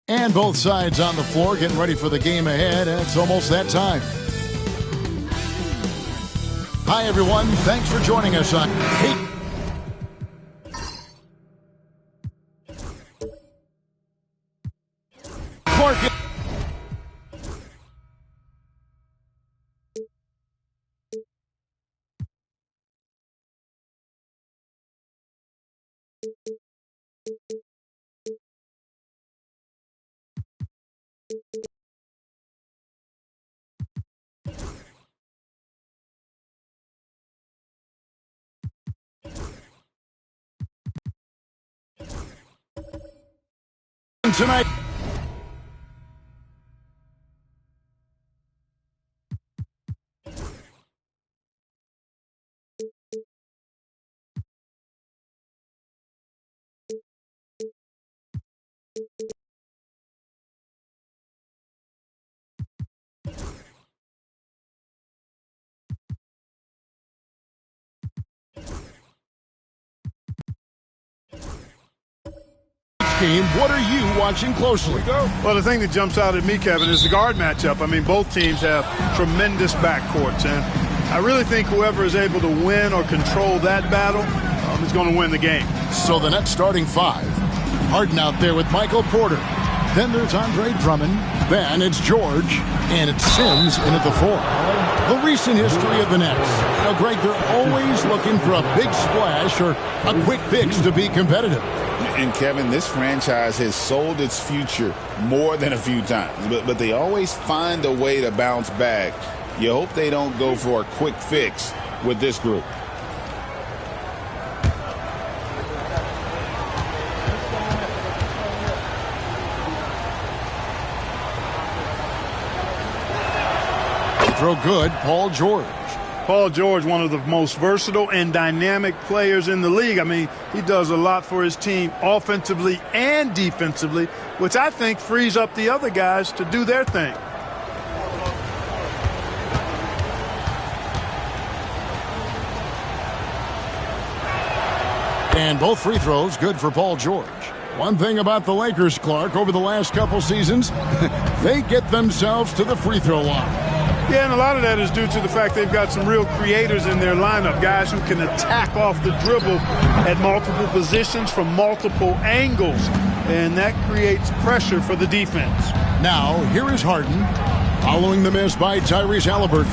And both sides on the floor getting ready for the game ahead, and it's almost that time. Hi, everyone. Thanks for joining us on Clark. Tonight. Game. What are you watching closely? Well, the thing that jumps out at me, Kevin, is the guard matchup. I mean, both teams have tremendous backcourts, and I really think whoever is able to win or control that battle is going to win the game. So the Nets starting five. Harden out there with Michael Porter. Then there's Andre Drummond. Then it's George. And it's Sims in at the four. The recent history of the Nets. Now, Greg, they're always looking for a big splash or a quick fix to be competitive. And, Kevin, this franchise has sold its future more than a few times. But they always find a way to bounce back. You hope they don't go for a quick fix with this group. Throw good, Paul George. Paul George, one of the most versatile and dynamic players in the league. I mean, he does a lot for his team offensively and defensively, which I think frees up the other guys to do their thing. And both free throws good for Paul George. One thing about the Lakers, Clark, over the last couple seasons, they get themselves to the free throw line. Yeah, and a lot of that is due to the fact they've got some real creators in their lineup, guys who can attack off the dribble at multiple positions from multiple angles, and that creates pressure for the defense. Now, here is Harden, following the miss by Tyrese Halliburton.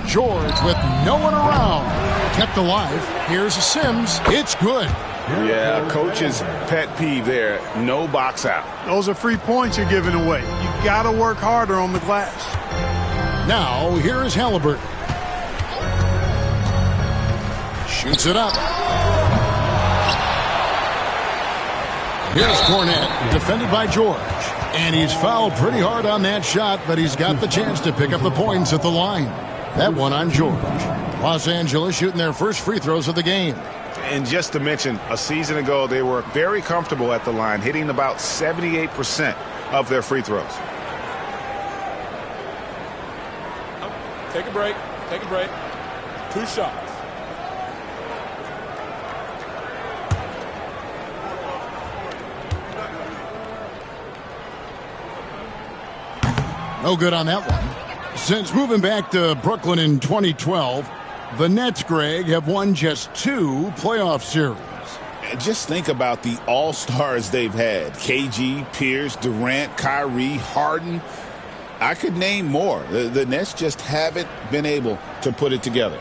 George with no one around, kept alive. Here's Sims. It's good. Yeah, coach's pet peeve there. No box out. Those are free points you're giving away. You got to work harder on the glass. Now, here is Halliburton. Shoots it up. Here's Cornette, defended by George. And he's fouled pretty hard on that shot, but he's got the chance to pick up the points at the line. That one on George. Los Angeles shooting their first free throws of the game. And just to mention, a season ago, they were very comfortable at the line, hitting about 78% of their free throws. Take a break. Take a break. 2 shots. No good on that one. Since moving back to Brooklyn in 2012, the Nets, Greg, have won just 2 playoff series. Just think about the all-stars they've had. KG, Pierce, Durant, Kyrie, Harden. I could name more. The Nets just haven't been able to put it together.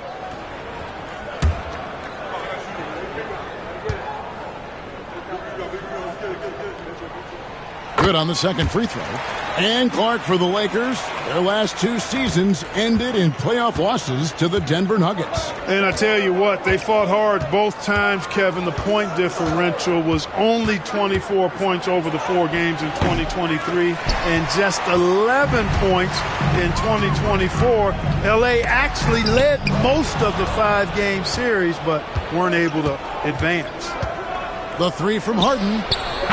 Good on the second free throw. And Clark for the Lakers. Their last 2 seasons ended in playoff losses to the Denver Nuggets. And I tell you what, they fought hard both times, Kevin. The point differential was only 24 points over the 4 games in 2023 and just 11 points in 2024. LA actually led most of the 5-game series, but weren't able to advance. The 3 from Harden.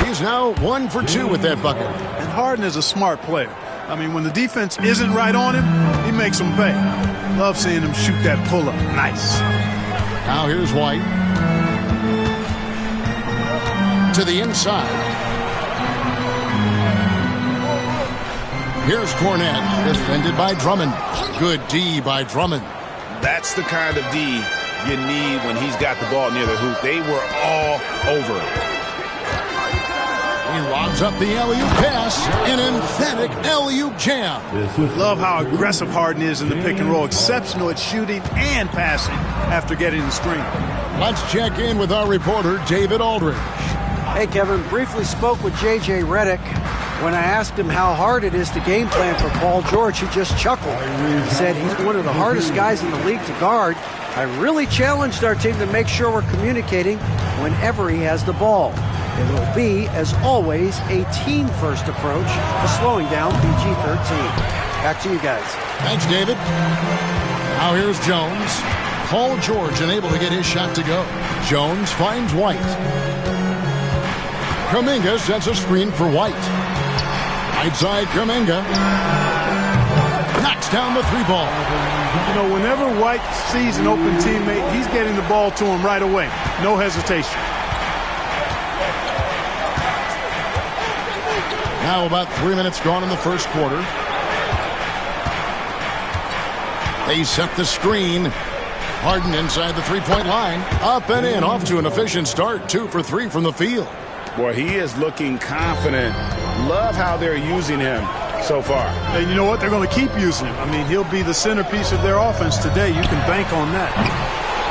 He's now 1 for 2 with that bucket. And Harden is a smart player. I mean, when the defense isn't right on him, he makes them pay. Love seeing him shoot that pull-up. Nice. Now here's White. To the inside. Here's Cornette, defended by Drummond. Good D by Drummond. That's the kind of D you need when he's got the ball near the hoop. They were all over it. He lobs up the alley-oop pass, an emphatic alley-oop jam. Love how aggressive Harden is in the pick and roll. Exceptional at shooting and passing after getting the screen. Let's check in with our reporter, David Aldridge. Hey, Kevin, briefly spoke with J.J. Redick. When I asked him how hard it is to game plan for Paul George, he just chuckled. He said he's one of the hardest guys in the league to guard. I really challenged our team to make sure we're communicating whenever he has the ball. It will be, as always, a team-first approach to slowing down PG-13. Back to you guys. Thanks, David. Now here's Jones. Paul George unable to get his shot to go. Jones finds White. Kuminga sets a screen for White. Right side, Kuminga. Knocks down the three ball. You know, whenever White sees an open teammate, he's getting the ball to him right away. No hesitation. Now about 3 minutes gone in the first quarter. They set the screen. Harden inside the three-point line. Up and in, off to an efficient start. 2 for 3 from the field. Boy, he is looking confident. Love how they're using him so far. And you know what? They're going to keep using him. I mean, he'll be the centerpiece of their offense today. You can bank on that.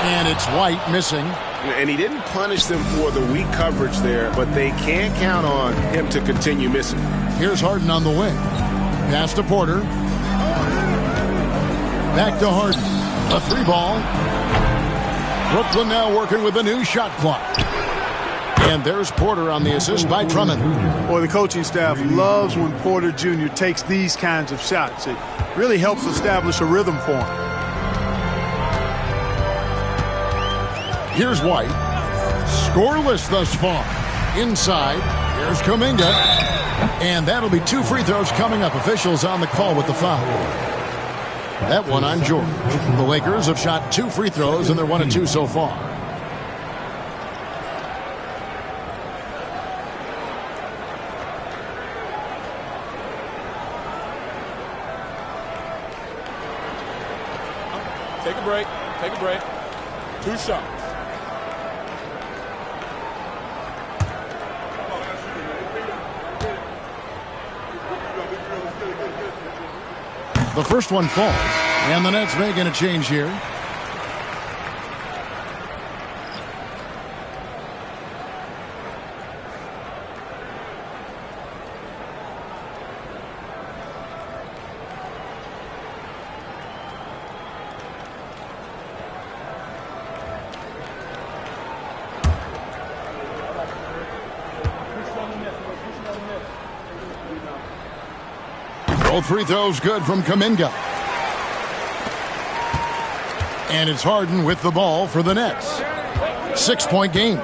And it's White missing. And he didn't punish them for the weak coverage there, but they can't count on him to continue missing. Here's Harden on the wing. Pass to Porter. Back to Harden. A three ball. Brooklyn now working with a new shot clock. And there's Porter on the assist by Drummond. Boy, the coaching staff loves when Porter Jr. takes these kinds of shots. It really helps establish a rhythm for him. Here's White. Scoreless thus far. Inside. Here's Kuminga. And that'll be 2 free throws coming up. Officials on the call with the foul. That one on George. The Lakers have shot 2 free throws, and they're 1 of 2 so far. Take a break. Take a break. 2 shots. The first one falls, and the Nets making a change here. Both free throws good from Kuminga. And it's Harden with the ball for the Nets. 6-point game.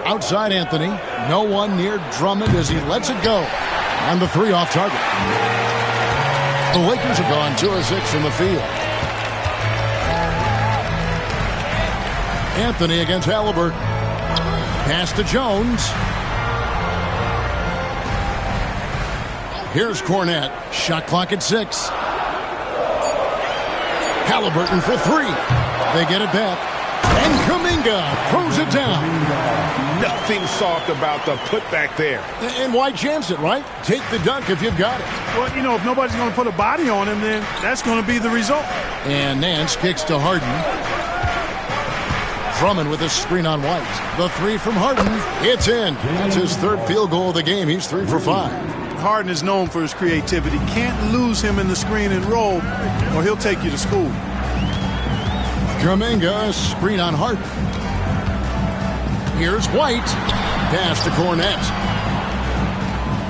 Outside Anthony. No one near Drummond as he lets it go. And the 3 off target. The Lakers have gone 2 of 6 from the field. Anthony against Halliburton. Pass to Jones. Here's Cornette. Shot clock at 6. Halliburton for 3. They get it back. And Kuminga throws it down. Nothing soft about the putback there. And why chance it, right? Take the dunk if you've got it. Well, you know, if nobody's going to put a body on him, then that's going to be the result. And Nance kicks to Harden. Drummond with a screen on White. The 3 from Harden. It's in. That's his 3rd field goal of the game. He's 3 for 5. Harden is known for his creativity. Can't lose him in the screen and roll, or he'll take you to school. Kuminga, screen on Harden. Here's White. Pass to Cornette.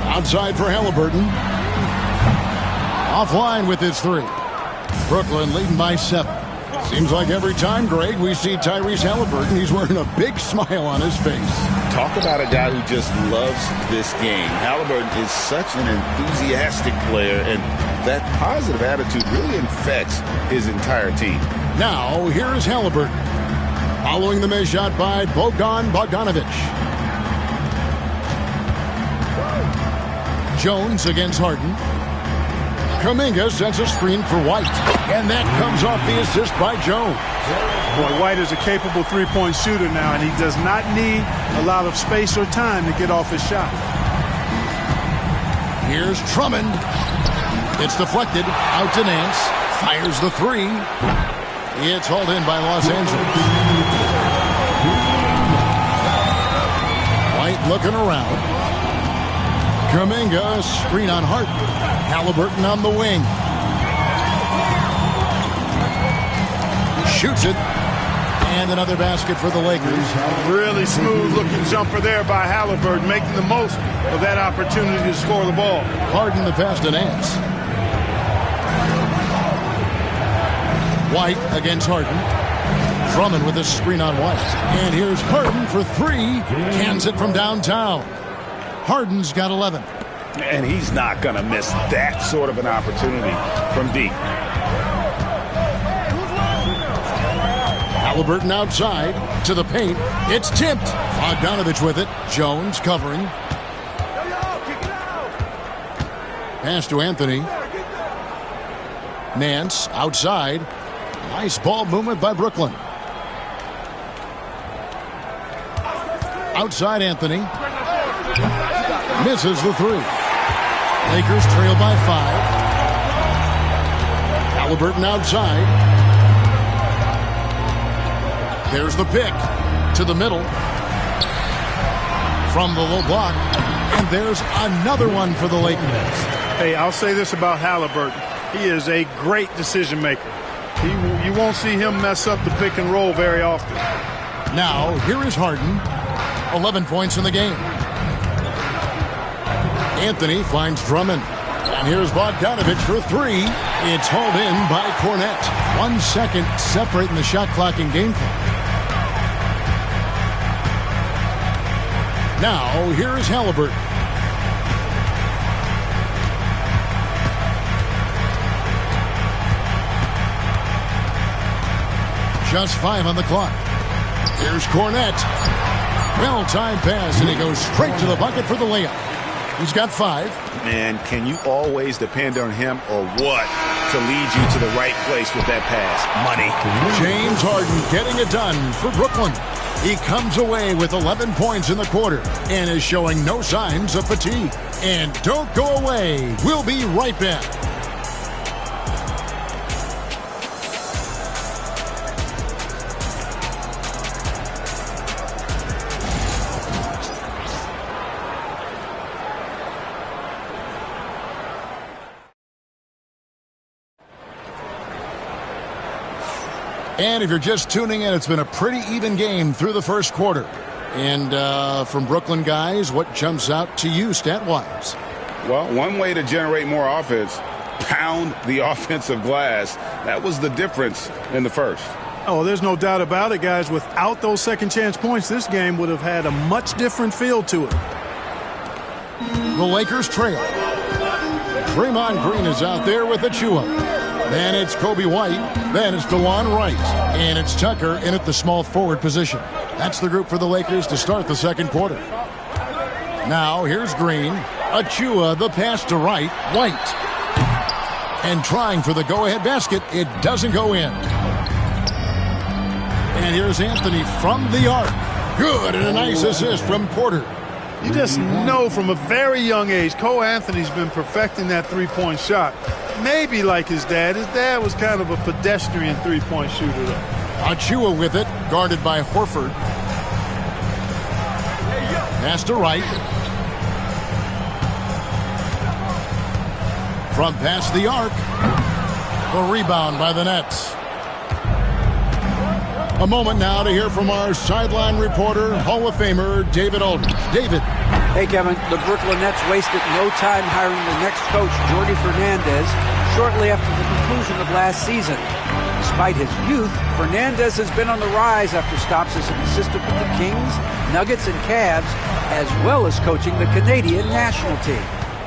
Outside for Halliburton. Offline with his 3. Brooklyn leading by 7. Seems like every time, Greg, we see Tyrese Halliburton, he's wearing a big smile on his face. Talk about a guy who just loves this game. Halliburton is such an enthusiastic player, and that positive attitude really infects his entire team. Now, here is Halliburton. Following the missed shot by Bogdanovic. Jones against Harden. Kuminga sets a screen for White. And that comes off the assist by Jones. Boy, White is a capable three-point shooter now, and he does not need a lot of space or time to get off his shot. Here's Drummond. It's deflected. Out to Nance. Fires the three. It's hauled in by Los Angeles. White looking around. Kuminga, screen on Harden. Halliburton on the wing. Shoots it. And another basket for the Lakers. Really smooth-looking jumper there by Halliburton, making the most of that opportunity to score the ball. Harden the pass to Nance. White against Harden. Drummond with a screen on White. And here's Harden for three. Cans it from downtown. Harden's got 11. And he's not going to miss that sort of an opportunity from deep. Halliburton outside to the paint. It's tipped. Bogdanovic with it. Jones covering. Pass to Anthony. Nance outside. Nice ball movement by Brooklyn. Outside Anthony. Misses the three. Lakers trail by 5. Halliburton outside. There's the pick to the middle. From the low block. And there's another one for the Lakers. Hey, I'll say this about Halliburton. He is a great decision maker. You won't see him mess up the pick and roll very often. Now, here is Harden. 11 points in the game. Anthony finds Drummond. And here's Bogdanovic for three. It's hauled in by Cornette. 1 second separating the shot clock and game clock. Now, here is Halliburton. Just 5 on the clock. Here's Cornette. Well-timed pass, and he goes straight to the bucket for the layup. He's got 5. Man, can you always depend on him or what to lead you to the right place with that pass? Money. James Harden getting it done for Brooklyn. He comes away with 11 points in the quarter and is showing no signs of fatigue. And don't go away. We'll be right back. And if you're just tuning in, it's been a pretty even game through the first quarter. And from Brooklyn guys, what jumps out to you stat-wise? Well, one way to generate more offense, pound the offensive glass. That was the difference in the first. Oh, there's no doubt about it, guys. Without those second chance points, this game would have had a much different feel to it. The Lakers trail. Draymond Green is out there with Achua. Then it's Kobe White. Then it's DeLon Wright. And it's Tucker in at the small forward position. That's the group for the Lakers to start the second quarter. Now here's Green. Achua, the pass to Wright. White. And trying for the go-ahead basket. It doesn't go in. And here's Anthony from the arc. Good, and a nice assist from Porter. You just know from a very young age, Cole Anthony's been perfecting that three-point shot. Maybe like his dad. His dad was kind of a pedestrian three-point shooter, though. Achua with it, guarded by Horford. Pass to Wright. From past the arc. The rebound by the Nets. A moment now to hear from our sideline reporter, Hall of Famer David Aldridge. David. Hey, Kevin. The Brooklyn Nets wasted no time hiring the next coach, Jordi Fernandez, shortly after the conclusion of last season. Despite his youth, Fernandez has been on the rise after stops as an assistant with the Kings, Nuggets, and Cavs, as well as coaching the Canadian national team.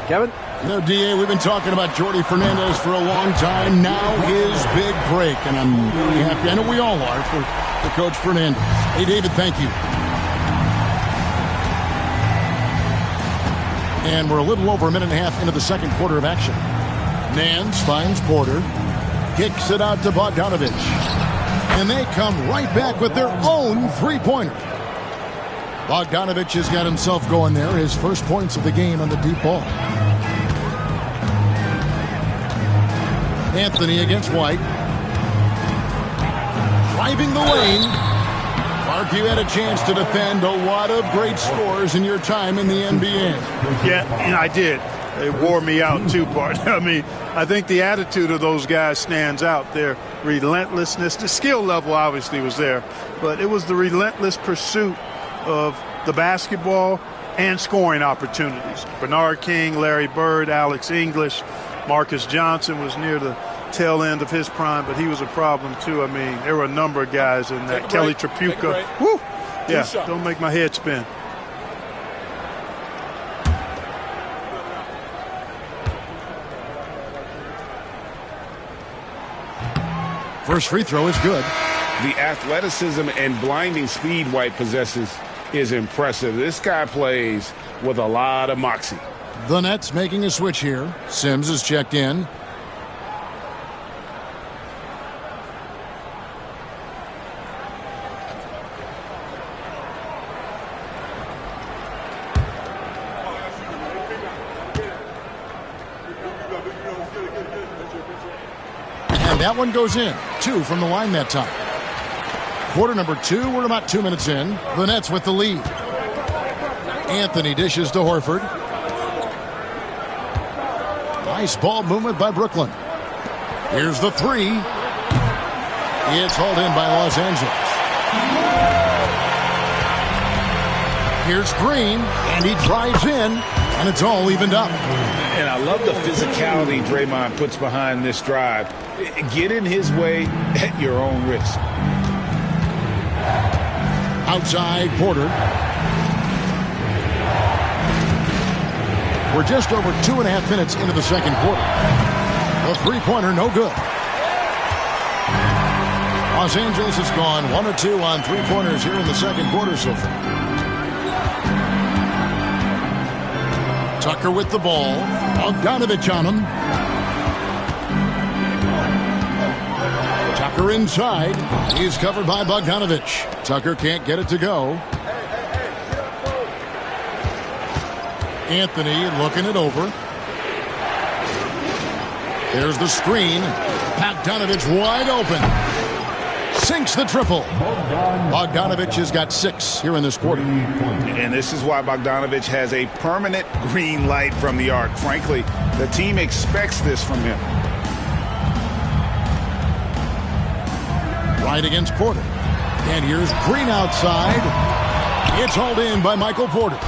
Kevin? No, D.A., we've been talking about Jordi Fernandez for a long time. Now his big break, and I'm really happy. I know we all are for Coach Fernandez. Hey, David, thank you. And we're a little over a minute and a half into the second quarter of action. Nance finds Porter, kicks it out to Bogdanovich, and they come right back with their own three-pointer. Bogdanovich has got himself going there, his first points of the game on the deep ball. Anthony against White. Driving the lane. Mark, you had a chance to defend a lot of great scores in your time in the NBA. Yeah, and I did. It wore me out too, Bart. I mean, I think the attitude of those guys stands out. Their relentlessness. The skill level obviously was there, but it was the relentless pursuit of the basketball and scoring opportunities. Bernard King, Larry Bird, Alex English, Marcus Johnson was near the tail end of his prime, but he was a problem too. I mean, there were a number of guys in that. Kelly Tripucka. Woo! Yeah, don't make my head spin. First free throw is good. The athleticism and blinding speed White possesses is impressive. This guy plays with a lot of moxie. The Nets making a switch here. Sims is checked in. And that one goes in. 2 from the line that time. Quarter number 2. We're about 2 minutes in. The Nets with the lead. Anthony dishes to Horford. Nice ball movement by Brooklyn. Here's the 3. It's hauled in by Los Angeles. Here's Green, and he drives in, and it's all evened up. And I love the physicality Draymond puts behind this drive. Get in his way at your own risk. Outside, Porter. We're just over 2.5 minutes into the second quarter. The three-pointer, no good. Los Angeles has gone 1 of 2 on three-pointers here in the second quarter so far. Tucker with the ball. Bogdanovich on him. Tucker inside. He's covered by Bogdanovich. Tucker can't get it to go. Anthony looking it over. There's the screen. Bogdanovich wide open. Sinks the triple. Bogdanovich has got 6 here in this quarter. And this is why Bogdanovich has a permanent green light from the arc. Frankly, the team expects this from him. Right against Porter. And here's Green outside. It's hauled in by Michael Porter.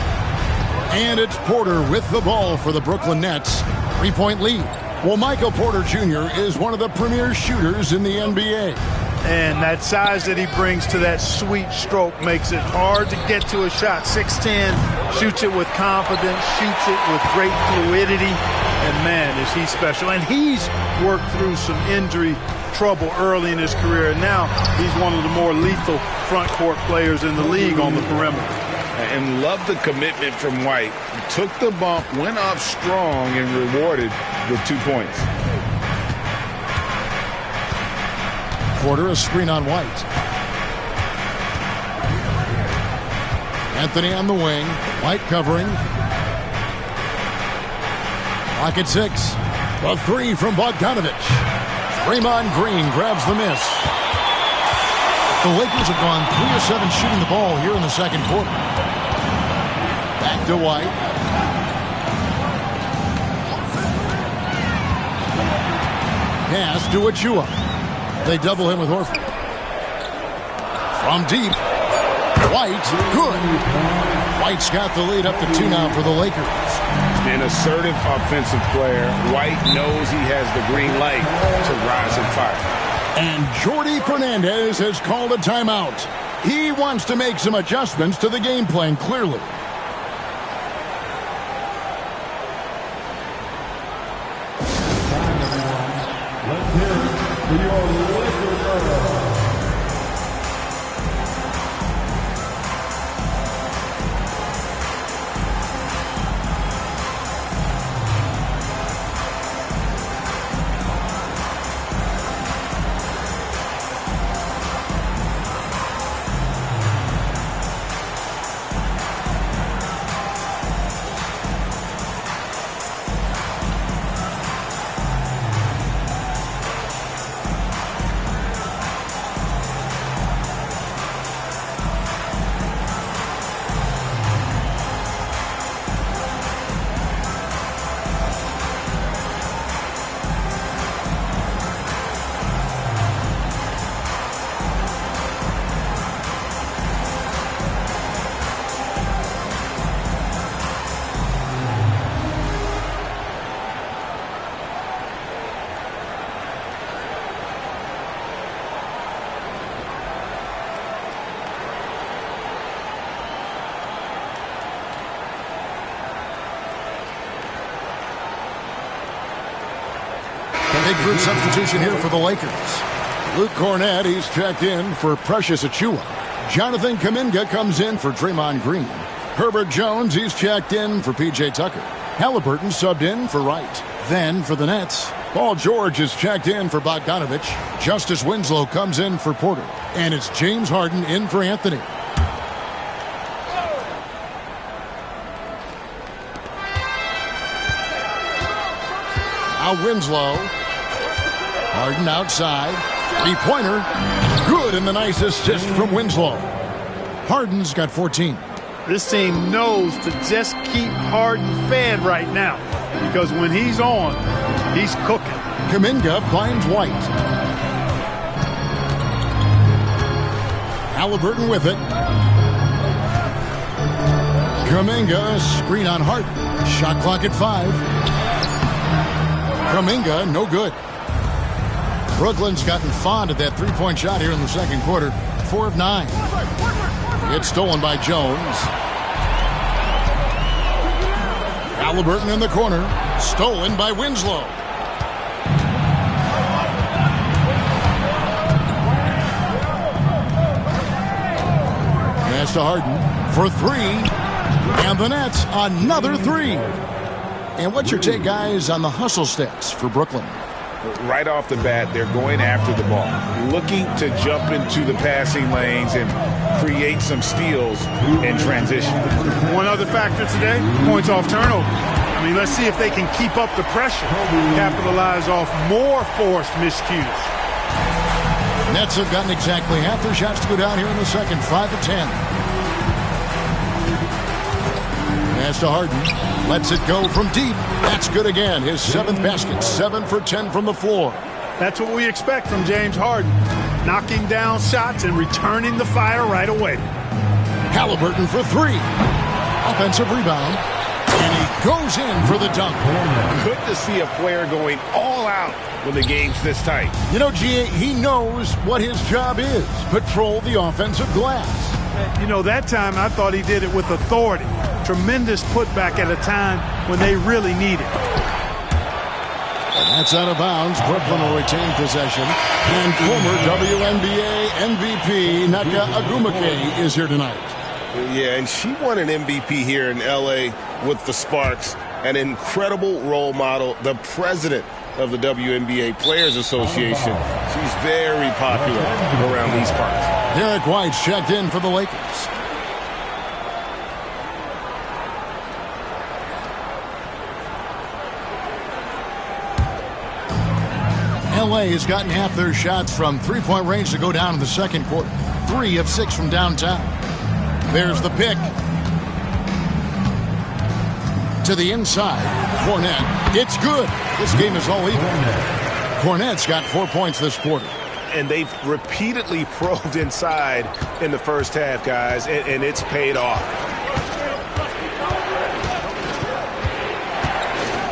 And it's Porter with the ball for the Brooklyn Nets. 3-point lead. Well, Michael Porter Jr. is one of the premier shooters in the NBA. And that size that he brings to that sweet stroke makes it hard to get to a shot. 6'10", shoots it with confidence, shoots it with great fluidity. And, man, is he special. And he's worked through some injury trouble early in his career. And now he's one of the more lethal front court players in the league on the perimeter. And love the commitment from White. Took the bump, went up strong, and rewarded with 2 points. Porter, a screen on White. Anthony on the wing. White covering. Clock at 6. The 3 from Bogdanovich. Draymond Green grabs the miss. The Lakers have gone 3 of 7 shooting the ball here in the second quarter. Back to White. Pass to Achua. They double him with Horford. From deep. White, good. White's got the lead up to 2 now for the Lakers. An assertive offensive player. White knows he has the green light to rise and fire. And Jordi Fernandez has called a timeout. He wants to make some adjustments to the game plan, clearly. Let's hear it for your Lakers. Big group substitution here for the Lakers. Luke Cornett, he's checked in for Precious Achiuwa. Jonathan Kuminga comes in for Draymond Green. Herbert Jones, he's checked in for P.J. Tucker. Halliburton subbed in for Wright. Then for the Nets, Paul George is checked in for Bogdanovich. Justice Winslow comes in for Porter. And it's James Harden in for Anthony. Now Winslow. Harden outside. Three-pointer. Good, and the nice assist from Winslow. Harden's got 14. This team knows to just keep Harden fed right now, because when he's on, he's cooking. Kuminga finds White. Halliburton with it. Kuminga, screen on Harden. Shot clock at 5. Kuminga, no good. Brooklyn's gotten fond of that three-point shot here in the second quarter. 4 of 9. It's stolen by Jones. Halliburton in the corner. Stolen by Winslow. Pass to Harden for 3. And the Nets, another 3. And what's your take, guys, on the hustle stats for Brooklyn? Right off the bat, they're going after the ball, looking to jump into the passing lanes and create some steals in transition. One other factor today, points off turnover. I mean, let's see if they can keep up the pressure, capitalize off more forced miscues. Nets have gotten exactly half their shots to go down here in the second, 5 of 10. Pass to Harden. Lets it go from deep. That's good again. His 7th basket. 7 for 10 from the floor. That's what we expect from James Harden. Knocking down shots and returning the fire right away. Halliburton for 3. Offensive rebound. And he goes in for the dunk. Good to see a player going all out when the game's this tight. You know, G.A., he knows what his job is. Patrol the offensive glass. You know, that time I thought he did it with authority. Tremendous putback at a time when they really need it. And that's out of bounds. Brooklyn will retain possession. And former WNBA MVP Nneka Agumake is here tonight. Yeah, and she won an MVP here in L.A. with the Sparks. An incredible role model, the president of the WNBA Players Association. She's very popular around these parts. Derek White's checked in for the Lakers. L.A. has gotten half their shots from three-point range to go down in the second quarter. 3 of 6 from downtown. There's the pick. To the inside. Cornett. It's good. This game is all even. Cornett's got 4 points this quarter. And they've repeatedly probed inside in the first half, guys, and it's paid off.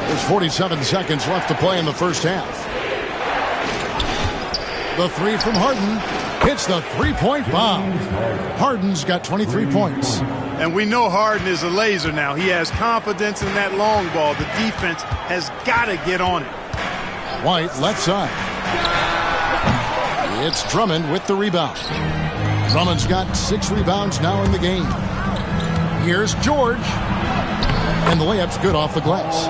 There's 47 seconds left to play in the first half. The three from Harden hits the three-point bomb. Harden's got 23 points. And we know Harden is a laser now. He has confidence in that long ball. The defense has got to get on it. White left side. It's Drummond with the rebound. Drummond's got 6 rebounds now in the game. Here's George. And the layup's good off the glass.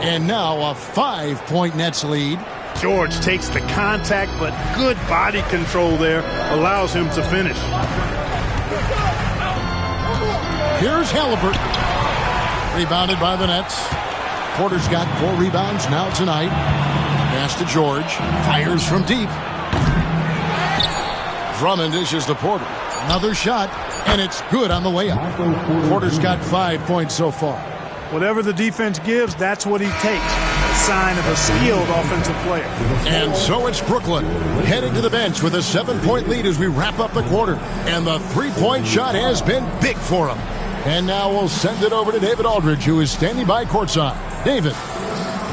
And now a 5-point Nets lead. George takes the contact, but good body control there allows him to finish. Here's Halliburton. Rebounded by the Nets. Porter's got 4 rebounds now tonight. Pass to George. Fires from deep. Drummond dishes to Porter. Another shot, and it's good on the layup. Porter's got 5 points so far. Whatever the defense gives, that's what he takes. A sign of a skilled offensive player. And so it's Brooklyn heading to the bench with a 7-point lead as we wrap up the quarter. And the three-point shot has been big for him. And now we'll send it over to David Aldridge, who is standing by courtside. David.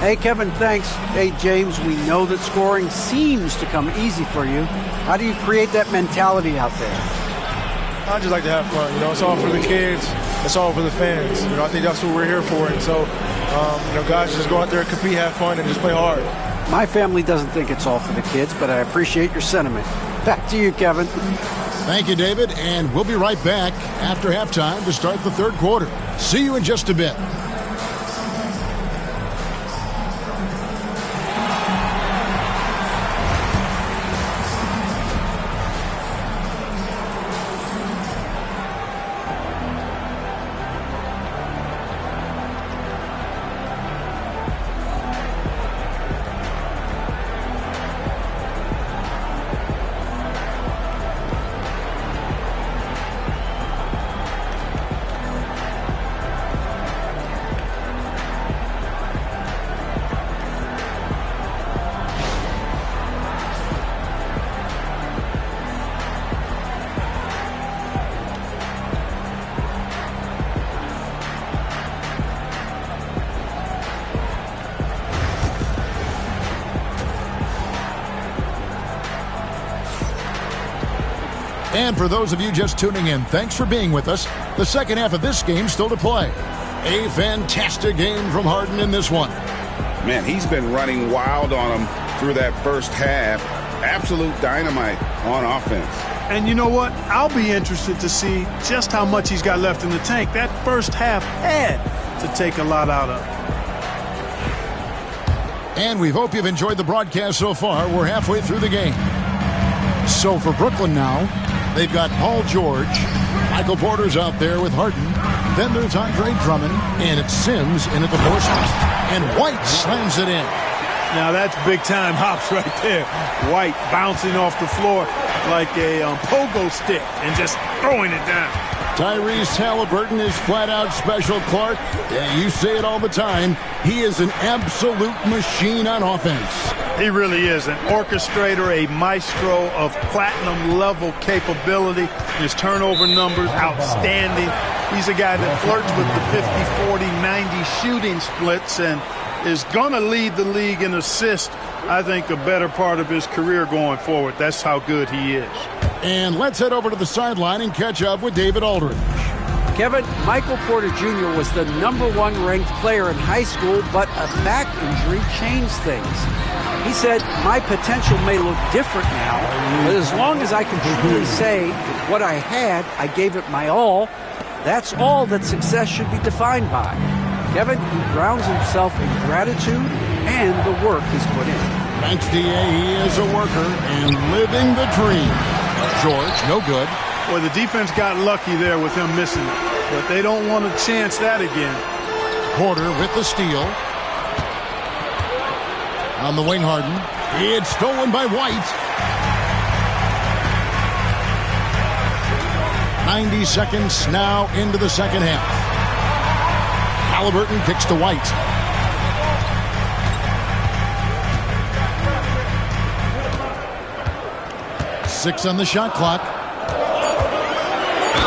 Hey, Kevin, thanks. Hey, James, we know that scoring seems to come easy for you. How do you create that mentality out there? I just like to have fun. It's all for the kids. It's all for the fans. I think that's what we're here for. And so, guys, just go out there and compete, have fun, and just play hard. My family doesn't think it's all for the kids, but I appreciate your sentiment. Back to you, Kevin. Thank you, David. And we'll be right back after halftime to start the third quarter. See you in just a bit. And for those of you just tuning in, thanks for being with us. The second half of this game still to play. A fantastic game from Harden in this one. Man, he's been running wild on him through that first half. Absolute dynamite on offense. And you know what? I'll be interested to see just how much he's got left in the tank. That first half had to take a lot out of. And we hope you've enjoyed the broadcast so far. We're halfway through the game. So for Brooklyn now, they've got Paul George. Michael Porter's out there with Harden. Then there's Andre Drummond, and it's Sims in at the 4 spot. And White slams it in. Now that's big-time hops right there. White bouncing off the floor like a pogo stick and just throwing it down. Tyrese Halliburton is flat-out special, Clark. Yeah, you say it all the time. He is an absolute machine on offense. He really is an orchestrator, a maestro of platinum-level capability. His turnover numbers, outstanding. He's a guy that flirts with the 50-40-90 shooting splits and is going to lead the league in assists, I think, a better part of his career going forward. That's how good he is. And let's head over to the sideline and catch up with David Aldridge. Kevin, Michael Porter Jr. was the #1 ranked player in high school, but a back injury changed things. He said, my potential may look different now, but as long as I can truly say what I had, I gave it my all. That's all that success should be defined by. Kevin, he grounds himself in gratitude and the work he's put in. Thanks, D.A. He is a worker and living the dream. George, no good. Well, the defense got lucky there with him missing it, but they don't want to chance that again. Porter with the steal. On the wing, Harden. It's stolen by White. 90 seconds now into the second half. Halliburton kicks to White. Six on the shot clock.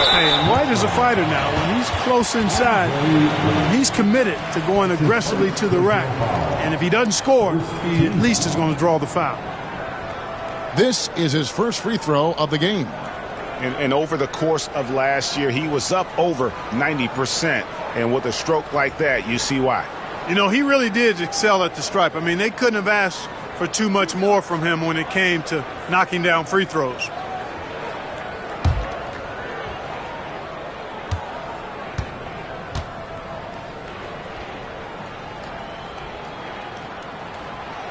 Hey, White is a fighter now. When he's close inside, he's committed to going aggressively to the rack. And if he doesn't score, he at least is going to draw the foul. This is his first free throw of the game. And over the course of last year, he was up over 90%. And with a stroke like that, you see why. You know, he really did excel at the stripe. I mean, they couldn't have asked for too much more from him when it came to knocking down free throws.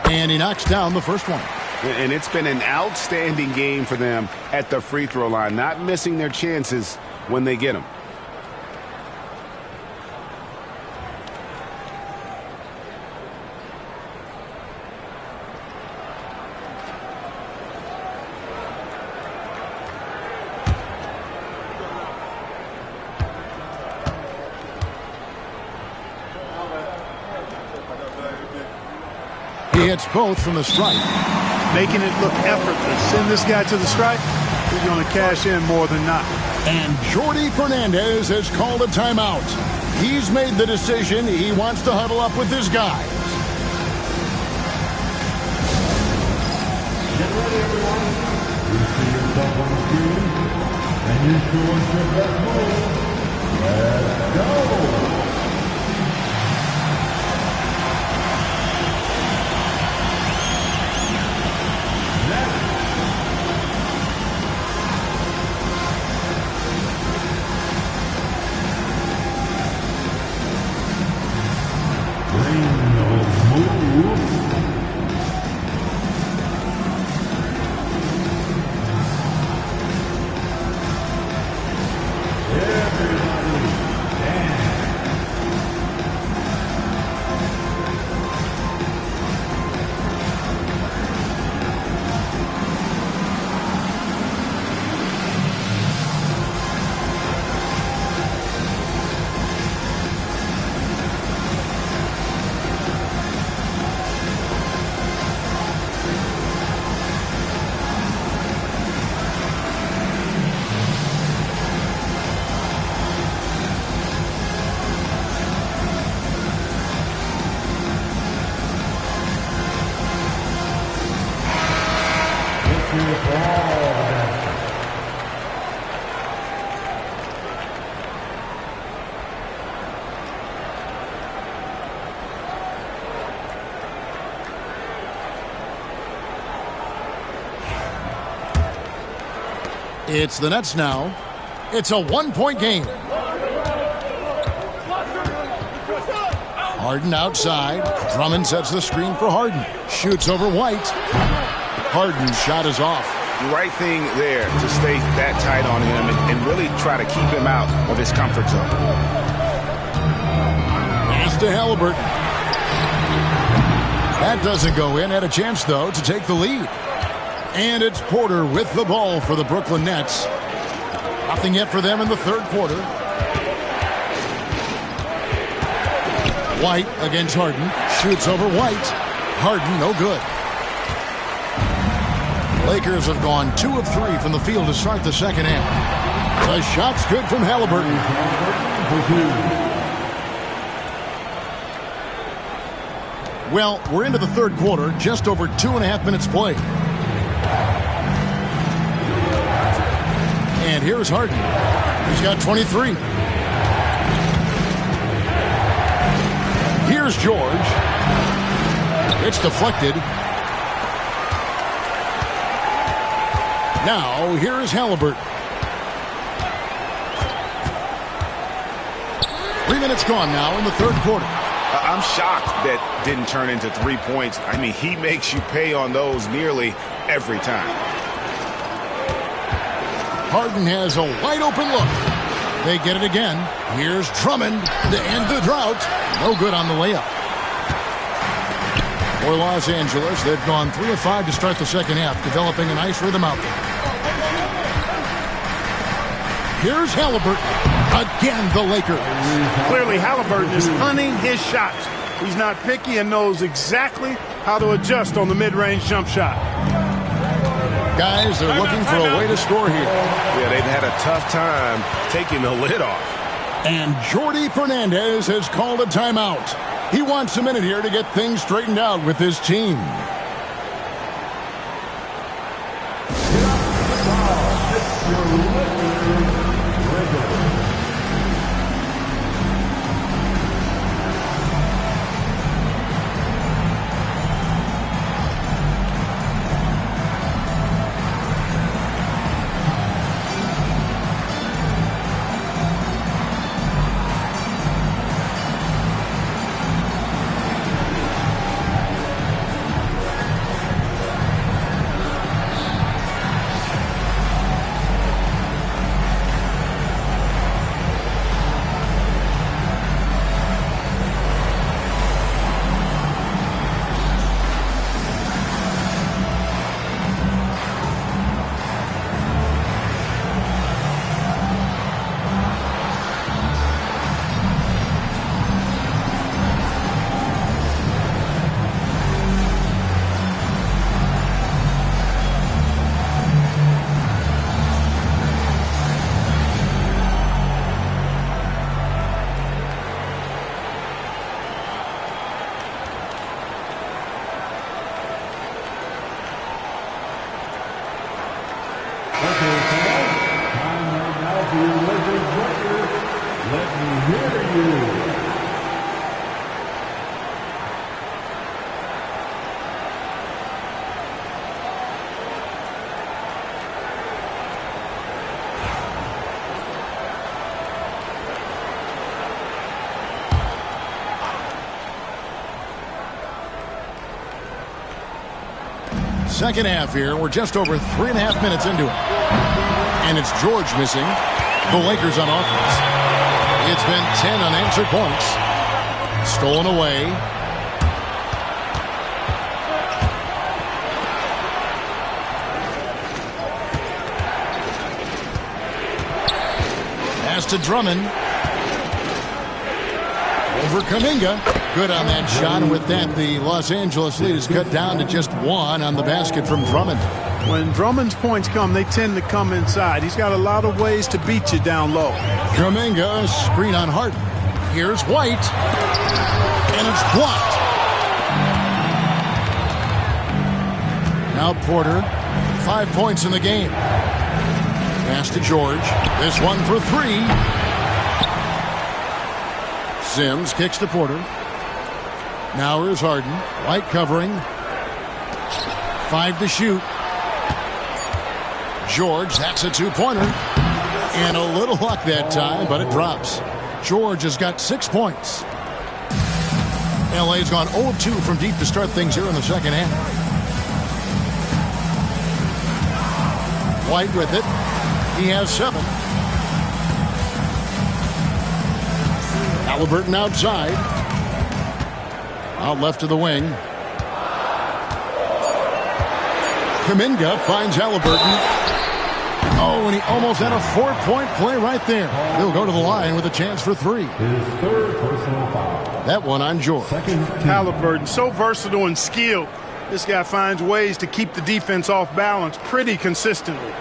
And he knocks down the first one. And it's been an outstanding game for them at the free throw line, not missing their chances when they get them. He hits both from the stripe. Making it look effortless. Send this guy to the stripe, he's going to cash in more than not. And Jordi Fernandez has called a timeout. He's made the decision. He wants to huddle up with his guys. Get ready, everyone. You see yourself on the screen, and you show us your best move. Let's go. It's the Nets now. It's a one-point game. Harden outside. Drummond sets the screen for Harden. Shoots over White. Harden's shot is off. The right thing there to stay that tight on him and really try to keep him out of his comfort zone. Pass to Halliburton. That doesn't go in. Had a chance, though, to take the lead. And it's Porter with the ball for the Brooklyn Nets. Nothing yet for them in the third quarter. White against Harden. Shoots over White. Harden, no good. Lakers have gone 2 of 3 from the field to start the second half. The shot's good from Halliburton. Well, we're into the third quarter, just over 2.5 minutes played. And here's Harden. He's got 23. Here's George. It's deflected. Now, here is Halliburton. 3 minutes gone now in the third quarter. I'm shocked that didn't turn into 3 points. I mean, he makes you pay on those nearly every time. Harden has a wide-open look. They get it again. Here's Drummond to end the drought. No good on the layup. For Los Angeles, they've gone 3 of 5 to start the second half, developing a nice rhythm out there. Here's Halliburton. Again, the Lakers. Clearly, Halliburton is hunting his shots. He's not picky and knows exactly how to adjust on the mid-range jump shot. Guys, they're looking for a way to score here. Yeah, they've had a tough time taking the lid off. And Jordi Fernandez has called a timeout. He wants a minute here to get things straightened out with his team. Second half here. We're just over 3.5 minutes into it. And it's George missing. The Lakers on offense. It's been 10 unanswered points. Stolen away. Pass to Drummond. Over Kuminga. Good on that shot, and with that, the Los Angeles lead is cut down to just 1 on the basket from Drummond. When Drummond's points come, they tend to come inside. He's got a lot of ways to beat you down low. Kuminga, screen on Harden. Here's White, and it's blocked. Now Porter, 5 points in the game. Pass to George. This one for 3. Sims kicks to Porter. Now here's Harden. White covering. 5 to shoot. George, that's a 2-pointer. And a little luck that time, but it drops. George has got 6 points. LA's gone 0-2 from deep to start things here in the second half. White with it. He has 7. Halliburton outside. Out left to the wing. Kuminga finds Halliburton. Oh, and he almost had a 4-point play right there. He'll go to the line with a chance for 3. His third personal foul. That one on George. Halliburton, so versatile and skilled. This guy finds ways to keep the defense off balance pretty consistently.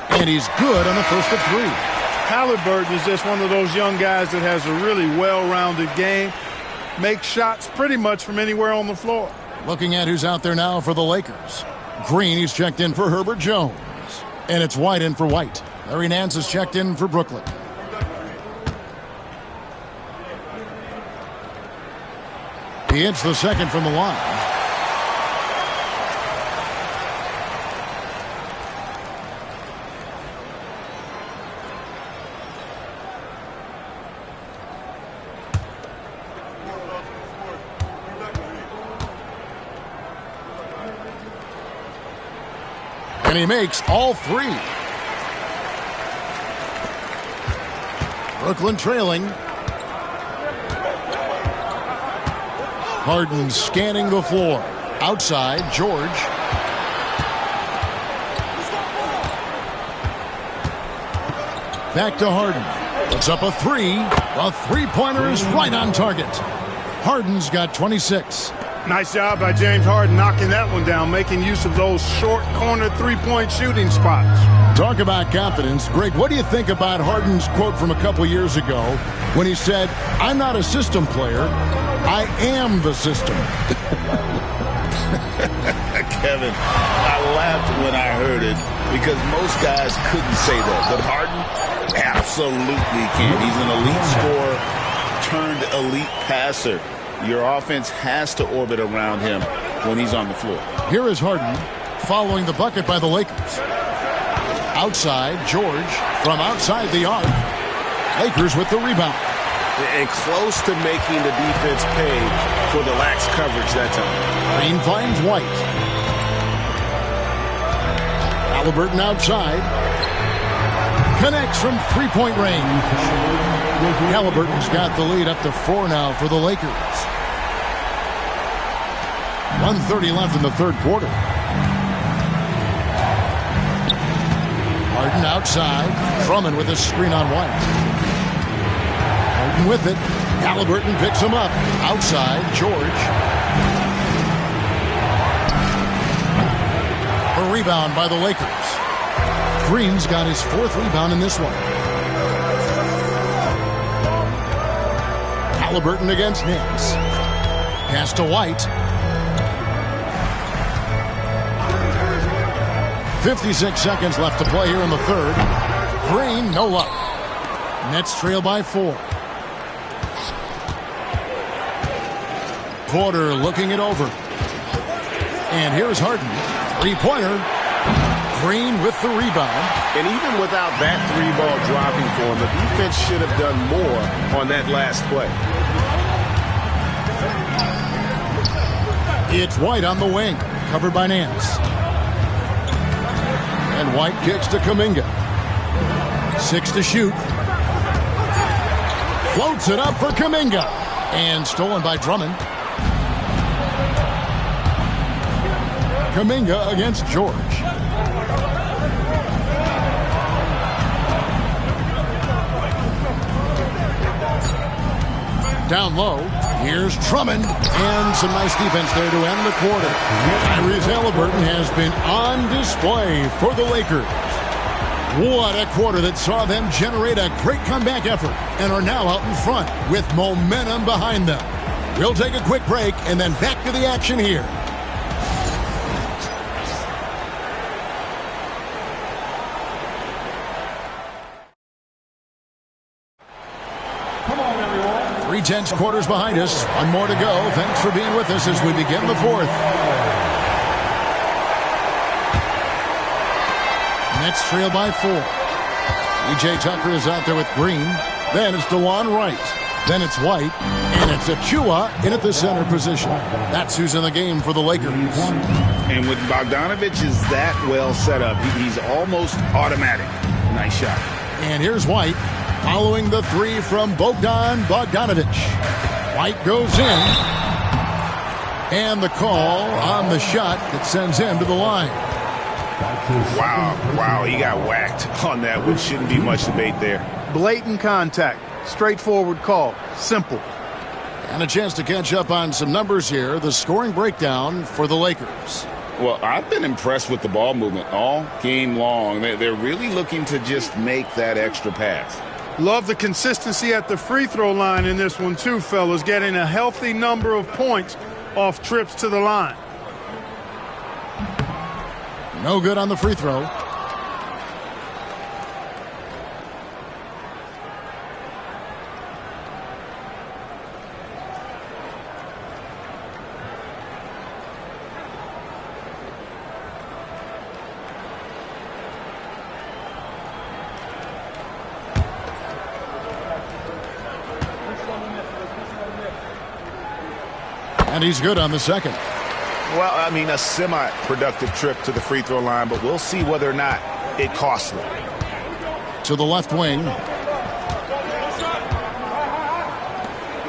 And he's good on the first of 3. Halliburton is just one of those young guys that has a really well-rounded game. Makes shots pretty much from anywhere on the floor. Looking at who's out there now for the Lakers. Green, he's checked in for Herbert Jones. And it's White in for White. Larry Nance is checked in for Brooklyn. He hits the second from the line. And he makes all 3. Brooklyn trailing. Harden scanning the floor. Outside, George. Back to Harden. Puts up a 3. A 3-pointer is right on target. Harden's got 26. Nice job by James Harden knocking that one down, making use of those short corner three-point shooting spots. Talk about confidence. Greg, what do you think about Harden's quote from a couple years ago when he said, "I'm not a system player, I am the system"? Kevin, I laughed when I heard it because most guys couldn't say that. But Harden absolutely can. He's an elite scorer turned elite passer. Your offense has to orbit around him when he's on the floor. Here is Harden following the bucket by the Lakers. Outside, George from outside the arc. Lakers with the rebound. And close to making the defense pay for the lax coverage that time. Green finds White. Halliburton outside. Connects from three-point range. Halliburton's got the lead up to 4 now for the Lakers. 1:30 left in the third quarter. Harden outside. Drummond with a screen on White. Harden with it. Halliburton picks him up. Outside, George. A rebound by the Lakers. Green's got his 4th rebound in this one. Halliburton against Nance. Pass to White. 56 seconds left to play here in the third. Green, no luck. Nets trail by 4. Porter looking it over. And here's Harden. Three-pointer. Green with the rebound. And even without that 3-ball dropping for him, the defense should have done more on that last play. It's White on the wing, covered by Nance. And White kicks to Kuminga. 6 to shoot. Floats it up for Kuminga. And stolen by Drummond. Kuminga against George. Down low, here's Drummond, and some nice defense there to end the quarter. Tyrese Halliburton has been on display for the Lakers. What a quarter that saw them generate a great comeback effort and are now out in front with momentum behind them. We'll take a quick break and then back to the action here. Tense quarters behind us. One more to go. Thanks for being with us as we begin the fourth. Nets trail by 4. E.J. Tucker is out there with Green. Then it's DeLon Wright. Then it's White. And it's Achua in at the center position. That's who's in the game for the Lakers. And with Bogdanovich is that well set up, he's almost automatic. Nice shot. And here's White. Following the 3 from Bogdanovich. White goes in. And the call on the shot that sends him to the line. Wow, he got whacked on that, which shouldn't be much debate there. Blatant contact. Straightforward call. Simple. And a chance to catch up on some numbers here. The scoring breakdown for the Lakers. Well, I've been impressed with the ball movement all game long. They're really looking to just make that extra pass. Love the consistency at the free throw line in this one too, fellas. Getting a healthy number of points off trips to the line. No good on the free throw. And he's good on the second. Well, I mean, a semi-productive trip to the free throw line, but we'll see whether or not it costs them. To the left wing.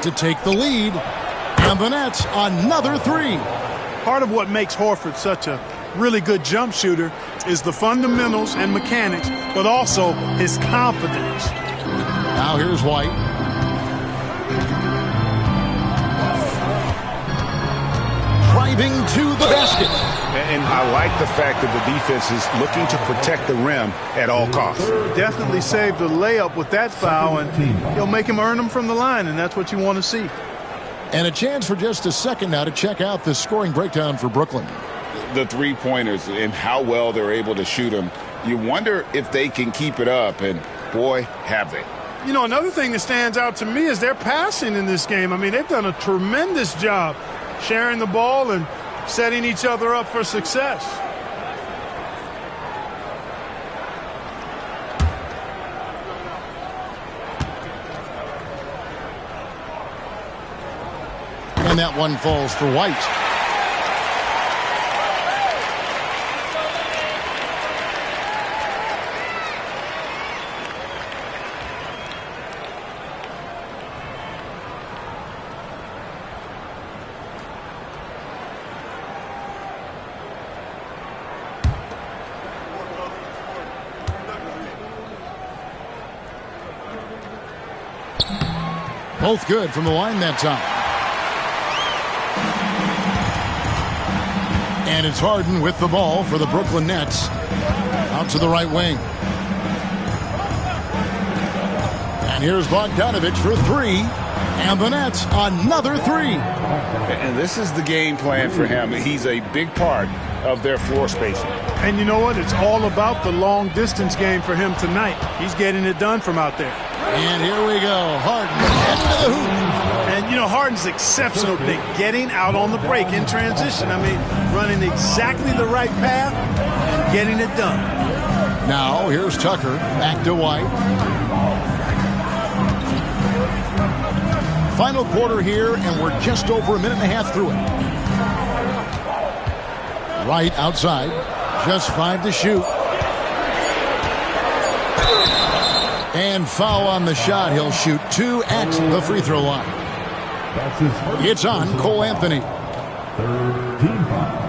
To take the lead. And the Nets, another 3. Part of what makes Horford such a really good jump shooter is the fundamentals and mechanics, but also his confidence. Now here's White. driving to the basket. And I like the fact that the defense is looking to protect the rim at all costs. Definitely saved the layup with that foul, and he'll make him earn them from the line, and that's what you want to see. And a chance for just a second now to check out the scoring breakdown for Brooklyn. The three-pointers and how well they're able to shoot them. You wonder if they can keep it up, and boy, have they. You know, another thing that stands out to me is their passing in this game. I mean, they've done a tremendous job sharing the ball and setting each other up for success. And that one falls for White. Both good from the line that time. And it's Harden with the ball for the Brooklyn Nets. Out to the right wing. And here's Bogdanovich for three. And the Nets, another three. And this is the game plan for him. He's a big part of their floor spacing. And you know what? It's all about the long distance game for him tonight. He's getting it done from out there. And here we go. Harden into the hoop. And, you know, Harden's exceptional at getting out on the break in transition. I mean, running exactly the right path and getting it done. Now, here's Tucker. Back to White. Final quarter here, and we're just over a minute and a half through it. Right outside. Just 5 to shoot. And foul on the shot. He'll shoot 2 at the free throw line. That's his first. It's on Cole Anthony. Third team foul.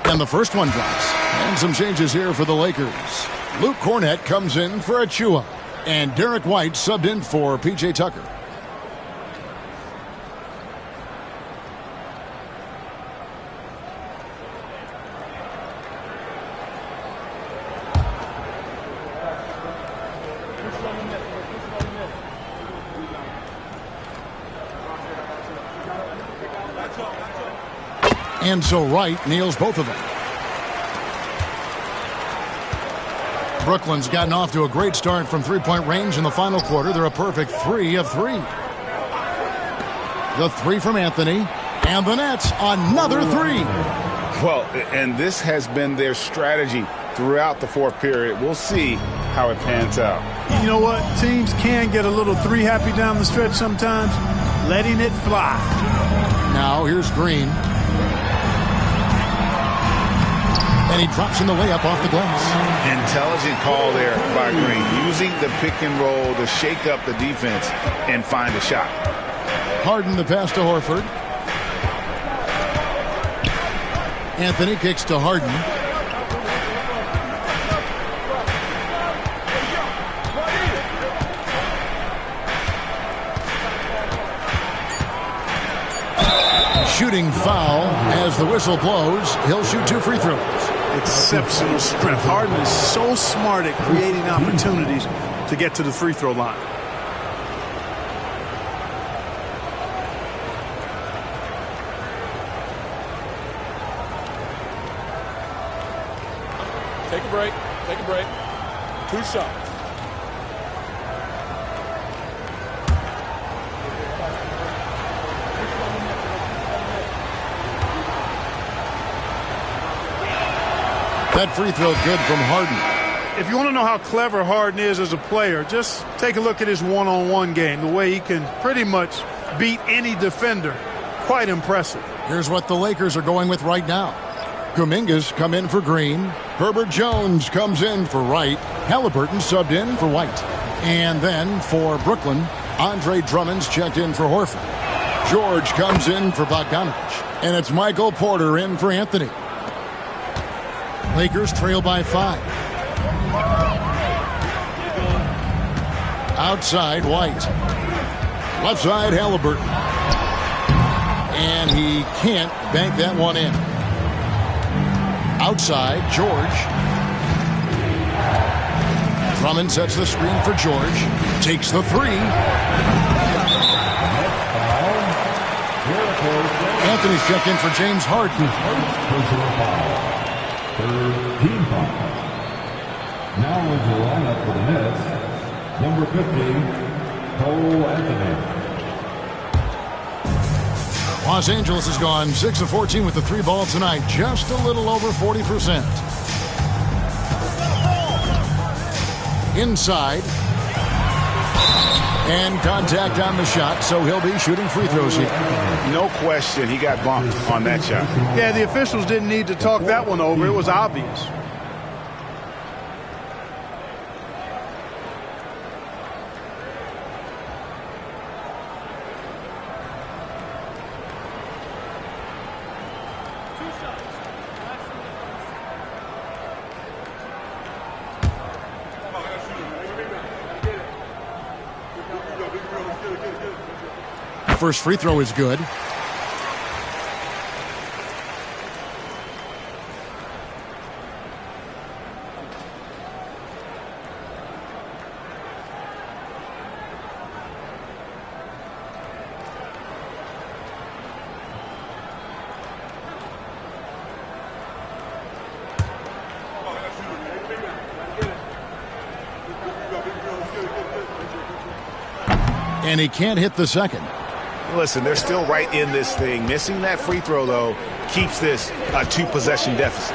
And the first one drops. And some changes here for the Lakers. Luke Cornett comes in for Achua. And Derek White subbed in for P.J. Tucker. And so Wright nails both of them. Brooklyn's gotten off to a great start from three-point range in the final quarter. They're a perfect 3 of 3. The 3 from Anthony. And the Nets, another 3. Well, and this has been their strategy throughout the fourth period. We'll see how it pans out. You know what? Teams can get a little 3 happy down the stretch sometimes. Letting it fly. Now here's Green. And he drops in the layup off the glass. Intelligent call there by Green. Using the pick and roll to shake up the defense and find a shot. Harden the pass to Horford. Anthony kicks to Harden. Shooting foul as the whistle blows. He'll shoot 2 free throws. Exceptional strength. Harden is so smart at creating opportunities to get to the free throw line. Take a break. Take a break. 2 shots. That free throw good from Harden. If you want to know how clever Harden is as a player, just take a look at his one-on-one game. The way he can pretty much beat any defender. Quite impressive. Here's what the Lakers are going with right now. Kuminga's come in for Green. Herbert Jones comes in for Wright. Halliburton subbed in for White. And then for Brooklyn, Andre Drummond's checked in for Horford. George comes in for Bogdanovich. And it's Michael Porter in for Anthony. Lakers trail by 5. Outside, White. Left side, Halliburton. And he can't bank that one in. Outside, George. Drummond sets the screen for George. Takes the 3. Anthony's checked in for James Harden. Third team foul. Now into the lineup for the Nets, number 15, Cole Anthony. Los Angeles has gone 6 of 14 with the 3 ball tonight, just a little over 40%. Inside. And contact on the shot, so he'll be shooting free throws here. No question, he got bumped on that shot. Yeah, the officials didn't need to talk that one over. It was obvious. First free throw is good. And he can't hit the second. Listen, they're still right in this thing. Missing that free throw, though, keeps this a 2-possession deficit.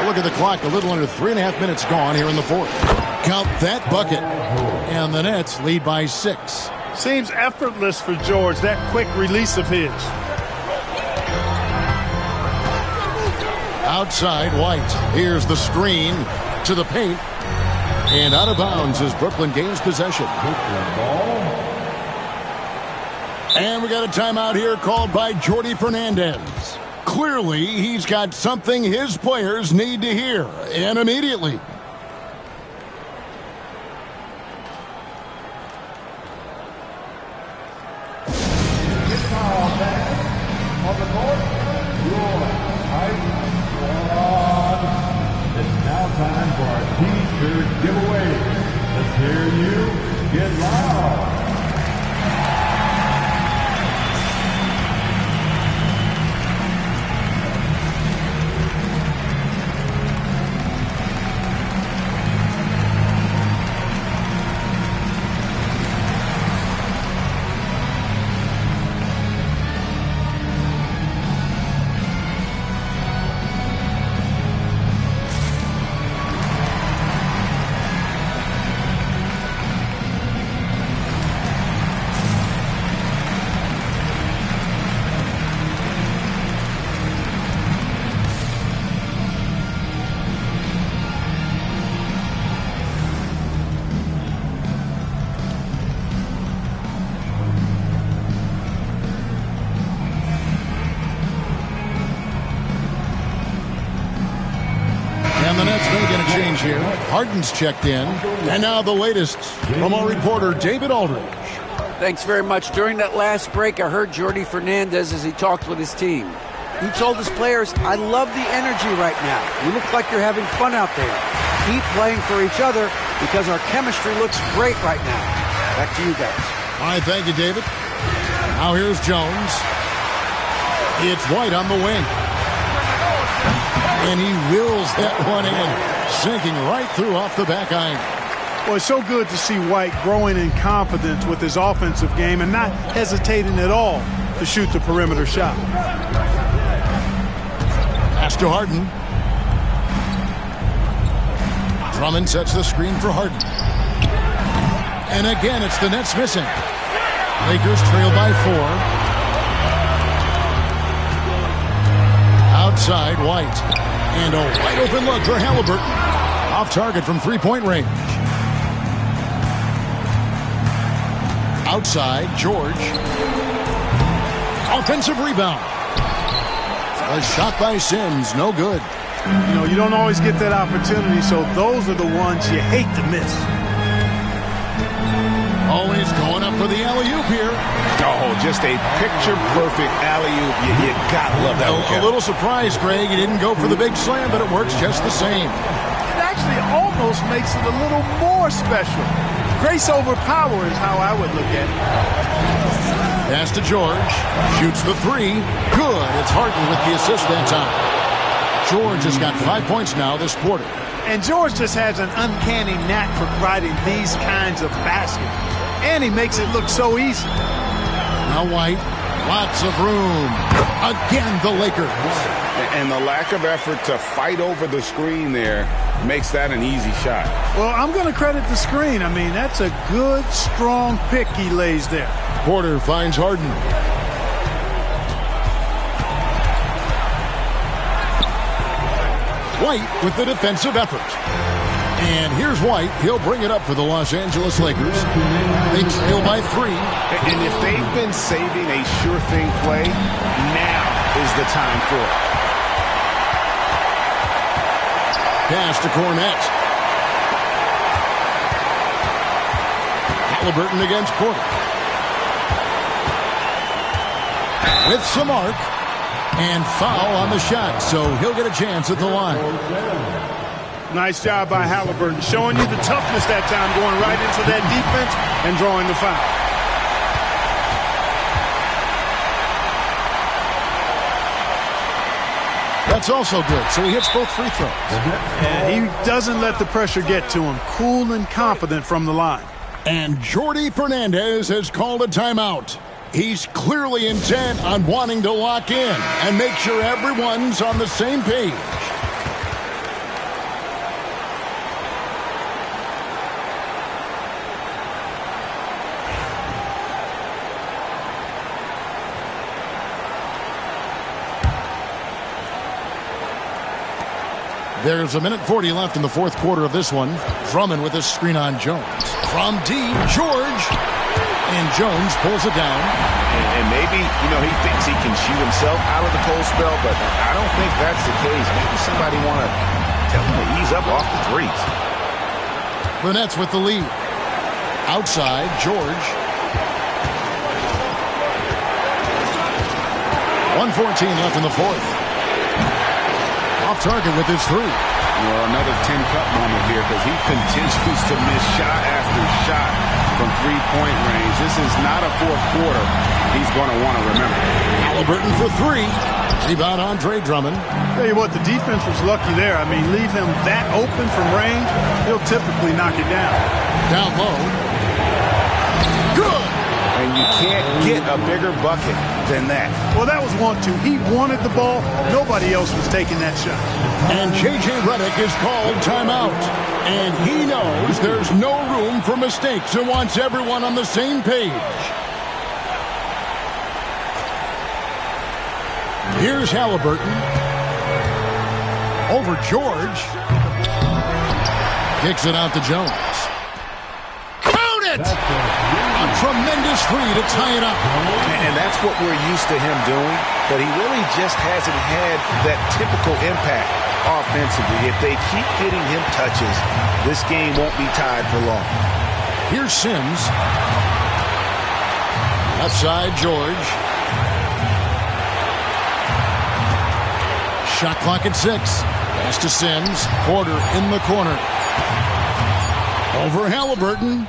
Look at the clock. A little under 3.5 minutes gone here in the fourth. Count that bucket. And the Nets lead by 6. Seems effortless for George, that quick release of his. Outside, White. Here's the screen to the paint. And out of bounds as Brooklyn gains possession. And we got a timeout here called by Jordi Fernandez. Clearly, he's got something his players need to hear, and immediately. It's now time for our T-shirt giveaway. Let's hear you get loud. And the Nets may get a change here. Harden's checked in. And now the latest from our reporter, David Aldridge. Thanks very much. During that last break, I heard Jordi Fernandez as he talked with his team. He told his players, I love the energy right now. You look like you're having fun out there. Keep playing for each other because our chemistry looks great right now. Back to you guys. All right, thank you, David. Now here's Jones. It's White on the wing. And he wills that one in, sinking right through off the back iron. Well, it's so good to see White growing in confidence with his offensive game and not hesitating at all to shoot the perimeter shot. Pass to Harden. Drummond sets the screen for Harden. And again, it's the Nets missing. Lakers trail by 4. Outside, White. And a wide open look for Halliburton. Off target from three-point range. Outside, George. Offensive rebound. A shot by Sims, no good. You know, you don't always get that opportunity, so those are the ones you hate to miss. Always going up for the alley-oop here. Oh, just a picture-perfect alley-oop. You gotta love that one. A little surprised, Greg. He didn't go for the big slam, but it works just the same. It actually almost makes it a little more special. Grace over power is how I would look at it. Pass to George. Shoots the three. Good. It's Harden with the assist that time. George has got 5 points now this quarter. And George just has an uncanny knack for providing these kinds of baskets. And he makes it look so easy. Now White. Lots of room. Again, the Lakers. And the lack of effort to fight over the screen there makes that an easy shot. Well, I'm going to credit the screen. I mean, that's a good, strong pick he lays there. Porter finds Harden. White with the defensive effort. And here's White. He'll bring it up for the Los Angeles Lakers. They trail by 3. And if they've been saving a sure thing play, now is the time for it. Pass to Cornette. Halliburton against Porter. With some arc. And foul on the shot, so he'll get a chance at the line. Nice job by Halliburton, showing you the toughness that time, going right into that defense and drawing the foul. That's also good, so he hits both free throws. And he doesn't let the pressure get to him. Cool and confident from the line. And Jordi Fernandez has called a timeout. He's clearly intent on wanting to lock in and make sure everyone's on the same page. There's a minute 40 left in the fourth quarter of this one. Drummond with a screen on Jones. From deep, George. And Jones pulls it down. And maybe, you know, he thinks he can shoot himself out of the cold spell, but I don't think that's the case. Maybe somebody want to tell him to ease up off the threes. The Nets with the lead. Outside, George. 1:14 left in the fourth. Off target with his three. Well, another 10-cup moment here because he continues to miss shot after shot from three-point range. This is not a fourth quarter he's going to want to remember. Halliburton for 3. Rebound Andre Drummond. Tell you what, the defense was lucky there. I mean, leave him that open from range, he'll typically knock it down. Down low. Good. And you can't get a bigger bucket than that. Well, that was 1-2. He wanted the ball. Nobody else was taking that shot. And J.J. Redick is called timeout. And he knows there's no room for mistakes and wants everyone on the same page. Here's Halliburton. Over George. Kicks it out to Jones. Count it! A tremendous three to tie it up. And that's what we're used to him doing, but he really just hasn't had that typical impact offensively. If they keep getting him touches, this game won't be tied for long. Here's Sims. Left side, George. Shot clock at 6. Pass to Sims. Porter in the corner. Over Halliburton.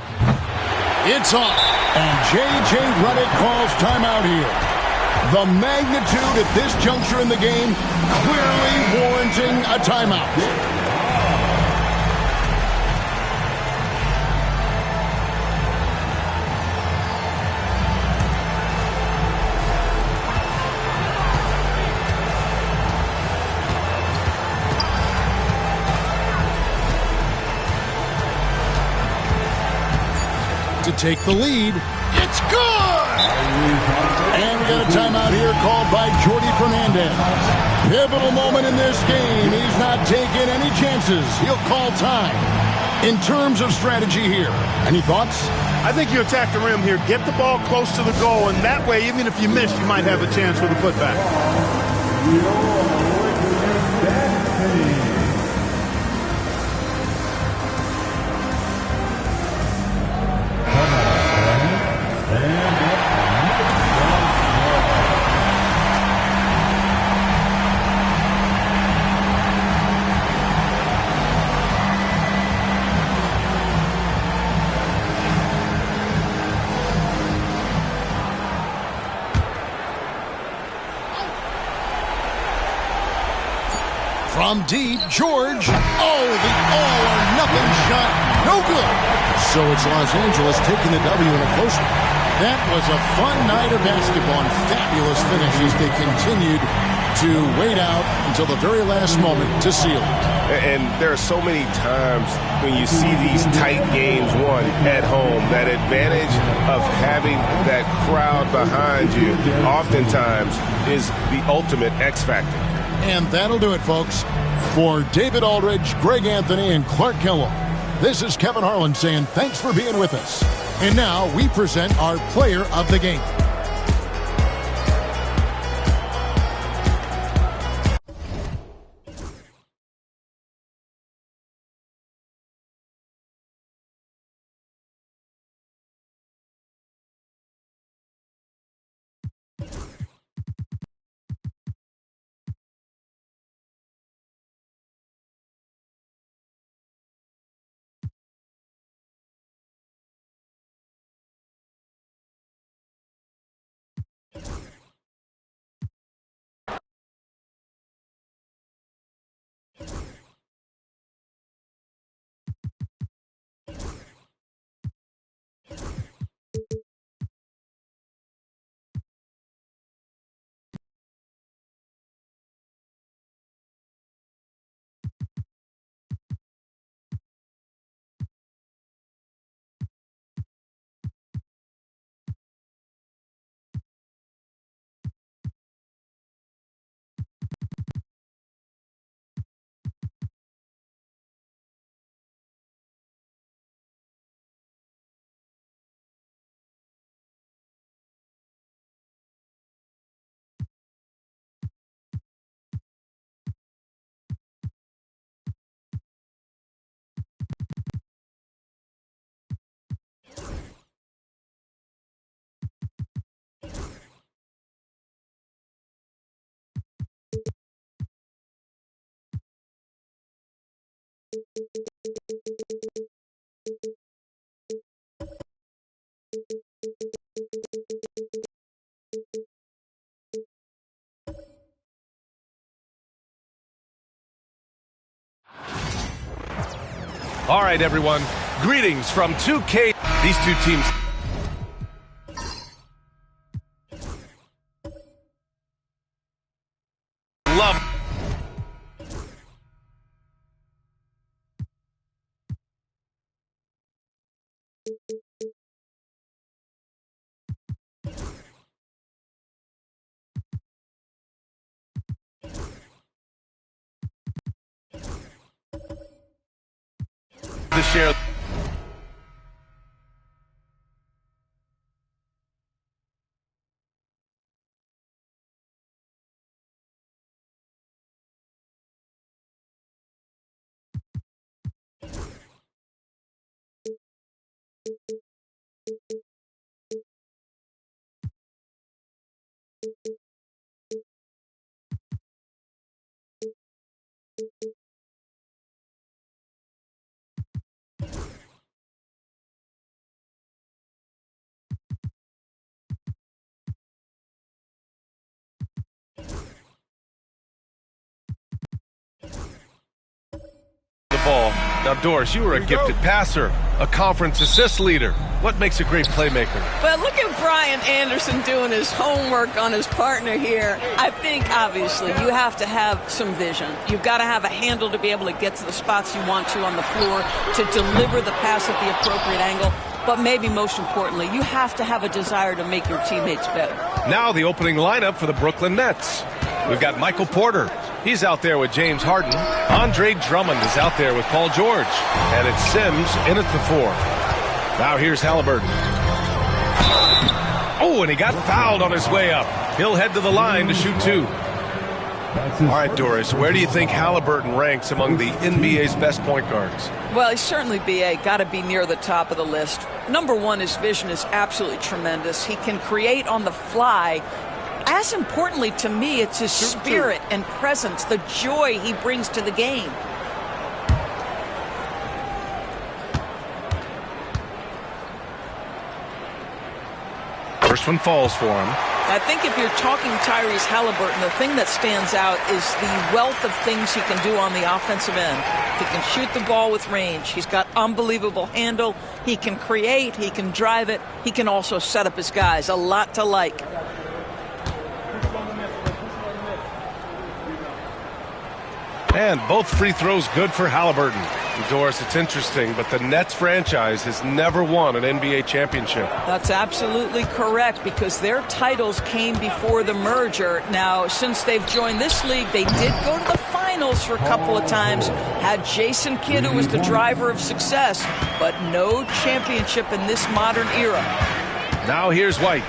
It's off. And J.J. Redick calls timeout here. The magnitude at this juncture in the game clearly warranting a timeout. To take the lead. It's good! And we got a timeout here called by Jordy Fernandez. Pivotal moment in this game. He's not taking any chances. He'll call time. In terms of strategy here, any thoughts? I think you attack the rim here. Get the ball close to the goal, and that way, even if you miss, you might have a chance with a putback. From deep, George. Oh, the all-or-nothing shot. No good. So it's Los Angeles taking the W in a close one. That was a fun night of basketball and fabulous finishes. They continued to wait out until the very last moment to seal it. And there are so many times when you see these tight games won at home, that advantage of having that crowd behind you oftentimes is the ultimate X factor. And that'll do it, folks. For David Aldridge, Greg Anthony, and Clark Kellogg, this is Kevin Harlan saying thanks for being with us. And now we present our player of the game. All right, everyone. Greetings from 2K. These two teams. Love. To share. Ball. Now, Doris, you were a gifted passer, a conference assist leader. What makes a great playmaker? Well, look at Brian Anderson doing his homework on his partner here. I think, obviously, you have to have some vision. You've got to have a handle to be able to get to the spots you want to on the floor, to deliver the pass at the appropriate angle. but maybe most importantly, you have to have a desire to make your teammates better. Now the opening lineup for the Brooklyn Nets. We've got Michael Porter. He's out there with James Harden. Andre Drummond is out there with Paul George. And it's Sims in at the 4. Now here's Halliburton. Oh, and he got fouled on his way up. He'll head to the line to shoot 2. All right, Doris, where do you think Halliburton ranks among the NBA's best point guards? Well, he's certainly, B.A., got to be near the top of the list. Number one, his vision is absolutely tremendous. He can create on the fly. As importantly to me, it's his spirit and presence, the joy he brings to the game. First one falls for him. I think if you're talking Tyrese Halliburton, the thing that stands out is the wealth of things he can do on the offensive end. He can shoot the ball with range. He's got unbelievable handle. He can create. He can drive it. He can also set up his guys. A lot to like. And both free throws good for Halliburton. Doris, it's interesting, but the Nets franchise has never won an NBA championship. That's absolutely correct, because their titles came before the merger. Now, since they've joined this league, they did go to the finals for a couple of times, had Jason Kidd, who was the driver of success, but no championship in this modern era. Now here's White.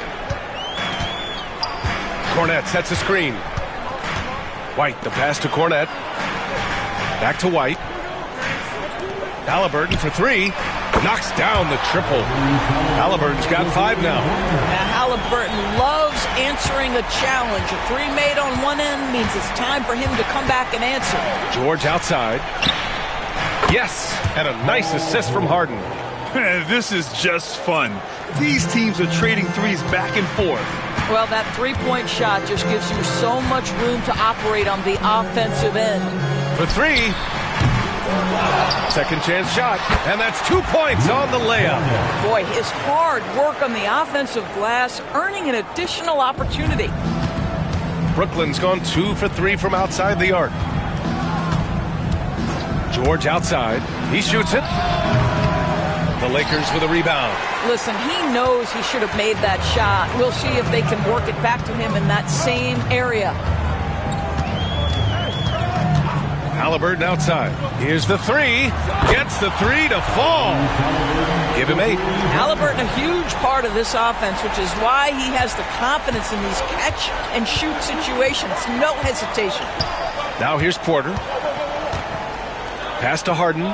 Cornette sets a screen. White, the pass to Cornette. Back to White. Halliburton for 3. Knocks down the triple. Halliburton's got 5 now. Now Halliburton loves answering a challenge. A 3 made on one end means it's time for him to come back and answer. George outside. Yes, and a nice assist from Harden. This is just fun. These teams are trading threes back and forth. Well, that three-point shot just gives you so much room to operate on the offensive end. For 3. Second chance shot, and that's 2 points on the layup. Boy, his hard work on the offensive glass, earning an additional opportunity. Brooklyn's gone 2 for 3 from outside the arc. George outside. He shoots it. The Lakers with a rebound. Listen, he knows he should have made that shot. We'll see if they can work it back to him in that same area. Halliburton outside. Here's the 3. Gets the 3 to fall. Give him 8. Halliburton, a huge part of this offense, which is why he has the confidence in these catch and shoot situations. No hesitation. Now here's Porter. Pass to Harden.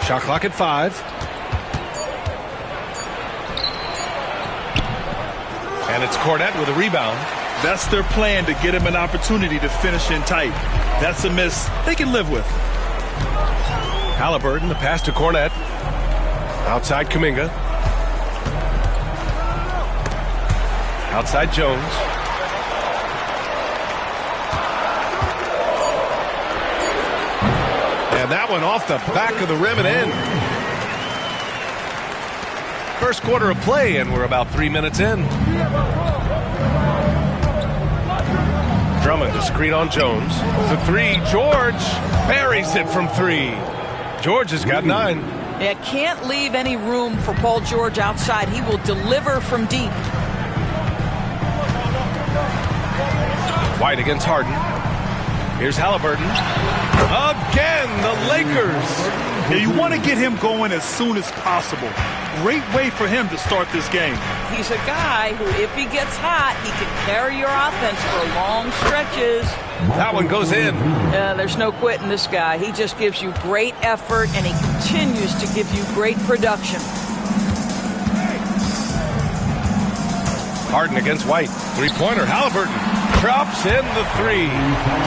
Shot clock at 5. And it's Cornette with a rebound. That's their plan, to get him an opportunity to finish in tight. That's a miss they can live with. Halliburton, the pass to Cornette. Outside Kuminga. Outside Jones. And that one off the back of the rim and in. First quarter of play, and we're about 3 minutes in. Drummond to screen on Jones. The 3, George buries it from 3. George has got 9. Yeah, can't leave any room for Paul George outside. He will deliver from deep. White against Harden. Here's Halliburton. Again, the Lakers. Yeah, you want to get him going as soon as possible. Great way for him to start this game. He's a guy who, if he gets hot, he can carry your offense for long stretches. That one goes in. There's no quitting this guy. He just gives you great effort, and he continues to give you great production. Harden against White. Three-pointer. Halliburton drops in the 3.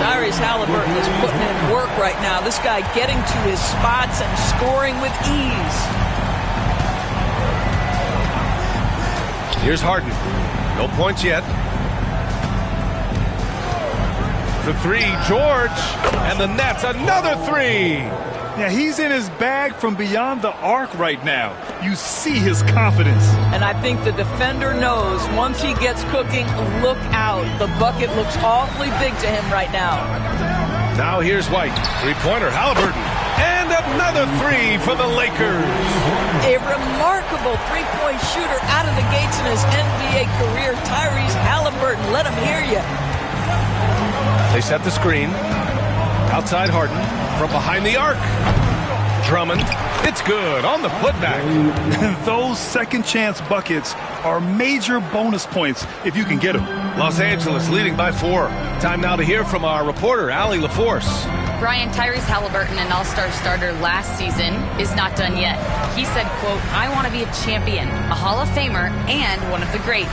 Tyrese Halliburton is putting in work right now. This guy getting to his spots and scoring with ease. Here's Harden. No points yet. The 3, George. And the Nets, another 3. Yeah, he's in his bag from beyond the arc right now. You see his confidence. And I think the defender knows once he gets cooking, look out. The bucket looks awfully big to him right now. Now here's White. Three-pointer, Halliburton. And another three for the Lakers. A remarkable three-point shooter out of the gates in his NBA career, Tyrese Halliburton. Let him hear you. They set the screen. Outside Harden. From behind the arc. Drummond. It's good on the putback. Those second chance buckets are major bonus points if you can get them. Los Angeles leading by 4. Time now to hear from our reporter, Allie LaForce. Brian, Tyrese Halliburton, an all-star starter last season, is not done yet. He said, quote, "I want to be a champion, a Hall of Famer, and one of the greats.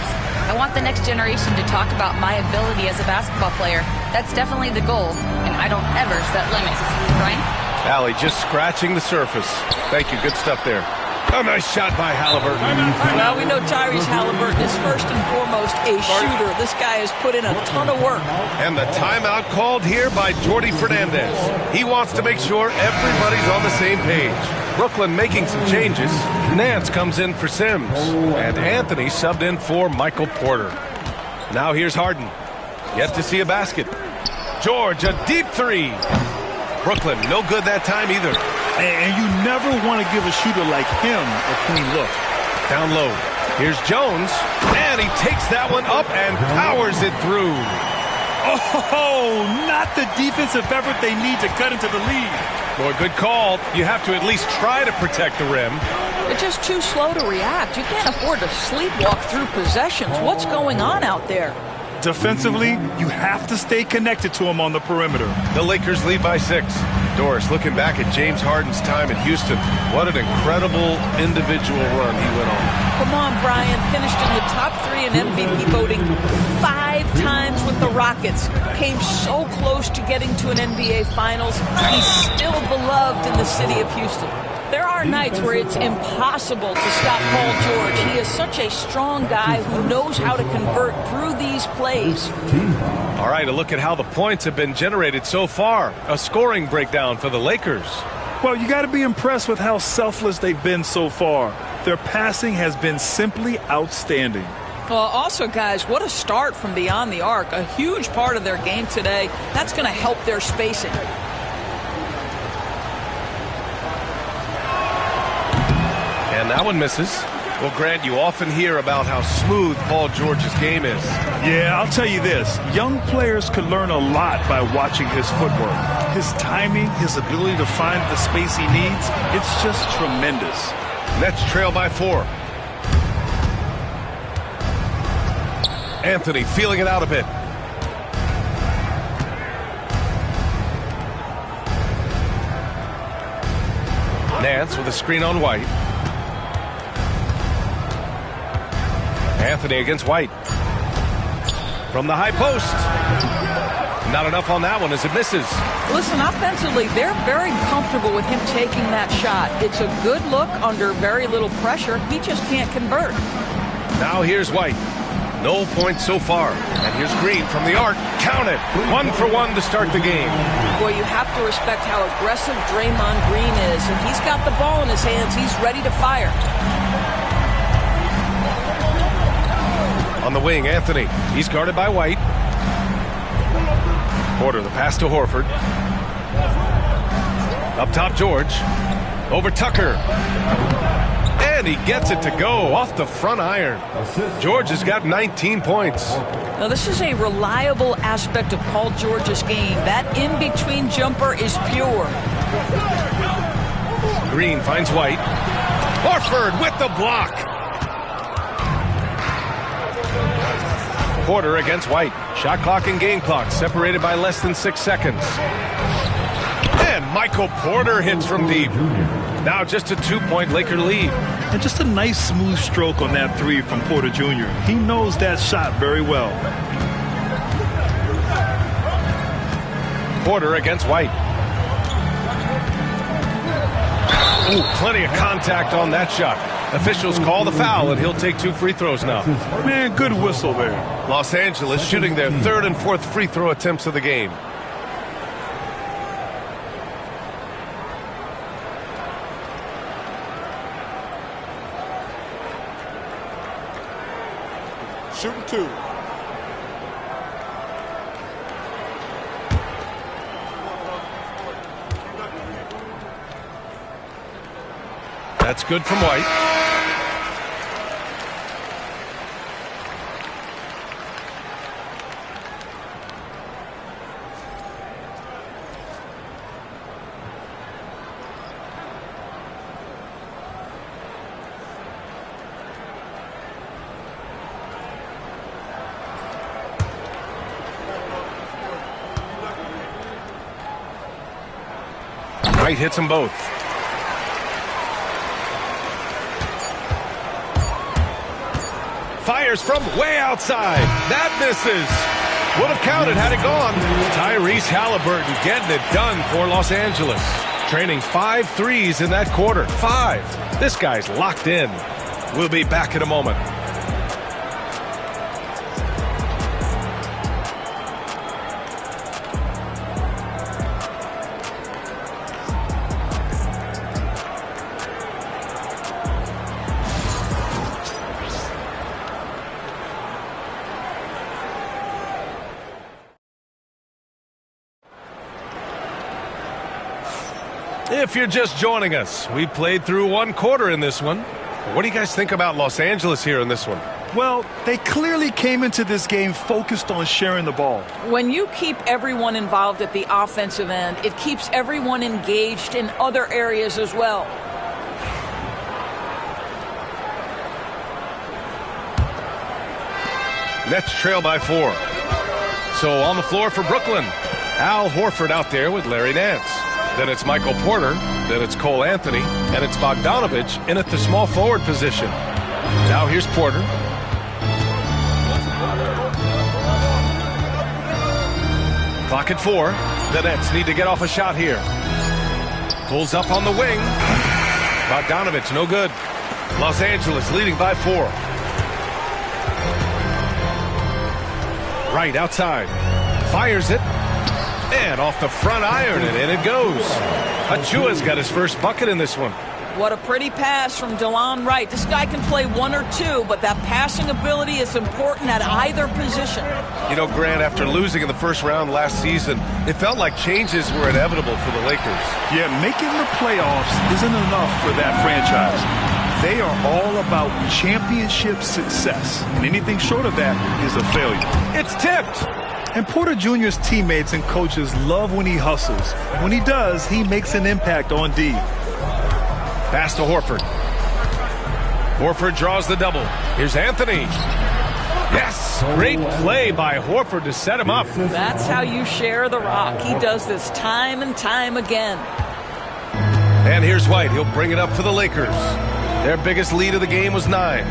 I want the next generation to talk about my ability as a basketball player. That's definitely the goal, and I don't ever set limits." Brian? Allie just scratching the surface. Thank you. Good stuff there. A nice shot by Halliburton. Well, we know Tyrese Halliburton is first and foremost a shooter. This guy has put in a ton of work. And the timeout called here by Jordi Fernandez. He wants to make sure everybody's on the same page. Brooklyn making some changes. Nance comes in for Sims. And Anthony subbed in for Michael Porter. Now here's Harden. Yet to see a basket. George, a deep three. Brooklyn, no good that time either. And you never want to give a shooter like him a clean look. Down low. Here's Jones. And he takes that one up and powers it through. Oh, not the defensive effort they need to cut into the lead. Boy, good call. You have to at least try to protect the rim. They're just too slow to react. You can't afford to sleepwalk through possessions. What's going on out there? Defensively, you have to stay connected to him on the perimeter. The Lakers lead by 6. Doris, looking back at James Harden's time in Houston, what an incredible individual run he went on. Come on, Brian. Finished in the top 3 in MVP voting 5 times with the Rockets. Came so close to getting to an NBA Finals. He's still beloved in the city of Houston. There are nights where it's impossible to stop Paul George. He is such a strong guy who knows how to convert through these plays. All right, a look at how the points have been generated so far. A scoring breakdown for the Lakers. Well, you got to be impressed with how selfless they've been so far. Their passing has been simply outstanding. Well, also, guys, what a start from beyond the arc. A huge part of their game today. That's going to help their spacing. And that one misses. Well, Grant, you often hear about how smooth Paul George's game is. Yeah, I'll tell you this. Young players could learn a lot by watching his footwork. His timing, his ability to find the space he needs, it's just tremendous. Nets trail by 4. Anthony feeling it out a bit. Nance with a screen on White. Anthony against White. From the high post. Not enough on that one as it misses. Listen, offensively, they're very comfortable with him taking that shot. It's a good look under very little pressure. He just can't convert. Now here's White. No points so far. And here's Green from the arc. Count it. 1 for 1 to start the game. Boy, you have to respect how aggressive Draymond Green is. If he's got the ball in his hands, he's ready to fire. On the wing, Anthony. He's guarded by White. Porter, the pass to Horford. Up top, George. Over Tucker. And he gets it to go off the front iron. George has got 19 points. Now, this is a reliable aspect of Paul George's game. That in-between jumper is pure. Green finds White. Horford with the block. Porter against White. Shot clock and game clock separated by less than 6 seconds. And Michael Porter hits from deep. Now just a 2-point Laker lead. And just a nice smooth stroke on that 3 from Porter Jr. He knows that shot very well. Porter against White. Ooh, plenty of contact on that shot. Officials call the foul, and he'll take 2 free throws now. Man, good whistle there. Los Angeles shooting their 3rd and 4th free throw attempts of the game. Shooting 2. That's good from White. White hits them both. Fires from way outside. That misses. Would have counted had it gone. Tyrese Halliburton getting it done for Los Angeles. Training 5 threes in that quarter. 5. This guy's locked in. We'll be back in a moment. If you're just joining us, we played through 1 quarter in this one. What do you guys think about Los Angeles here in this one? Well, they clearly came into this game focused on sharing the ball. When you keep everyone involved at the offensive end, it keeps everyone engaged in other areas as well. Nets trail by 4. So on the floor for Brooklyn, Al Horford out there with Larry Nance. Then it's Michael Porter, then it's Cole Anthony, and it's Bogdanovich in at the small forward position. Now here's Porter. Clock at 4. The Nets need to get off a shot here. Pulls up on the wing. Bogdanovich, no good. Los Angeles leading by 4. Right outside. Fires it. And off the front iron, and in it goes. Achua's got his first bucket in this one. What a pretty pass from DeLon Wright. This guy can play 1 or 2, but that passing ability is important at either position. You know, Grant, after losing in the first round last season, it felt like changes were inevitable for the Lakers. Yeah, making the playoffs isn't enough for that franchise. They are all about championship success, and anything short of that is a failure. It's tipped. And Porter Jr.'s teammates and coaches love when he hustles. When he does, he makes an impact on D. Pass to Horford. Horford draws the double. Here's Anthony. Yes! Great play by Horford to set him up. That's how you share the rock. He does this time and time again. And here's White. He'll bring it up for the Lakers. Their biggest lead of the game was 9.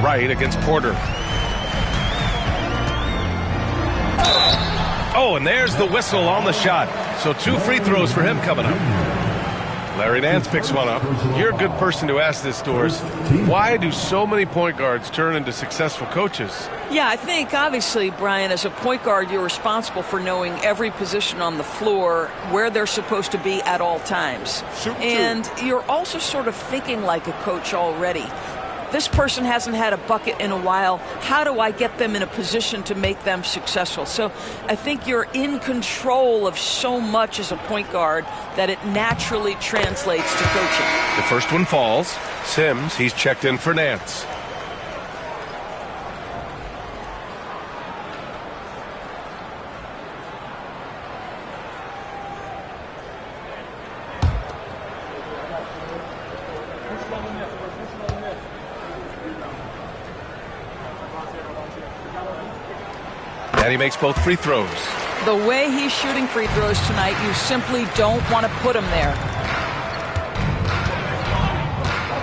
Right against Porter. Oh, and there's the whistle on the shot. So 2 free throws for him coming up. Larry Nance picks one up. You're a good person to ask this, Doris. Why do so many point guards turn into successful coaches? Yeah, I think, obviously, Brian, as a point guard, you're responsible for knowing every position on the floor, where they're supposed to be at all times. And you're also sort of thinking like a coach already. This person hasn't had a bucket in a while. How do I get them in a position to make them successful? So I think you're in control of so much as a point guard that it naturally translates to coaching. The first one falls. Sims, he's checked in for Nance. And he makes both free throws. The way he's shooting free throws tonight, you simply don't want to put him there.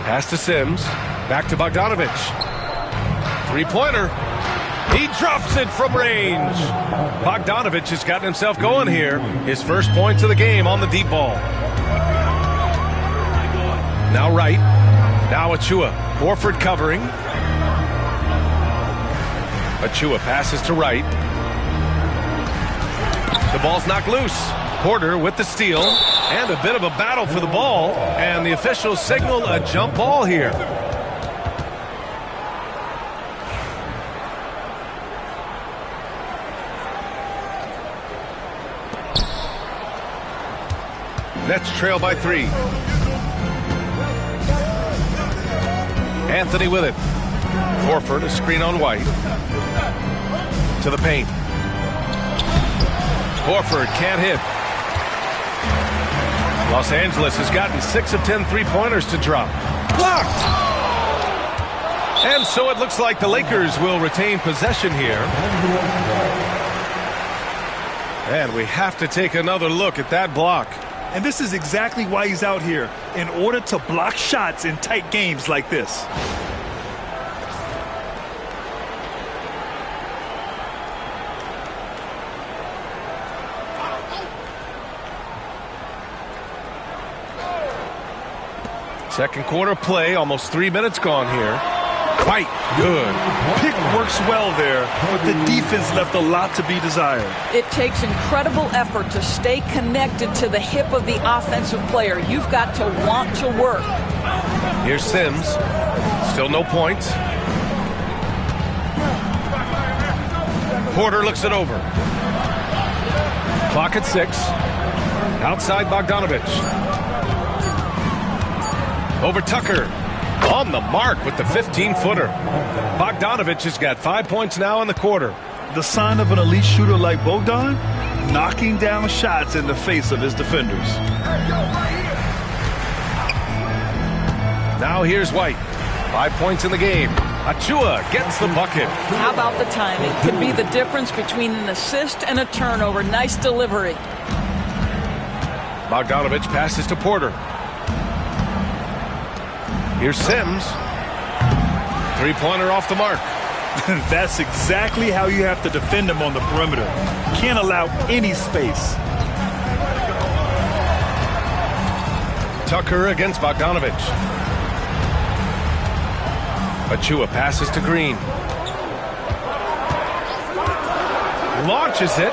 Pass to Sims. Back to Bogdanovich. 3-pointer. He drops it from range. Bogdanovich has gotten himself going here. His first points of the game on the deep ball. Now Wright. Now Achua. Horford covering. Achua passes to Wright. The ball's knocked loose. Porter with the steal. And a bit of a battle for the ball. And the officials signal a jump ball here. Nets trail by 3. Anthony with it. Horford, a screen on White. To the paint. Horford can't hit. Los Angeles has gotten 6 of 10 three-pointers to drop. Blocked! And so it looks like the Lakers will retain possession here. And we have to take another look at that block. And this is exactly why he's out here, in order to block shots in tight games like this. Second quarter play, almost 3 minutes gone here. Quite good. Pick works well there, but the defense left a lot to be desired. It takes incredible effort to stay connected to the hip of the offensive player. You've got to want to work. Here's Sims. Still no points. Porter looks it over. Clock at 6. Outside Bogdanovich. Over Tucker. On the mark with the 15-footer. Bogdanovich has got 5 points now in the quarter. The sign of an elite shooter like Bogdan, knocking down shots in the face of his defenders. Now here's White. 5 points in the game. Achua gets the bucket. How about the timing? Could be the difference between an assist and a turnover. Nice delivery. Bogdanovich passes to Porter. Here's Sims. Three-pointer off the mark. That's exactly how you have to defend him on the perimeter. Can't allow any space. Tucker against Bogdanovich. Achua passes to Green. Launches it.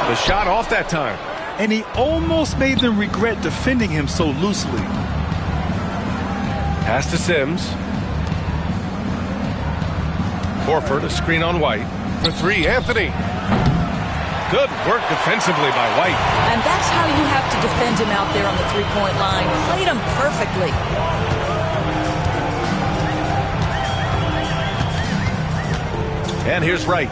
The shot off that time. And he almost made them regret defending him so loosely. Pass to Sims. Horford, a screen on White. For 3, Anthony. Good work defensively by White. And that's how you have to defend him out there on the three-point line. Played him perfectly. And here's Wright.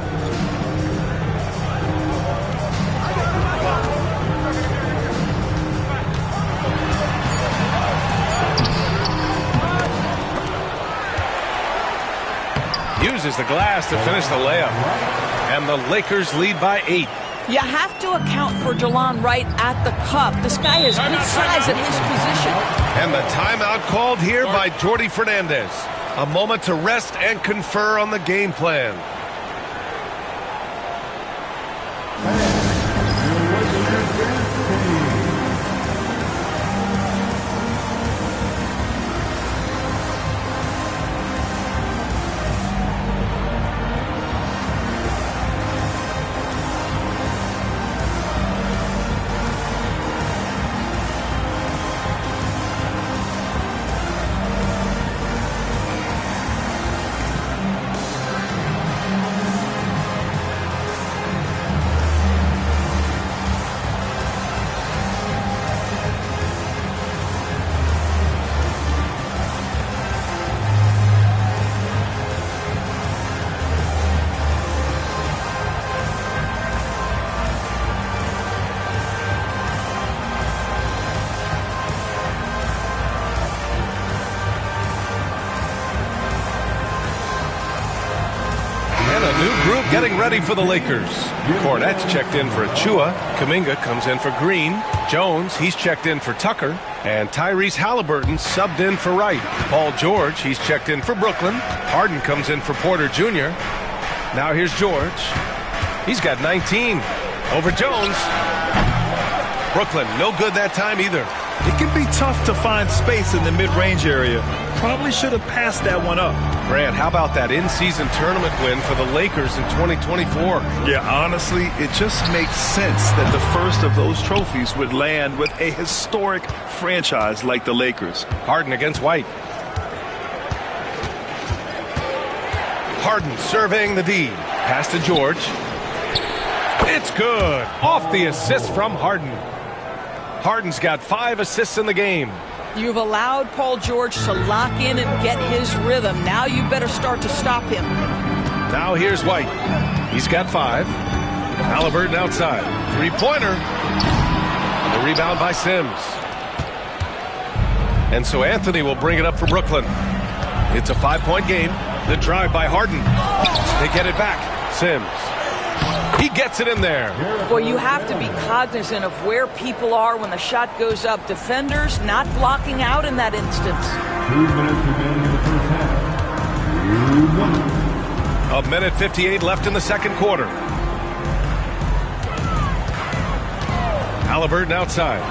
Uses the glass to finish the layup. And the Lakers lead by 8. You have to account for Delon Wright at the cup. This guy has good size at his position. And the timeout called here by Jordi Fernandez. A moment to rest and confer on the game plan. Getting ready for the Lakers. Cornette's checked in for Achua. Kuminga comes in for Green. Jones, he's checked in for Tucker. And Tyrese Halliburton subbed in for Wright. Paul George, he's checked in for Brooklyn. Harden comes in for Porter Jr. Now here's George. He's got 19. Over Jones. Brooklyn, no good that time either. It can be tough to find space in the mid-range area. Probably should have passed that one up. Grant, how about that in-season tournament win for the Lakers in 2024? Yeah, honestly, it just makes sense that the first of those trophies would land with a historic franchise like the Lakers. Harden against White. Harden surveying the D. Pass to George. It's good. Off the assist from Harden. Harden's got 5 assists in the game. You've allowed Paul George to lock in and get his rhythm. Now you better start to stop him. Now here's White. He's got 5. Halliburton outside. Three-pointer. The rebound by Sims. And so Anthony will bring it up for Brooklyn. It's a 5-point game. The drive by Harden. They get it back. Sims. He gets it in there. Boy, you have to be cognizant of where people are when the shot goes up. Defenders not blocking out in that instance. 2 minutes remaining in the first half. 1 minute 58 left in the second quarter. Halliburton outside.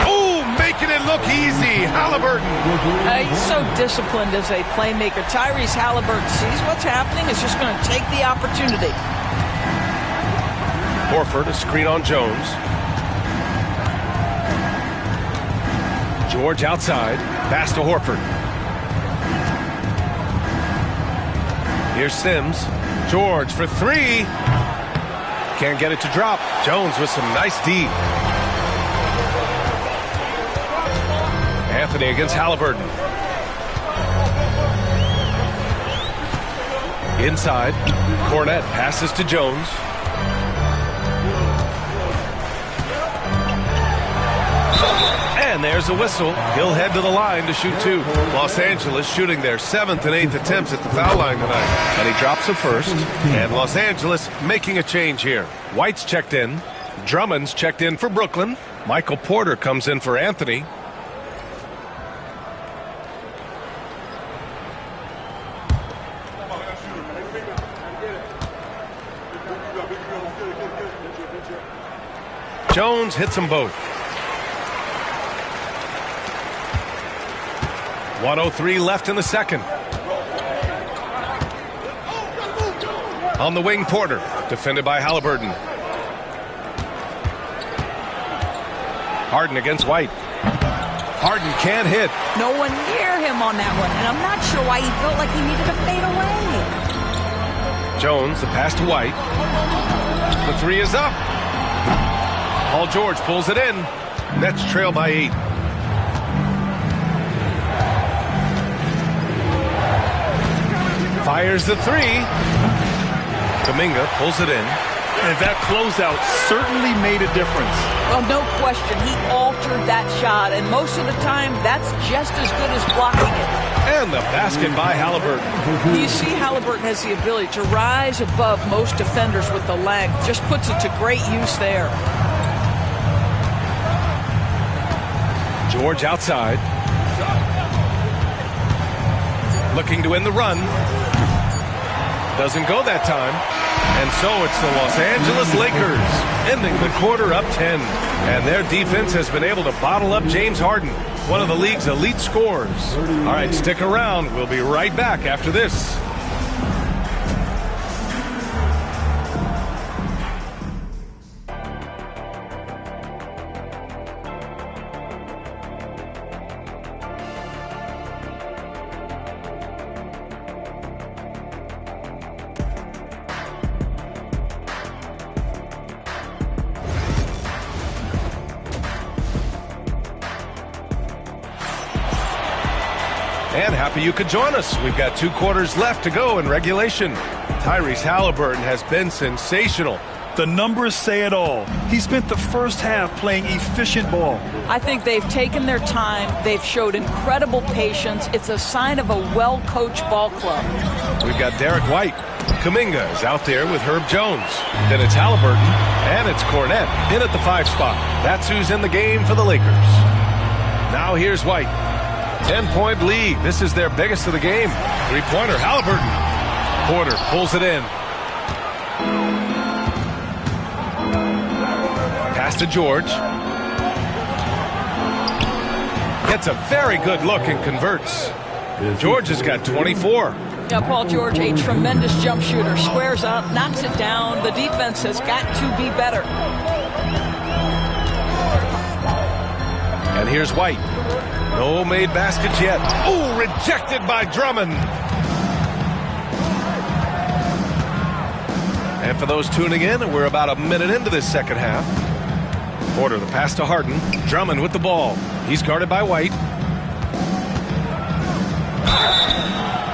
Oh, making it look easy. Halliburton. He's so disciplined as a playmaker. Tyrese Halliburton sees what's happening. Is just going to take the opportunity. Horford, a screen on Jones. George outside. Pass to Horford. Here's Sims. George for 3. Can't get it to drop. Jones with some nice D. Anthony against Halliburton. Inside. Cornette passes to Jones. And there's a whistle. He'll head to the line to shoot 2. Los Angeles shooting their 7th and 8th attempts at the foul line tonight. And he drops a first. And Los Angeles making a change here. White's checked in. Drummond's checked in for Brooklyn. Michael Porter comes in for Anthony. Jones hits them both. 1:03 left in the second. On the wing, Porter, defended by Halliburton. Harden against White. Harden can't hit. No one near him on that one, and I'm not sure why he felt like he needed to fade away. Jones, the pass to White. The 3 is up. Paul George pulls it in. Nets trail by 8. Fires the 3. Kuminga pulls it in. And that closeout certainly made a difference. Well, no question. He altered that shot, and most of the time, that's just as good as blocking it. And the basket by Halliburton. You see Halliburton has the ability to rise above most defenders with the length. Just puts it to great use there. George outside. Looking to win the run. Doesn't go that time. And so it's the Los Angeles Lakers ending the quarter up 10. And their defense has been able to bottle up James Harden, one of the league's elite scorers. All right, stick around. We'll be right back after this. And happy you could join us. We've got 2 quarters left to go in regulation. Tyrese Halliburton has been sensational. The numbers say it all. He spent the first half playing efficient ball. I think they've taken their time. They've showed incredible patience. It's a sign of a well-coached ball club. We've got Derek White. Kuminga is out there with Herb Jones. Then it's Halliburton, and it's Cornette in at the 5 spot. That's who's in the game for the Lakers. Now here's White. 10-point lead. This is their biggest of the game. 3-pointer, Halliburton. Porter pulls it in. Pass to George. Gets a very good look and converts. George has got 24. Now, Paul George, a tremendous jump shooter. Squares up, knocks it down. The defense has got to be better. And here's White. No made baskets yet. Oh, rejected by Drummond. And for those tuning in, we're about a minute into this second half. Porter, the pass to Harden. Drummond with the ball. He's guarded by White.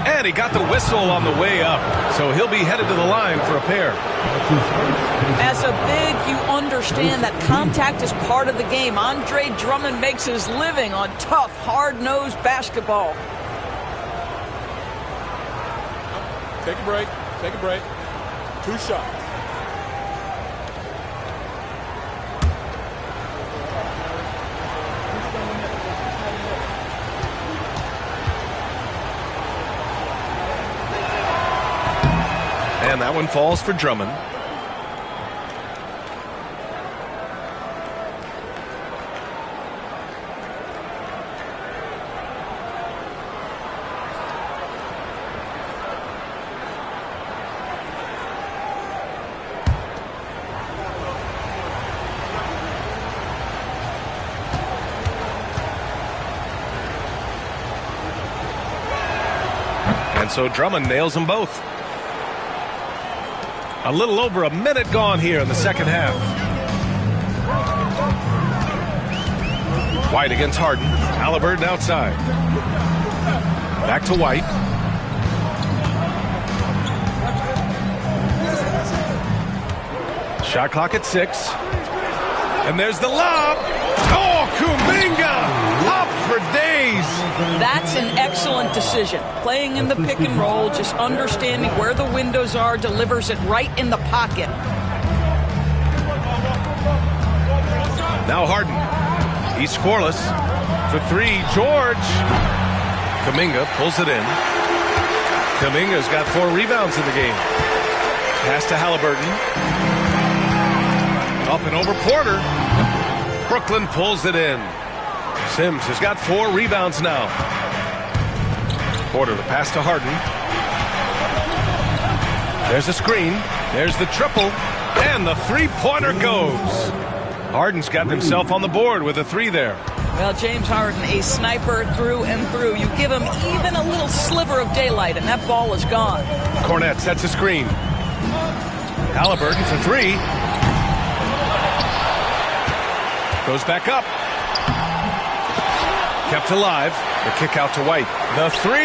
And he got the whistle on the way up, so he'll be headed to the line for a pair. As a big, you understand that contact is part of the game. Andre Drummond makes his living on tough, hard-nosed basketball. Take a break. Take a break. 2 shots. And that one falls for Drummond. And so Drummond nails them both. A little over a minute gone here in the second half. White against Harden. Halliburton outside. Back to White. Shot clock at 6. And there's the lob. Oh, Kuminga! Up for days. That's an excellent decision. Playing in the pick and roll, just understanding where the windows are, delivers it right in the pocket. Now Harden. He's scoreless. For 3, George. Kuminga pulls it in. Kuminga's got 4 rebounds in the game. Pass to Halliburton. Up and over Porter. Brooklyn pulls it in. Sims has got 4 rebounds now. Porter, the pass to Harden. There's a screen. There's the triple. And the three-pointer goes. Harden's gotten himself on the board with a 3 there. Well, James Harden, a sniper through and through. You give him even a little sliver of daylight, and that ball is gone. Cornette sets a screen. Halliburton for 3. Goes back up. Kept alive. The kick out to White. The 3.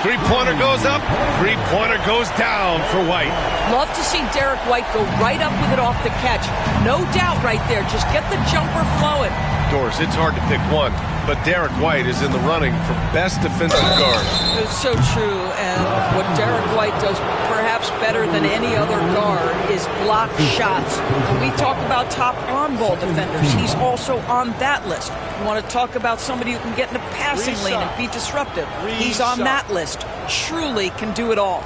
Three-pointer goes up. Three-pointer goes down for White. Love to see Derek White go right up with it off the catch. No doubt right there. Just get the jumper flowing. Doris, it's hard to pick one, but Derek White is in the running for best defensive guard. It's so true, and what Derek White does perhaps better than any other guard is block shots. When we talk about top on ball defenders, he's also on that list. You want to talk about somebody who can get in the passing lane and be disruptive. He's on that list. Truly can do it all.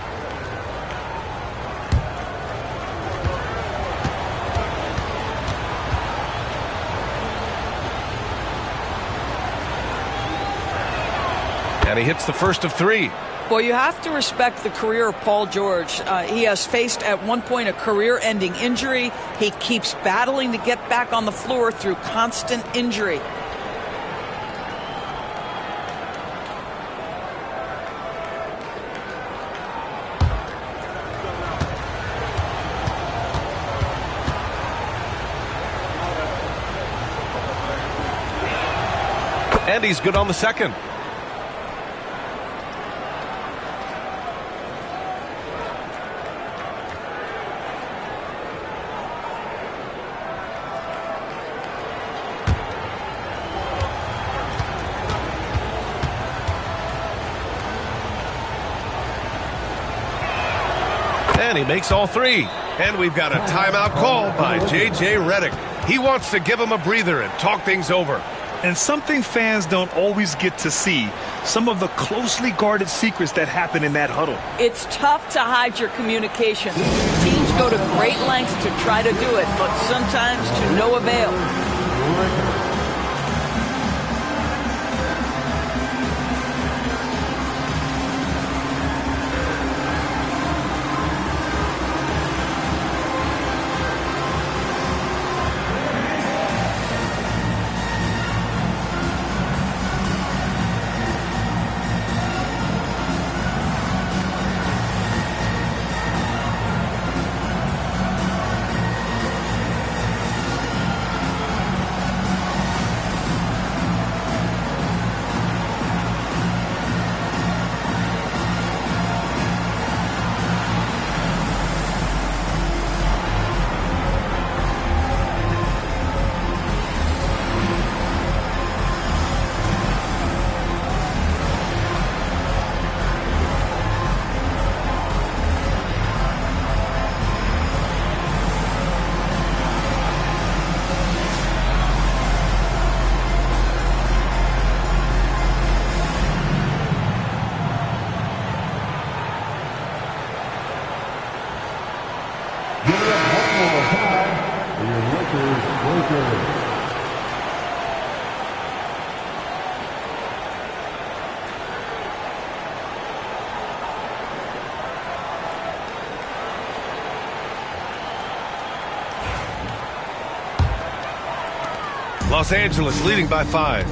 And he hits the first of 3. Well, you have to respect the career of Paul George. He has faced at one point a career-ending injury. He keeps battling to get back on the floor through constant injury. And he's good on the second. And he makes all 3. And we've got a timeout called by J.J. Redick. He wants to give him a breather and talk things over. And something fans don't always get to see, some of the closely guarded secrets that happen in that huddle. It's tough to hide your communication. Teams go to great lengths to try to do it, but sometimes to no avail. Los Angeles leading by 5.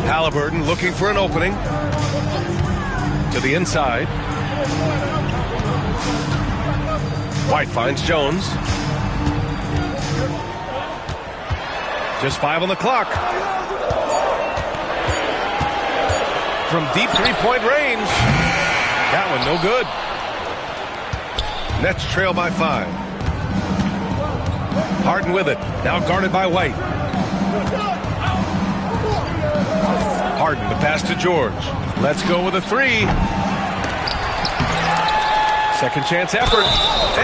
Halliburton looking for an opening. To the inside. White finds Jones. Just 5 on the clock. From deep three-point range. That one no good. Nets trail by 5. Harden with it. Now guarded by White. Harden to pass to George. Let's go with a 3. Second chance effort.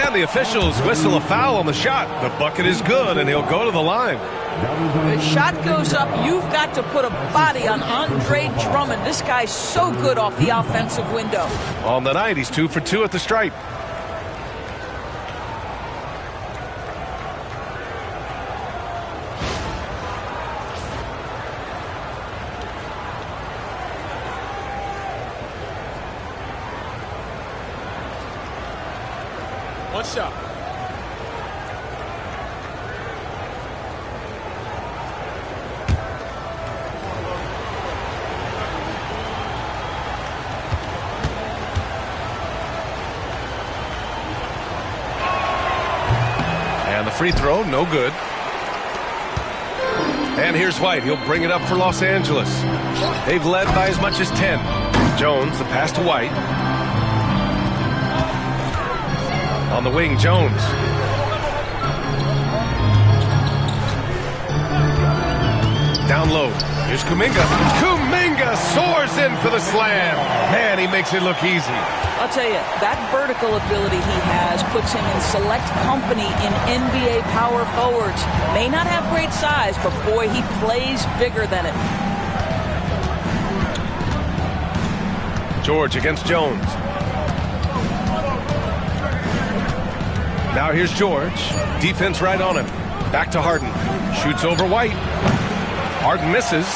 And the officials whistle a foul on the shot. The bucket is good, and he'll go to the line. The shot goes up. You've got to put a body on Andre Drummond. This guy's so good off the offensive window. On the night, he's 2 for 2 at the stripe. One shot. And the free throw, no good. And here's White. He'll bring it up for Los Angeles. They've led by as much as 10. Jones, the pass to White. On the wing, Jones. Down low. Here's Kuminga. Kuminga soars in for the slam. Man, he makes it look easy. I'll tell you, that vertical ability he has puts him in select company in NBA power forwards. May not have great size, but boy, he plays bigger than it. George against Jones. Now here's George. Defense right on him. Back to Harden. Shoots over White. Harden misses.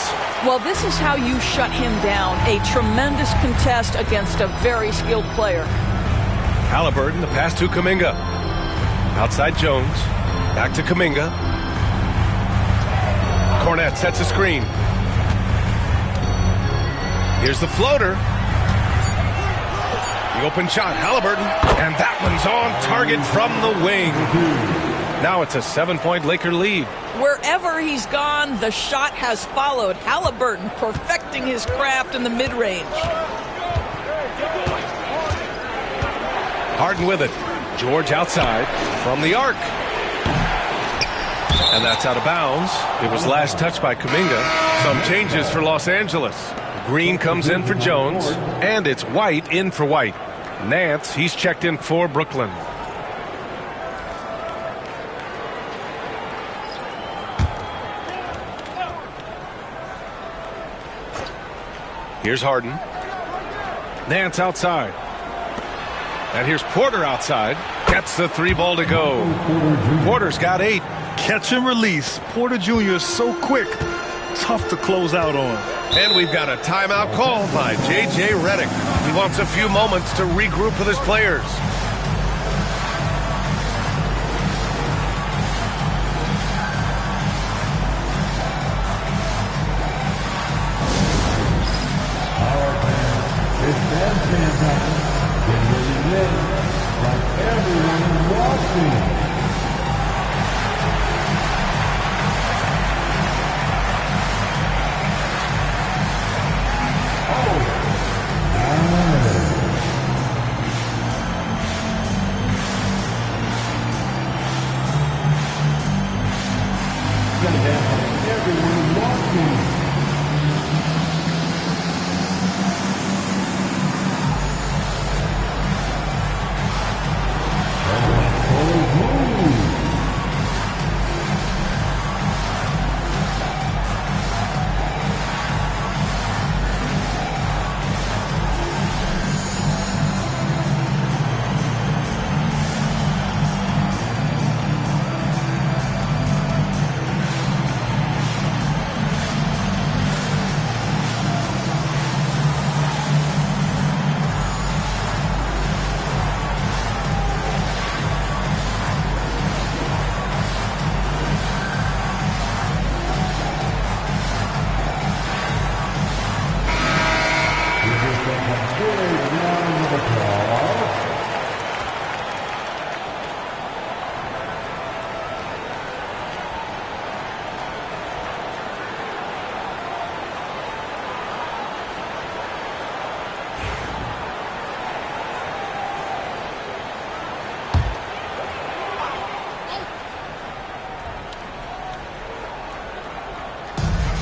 Well, this is how you shut him down. A tremendous contest against a very skilled player. Halliburton, the pass to Kuminga. Outside Jones. Back to Kuminga. Cornette sets a screen. Here's the floater. The open shot, Halliburton. And that one's on target from the wing. Now it's a 7-point Laker lead. Wherever he's gone, the shot has followed. Halliburton perfecting his craft in the mid-range. Harden with it. George outside from the arc. And that's out of bounds. It was last touched by Kuminga. Some changes for Los Angeles. Green comes in for Jones. And it's White in for White. Nance, he's checked in for Brooklyn. Here's Harden. Nance outside. And here's Porter outside. Gets the 3 ball to go. Porter's got 8. Catch and release. Porter Jr. is so quick. Tough to close out on. And we've got a timeout called by J.J. Redick. He wants a few moments to regroup with his players. It's that fantastic. Get ready to win. Like everyone is watching. Everyone is watching.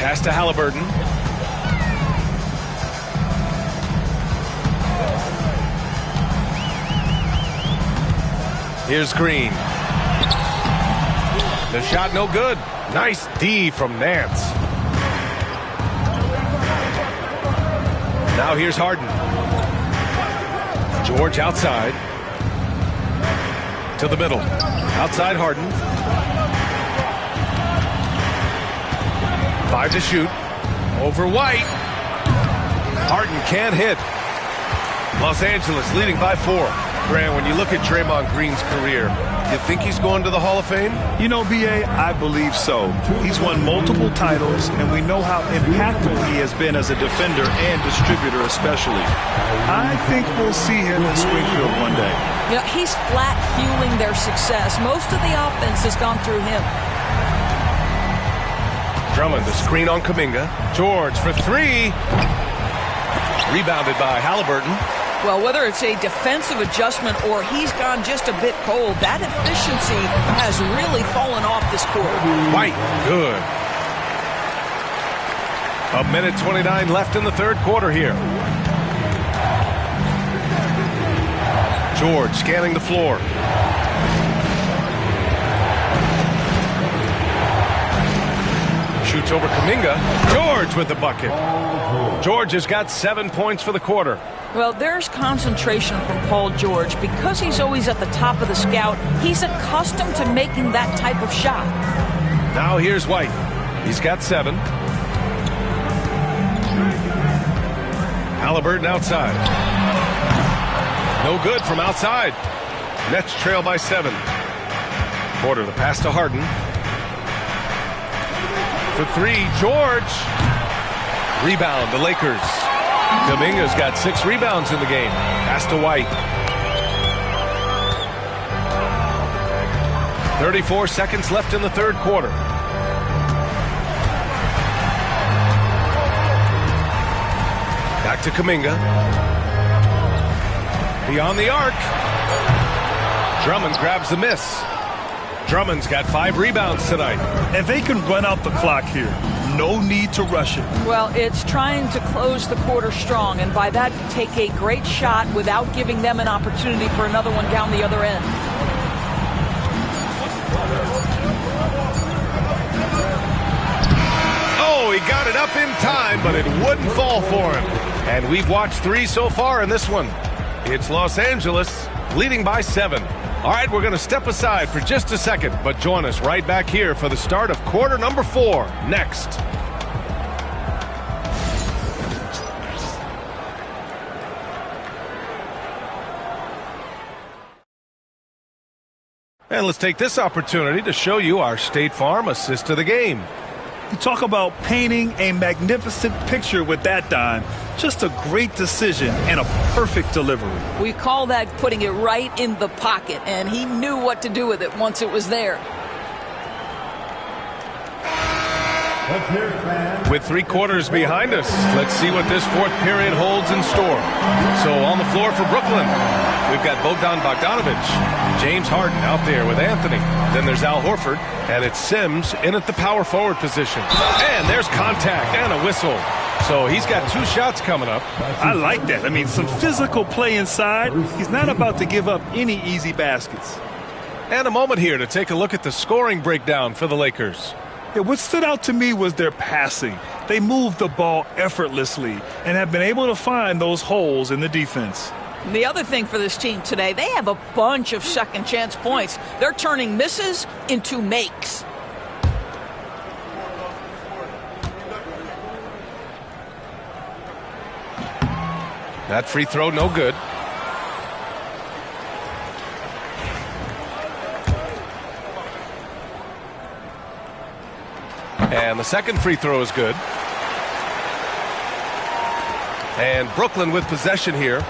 Pass to Halliburton. Here's Green. The shot no good. Nice D from Nance. Now here's Harden. George outside. To the middle. Outside Harden. 5 to shoot. Over White. Harden can't hit. Los Angeles leading by 4. Grant, when you look at Draymond Green's career, you think he's going to the Hall of Fame? You know, B.A., I believe so. He's won multiple titles, and we know how impactful he has been as a defender and distributor especially. I think we'll see him in Springfield one day. You know, he's flat fueling their success. Most of the offense has gone through him. Drummond, the screen on Kuminga. George for 3. Rebounded by Halliburton. Well, whether it's a defensive adjustment or he's gone just a bit cold, that efficiency has really fallen off this quarter. White, good. 1:29 left in the third quarter here. George scanning the floor. Shoots over Kuminga. George with the bucket. George has got 7 points for the quarter. Well, there's concentration from Paul George. Because he's always at the top of the scout, he's accustomed to making that type of shot. Now here's White. He's got 7. Halliburton outside. No good from outside. Nets trail by 7. Porter the pass to Harden. For 3, George. Rebound, the Lakers. Kuminga's got 6 rebounds in the game. Pass to White. 34 seconds left in the third quarter. Back to Kuminga. Beyond the arc. Drummond grabs the miss. Drummond's got 5 rebounds tonight. And they can run out the clock here. No need to rush it. Well, it's trying to close the quarter strong, and by that, take a great shot without giving them an opportunity for another one down the other end. Oh, he got it up in time, but it wouldn't fall for him. And we've watched 3 so far in this one. It's Los Angeles leading by 7. All right, we're going to step aside for just a second, but join us right back here for the start of quarter number 4 next. And let's take this opportunity to show you our State Farm assist to the game. You talk about painting a magnificent picture with that dime. Just a great decision and a perfect delivery. We call that putting it right in the pocket, and he knew what to do with it once it was there. With 3 quarters behind us, let's see what this fourth period holds in store. So on the floor for Brooklyn, we've got Bogdan Bogdanovic, James Harden out there with Anthony. Then there's Al Horford, and it's Sims in at the power forward position. And there's contact and a whistle. So he's got 2 shots coming up. I like that. I mean, some physical play inside. He's not about to give up any easy baskets. And a moment here to take a look at the scoring breakdown for the Lakers. Yeah, what stood out to me was their passing. They moved the ball effortlessly and have been able to find those holes in the defense. The other thing for this team today, they have a bunch of second chance points. They're turning misses into makes. That free throw, no good. And the second free throw is good. And Brooklyn with possession here,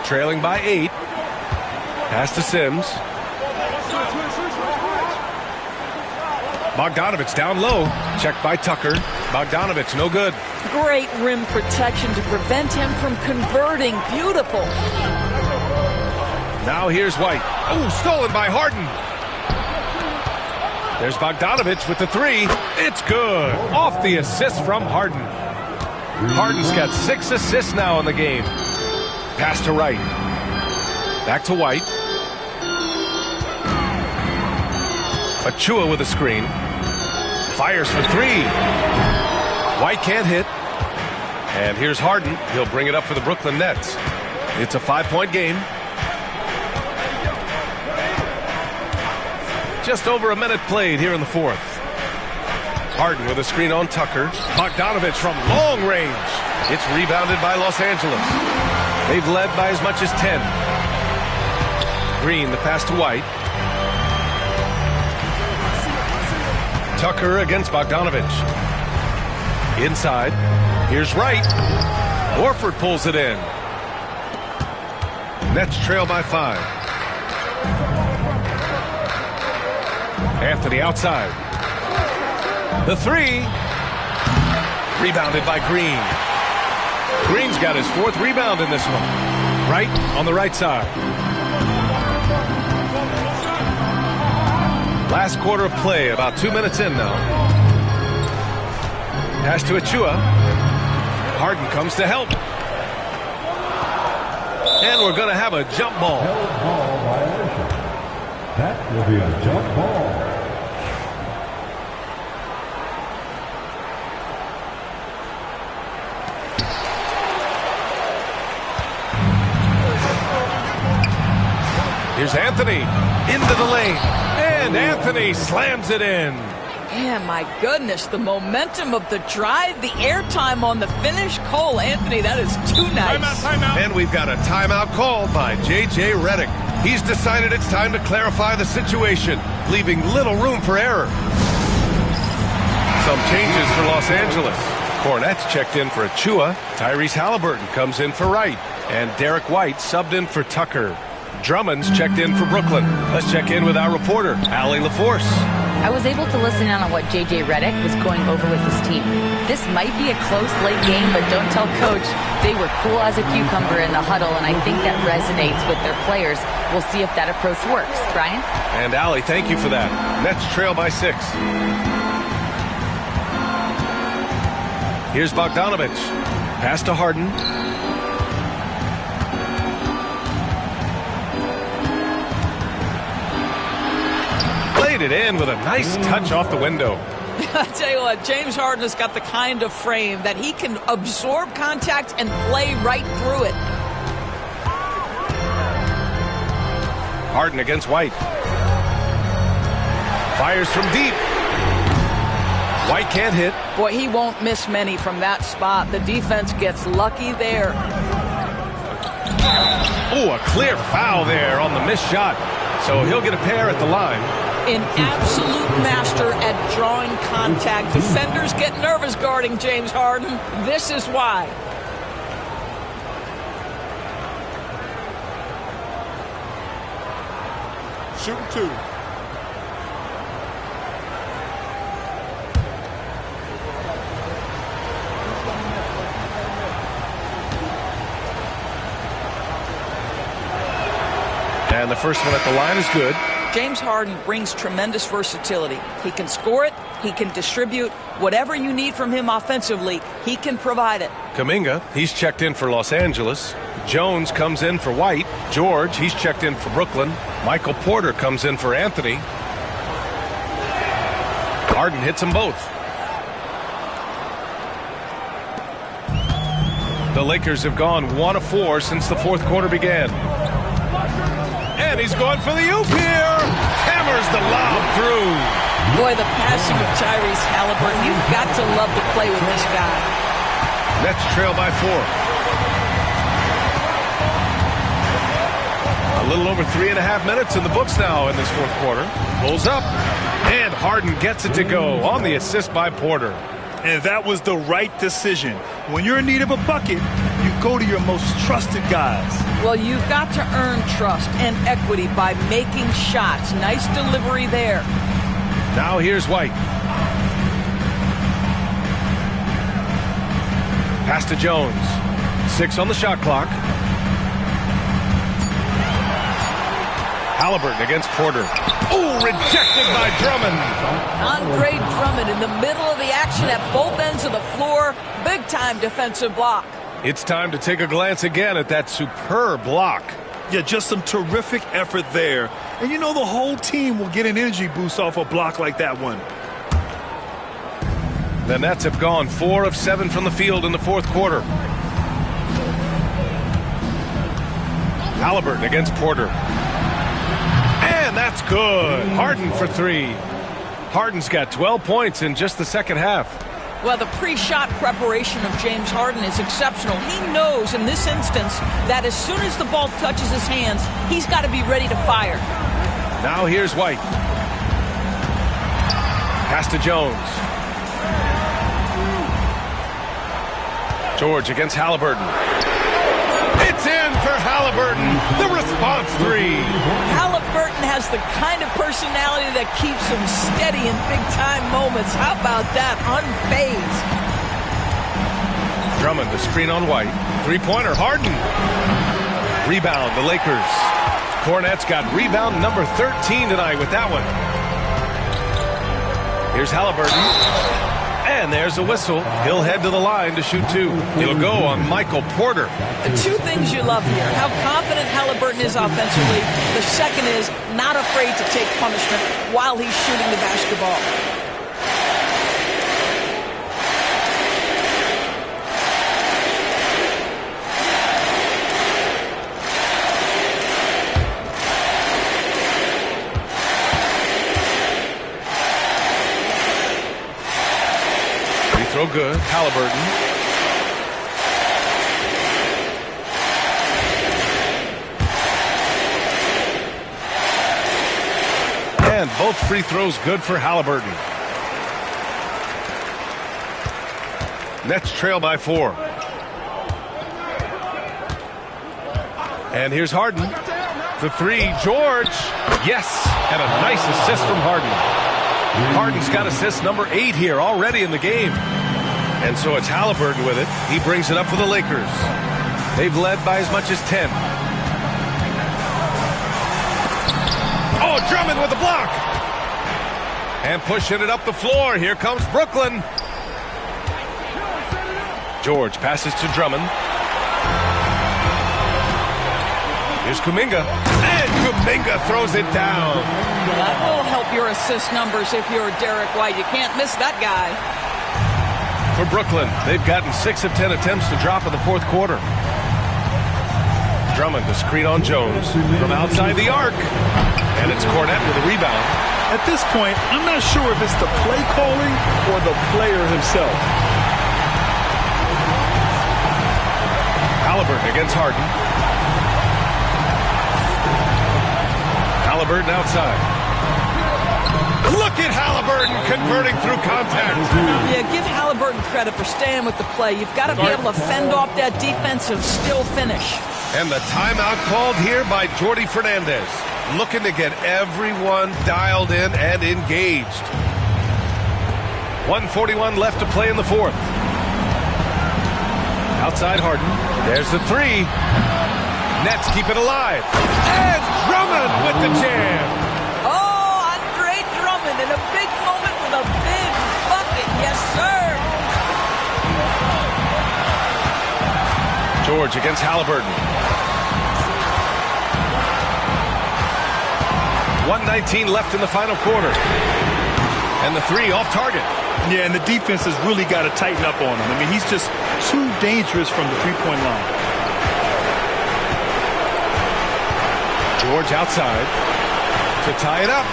trailing by 8. Pass to Sims. Bogdanovic down low. Checked by Tucker. Bogdanovic, no good. Great rim protection to prevent him from converting. Beautiful. Now here's White. Oh, stolen by Harden. There's Bogdanovich with the three. It's good. Off the assist from Harden. Harden's got 6 assists now in the game. Pass to Wright. Back to White. Achua with a screen. Fires for three. White can't hit. And here's Harden. He'll bring it up for the Brooklyn Nets. It's a 5-point game. Just over a minute played here in the fourth. Harden with a screen on Tucker. Bogdanovich from long range. It's rebounded by Los Angeles. They've led by as much as 10. Green, the pass to White. Tucker against Bogdanovich. Inside. Here's Wright. Horford pulls it in. Nets trail by 5. Anthony outside. The three. Rebounded by Green. Green's got his 4th rebound in this one. Wright on the right side. Last quarter of play, about 2 minutes in now. Pass to Achua. Harden comes to help. And we're going to have a jump ball. That will be a jump ball. Here's Anthony into the lane. And Anthony slams it in. Man, my goodness, the momentum of the drive, the airtime on the finish. Cole Anthony, that is too nice. Timeout. And we've got a timeout called by J.J. Redick. He's decided it's time to clarify the situation, leaving little room for error. Some changes for Los Angeles. Cornette's checked in for Achua. Tyrese Halliburton comes in for Wright. And Derek White subbed in for Tucker. Drummond's checked in for Brooklyn. Let's check in with our reporter, Allie LaForce. I was able to listen in on what J.J. Redick was going over with his team. This might be a close late game, but don't tell Coach. They were cool as a cucumber in the huddle, and I think that resonates with their players. We'll see if that approach works. Brian? And Allie, thank you for that. Nets trail by 6. Here's Bogdanovich. Pass to Harden. It in with a nice touch off the window. I tell you what, James Harden has got the kind of frame that he can absorb contact and play right through it. Harden against White. Fires from deep. White can't hit. Boy, he won't miss many from that spot. The defense gets lucky there. Oh, a clear foul there on the missed shot. So he'll get a pair at the line. An absolute master at drawing contact. Defenders get nervous guarding James Harden. This is why. Shooting 2. And the first one at the line is good. James Harden brings tremendous versatility. He can score it. He can distribute. Whatever you need from him offensively, he can provide it. Kuminga, he's checked in for Los Angeles. Jones comes in for White. George, he's checked in for Brooklyn. Michael Porter comes in for Anthony. Harden hits them both. The Lakers have gone 1 of 4 since the fourth quarter began. And he's going for the oop here. Hammers the lob through. Boy, the passing of Tyrese Halliburton. You've got to love to play with this guy. Nets trail by 4. A little over 3.5 minutes in the books now in this fourth quarter. Pulls up. And Harden gets it to go on the assist by Porter. And that was the right decision. When you're in need of a bucket, you go to your most trusted guys. Well, you've got to earn trust and equity by making shots. Nice delivery there. Now here's White. Pass to Jones. 6 on the shot clock. Halliburton against Porter. Oh, rejected by Drummond. Andre Drummond in the middle of the action at both ends of the floor. Big-time defensive block. It's time to take a glance again at that superb block. Yeah, just some terrific effort there. And you know the whole team will get an energy boost off a block like that one. The Nets have gone 4 of 7 from the field in the fourth quarter. Halliburton against Porter. And that's good. Harden for 3. Harden's got 12 points in just the second half. Well, the pre-shot preparation of James Harden is exceptional. He knows in this instance that as soon as the ball touches his hands, he's got to be ready to fire. Now here's White. Pass to Jones. George against Halliburton. It's in for Halliburton. The response 3. Halliburton has the kind of personality that keeps him steady in big-time moments. How about that? Unfazed. Drummond, the screen on White. Three-pointer, Harden. Rebound, the Lakers. Cornette's got rebound number 13 tonight with that one. Here's Halliburton. And there's a whistle. He'll head to the line to shoot 2. He'll go on Michael Porter. The two things you love here, how confident Halliburton is offensively. The second is not afraid to take punishment while he's shooting the basketball. Throw good. Halliburton. And both free throws good for Halliburton. Nets trail by 4. And here's Harden. The 3. George. Yes. And a nice assist from Harden. Harden's got assist number 8 here already in the game. And so it's Halliburton with it. He brings it up for the Lakers. They've led by as much as 10. Oh, Drummond with the block. And pushing it up the floor. Here comes Brooklyn. George passes to Drummond. Here's Kuminga. And Kuminga throws it down. That will help your assist numbers if you're Derek White. You can't miss that guy. For Brooklyn, they've gotten 6 of 10 attempts to drop in the fourth quarter. Drummond to screen on Jones from outside the arc. And it's Cornette with a rebound. At this point, I'm not sure if it's the play calling or the player himself. Halliburton against Harden. Halliburton outside. Look at Halliburton converting through contact. Yeah, give Halliburton credit for staying with the play. You've got to be able to fend off that defensive still finish. And the timeout called here by Jordi Fernandez. Looking to get everyone dialed in and engaged. 1:41 left to play in the fourth. Outside Harden. There's the 3. Nets keep it alive. And Drummond with the jam. Oh, Andre Drummond in a big moment with a big bucket. Yes, sir. George against Halliburton. 1:19 left in the final quarter. And the 3 off target. Yeah, and the defense has really got to tighten up on him. I mean, he's just too dangerous from the three-point line. George outside to tie it up.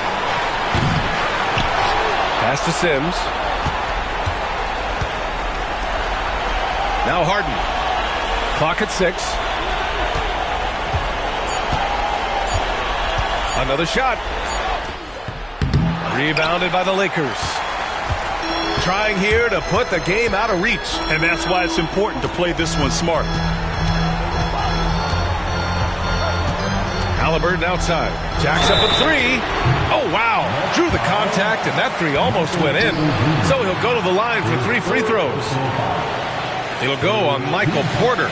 Pass to Sims. Now Harden. Clock at 6. Another shot. Rebounded by the Lakers. Trying here to put the game out of reach. And that's why it's important to play this one smart. Halliburton outside. Jacks up a 3. Oh, wow. Drew the contact, and that 3 almost went in. So he'll go to the line for 3 free throws. He'll go on Michael Porter.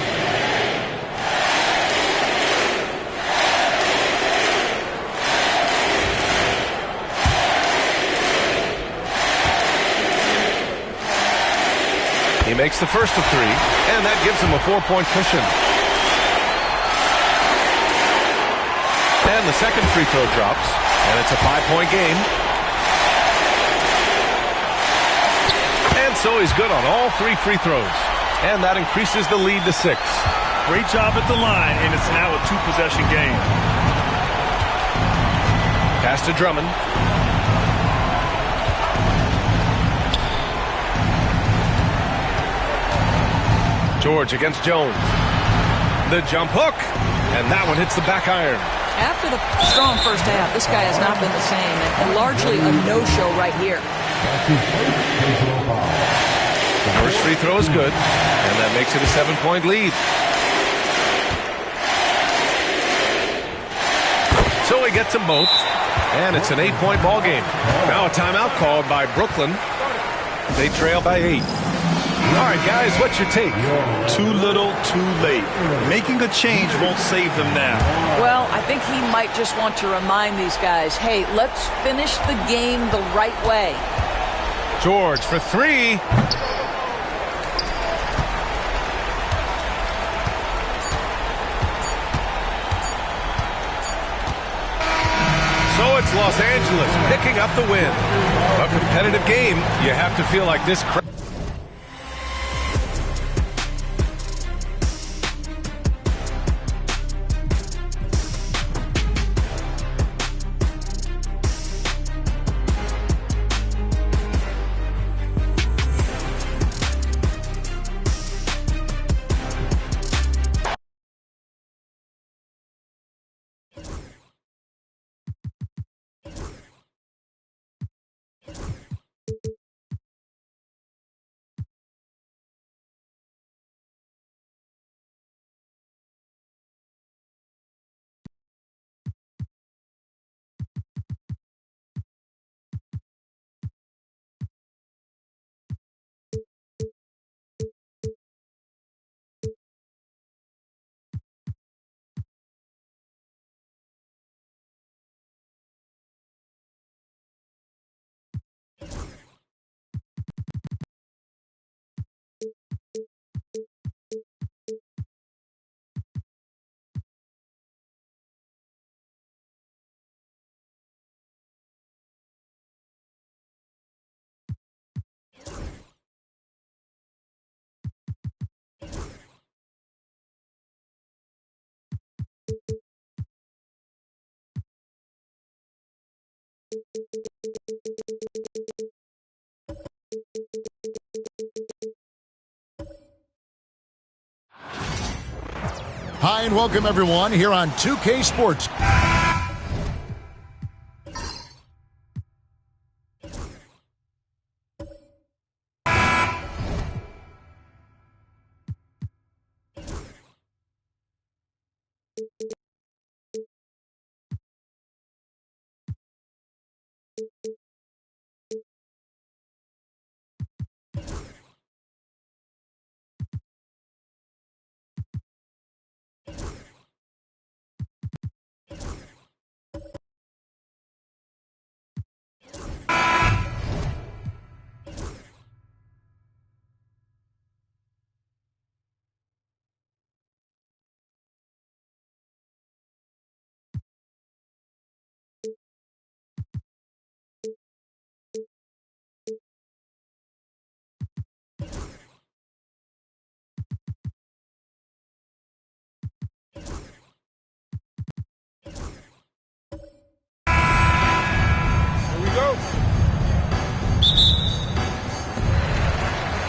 He makes the first of 3, and that gives him a 4-point cushion. And the second free throw drops, and it's a 5-point game. And so he's good on all 3 free throws. And that increases the lead to 6. Great job at the line, and it's now a 2-possession game. Pass to Drummond. George against Jones. The jump hook, and that one hits the back iron. After the strong first half, this guy has not been the same, and largely a no-show right here. The first free throw is good, and that makes it a 7-point lead. So he gets them both, and it's an 8-point ball game. Now a timeout called by Brooklyn. They trail by 8. All right, guys, what's your take? Too little, too late. Making a change won't save them now. Well, I think he might just want to remind these guys, hey, let's finish the game the right way. George for 3. So it's Los Angeles picking up the win. A competitive game. You have to feel like this. Hi, and welcome, everyone, here on 2K Sports.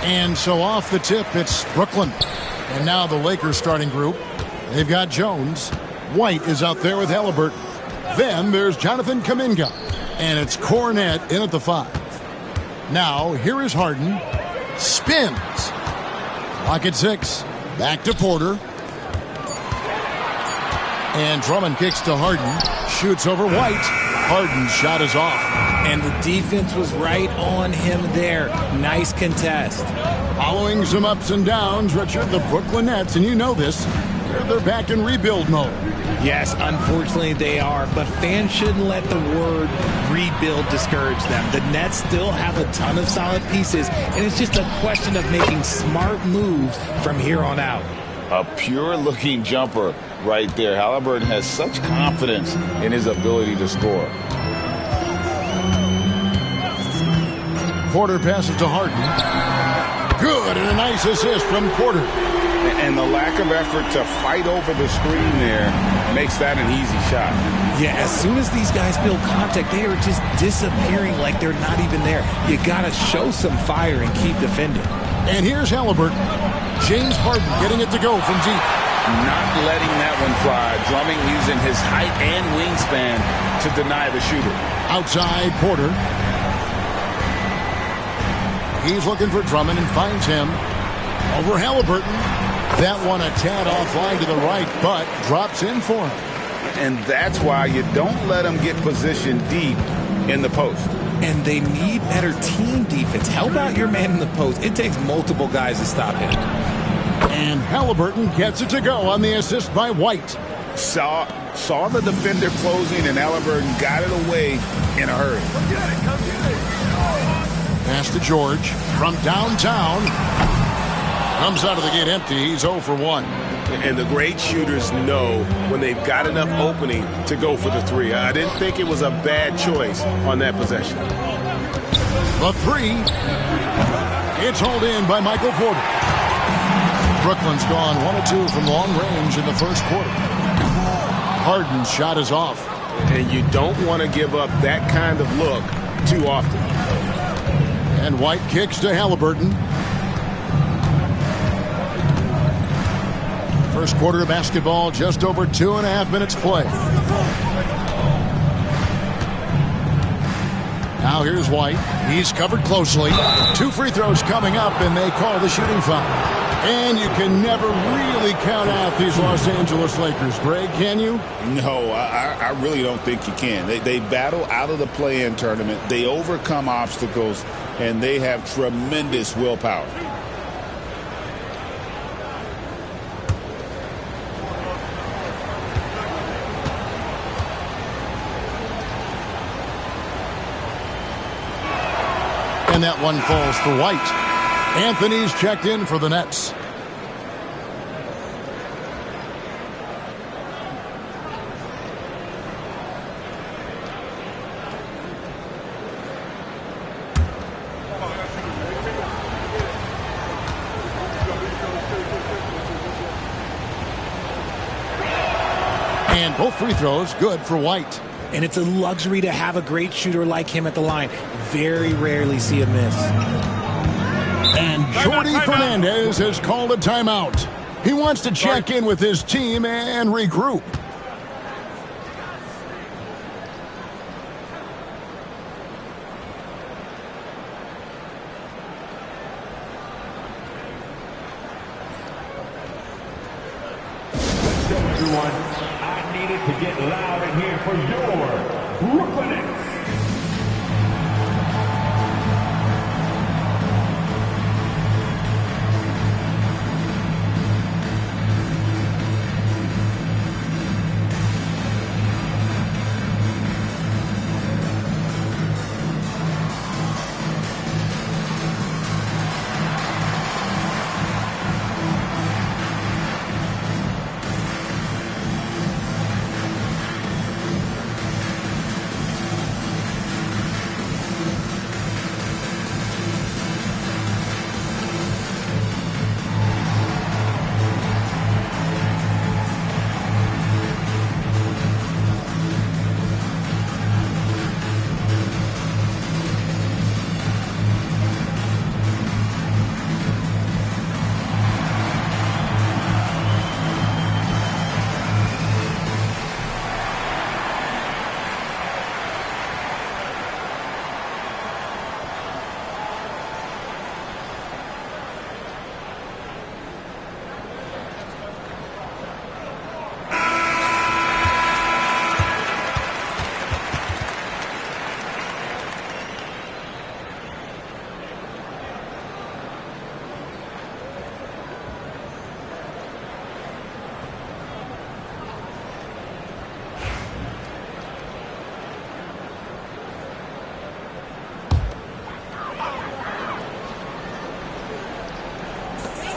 And so off the tip, it's Brooklyn. And now the Lakers starting group. They've got Jones. White is out there with Halliburton. Then there's Jonathan Kuminga. And it's Cornette in at the 5. Now, here is Harden. Spins. Clock at 6. Back to Porter. And Drummond kicks to Harden. Shoots over White. Harden's shot is off. And the defense was right on him there. Nice contest. Following some ups and downs, Richard, the Brooklyn Nets, and you know this, Here they're back in rebuild mode. Yes, unfortunately they are, but fans shouldn't let the word rebuild discourage them. The Nets still have a ton of solid pieces, and it's just a question of making smart moves from here on out. A pure-looking jumper right there. Halliburton has such confidence in his ability to score. Porter passes to Harden. Good, and a nice assist from Porter. And the lack of effort to fight over the screen there makes that an easy shot. Yeah, as soon as these guys feel contact, they are just disappearing like they're not even there. You got to show some fire and keep defending. And here's Halliburton. James Harden getting it to go from deep. Not letting that one fly. Drumming using his height and wingspan to deny the shooter. Outside, Porter. He's looking for Drummond and finds him. Over Halliburton. That one a tad offline to the right, but drops in for him. And that's why you don't let them get positioned deep in the post. And they need better team defense. Help out your man in the post. It takes multiple guys to stop him. And Halliburton gets it to go on the assist by White. Saw the defender closing, and Halliburton got it away in a hurry. Pass to George from downtown. Comes out of the gate empty. He's 0 for 1. And the great shooters know when they've got enough opening to go for the three. I didn't think it was a bad choice on that possession. The three. It's hauled in by Michael Porter. Brooklyn's gone 1 of 2 from long range in the first quarter. Harden's shot is off. And you don't want to give up that kind of look too often. And White kicks to Halliburton. First quarter of basketball, just over 2.5 minutes play. Now here's White. He's covered closely. 2 free throws coming up, and they call the shooting foul. And you can never really count out these Los Angeles Lakers. Greg, can you? No, I really don't think you can. They battle out of the play-in tournament. They overcome obstacles, and they have tremendous willpower. And that one falls for White. Anthony's checked in for the Nets. And both free throws good for White. And it's a luxury to have a great shooter like him at the line. Very rarely see a miss. And Jordi Fernandez has called a timeout. He wants to check in with his team and regroup. Everyone, I needed to get loud in here for your Brooklyn Nets.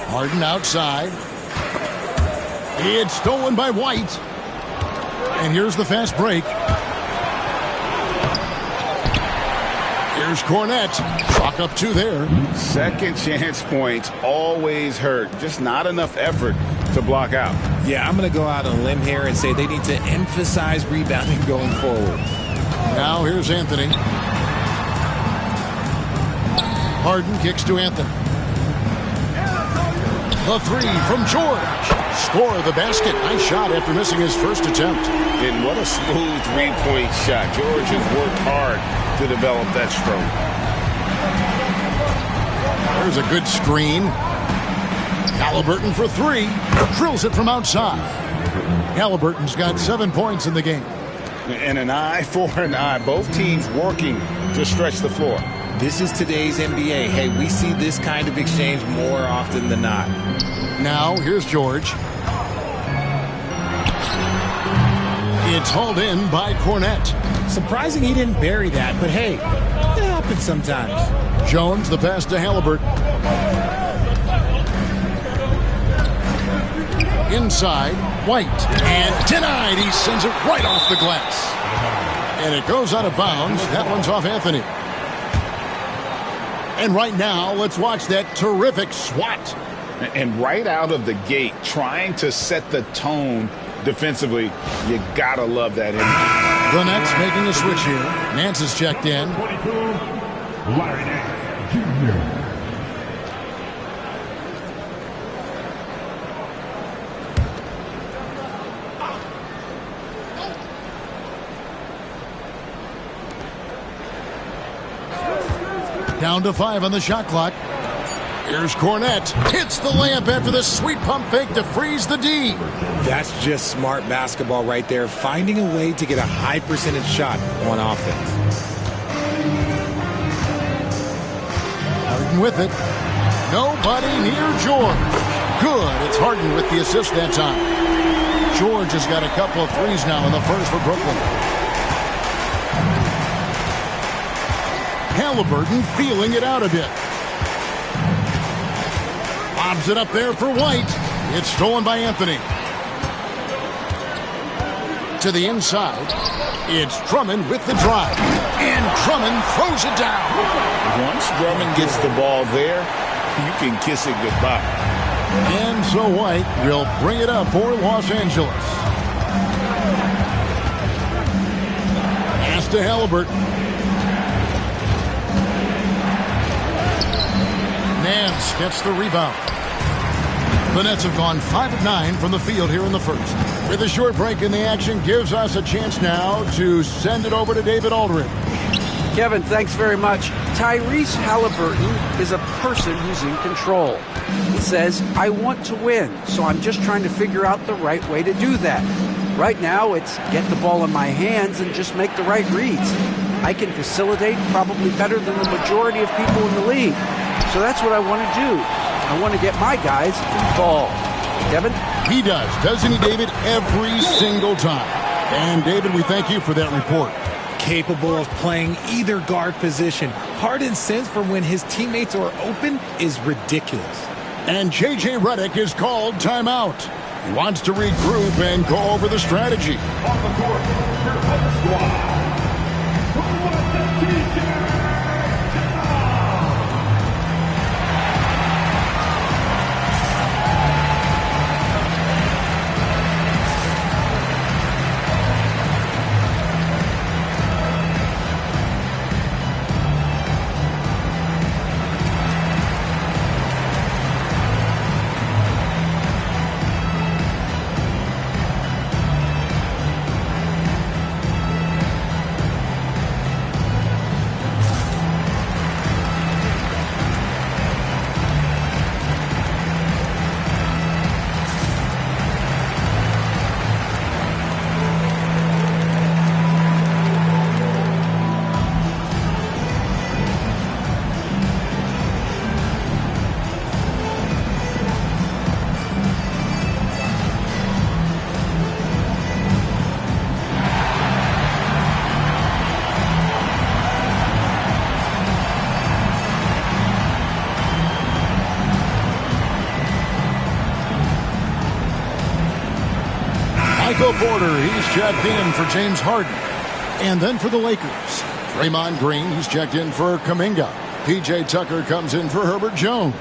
Harden outside. It's stolen by White. And here's the fast break. Here's Cornette. Chalk up 2 there. Second chance points always hurt. Just not enough effort to block out. Yeah, I'm going to go out on a limb here and say they need to emphasize rebounding going forward. Now here's Anthony. Harden kicks to Anthony. The 3 from George. Score the basket. Nice shot after missing his first attempt. And what a smooth three-point shot. George has worked hard to develop that stroke. There's a good screen. Halliburton for 3. Drills it from outside. Halliburton's got 7 points in the game. And an eye for an eye. Both teams working to stretch the floor. This is today's NBA. Hey, we see this kind of exchange more often than not. Now, here's George. It's hauled in by Cornette. Surprising he didn't bury that, but hey, it happens sometimes. Jones, the pass to Halliburton. Inside, White. And denied. He sends it right off the glass. And it goes out of bounds. That one's off Anthony. And right now, let's watch that terrific swat. And right out of the gate, trying to set the tone defensively, you gotta love that energy. The Nets making a switch here. Nance is checked in. 22, Larry Nance, Jr. Down to 5 on the shot clock. Here's Cornette. Hits the layup after the sweet pump fake to freeze the D. That's just smart basketball right there. Finding a way to get a high percentage shot on offense. Harden with it. Nobody near George. Good. It's Harden with the assist that time. George has got a couple of threes now in the first for Brooklyn. Halliburton feeling it out a bit. Lobs it up there for White. It's stolen by Anthony. To the inside. It's Drummond with the drive. And Drummond throws it down. Once Drummond gets the ball there, you can kiss it goodbye. And so White will bring it up for Los Angeles. Pass to Halliburton. Nance gets the rebound. The Nets have gone 5 of 9 from the field here in the first. With a short break in the action, gives us a chance now to send it over to David Aldridge. Kevin, thanks very much. Tyrese Halliburton is a person who's in control. He says, I want to win, so I'm just trying to figure out the right way to do that. Right now, it's get the ball in my hands and just make the right reads. I can facilitate probably better than the majority of people in the league. So that's what I want to do. I want to get my guys involved. Kevin? He does, doesn't he, David? Every single time. And, David, we thank you for that report. Capable of playing either guard position. Harden's sense for when his teammates are open is ridiculous. And J.J. Redick is called timeout. He wants to regroup and go over the strategy. On the court, your home squad. Who wants a t-shirt? Michael Porter, he's checked in for James Harden. And then for the Lakers, Draymond Green, he's checked in for Kuminga. P.J. Tucker comes in for Herbert Jones.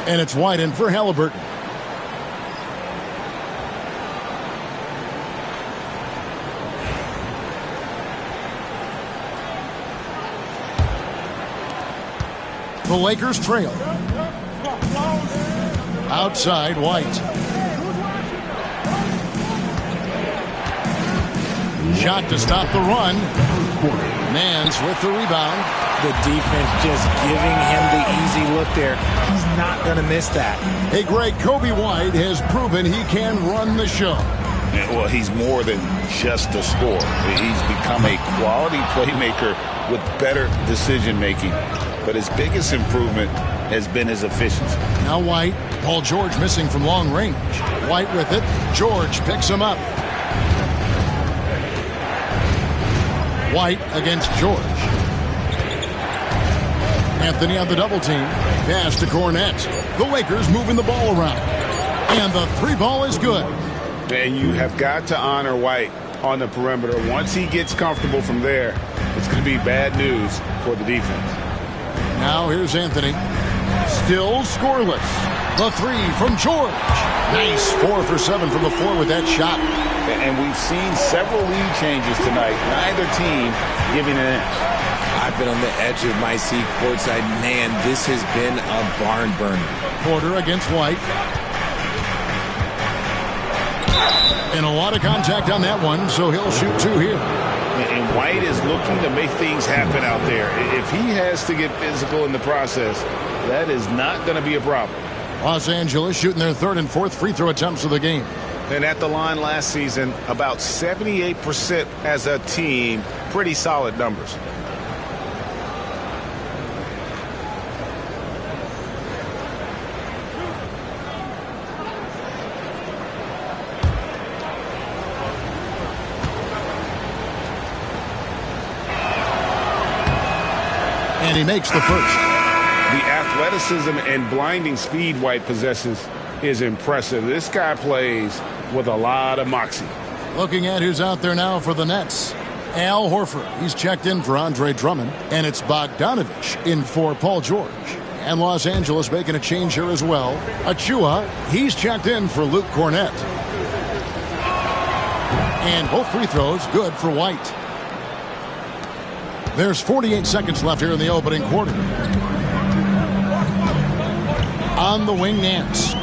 And it's White in for Halliburton. The Lakers trail. Outside, White. Shot to stop the run. Mans with the rebound. The defense just giving him the easy look there. He's not going to miss that. Hey, Greg, Kobe White has proven he can run the show. Yeah, well, he's more than just a scorer. He's become a quality playmaker with better decision-making. But his biggest improvement has been his efficiency. Now White. Paul George missing from long range. White with it. George picks him up. White against George. Anthony on the double team. Pass to Cornette. The Lakers moving the ball around. And the three ball is good. And you have got to honor White on the perimeter. Once he gets comfortable from there, it's going to be bad news for the defense. Now here's Anthony. Still scoreless. The three from George. Nice 4 for 7 from the floor with that shot. And we've seen several lead changes tonight. Neither team giving an inch. I've been on the edge of my seat courtside. Man, this has been a barn burner. Porter against White. And a lot of contact on that one, so he'll shoot 2 here. And White is looking to make things happen out there. If he has to get physical in the process, that is not going to be a problem. Los Angeles shooting their 3rd and 4th free throw attempts of the game. And at the line last season, about 78% as a team. Pretty solid numbers. And he makes the first. The athleticism and blinding speed White possesses is impressive. This guy plays with a lot of moxie. Looking at who's out there now for the Nets. Al Horford, he's checked in for Andre Drummond. And it's Bogdanovich in for Paul George. And Los Angeles making a change here as well. Achua, he's checked in for Luke Cornette. And both free throws good for White. There's 48 seconds left here in the opening quarter. On the wing, Nance.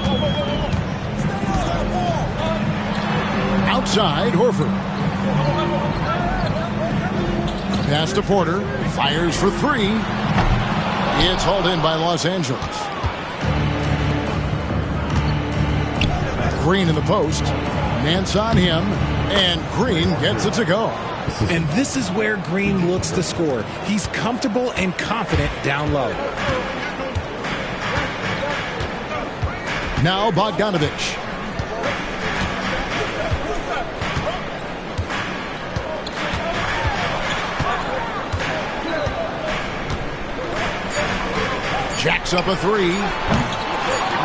Outside, Horford. Pass to Porter. Fires for 3. It's hauled in by Los Angeles. Green in the post. Nance on him. And Green gets it to go. And this is where Green looks to score. He's comfortable and confident down low. Now Bogdanovich. Jacks up a 3.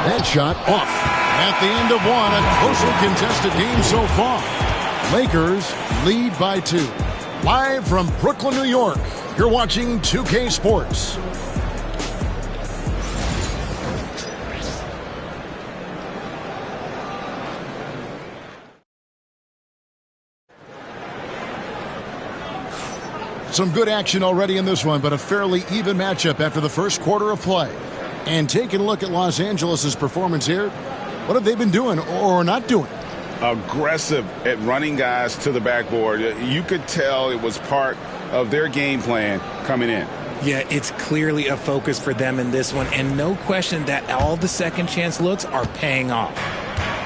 That shot off. At the end of one, a closely contested game so far. Lakers lead by 2. Live from Brooklyn, New York, you're watching 2K Sports. Some good action already in this one, but a fairly even matchup after the first quarter of play. And taking a look at Los Angeles' performance here, what have they been doing or not doing? Aggressive at running guys to the backboard. You could tell it was part of their game plan coming in. Yeah, it's clearly a focus for them in this one, and no question that all the second chance looks are paying off.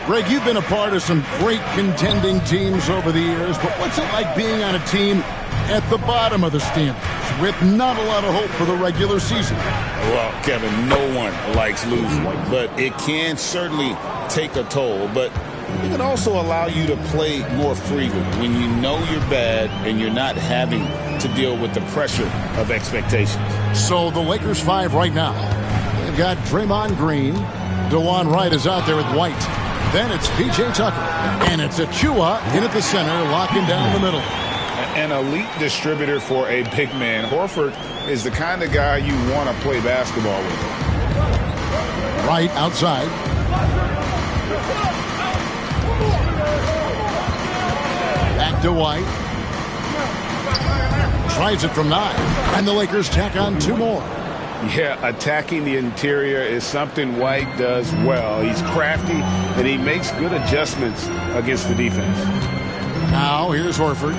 Greg, you've been a part of some great contending teams over the years, but what's it like being on a team at the bottom of the standings with not a lot of hope for the regular season? Well, Kevin, no one likes losing, but it can certainly take a toll. But it can also allow you to play more freely when you know you're bad and you're not having to deal with the pressure of expectations. So the Lakers 5 right now. They've got Draymond Green. DeJuan Wright is out there with White. Then it's P.J. Tucker. And it's Achua in at the center, locking down the middle. An elite distributor for a big man. Horford is the kind of guy you want to play basketball with. Right outside. Back to White. Tries it from 9. And the Lakers tack on 2 more. Yeah, attacking the interior is something White does well. He's crafty, and he makes good adjustments against the defense. Now here's Horford.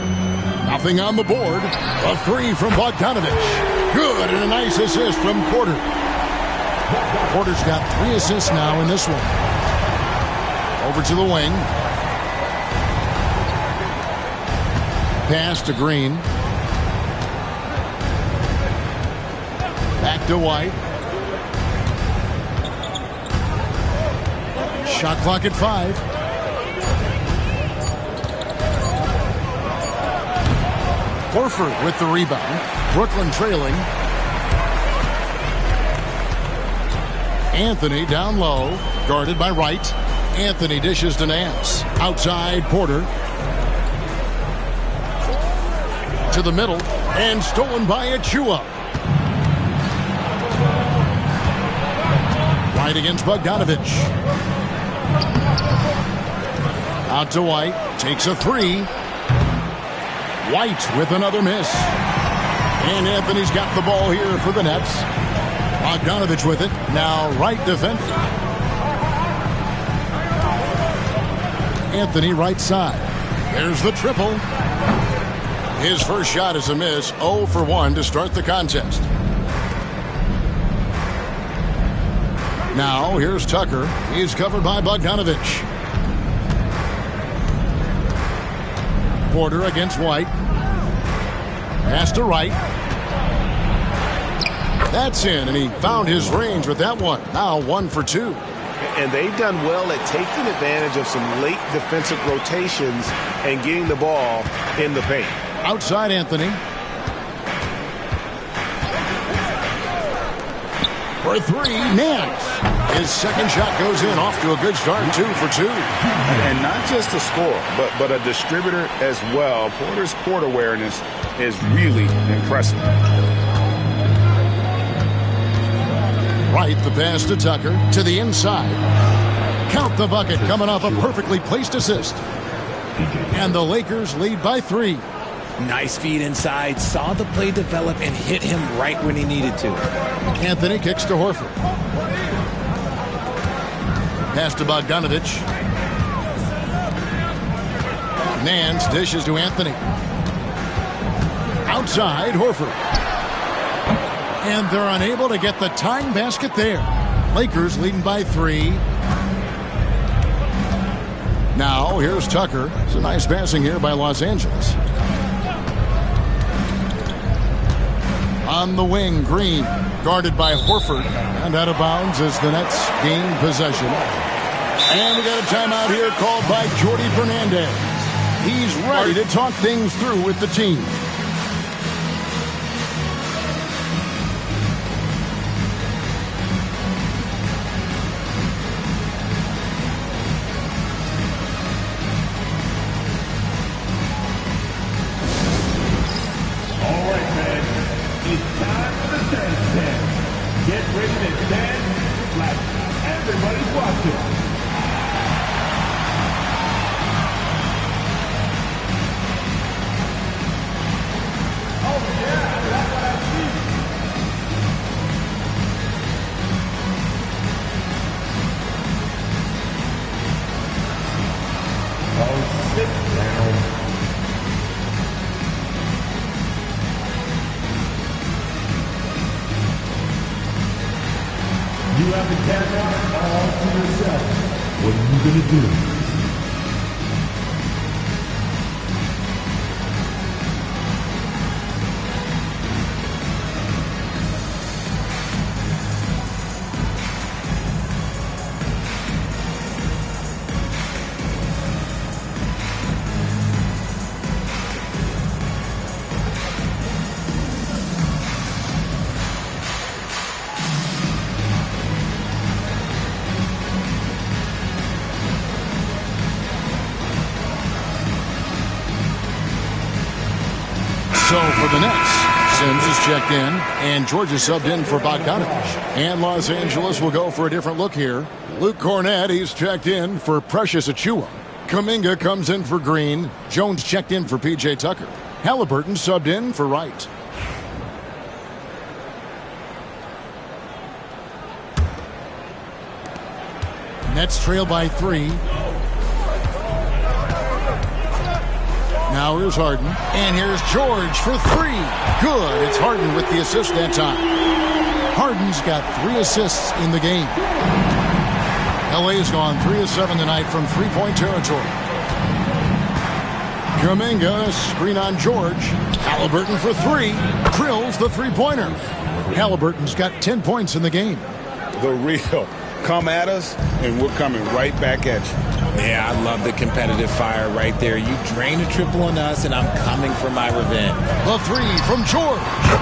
Nothing on the board. A 3 from Bogdanovich. Good, and a nice assist from Porter. Porter's got 3 assists now in this one. Over to the wing. Pass to Green. Back to White. Shot clock at 5. Horford with the rebound. Brooklyn trailing. Anthony down low. Guarded by Wright. Anthony dishes to Nance. Outside Porter. To the middle. And stolen by Achua. Right against Bogdanovich. Out to White. Takes a 3. White with another miss. And Anthony's got the ball here for the Nets. Bogdanovich with it. Now Wright defending. Anthony right side. There's the triple. His first shot is a miss. 0 for 1 to start the contest. Now here's Tucker. He's covered by Bogdanovich. Porter against White. Pass to Wright. That's in, and he found his range with that one. Now 1 for 2. And they've done well at taking advantage of some late defensive rotations and getting the ball in the paint. Outside Anthony. For 3, Nance. His second shot goes in, off to a good start, 2 for 2. And not just a scorer, but a distributor as well. Porter's court awareness is really impressive. Right, the pass to Tucker, to the inside. Count the bucket, coming off a perfectly placed assist. And the Lakers lead by 3. Nice feed inside, saw the play develop and hit him right when he needed to. Anthony kicks to Horford. Pass to Bogdanovich. Nance dishes to Anthony. Outside, Horford. And they're unable to get the tying basket there. Lakers leading by 3. Now, here's Tucker. It's a nice passing here by Los Angeles. On the wing, Green, guarded by Horford, and out of bounds as the Nets gain possession. And we got a timeout here called by Jordi Fernandez. He's ready to talk things through with the team. You have the camera all to yourself. What are you going to do? the Nets, Sims is checked in, and Georgia subbed in for Bogdanovich. And Los Angeles will go for a different look here. Luke Cornett, he's checked in for Precious Achiuwa. Kuminga comes in for Green. Jones checked in for P.J. Tucker. Halliburton subbed in for Wright. Nets trail by 3. Now here's Harden. And here's George for 3. Good. It's Harden with the assist that time. Harden's got 3 assists in the game. LA's gone 3 of 7 tonight from three-point territory. Kuminga, screen on George. Halliburton for 3. Drills the three-pointer. Halliburton's got 10 points in the game. The real. Come at us, and we're coming right back at you. Yeah, I love the competitive fire right there. You drain a triple on us, and I'm coming for my revenge. The 3 from George.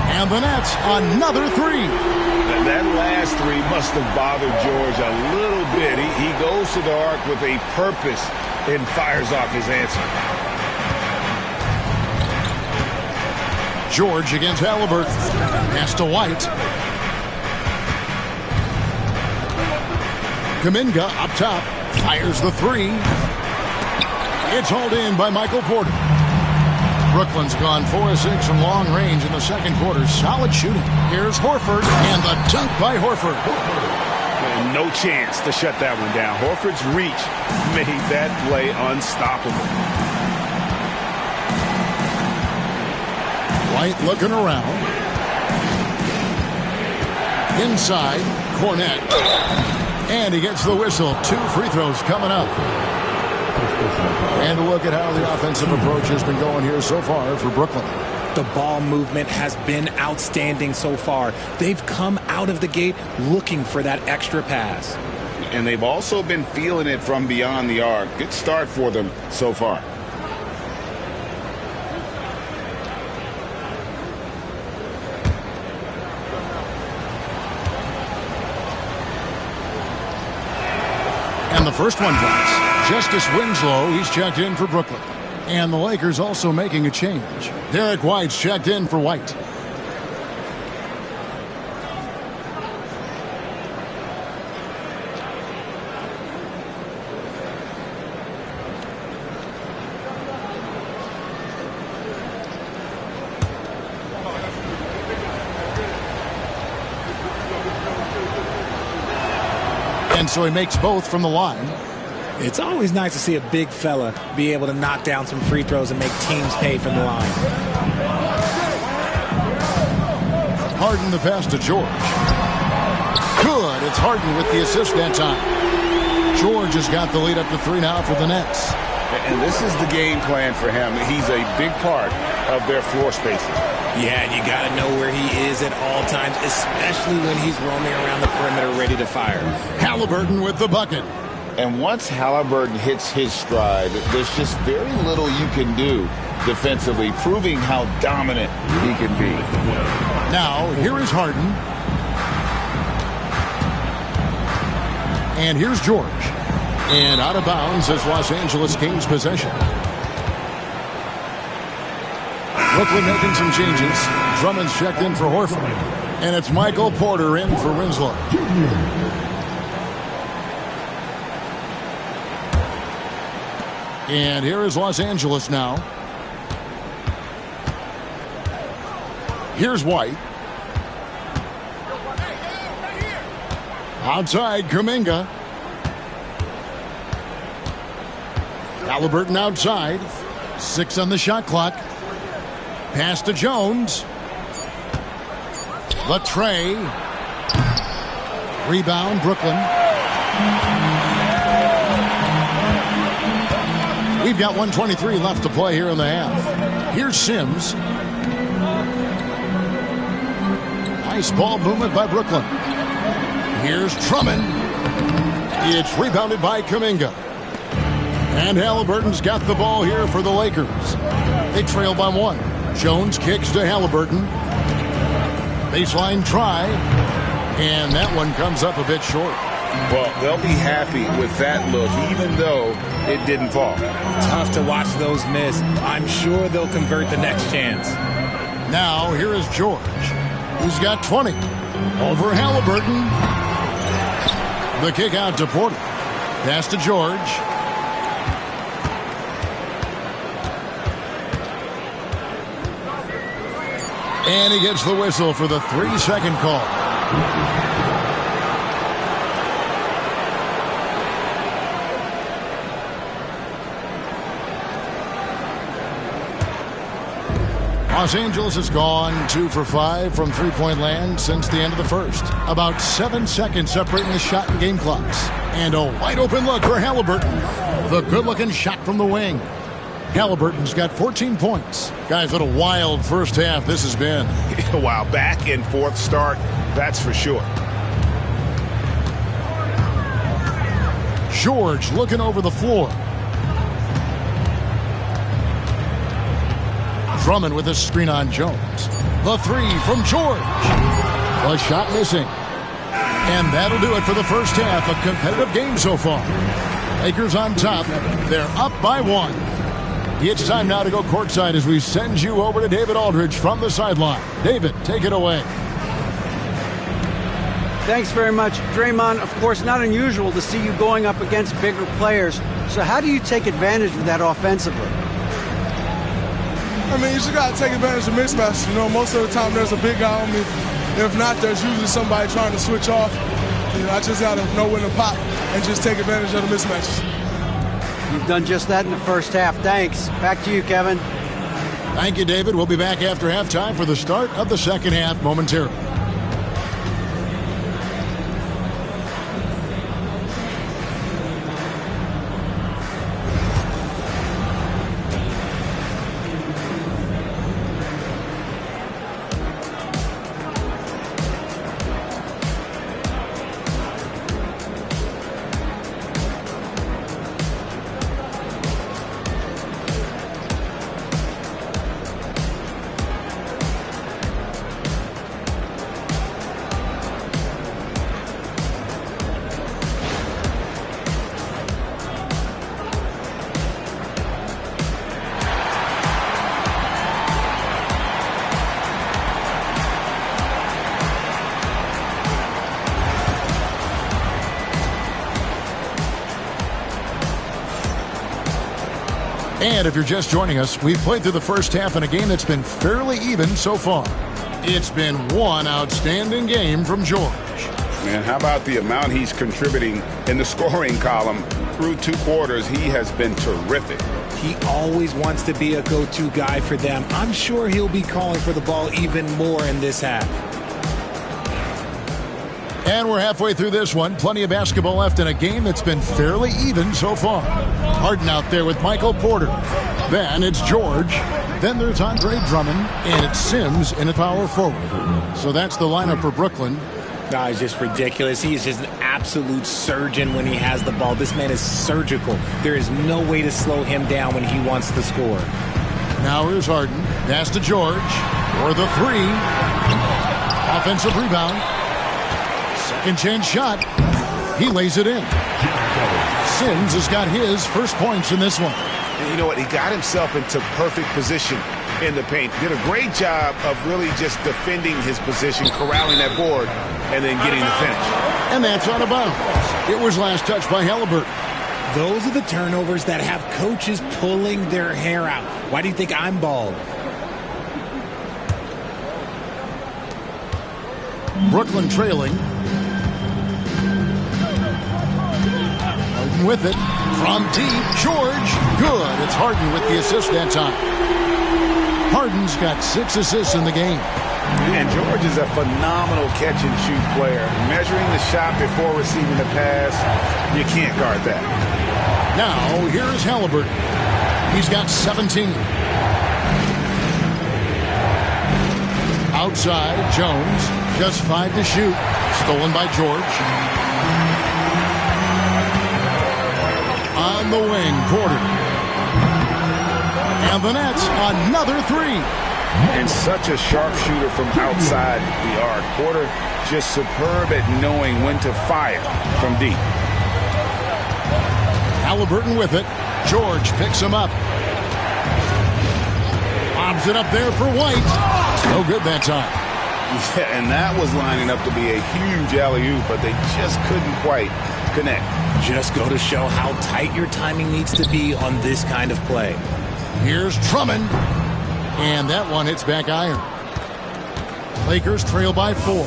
And the Nets, another 3. That last 3 must have bothered George a little bit. He goes to the arc with a purpose and fires off his answer. George against Halliburton. Pass to White. Kuminga up top. Fires the 3. It's hauled in by Michael Porter. Brooklyn's gone 4 of 6 from long range in the second quarter. Solid shooting. Here's Horford, and the dunk by Horford. And no chance to shut that one down. Horford's reach made that play unstoppable. White looking around. Inside, Cornett. And he gets the whistle. 2 free throws coming up. And a look at how the offensive approach has been going here so far for Brooklyn. The ball movement has been outstanding so far. They've come out of the gate looking for that extra pass. And they've also been feeling it from beyond the arc. Good start for them so far. And the first one drops. Justice Winslow, he's checked in for Brooklyn. And the Lakers also making a change. Derek White's checked in for White. And so he makes both from the line. It's always nice to see a big fella be able to knock down some free throws and make teams pay from the line. Harden the pass to George. Good. It's Harden with the assist that time. George has got the lead up to 3 now for the Nets. And this is the game plan for him. He's a big part of their floor spacing. Yeah, and you got to know where he is at all times, especially when he's roaming around the perimeter ready to fire. Halliburton with the bucket. And once Halliburton hits his stride, there's just very little you can do defensively, proving how dominant he can be. Now, here is Harden. And here's George. And out of bounds as Los Angeles gains possession. Brooklyn making some changes. Drummond's checked in for Horford. And it's Michael Porter in for Winslow. And here is Los Angeles now. Here's White. Outside, Kuminga. Halliburton outside. 6 on the shot clock. Pass to Jones. Latrey. Rebound, Brooklyn. We've got 1:23 left to play here in the half. Here's Sims. Nice ball movement by Brooklyn. Here's Drummond. It's rebounded by Kuminga. And Halliburton's got the ball here for the Lakers. They trail by 1. Jones kicks to Halliburton. Baseline try. And that one comes up a bit short. Well, they'll be happy with that look, even though it didn't fall. Tough to watch those miss. I'm sure they'll convert the next chance. Now here is George. He's got 20. Over Halliburton. The kick out to Porter. Pass to George. And he gets the whistle for the 3-second call. Los Angeles has gone 2 for 5 from three-point land since the end of the first. About 7 seconds separating the shot and game clocks. And a wide-open look for Halliburton. The good-looking shot from the wing. Halliburton's got 14 points. Guys, what a wild first half this has been. Wow, back and forth start, that's for sure. George looking over the floor. Drummond with a screen on Jones. The three from George. The shot missing. And that'll do it for the first half. A competitive game so far. Lakers on top. They're up by 1. It's time now to go courtside as we send you over to David Aldridge from the sideline. David, take it away. Thanks very much. Draymond, of course, not unusual to see you going up against bigger players. So how do you take advantage of that offensively? I mean, you just got to take advantage of mismatches. You know, most of the time there's a big guy on me. If not, there's usually somebody trying to switch off. You know, I just got to know when to pop and just take advantage of the mismatches. You've done just that in the first half. Thanks. Back to you, Kevin. Thank you, David. We'll be back after halftime for the start of the second half momentarily. And if you're just joining us, we've played through the first half in a game that's been fairly even so far. It's been one outstanding game from George. Man, how about the amount he's contributing in the scoring column through 2 quarters? He has been terrific. He always wants to be a go-to guy for them. I'm sure he'll be calling for the ball even more in this half. And we're halfway through this one. Plenty of basketball left in a game that's been fairly even so far. Harden out there with Michael Porter. Then it's George. Then there's Andre Drummond. And it's Sims in a power forward. So that's the lineup for Brooklyn. No, it's just ridiculous. He is just an absolute surgeon when he has the ball. This man is surgical. There is no way to slow him down when he wants to score. Now here's Harden. Pass to George for the 3. Offensive rebound. Second chance shot. He lays it in. Sims has got his first points in this one. And you know what? He got himself into perfect position in the paint. Did a great job of really just defending his position, corralling that board, and then getting the finish. And that's out of bounds. It was last touched by Halliburton. Those are the turnovers that have coaches pulling their hair out. Why do you think I'm bald? Brooklyn trailing. Harden with it. From deep, George. Good. It's Harden with the assist that time. Harden's got 6 assists in the game. And George is a phenomenal catch-and-shoot player. Measuring the shot before receiving the pass, you can't guard that. Now, here's Halliburton. He's got 17. Outside, Jones. Just 5 to shoot. Stolen by George. On the wing, Porter. And the Nets, another 3. And such a sharpshooter from outside the arc. Porter just superb at knowing when to fire from deep. Halliburton with it. George picks him up. Lobs it up there for White. No good that time. Yeah, and that was lining up to be a huge alley-oop, but they just couldn't quite connect. Just go to show how tight your timing needs to be on this kind of play. Here's Drummond. And that one hits back iron. Lakers trail by 4.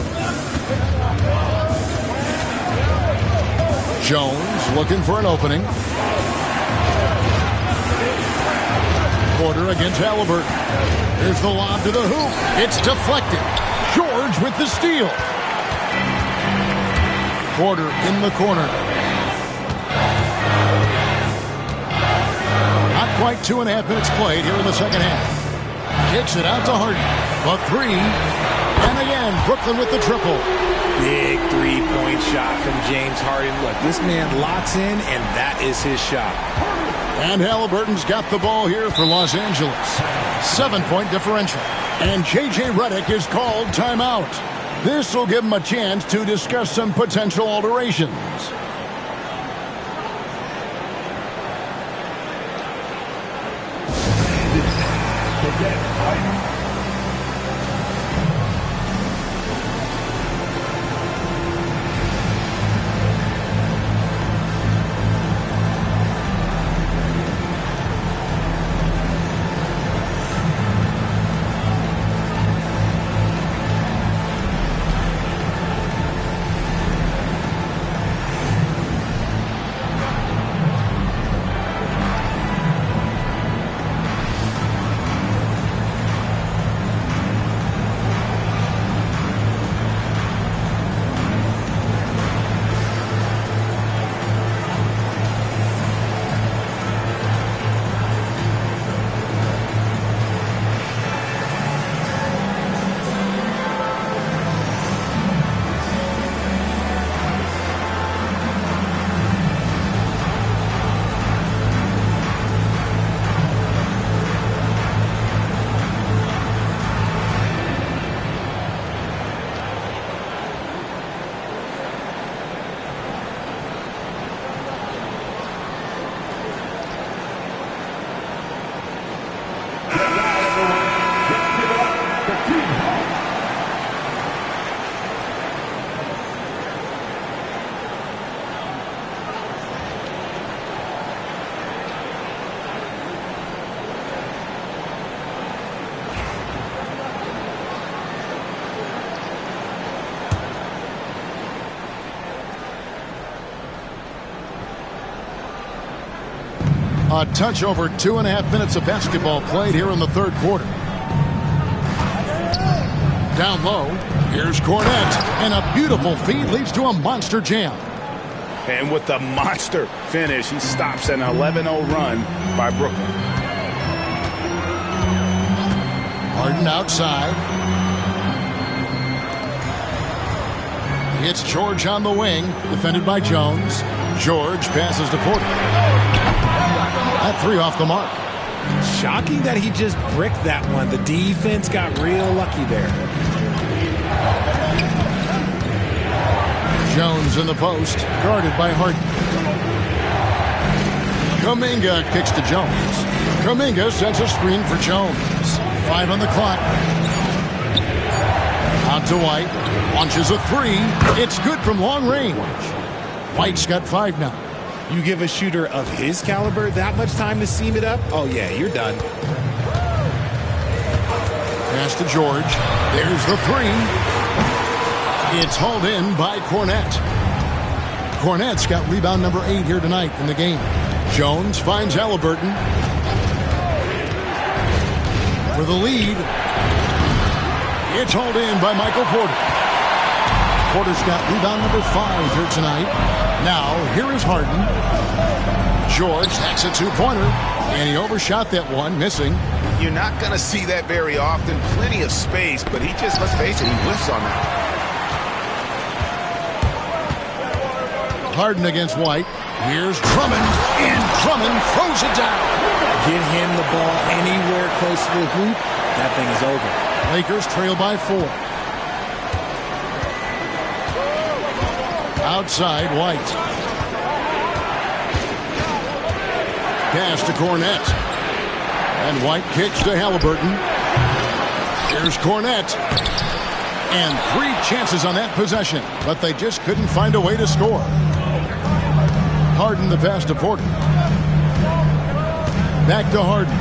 Jones looking for an opening. Porter against Halliburton. Here's the lob to the hoop. It's deflected. George with the steal. Porter in the corner. Not quite 2.5 minutes played here in the second half. Kicks it out to Harden. A 3. And again, Brooklyn with the triple. Big three-point shot from James Harden. Look, this man locks in, and that is his shot. And Halliburton's got the ball here for Los Angeles. 7-point differential. And J.J. Redick is called timeout. This will give him a chance to discuss some potential alterations. A touch over 2.5 minutes of basketball played here in the third quarter. Down low, here's Cornette, and a beautiful feed leads to a monster jam. And with the monster finish, he stops an 11-0 run by Brooklyn. Harden outside. It's George on the wing, defended by Jones. George passes to Porter. That 3 off the mark. Shocking that he just bricked that one. The defense got real lucky there. Jones in the post, guarded by Harden. Kuminga kicks to Jones. Kuminga sets a screen for Jones. 5 on the clock. Out to White. Launches a 3. It's good from long range. White's got 5 now. You give a shooter of his caliber that much time to seam it up? Oh, yeah, you're done. Pass to George. There's the 3. It's hauled in by Cornette. Cornette's got rebound number 8 here tonight in the game. Jones finds Halliburton. For the lead. It's hauled in by Michael Porter. Porter's got rebound number 5 here tonight. Now, here is Harden. George, that's a 2-pointer. And he overshot that one, missing. You're not going to see that very often. Plenty of space, but he just, let's face it, he whiffs on that. Harden against White. Here's Drummond, and Drummond throws it down. Get him the ball anywhere close to the hoop. That thing is over. Lakers trail by 4. Outside, White. Pass to Cornette. And White kicks to Halliburton. Here's Cornette. And 3 chances on that possession, but they just couldn't find a way to score. Harden the pass to Porter. Back to Harden.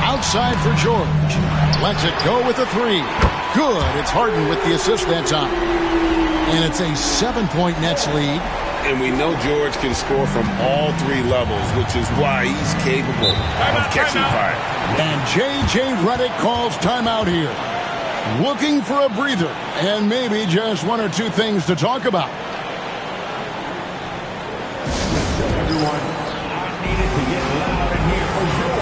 Outside for George. Lets it go with a 3. Good. It's Harden with the assist that time. And it's a 7-point Nets lead. And we know George can score from all 3 levels, which is why he's capable of catching fire. And J.J. Redick calls timeout here. Looking for a breather and maybe just 1 or 2 things to talk about. Everyone, I needed to get loud in here for sure.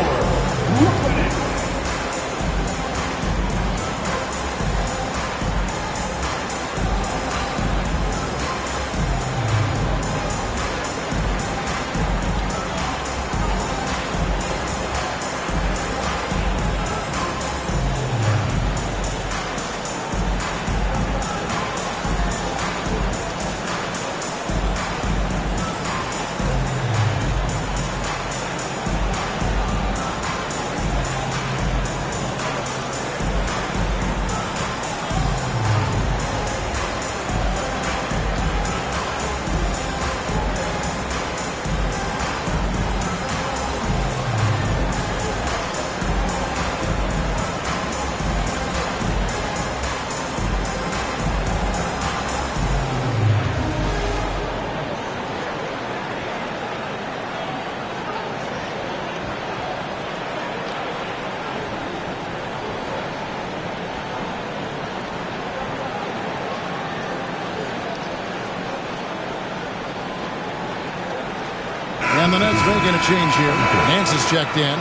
And the Nets making a change here. Nance is checked in.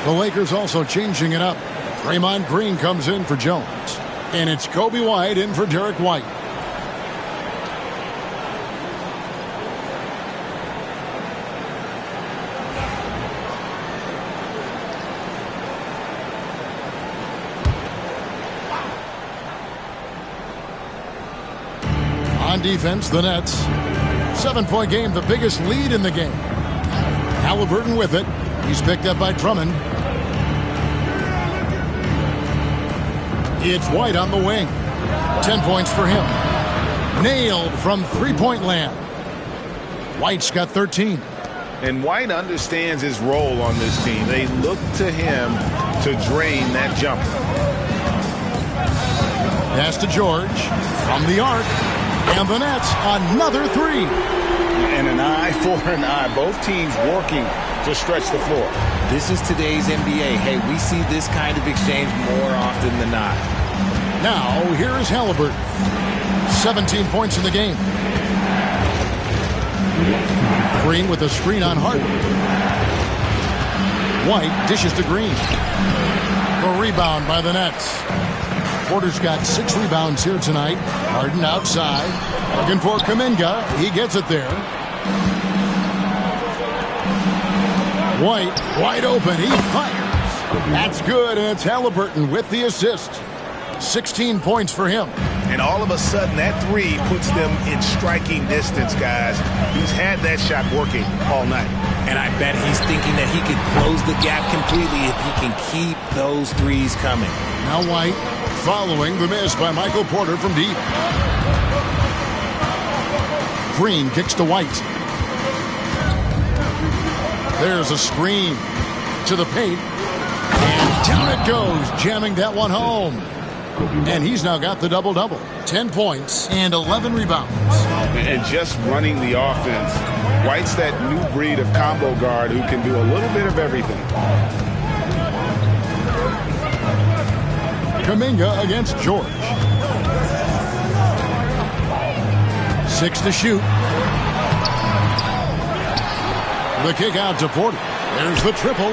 The Lakers also changing it up. Draymond Green comes in for Jones. And it's Kobe White in for Derek White. On defense, the Nets. 7-point game, the biggest lead in the game. Halliburton with it. He's picked up by Drummond. It's White on the wing. 10 points for him. Nailed from three-point land. White's got 13. And White understands his role on this team. They look to him to drain that jumper. Pass to George from the arc. And the Nets, another 3. And an eye for an eye. Both teams working to stretch the floor. This is today's NBA. Hey, we see this kind of exchange more often than not. Now, here is Halliburton. 17 points in the game. Green with a screen on Harden. White dishes to Green. The rebound by the Nets. Porter's got 6 rebounds here tonight. Harden outside. Looking for Kuminga. He gets it there. White wide open. He fires. That's good, and it's Halliburton with the assist. 16 points for him. And all of a sudden, that 3 puts them in striking distance, guys. He's had that shot working all night. And I bet he's thinking that he could close the gap completely if he can keep those 3s coming. Now White following the miss by Michael Porter from deep. Green kicks to White. There's a screen to the paint. And down it goes, jamming that one home. And he's now got the double-double. 10 points and 11 rebounds. And just running the offense. White's that new breed of combo guard who can do a little bit of everything. Kuminga against George. 6 to shoot. The kick out to Porter. There's the triple.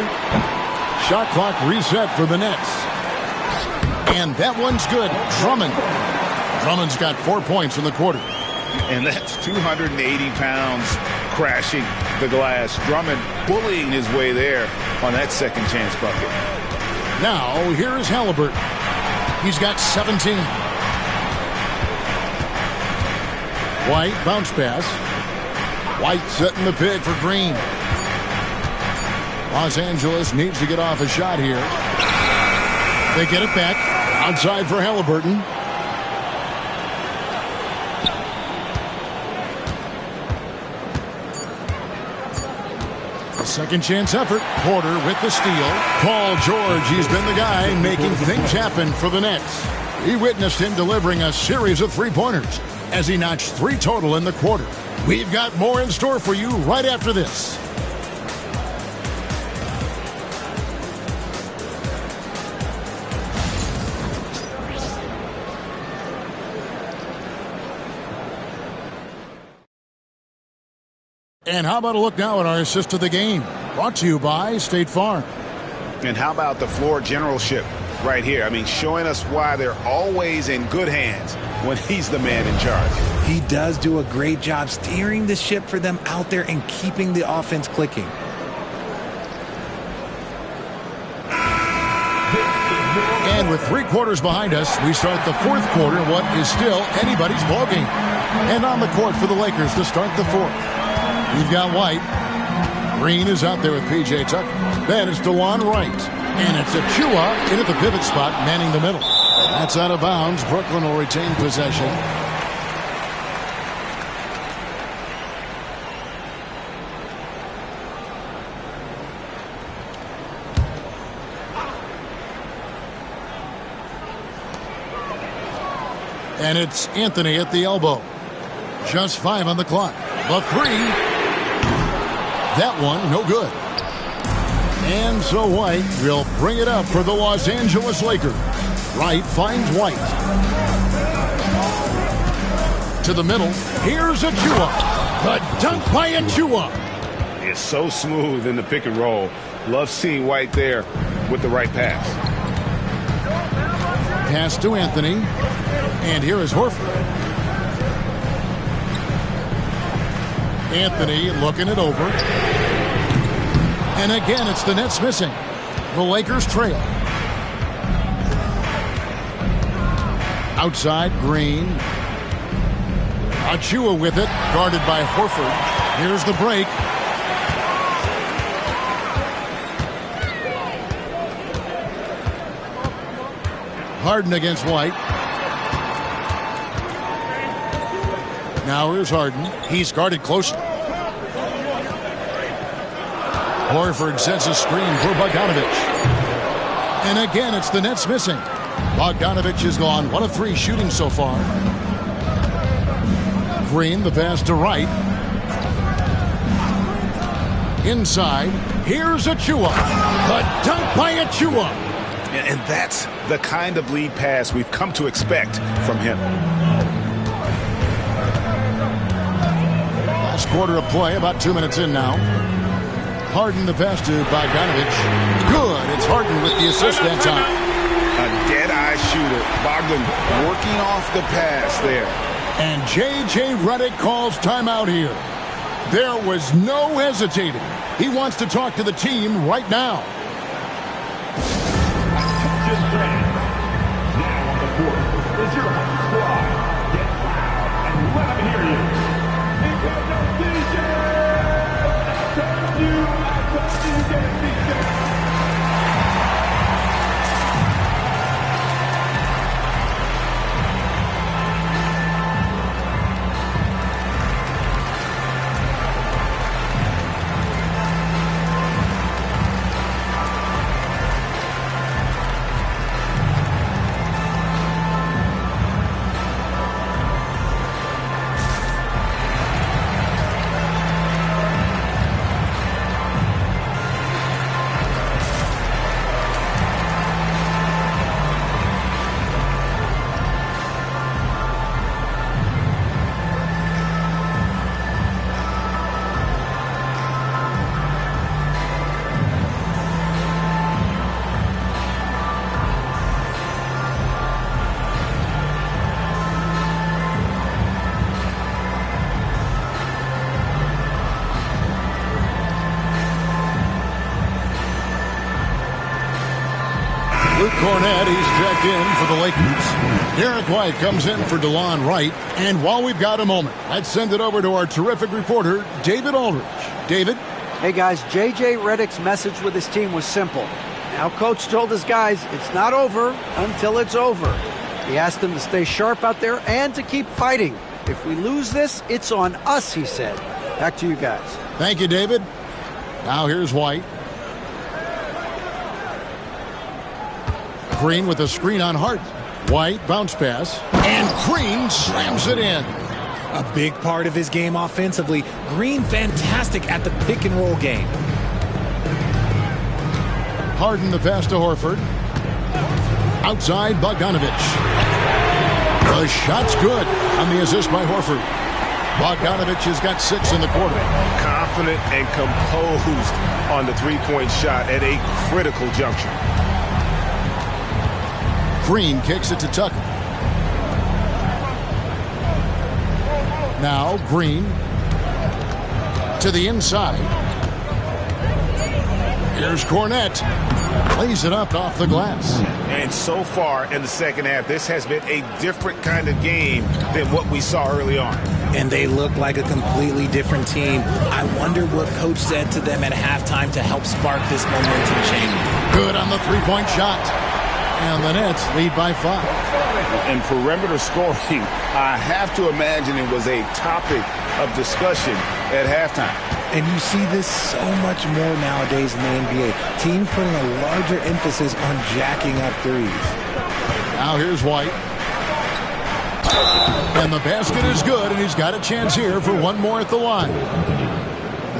Shot clock reset for the Nets. And that one's good. Drummond's got 4 points in the quarter. And that's 280 pounds crashing the glass. Drummond bullying his way there on that second chance bucket. Now, here is Halliburton. He's got 17. White, bounce pass. White setting the pick for Green. Los Angeles needs to get off a shot here. They get it back. Outside for Halliburton. Second chance effort. Porter with the steal. Paul George, he's been the guy making things happen for the Nets. He witnessed him delivering a series of three-pointers as he notched 3 total in the quarter. We've got more in store for you right after this. And how about a look now at our assist of the game? Brought to you by State Farm. And how about the floor generalship right here? I mean, showing us why they're always in good hands when he's the man in charge. He does do a great job steering the ship for them out there and keeping the offense clicking. And with 3 quarters behind us, we start the 4th quarter, what is still anybody's ballgame. And on the court for the Lakers to start the 4th. We've got White. Green is out there with P.J. Tucker. Then it's DeLon Wright. And it's Achua in at the pivot spot, manning the middle. That's out of bounds. Brooklyn will retain possession. And it's Anthony at the elbow. Just 5 on the clock. The 3. That one, no good. And so White will bring it up for the Los Angeles Lakers. Wright finds White. To the middle. Here's Achua. The dunk by Achua. It's so smooth in the pick and roll. Love seeing White there with the right pass. Pass to Anthony. And here is Horford. Anthony looking it over. And again, it's the Nets missing. The Lakers trail. Outside, Green. Achua with it, guarded by Horford. Here's the break. Harden against White. Now here's Harden. He's guarded closely. Horford sets a screen for Bogdanovic. And again, it's the Nets missing. Bogdanovic has gone 1 of 3 shooting so far. Green, the pass to Wright. Inside, here's Achua. The dunk by Achua. And that's the kind of lead pass we've come to expect from him. Last quarter of play, about 2 minutes in now. Harden the pass to Bogdanovic. Good. It's Harden with the assist that time. A dead-eye shooter. Bogdan working off the pass there. And J.J. Redick calls timeout here. There was no hesitating. He wants to talk to the team right now. Now on the court is your home squad. Get loud and let them hear you. Because of DJ! I told you, get a DJ! Cornette, he's checked in for the Lakers. Derek White comes in for DeLon Wright. And while we've got a moment, let's send it over to our terrific reporter, David Aldridge. David? Hey guys, J.J. Redick's message with his team was simple. Now Coach told his guys it's not over until it's over. He asked them to stay sharp out there and to keep fighting. If we lose this, it's on us, he said. Back to you guys. Thank you, David. Now here's White. Green with a screen on Hart. White bounce pass, and Green slams it in. A big part of his game offensively. Green fantastic at the pick and roll game. Harden the pass to Horford. Outside Bogdanovich. The shot's good on the assist by Horford. Bogdanovich has got 6 in the quarter. Confident and composed on the three-point shot at a critical juncture. Green kicks it to Tucker. Now Green to the inside. Here's Cornette. Lays it up off the glass. And so far in the second half, this has been a different kind of game than what we saw early on. And they look like a completely different team. I wonder what Coach said to them at halftime to help spark this momentum change. Good on the three-point shot. And the Nets lead by 5. And perimeter scoring, I have to imagine it was a topic of discussion at halftime. And you see this so much more nowadays in the NBA. Teams putting a larger emphasis on jacking up threes. Now here's White. And the basket is good, and he's got a chance here for one more at the line.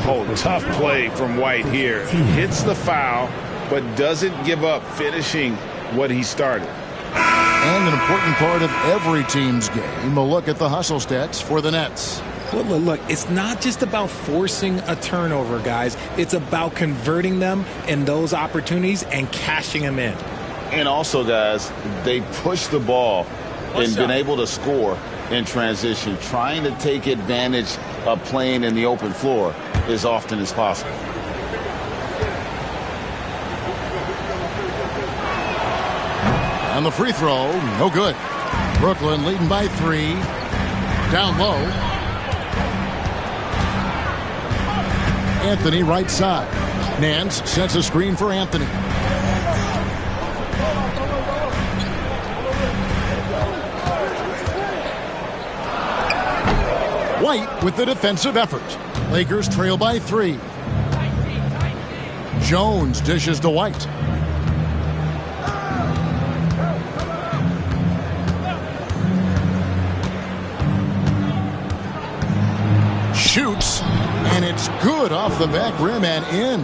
Oh, tough play from White here. He hits the foul, but doesn't give up finishing what he started. And an important part of every team's game, a look at the hustle stats for the Nets. Well, look, it's not just about forcing a turnover, guys. It's about converting them in those opportunities and cashing them in. And also, guys, they push the ball and been able to score in transition, trying to take advantage of playing in the open floor as often as possible. On the free throw, no good. Brooklyn leading by 3. Down low. Anthony right side. Nance sets a screen for Anthony. White with the defensive effort. Lakers trail by 3. Jones dishes to White. Shoots, and it's good off the back rim and in.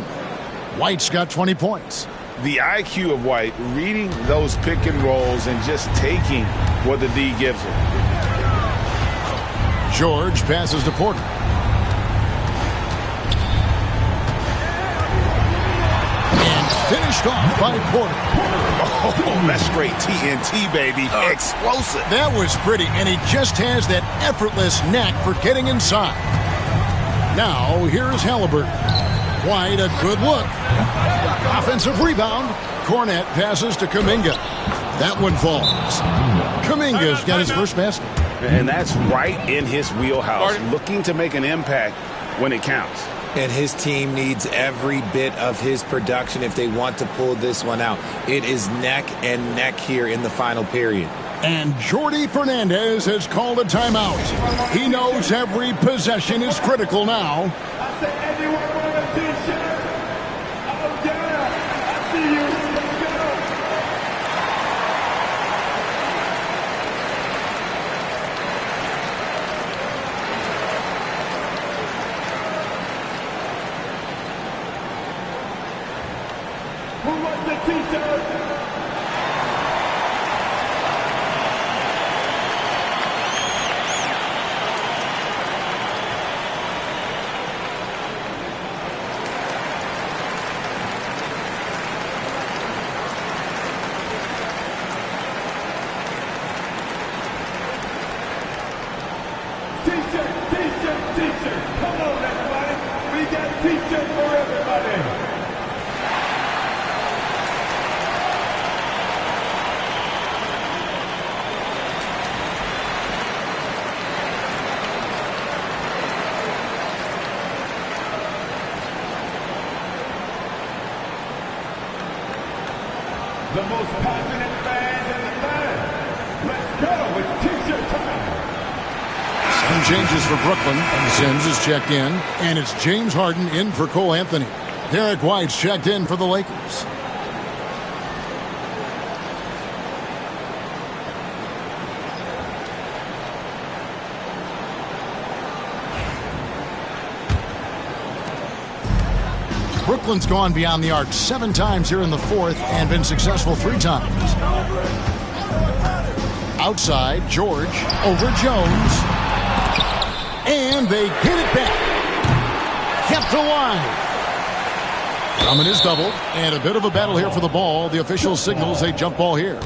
White's got 20 points. The IQ of White, reading those pick and rolls and just taking what the D gives him. George passes to Porter. And finished off by Porter. Oh, that's straight TNT, baby. Explosive. That was pretty, and he just has that effortless knack for getting inside. Now, here's Halliburton. White, a good look. Offensive rebound. Cornette passes to Kuminga. That one falls. Kuminga's got his first basket. And that's right in his wheelhouse, looking to make an impact when it counts. And his team needs every bit of his production if they want to pull this one out. It is neck and neck here in the final period. And Jordi Fernandez has called a timeout. He knows every possession is critical now. I said, anyone want a t-shirt? Oh, yeah. I see you. Let's go. Who wants a t-shirt? T-shirt. Come on, everybody. We got t-shirt for everybody. the most passionate fans in the land. Let's go. It's t-shirt time. Some changes for Brooklyn. Sims is checked in, and it's James Harden in for Cole Anthony. Derek White's checked in for the Lakers. Brooklyn's gone beyond the arc 7 times here in the fourth and been successful 3 times. Outside, George over Jones. And they get it back. Kept alive. Drummond is doubled. And a bit of a battle here for the ball. The official signals a jump ball here.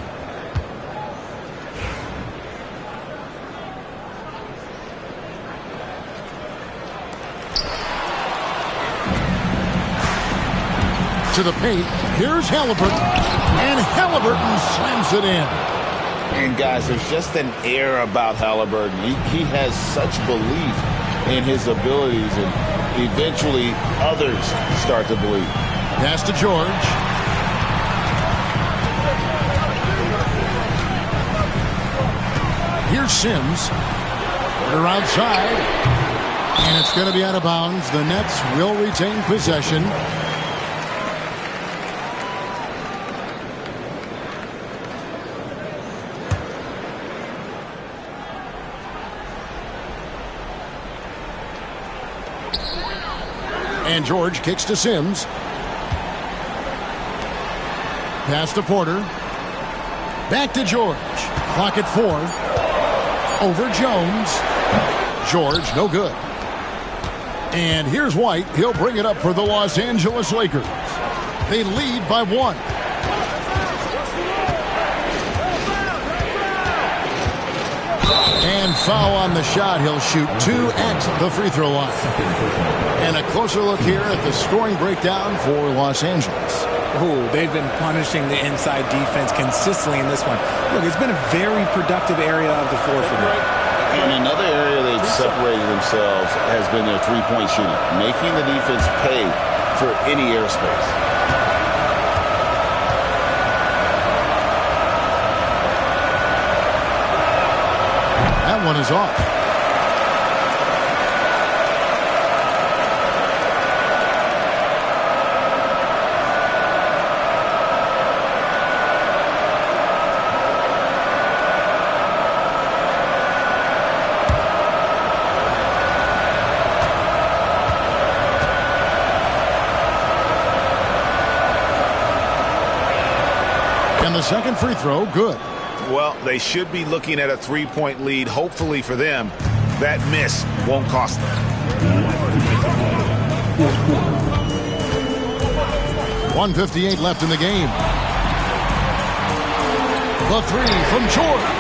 To the paint. Here's Halliburton. And Halliburton slams it in. And guys, there's just an air about Halliburton. He has such belief in his abilities, and eventually others start to believe. Pass to George. Here's Sims. Porter outside. And it's going to be out of bounds. The Nets will retain possession. And George kicks to Sims. Pass to Porter. Back to George. Clock at 4. Over Jones. George, no good. And here's White. He'll bring it up for the Los Angeles Lakers. They lead by 1. And foul on the shot. He'll shoot 2 at the free throw line. And a closer look here at the scoring breakdown for Los Angeles. Oh, they've been punishing the inside defense consistently in this one. Look, it's been a very productive area of the floor for them. And another area they've separated themselves has been their three-point shooting, making the defense pay for any airspace. That one is off. And the second free throw, good. Well, they should be looking at a 3-point lead. Hopefully for them, that miss won't cost them. 1:58 left in the game. The 3 from George.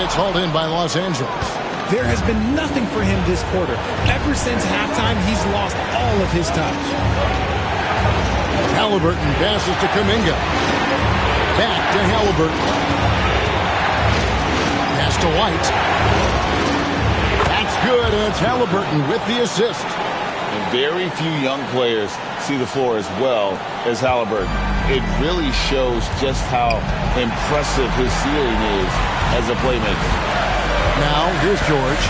It's hauled in by Los Angeles. There has been nothing for him this quarter. Ever since halftime, he's lost all of his touch. Halliburton passes to Kuminga. Back to Halliburton. Pass to White. That's good, and it's Halliburton with the assist. And very few young players see the floor as well as Halliburton. It really shows just how impressive his ceiling is as a playmaker. Now, here's George.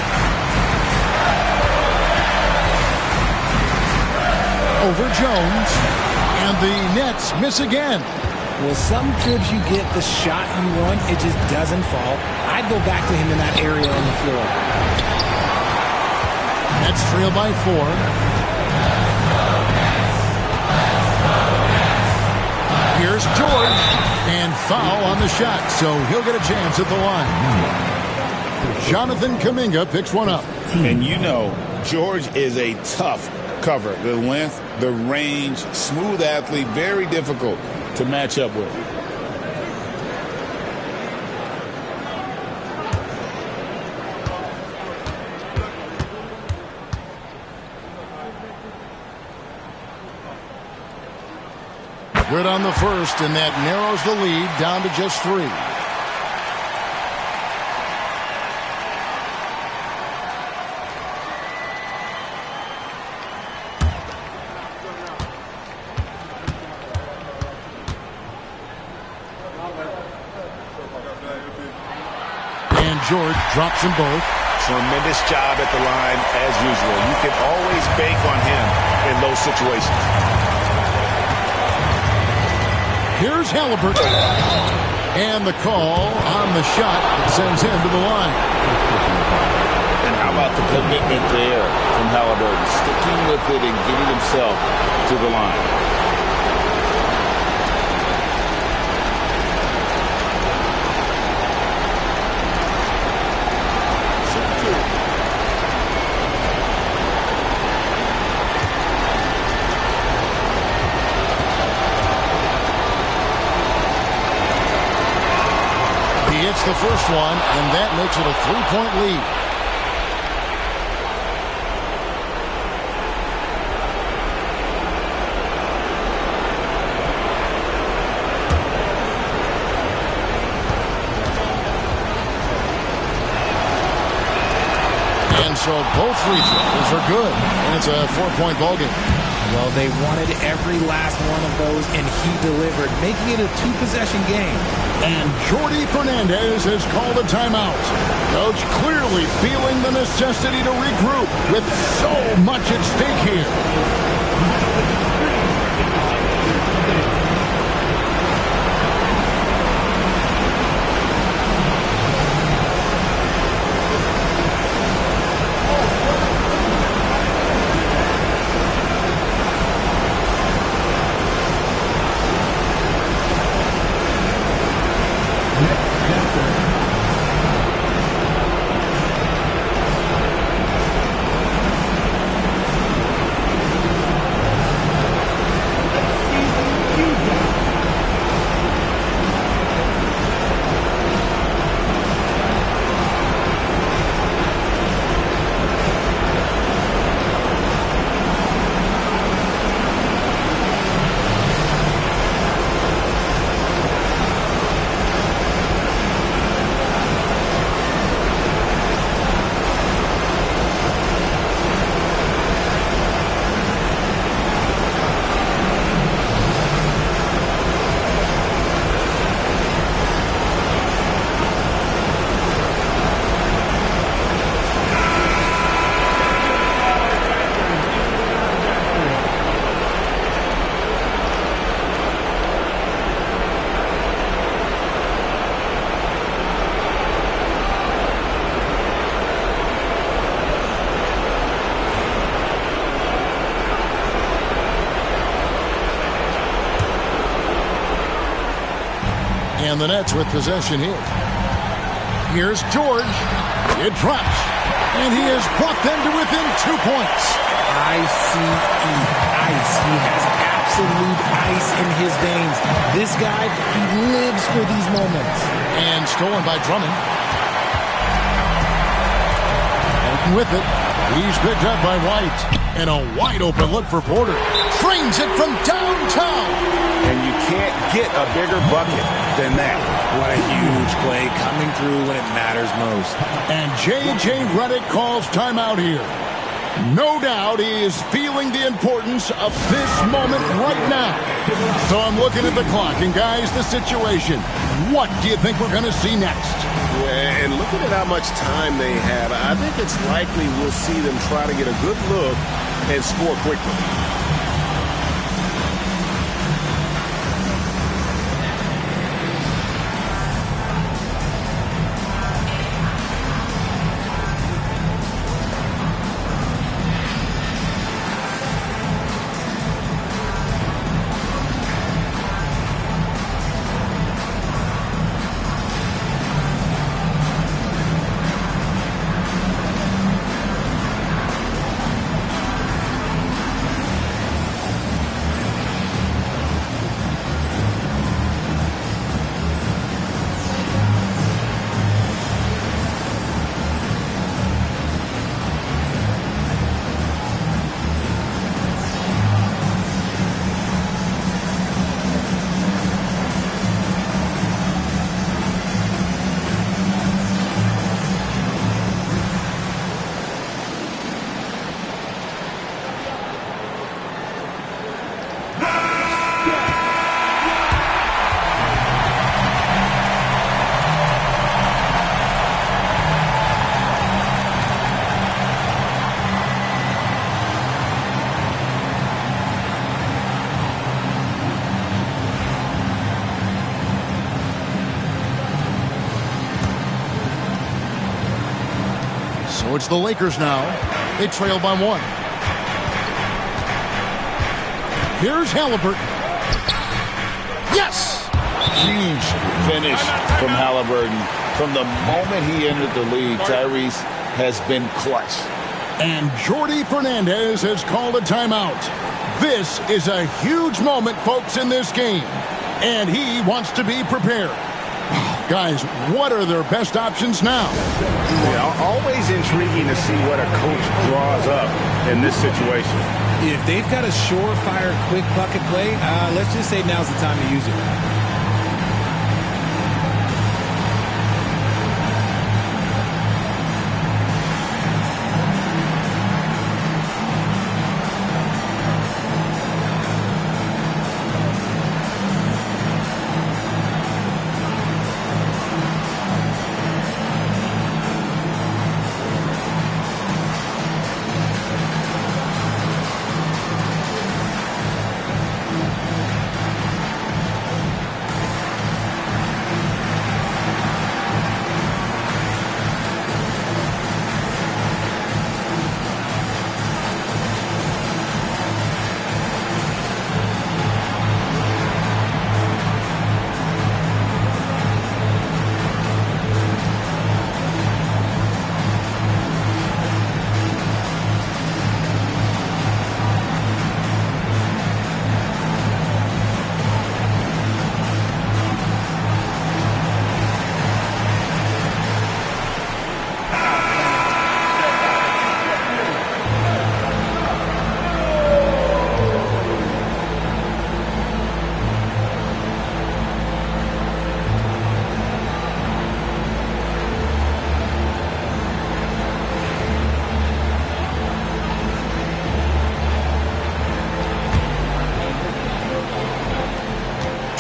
Over Jones. And the Nets miss again. Well, some cribs you get the shot you want, it just doesn't fall. I'd go back to him in that area on the floor. Nets trail by 4. Here's George. And foul on the shot, so he'll get a chance at the line. Jonathan Kuminga picks one up. And you know, George is a tough cover. The length, the range, smooth athlete, very difficult to match up with. Good on the first, and that narrows the lead down to just 3. George drops them both. Tremendous job at the line as usual. You can always bank on him in those situations. Here's Halliburton. And the call on the shot that sends him to the line. And how about the commitment there from Halliburton? Sticking with it and getting himself to the line. The first one, and that makes it a 3-point lead. And so both free throws are good, and it's a 4-point ballgame. Well, they wanted every last one of those, and he delivered, making it a 2-possession game. And Jordi Fernandez has called a timeout. Coach clearly feeling the necessity to regroup with so much at stake here. And the Nets with possession here. Here's George. It drops. And he has brought them to within 2 points. ICE. Ice. He has absolute ice in his veins. This guy, he lives for these moments. And stolen by Drummond. And with it, he's picked up by White. And a wide open look for Porter. Trains it from downtown. And you can't get a bigger bucket than that. What a huge play coming through when it matters most. And J.J. Redick calls timeout here. No doubt he is feeling the importance of this moment right now. So I'm looking at the clock, and guys, the situation. What do you think we're going to see next? Yeah, and looking at how much time they have, I think it's likely we'll see them try to get a good look and score quickly. it's the Lakers now. They trail by 1. Here's Halliburton. Yes! Huge finish from Halliburton. From the moment he entered the league, Tyrese has been clutch. And Jordi Fernandez has called a timeout. This is a huge moment, folks, in this game. And he wants to be prepared. Guys, what are their best options now? Yeah, always intriguing to see what a coach draws up in this situation. If they've got a surefire, quick bucket play, let's just say now's the time to use it.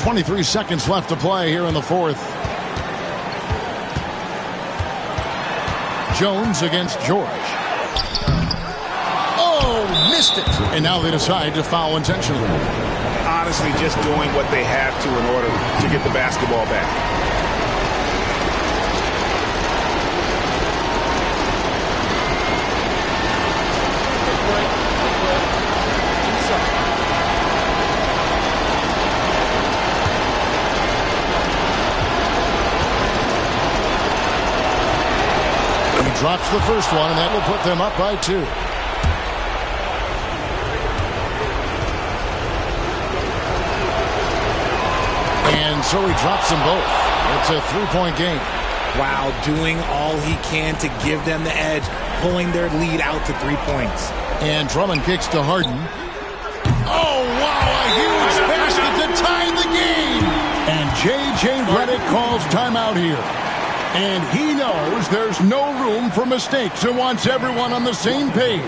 .23 seconds left to play here in the 4th. Jones against George. Oh, missed it. And now they decide to foul intentionally. Honestly, just doing what they have to in order to get the basketball back. Drops the first one, and that will put them up by 2. And so he drops them both. It's a 3-point game. Wow, doing all he can to give them the edge, pulling their lead out to 3 points. And Drummond kicks to Harden. Oh, wow, a huge basket to tie the game. And J.J. Redick calls timeout here. And he knows there's no room for mistakes and wants everyone on the same page.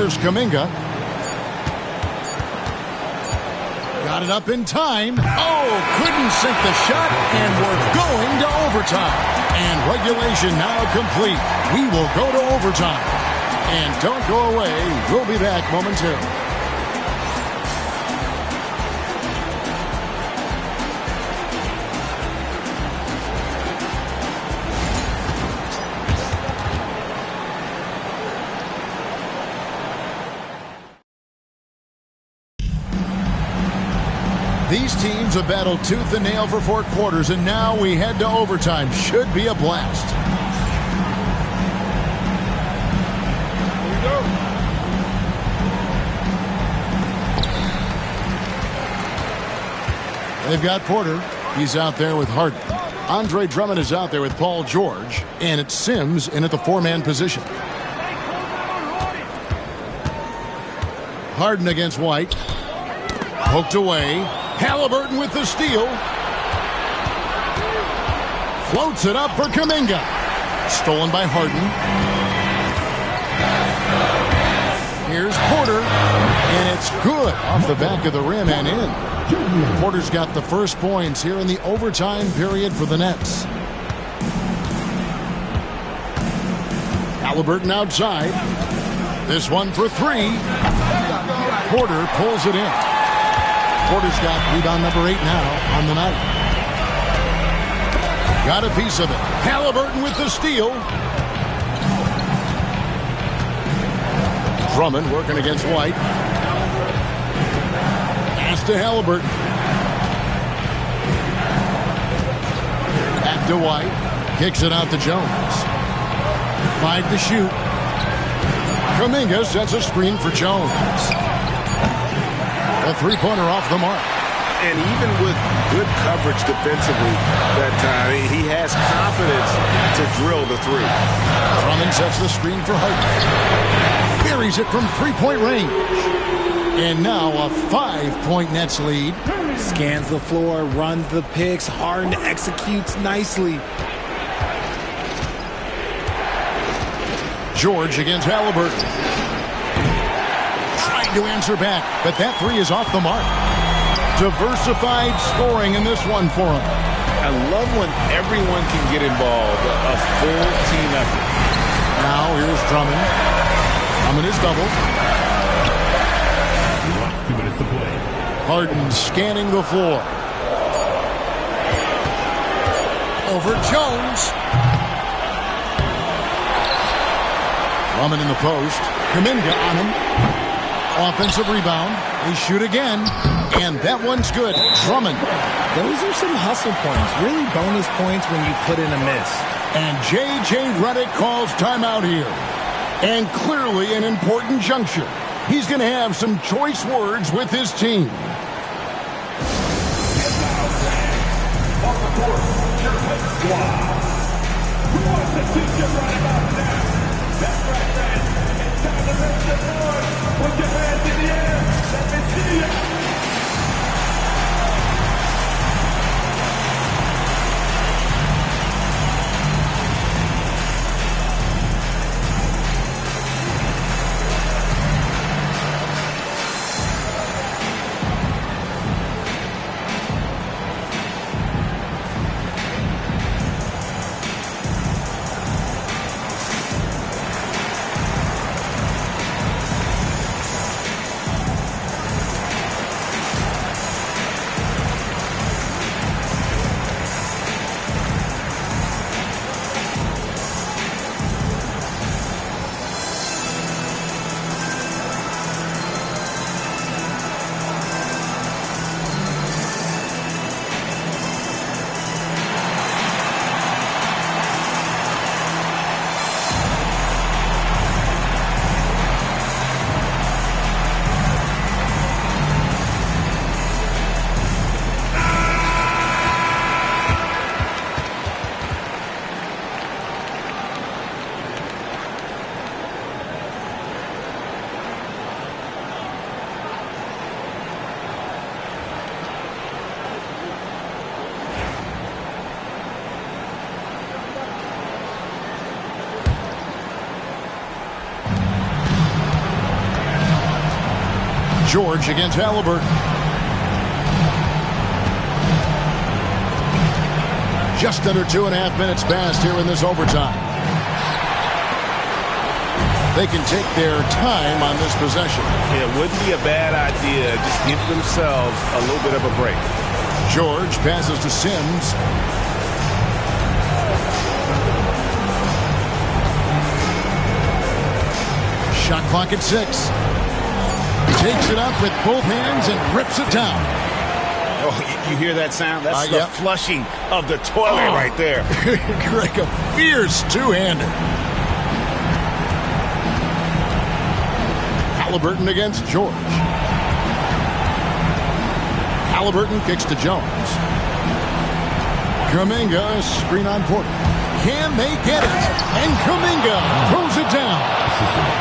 Here's Kuminga. Got it up in time. Oh, couldn't sink the shot, and we're going to overtime. And regulation now complete. We will go to overtime. And don't go away. We'll be back momentarily. These teams have battled tooth and nail for 4 quarters, and now we head to overtime. Should be a blast. They've got Porter. He's out there with Harden. Andre Drummond is out there with Paul George, and it's Sims in at the 4-man position. Harden against White. Poked away. Halliburton with the steal. Floats it up for Kuminga. Stolen by Harden. Here's Porter. And it's good off the back of the rim and in. Porter's got the first points here in the overtime period for the Nets. Halliburton outside. This one for 3. Porter pulls it in. Porter's got rebound number 8 now on the night. Got a piece of it. Halliburton with the steal. Drummond working against White. Pass to Halliburton. Back to White. Kicks it out to Jones. 5 to shoot. Kuminga sets a screen for Jones. A 3-pointer off the mark. And even with good coverage defensively that time, he has confidence to drill the 3. Drummond sets the screen for Harden. Buries it from 3-point range. And now a 5-point Nets lead. Scans the floor, runs the picks. Harden executes nicely. George against Halliburton. To answer back, but that 3 is off the mark. Diversified scoring in this one for him. I love when everyone can get involved, a full team effort. Now here's Drummond. Drummond is double. 2 minutes to play. Harden scanning the floor. Over Jones. Drummond in the post. Kuminga on him. Offensive rebound. They shoot again. And that one's good. Drummond. Those are some hustle points. Really bonus points when you put in a miss. And J.J. Redick calls timeout here. And clearly an important juncture. He's going to have some choice words with his team. On the court, your squad. Who wants to teach you right about now? That's right, man. It's time to make some noise. Put your hands in the air. Let me see you. George against Halliburton. Just under 2.5 minutes passed here in this overtime. They can take their time on this possession. It wouldn't be a bad idea. Just give themselves a little bit of a break. George passes to Sims. Shot clock at 6. Takes it up with both hands and rips it down. Oh, you hear that sound? That's the yep. flushing of the toilet right there. Like a fierce two-hander. Halliburton against George. Halliburton kicks to Jones. Kuminga, screen on Porter. Can they get it? And Kuminga throws it down.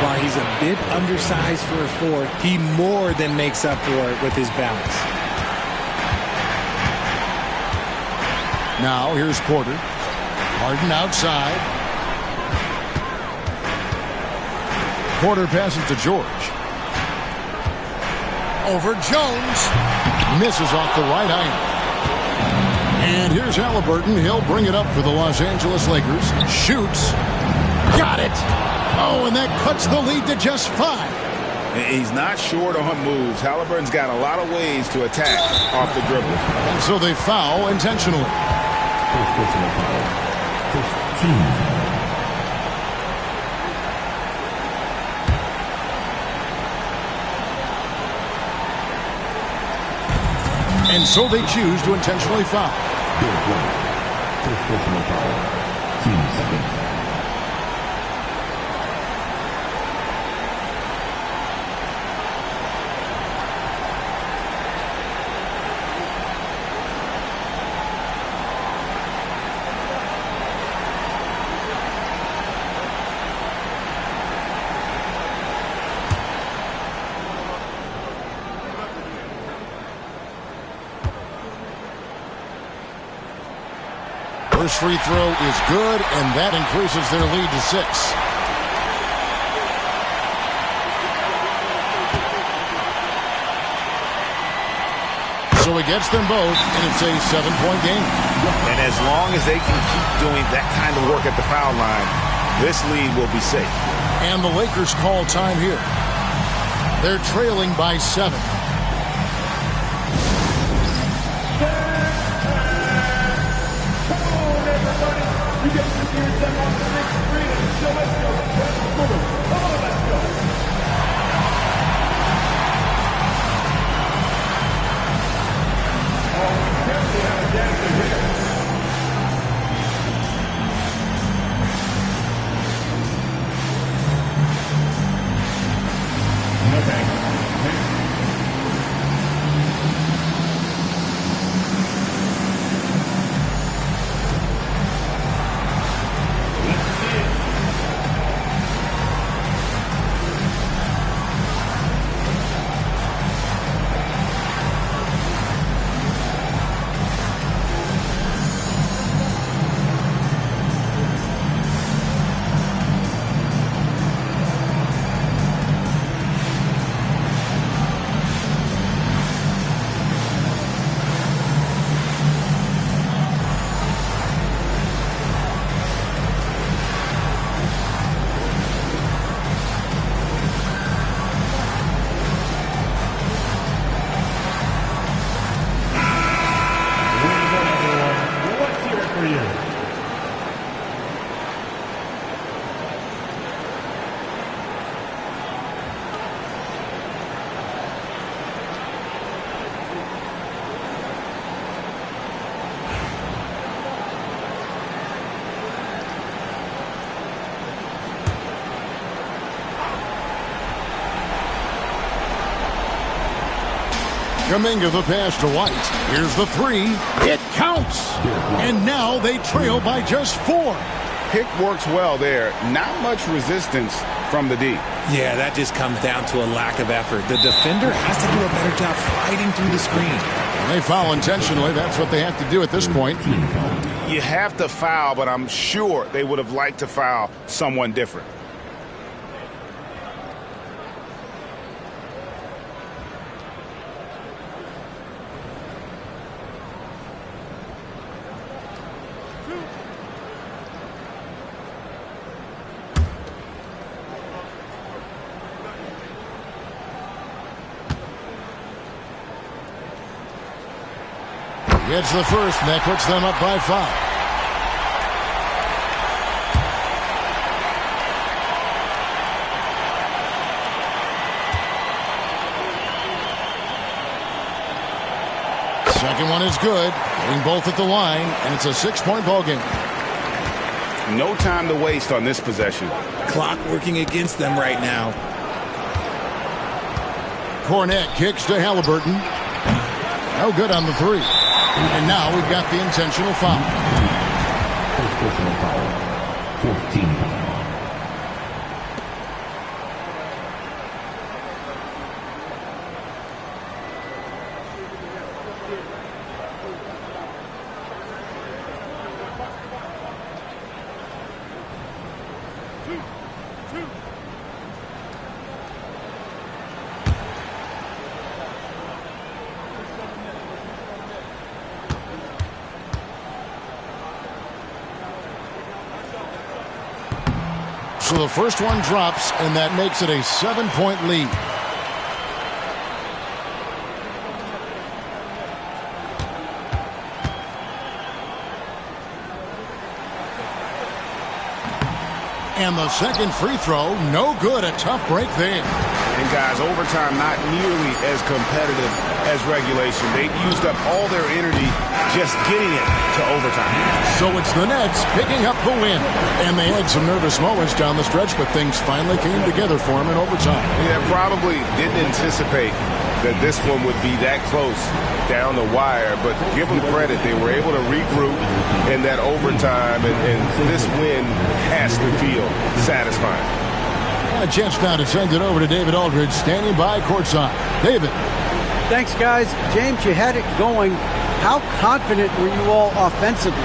While he's a bit undersized for a 4, he more than makes up for it with his bounce. Now here's Porter. Harden outside. Porter passes to George. Over Jones. Misses off the right iron. And here's Halliburton. He'll bring it up for the Los Angeles Lakers. Shoots. Got it. Oh, and that cuts the lead to just 5. He's not short on moves. Halliburton's got a lot of ways to attack off the dribble. And so they foul intentionally. First personal foul. 15. And so they choose to intentionally foul. First personal foul. Team second. First free throw is good, and that increases their lead to 6. So he gets them both, and it's a 7-point game. And as long as they can keep doing that kind of work at the foul line, this lead will be safe. And the Lakers call time here. They're trailing by 7. You get 2 years back on the next screen and show us your best move. Come on, let's go. Oh, we definitely have a dancer here. Okay. Kuminga the pass to White. Here's the 3. It counts. And now they trail by just 4. Pick works well there. Not much resistance from the D. Yeah, that just comes down to a lack of effort. The defender has to do a better job fighting through the screen. When they foul intentionally, that's what they have to do at this point. You have to foul, but I'm sure they would have liked to foul someone different. Gets the first, and that puts them up by 5. Second one is good. Getting both at the line, and it's a 6-point ball game. No time to waste on this possession. Clock working against them right now. Cornette kicks to Halliburton. No good on the 3. And now we've got the intentional foul. Personal foul. 15. So the first one drops, and that makes it a 7-point lead. And the second free throw, no good. A tough break there. And guys, overtime not nearly as competitive as regulation. They used up all their energy just getting it to overtime. So it's the Nets picking up the win. And they had some nervous moments down the stretch, but things finally came together for them in overtime. Yeah, probably didn't anticipate that this one would be that close down the wire, but give them credit. They were able to regroup in that overtime, and this win has to feel satisfying. A chance now to send it over to David Aldridge, standing by courtside. David. Thanks, guys. James, you had it going. How confident were you all offensively?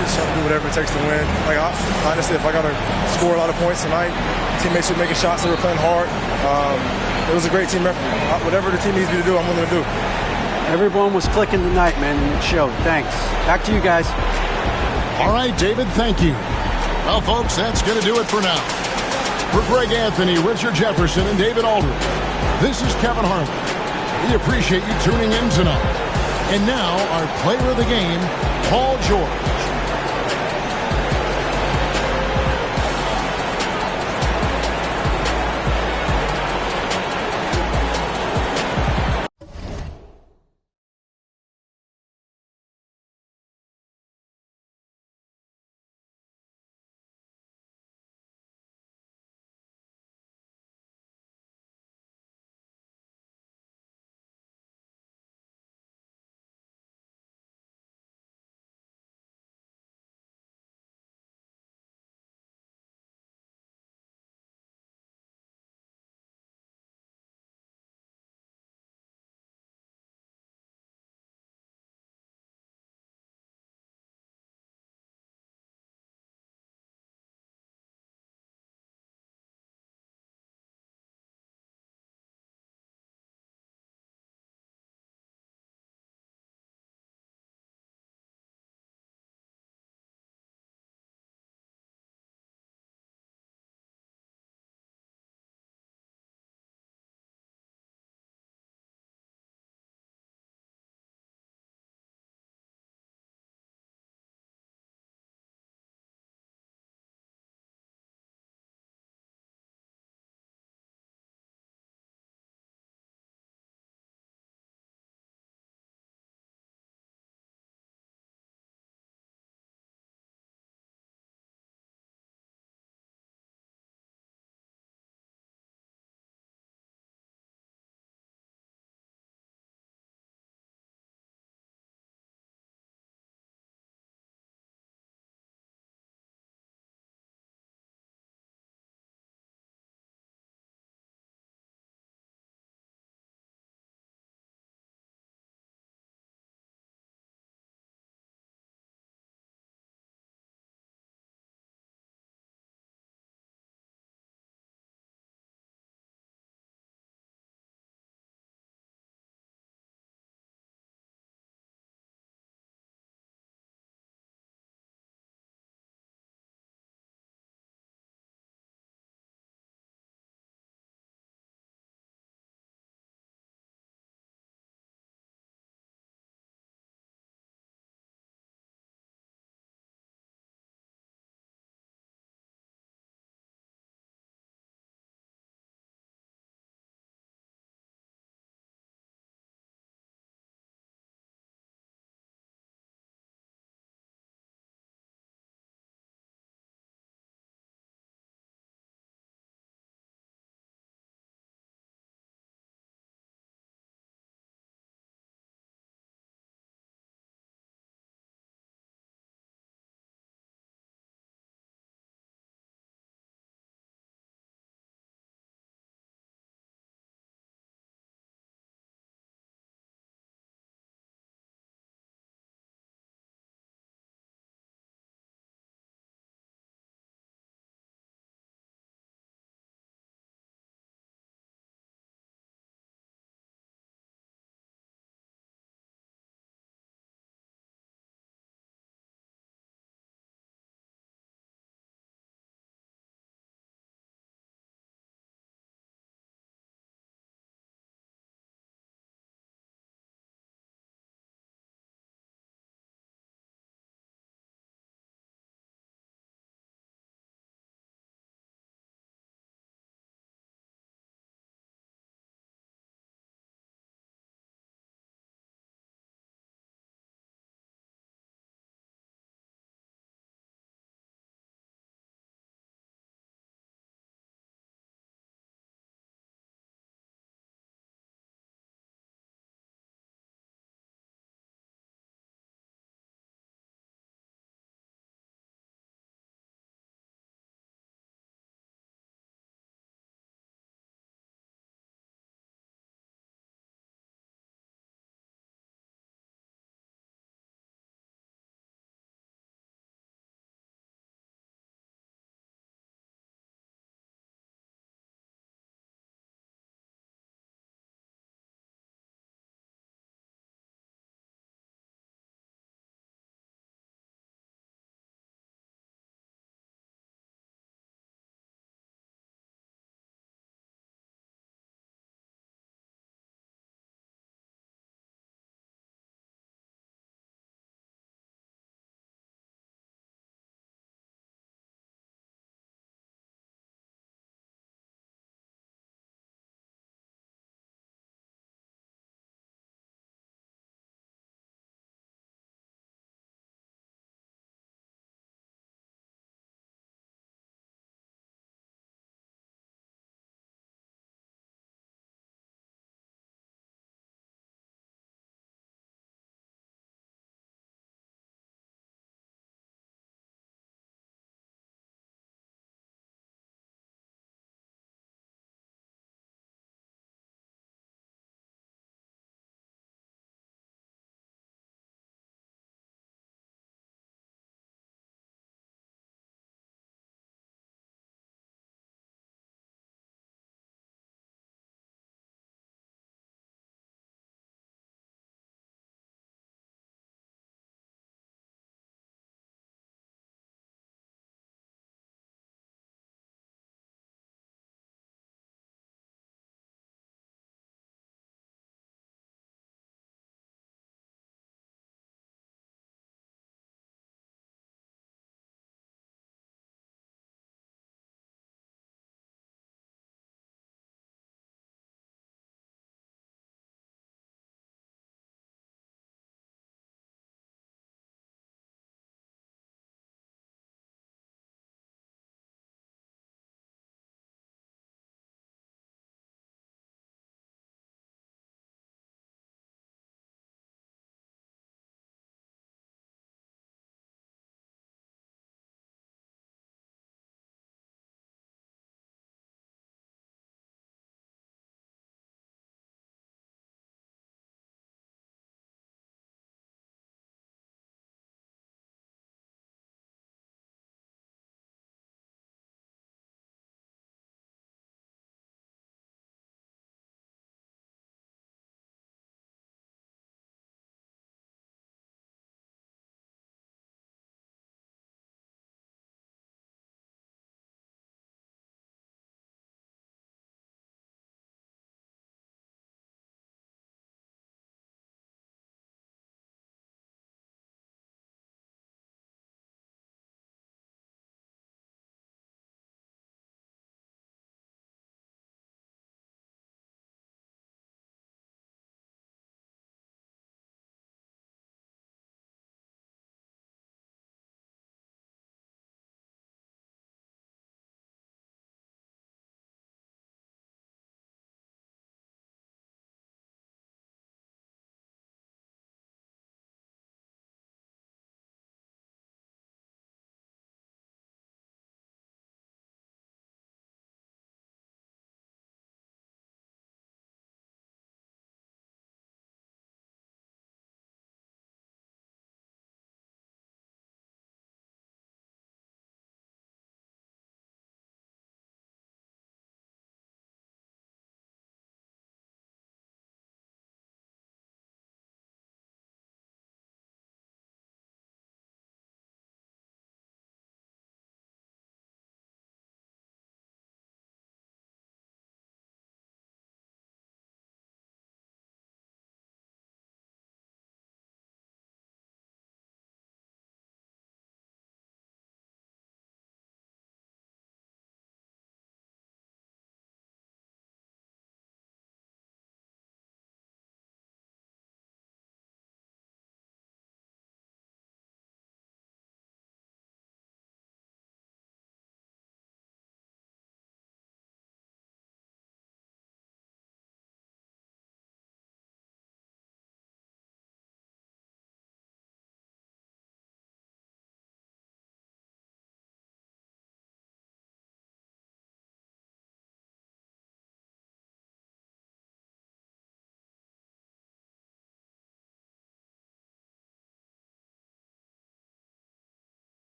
Just trying to do whatever it takes to win. Like, honestly, if I got to score a lot of points tonight, teammates were making shots. They were playing hard. It was a great team effort. Whatever the team needs me to do, I'm willing to do. Everyone was clicking tonight, man, and it showed. Thanks. Back to you guys. All right, David, thank you. Well, folks, that's going to do it for now. For Greg Anthony, Richard Jefferson, and David Aldridge, this is Kevin Harlan. We appreciate you tuning in tonight. And now, our player of the game, Paul George.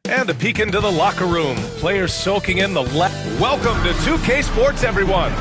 And a peek into the locker room. Players soaking in the Welcome to 2K Sports, everyone.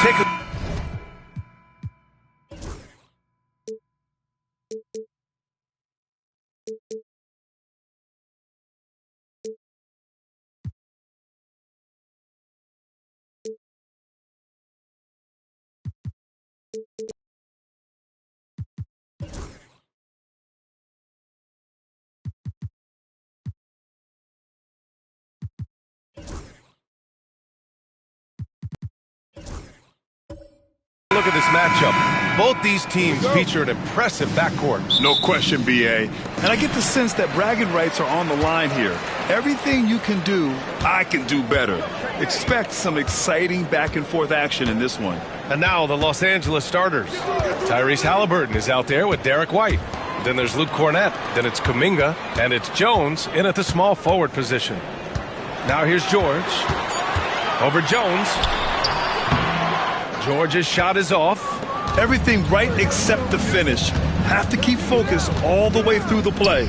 Take a look at this matchup. Both these teams feature an impressive backcourt. No question, BA. And I get the sense that bragging rights are on the line here. Everything you can do, I can do better. Expect some exciting back-and-forth action in this one. And now the Los Angeles starters. Tyrese Halliburton is out there with Derek White. Then there's Luke Cornett. Then it's Kuminga. And it's Jones in at the small forward position. Now here's George. Over Jones. George's shot is off. Everything right except the finish. Have to keep focused all the way through the play.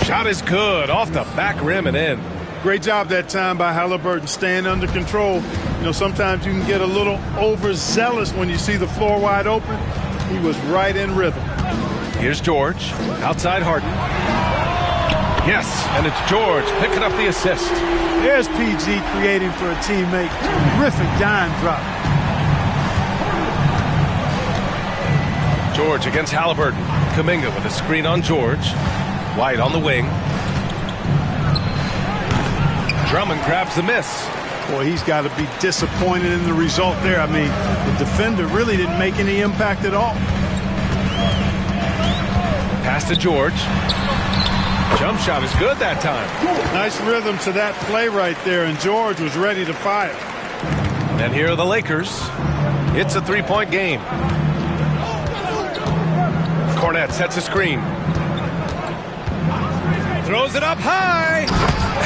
Shot is good. Off the back rim and in. Great job that time by Halliburton, staying under control. You know, sometimes you can get a little overzealous when you see the floor wide open. He was right in rhythm. Here's George. Outside Harden. Yes, and it's George picking up the assist. There's PG creating for a teammate. Terrific dime drop. George against Halliburton. Kuminga with a screen on George. White on the wing. Drummond grabs the miss. Boy, he's got to be disappointed in the result there. I mean, the defender really didn't make any impact at all. Pass to George. Jump shot is good that time. Nice rhythm to that play right there, and George was ready to fire. And here are the Lakers. It's a three-point game. Cornett sets a screen. Throws it up high.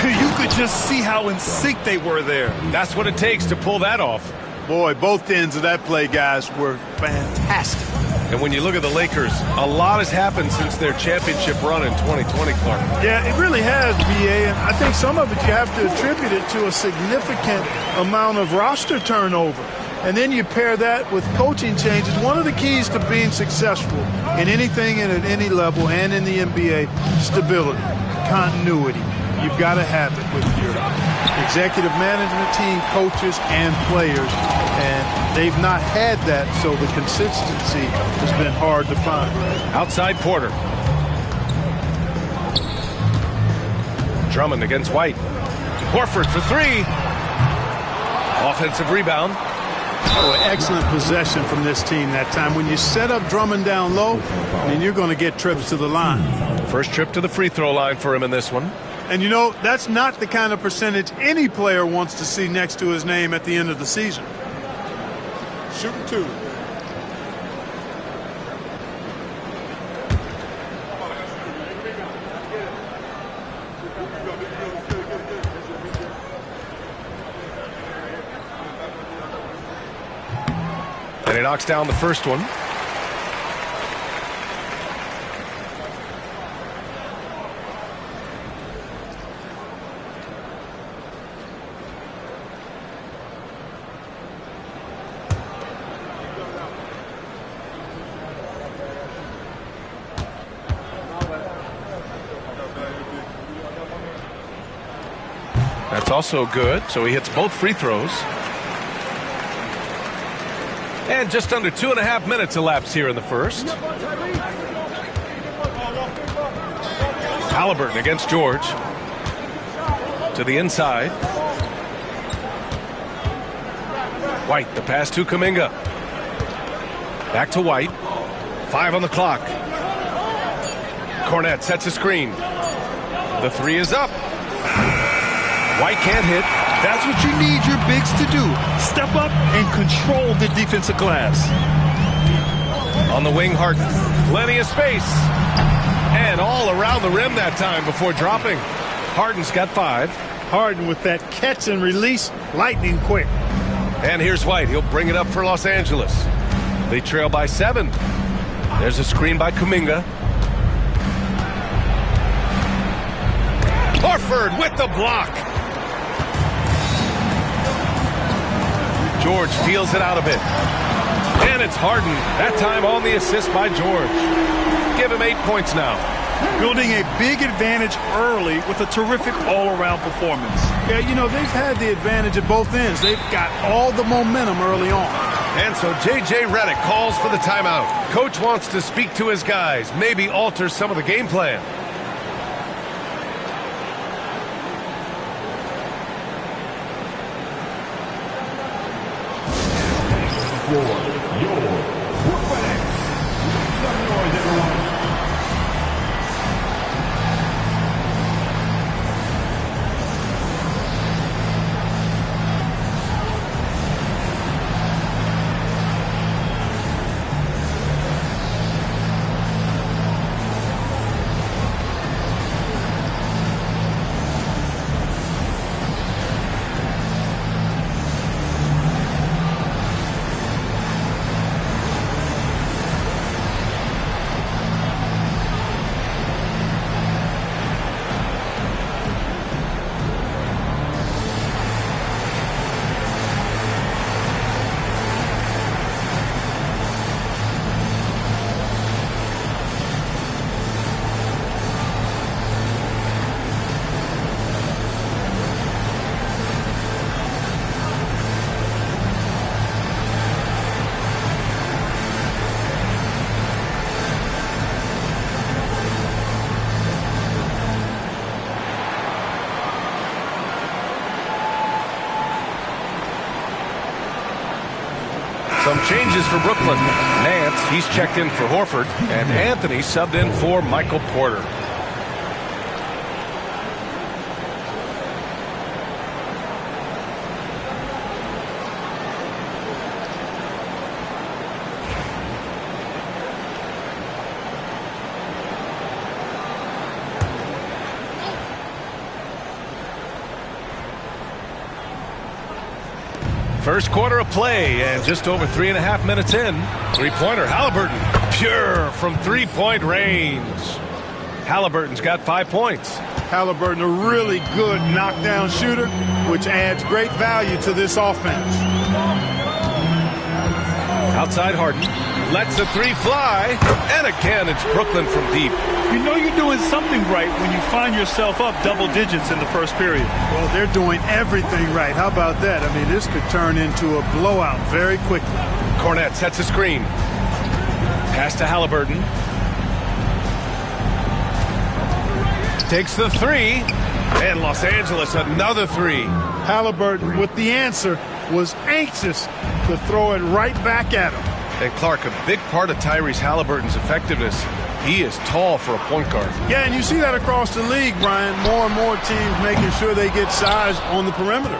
You could just see how in sync they were there. That's what it takes to pull that off. Boy, both ends of that play, guys, were fantastic. And when you look at the Lakers, a lot has happened since their championship run in 2020, Clark. Yeah, it really has, BA, and I think some of it you have to attribute it to a significant amount of roster turnover. And then you pair that with coaching changes. One of the keys to being successful in anything and at any level and in the NBA, stability, continuity. You've got to have it with your executive management team, coaches, and players. And they've not had that, so the consistency has been hard to find. Outside Porter. Drummond against White. Horford for three. Offensive rebound. Oh, excellent possession from this team that time. When you set up Drummond down low, then you're going to get trips to the line. First trip to the free throw line for him in this one. And, you know, that's not the kind of percentage any player wants to see next to his name at the end of the season. Shooting two. And he knocks down the first one. That's also good, so he hits both free throws. And just under 2.5 minutes elapsed here in the first. Halliburton against George. To the inside. White, the pass to Kuminga. Back to White. 5 on the clock. Cornette sets a screen. The three is up. White can't hit. That's what you need your bigs to do. Step up and control the defensive glass. On the wing, Harden. Plenty of space. And all around the rim that time before dropping. Harden's got 5. Harden with that catch and release, lightning quick. And here's White. He'll bring it up for Los Angeles. They trail by 7. There's a screen by Kuminga. Horford with the block. George feels it out a bit. And it's Harden. That time on the assist by George. Give him 8 points now. Building a big advantage early with a terrific all-around performance. Yeah, you know, they've had the advantage at both ends. They've got all the momentum early on. And so J.J. Redick calls for the timeout. Coach wants to speak to his guys, maybe alter some of the game plan. Some changes for Brooklyn. Nance, he's checked in for Horford, and Anthony subbed in for Michael Porter. First quarter of play, and just over 3.5 minutes in. Three-pointer, Halliburton. Pure from three-point range. Halliburton's got 5 points. Halliburton, a really good knockdown shooter, which adds great value to this offense. Outside Harden. Lets the three fly. And again, it's Brooklyn from deep. You know you're doing something right when you find yourself up double digits in the first period. Well, they're doing everything right. How about that? I mean, this could turn into a blowout very quickly. Cornette sets a screen. Pass to Halliburton. Takes the three. And Los Angeles, another three. Halliburton, with the answer, was anxious to throw it right back at him. And Clark, a big part of Tyrese Halliburton's effectiveness, he is tall for a point guard. Yeah, and you see that across the league, Brian. More and more teams making sure they get size on the perimeter.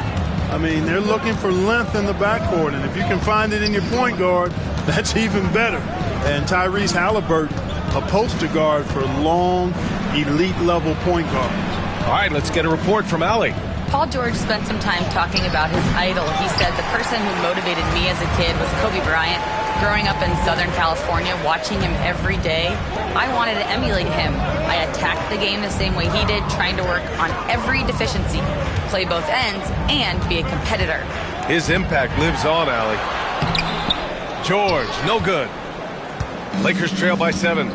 I mean, they're looking for length in the backcourt, and if you can find it in your point guard, that's even better. And Tyrese Halliburton, a poster guard for long, elite-level point guards. All right, let's get a report from Allie. Paul George spent some time talking about his idol. He said, the person who motivated me as a kid was Kobe Bryant. Growing up in Southern California, watching him every day, I wanted to emulate him. I attacked the game the same way he did, trying to work on every deficiency, play both ends, and be a competitor. His impact lives on, Allie. George, no good. Lakers trail by 7.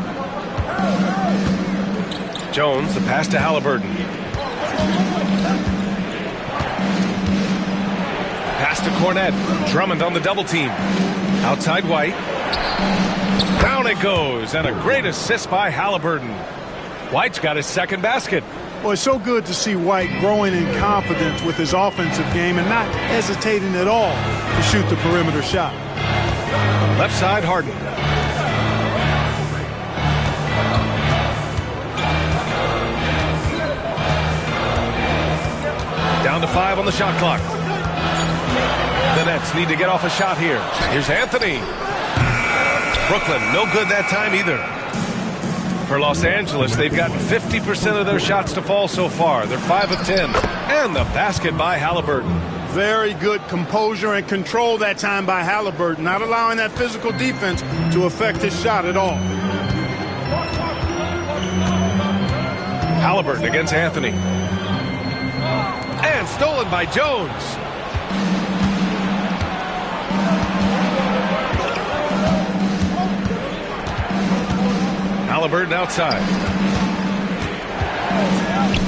Jones, the pass to Halliburton. Pass to Cornette. Drummond on the double team. Outside White. Down it goes, and a great assist by Halliburton. White's got his second basket. Well, it's so good to see White growing in confidence with his offensive game and not hesitating at all to shoot the perimeter shot. Left side, Harden. Down to 5 on the shot clock. The Nets need to get off a shot here. Here's Anthony. Brooklyn, no good that time either. For Los Angeles, they've gotten 50% of their shots to fall so far. They're 5 of 10. And the basket by Halliburton. Very good composure and control that time by Halliburton, not allowing that physical defense to affect his shot at all. Halliburton against Anthony. And stolen by Jones. Halliburton outside.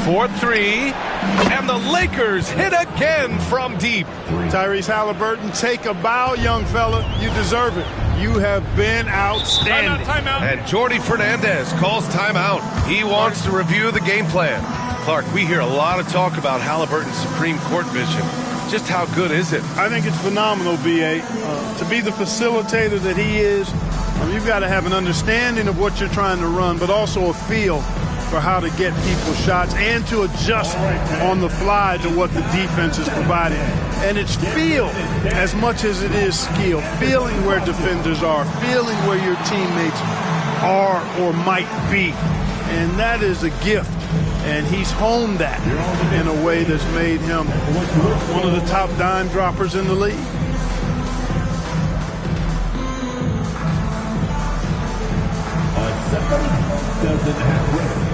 4-3. And the Lakers hit again from deep. Tyrese Halliburton, take a bow, young fella. You deserve it. You have been outstanding. Timeout. And Jordi Fernandez calls timeout. He wants to review the game plan. Clark, we hear a lot of talk about Halliburton's Supreme Court vision. Just how good is it? I think it's phenomenal, B.A. To be the facilitator that he is, you've got to have an understanding of what you're trying to run, but also a feel for how to get people's shots and to adjust on the fly to what the defense is providing. And it's feel as much as it is skill. Feeling where defenders are, feeling where your teammates are or might be. And that is a gift. And he's honed that in a way that's made him one of the top dime droppers in the league. Doesn't have rhythm.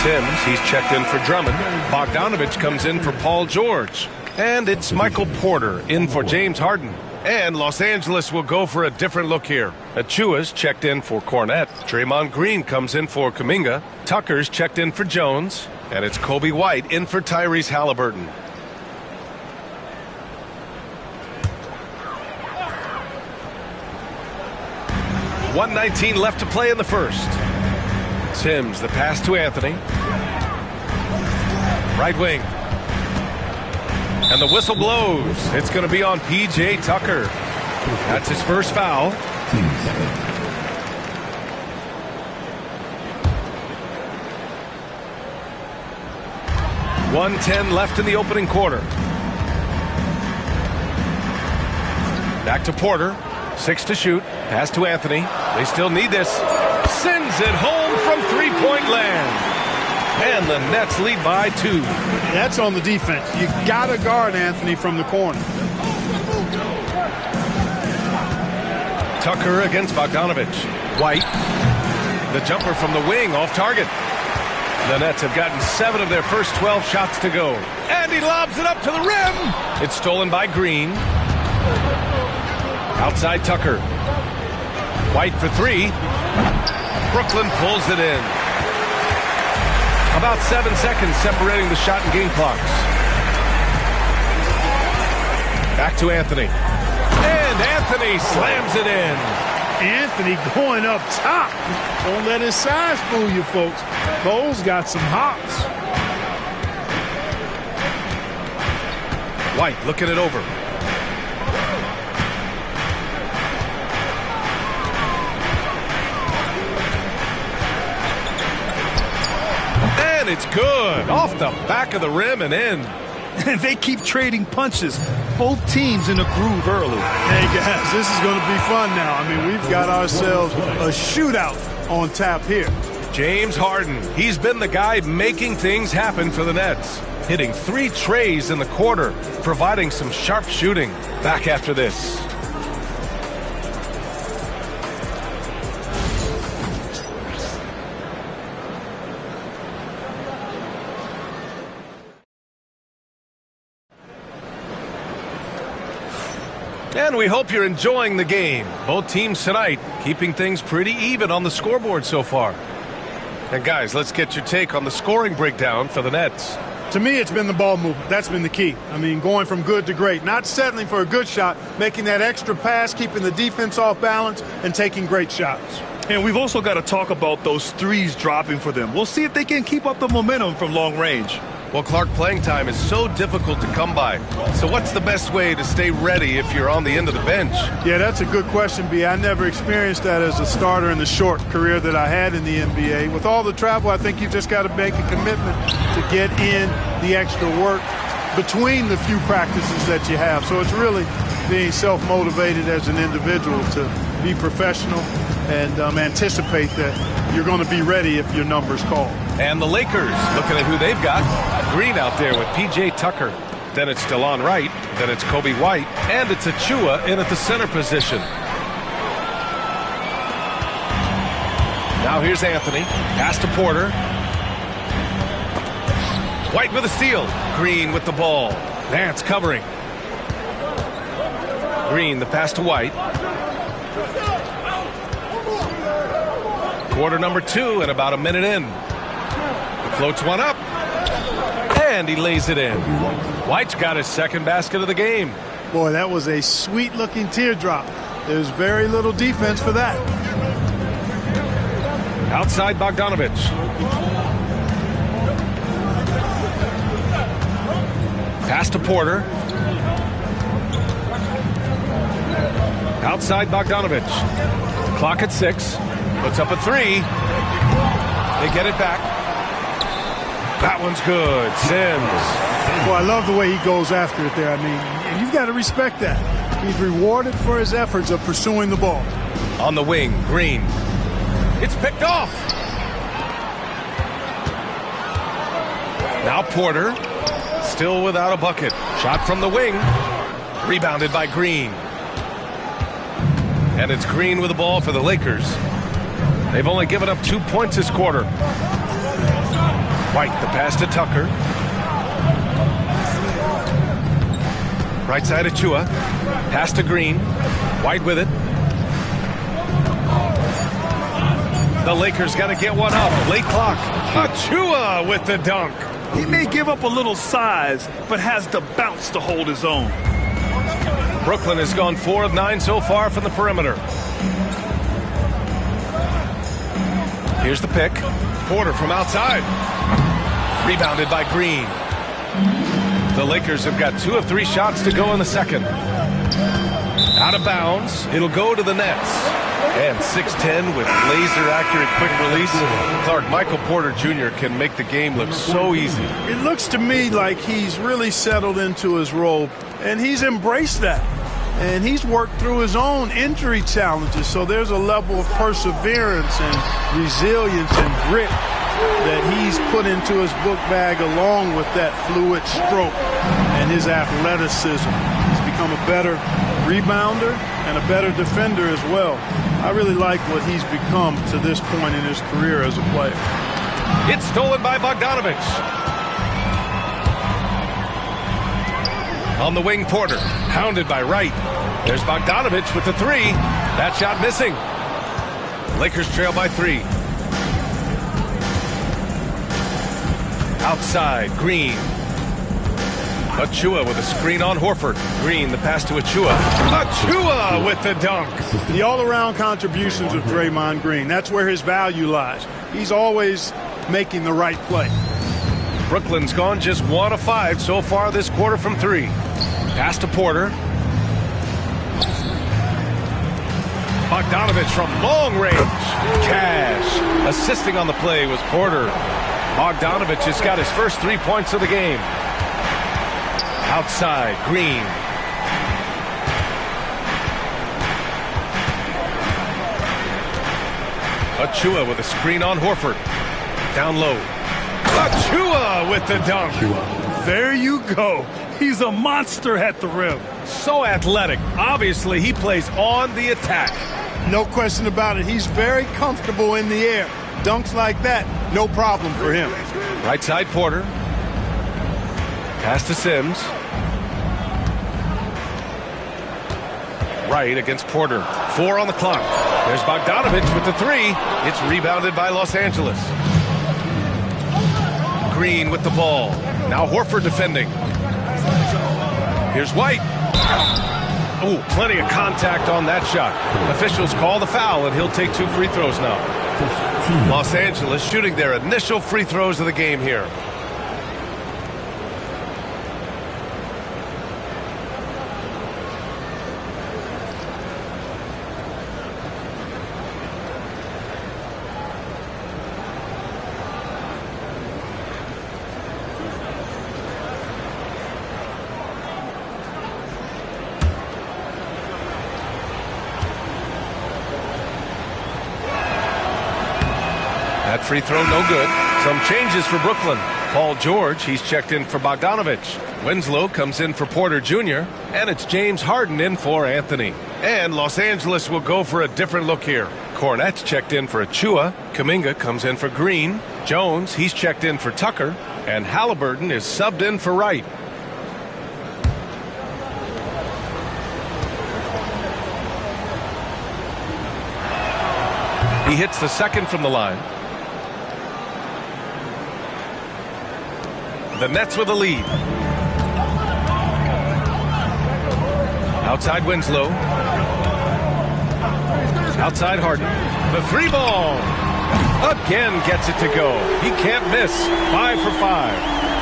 Sims, he's checked in for Drummond. Bogdanovich comes in for Paul George. And it's Michael Porter in for James Harden. And Los Angeles will go for a different look here. Achua's checked in for Cornette. Draymond Green comes in for Kuminga. Tucker's checked in for Jones. And it's Kobe White in for Tyrese Halliburton. .119 left to play in the first. Sims, the pass to Anthony. Right wing. And the whistle blows. It's going to be on P.J. Tucker. That's his first foul. 1:10 left in the opening quarter. Back to Porter. 6 to shoot. Pass to Anthony. They still need this. Sends it home from three-point land. And the Nets lead by 2. That's on the defense. You got to guard Anthony from the corner. Tucker against Bogdanovich. White. The jumper from the wing off target. The Nets have gotten 7 of their first 12 shots to go. And he lobs it up to the rim. It's stolen by Green. Outside Tucker. White for 3. Brooklyn pulls it in. About 7 seconds separating the shot and game clocks. Back to Anthony. And Anthony slams it in. Anthony going up top. Don't let his size fool you, folks. Cole's got some hops. White looking it over. And it's good. Off the back of the rim and in. They keep trading punches. Both teams in a groove early. Hey, guys, this is going to be fun now. I mean, we've got ourselves a shootout on tap here. James Harden. He's been the guy making things happen for the Nets. Hitting 3 trays in the quarter, providing some sharp shooting. Back after this. And we hope you're enjoying the game. Both teams tonight keeping things pretty even on the scoreboard so far. And guys, let's get your take on the scoring breakdown for the Nets. To me, it's been the ball movement. That's been the key. I mean, going from good to great. Not settling for a good shot, making that extra pass, keeping the defense off balance, and taking great shots. And we've also got to talk about those threes dropping for them. We'll see if they can keep up the momentum from long range. Well, Clark, playing time is so difficult to come by. So what's the best way to stay ready if you're on the end of the bench? Yeah, that's a good question, B. I never experienced that as a starter in the short career that I had in the NBA. With all the travel, I think you've just got to make a commitment to get in the extra work between the few practices that you have. So it's really being self-motivated as an individual to be professional and anticipate that you're going to be ready if your number's called. And the Lakers, looking at who they've got. Green out there with P.J. Tucker. Then it's DeLon Wright. Then it's Kobe White. And it's Achua in at the center position. Now here's Anthony. Pass to Porter. White with a steal. Green with the ball. Nance covering. Green, the pass to White. Quarter number 2 and about a minute in. Floats one up. And he lays it in. White's got his second basket of the game. Boy, that was a sweet-looking teardrop. There's very little defense for that. Outside Bogdanovich. Pass to Porter. Outside Bogdanovich. Clock at 6. Puts up a 3. They get it back. That one's good. Sims. Well, I love the way he goes after it there. I mean, you've got to respect that. He's rewarded for his efforts of pursuing the ball. On the wing, Green. It's picked off. Now Porter. Still without a bucket. Shot from the wing. Rebounded by Green. And it's Green with the ball for the Lakers. They've only given up 2 points this quarter. White, the pass to Tucker. Right side Achua. Pass to Green. White with it. The Lakers got to get one up. Late clock. Achua with the dunk. He may give up a little size, but has the bounce to hold his own. Brooklyn has gone 4 of 9 so far from the perimeter. Here's the pick. Porter from outside. Rebounded by Green. The Lakers have got 2 of 3 shots to go in the second. Out of bounds. It'll go to the Nets. And 6'10 with laser-accurate quick release. Clark, Michael Porter Jr. can make the game look so easy. It looks to me like he's really settled into his role, and he's embraced that. And he's worked through his own injury challenges, so there's a level of perseverance and resilience and grit that he's put into his book bag along with that fluid stroke and his athleticism. He's become a better rebounder and a better defender as well. I really like what he's become to this point in his career as a player. It's stolen by Bogdanovich. On the wing, Porter, hounded by Wright. There's Bogdanovich with the 3. That shot missing. Lakers trail by 3. Outside, Green. Achua with a screen on Horford. Green, the pass to Achua. Achua with the dunk. The all-around contributions of Draymond Green. That's where his value lies. He's always making the right play. Brooklyn's gone just 1 of 5 so far this quarter from 3. Pass to Porter. Bogdanovich from long range. Cash. Assisting on the play was Porter. Bogdanovich has got his first 3 points of the game. Outside, Green. Achua with a screen on Horford. Down low. Achua with the dunk. There you go. He's a monster at the rim. So athletic. Obviously, he plays on the attack. No question about it. He's very comfortable in the air. Dunks like that, no problem for him. Right side, Porter. Pass to Sims. right against Porter. 4 on the clock. There's Bogdanovich with the 3. It's rebounded by Los Angeles. Green with the ball. Now Horford defending. Here's White. Ooh, plenty of contact on that shot. Officials call the foul, and he'll take 2 free throws now. Los Angeles shooting their initial free throws of the game here. That free throw no good. Some changes for Brooklyn. Paul George, he's checked in for Bogdanovich. Winslow comes in for Porter Jr. And it's James Harden in for Anthony. And Los Angeles will go for a different look here. Cornette's checked in for Achua. Kuminga comes in for Green. Jones, he's checked in for Tucker. And Halliburton is subbed in for Wright. He hits the second from the line. The Nets with a lead. Outside Winslow. Outside Harden. The 3 ball. Again gets it to go. He can't miss. 5 for 5.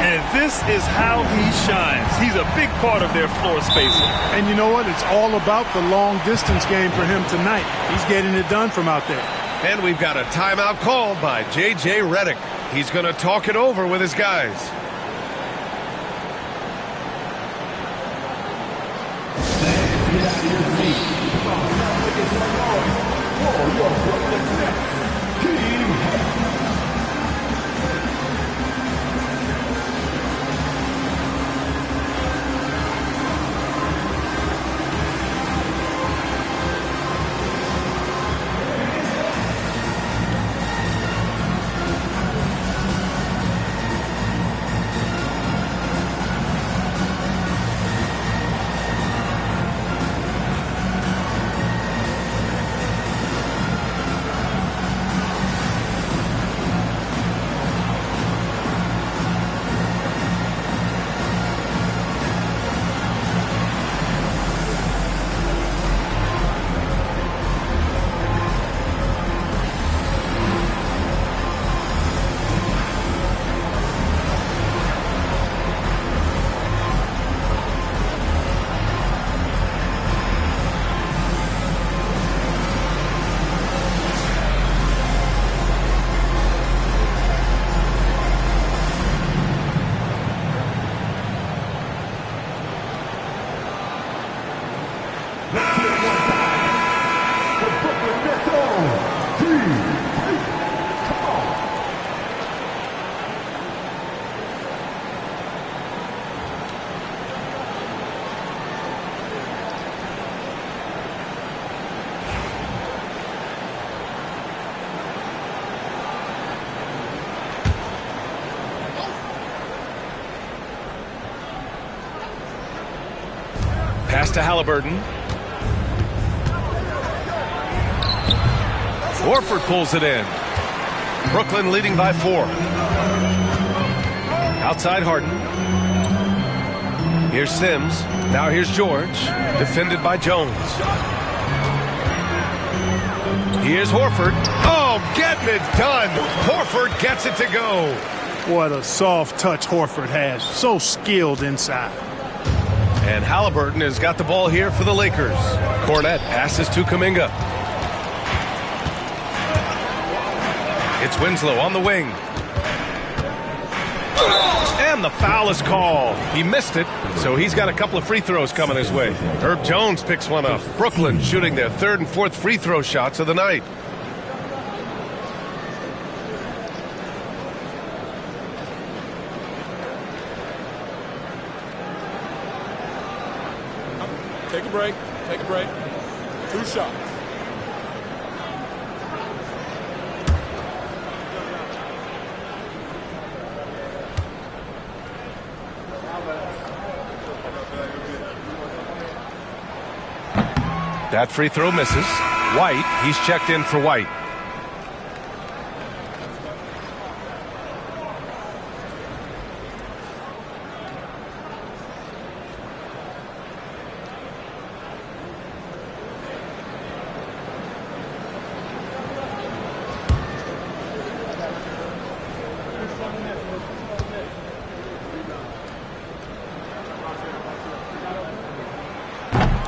And this is how he shines. He's a big part of their floor spacing. And you know what? It's all about the long distance game for him tonight. He's getting it done from out there. And we've got a timeout called by J.J. Redick. He's going to talk it over with his guys. Pass to Halliburton. Horford pulls it in. Brooklyn leading by 4. Outside Harden. Here's Sims. Now here's George. Defended by Jones. Here's Horford. Oh, getting it done. Horford gets it to go. What a soft touch Horford has. So skilled inside. And Halliburton has got the ball here for the Lakers. Cornette passes to Kuminga. It's Winslow on the wing. And the foul is called. He missed it, so he's got a couple of free throws coming his way. Herb Jones picks one up. Brooklyn shooting their 3rd and 4th free throw shots of the night. Take a break. Take a break. 2 shots. That free throw misses. White, he's checked in for White.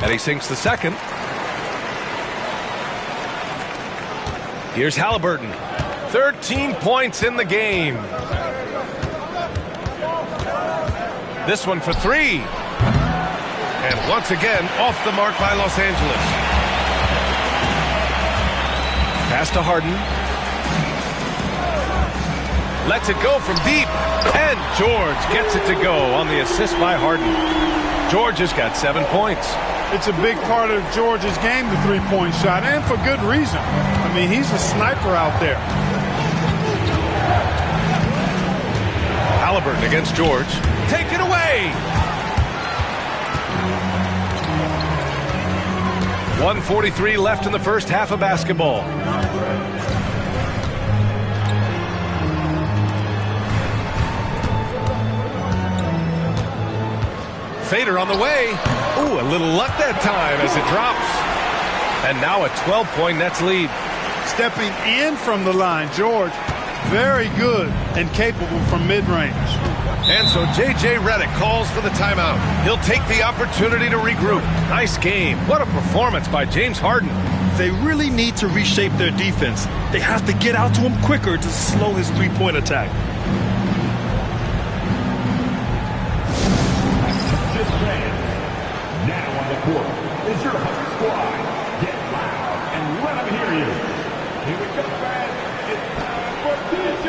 And he sinks the second. Here's Halliburton. 13 points in the game. This one for three. And once again, off the mark by Los Angeles. Pass to Harden. Lets it go from deep. And George gets it to go on the assist by Harden. George has got 7 points. It's a big part of George's game, the three-point shot, and for good reason. I mean, he's a sniper out there. Halliburton against George. Take it away! 1:43 left in the first half of basketball. Fader on the way. Ooh, a little luck that time as it drops. And now a 12-point Nets lead. Stepping in from the line, George, very good and capable from mid-range. And so J.J. Redick calls for the timeout. He'll take the opportunity to regroup. Nice game. What a performance by James Harden. They really need to reshape their defense. They have to get out to him quicker to slow his three-point attack. Now on the court is your Hunt Squad. Get loud and let them hear you. Here we go, fans. It's time for defense.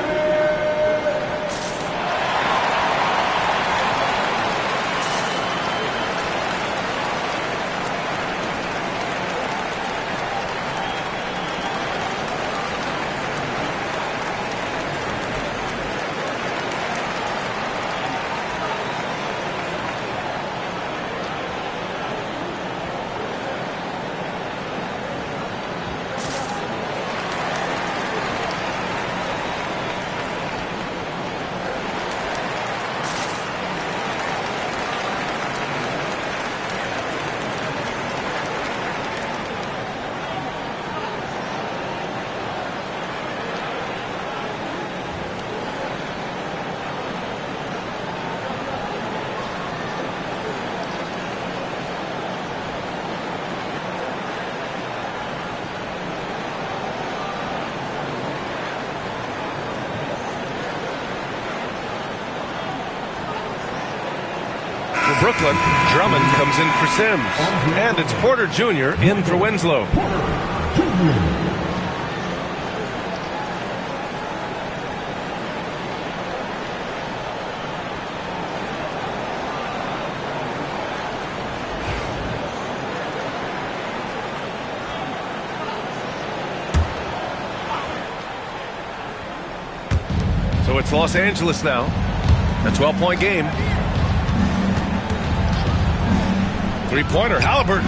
Brooklyn, Drummond comes in for Sims. And it's Porter Jr. in for Winslow. So it's Los Angeles now. A 12-point game. Three-pointer, Halliburton.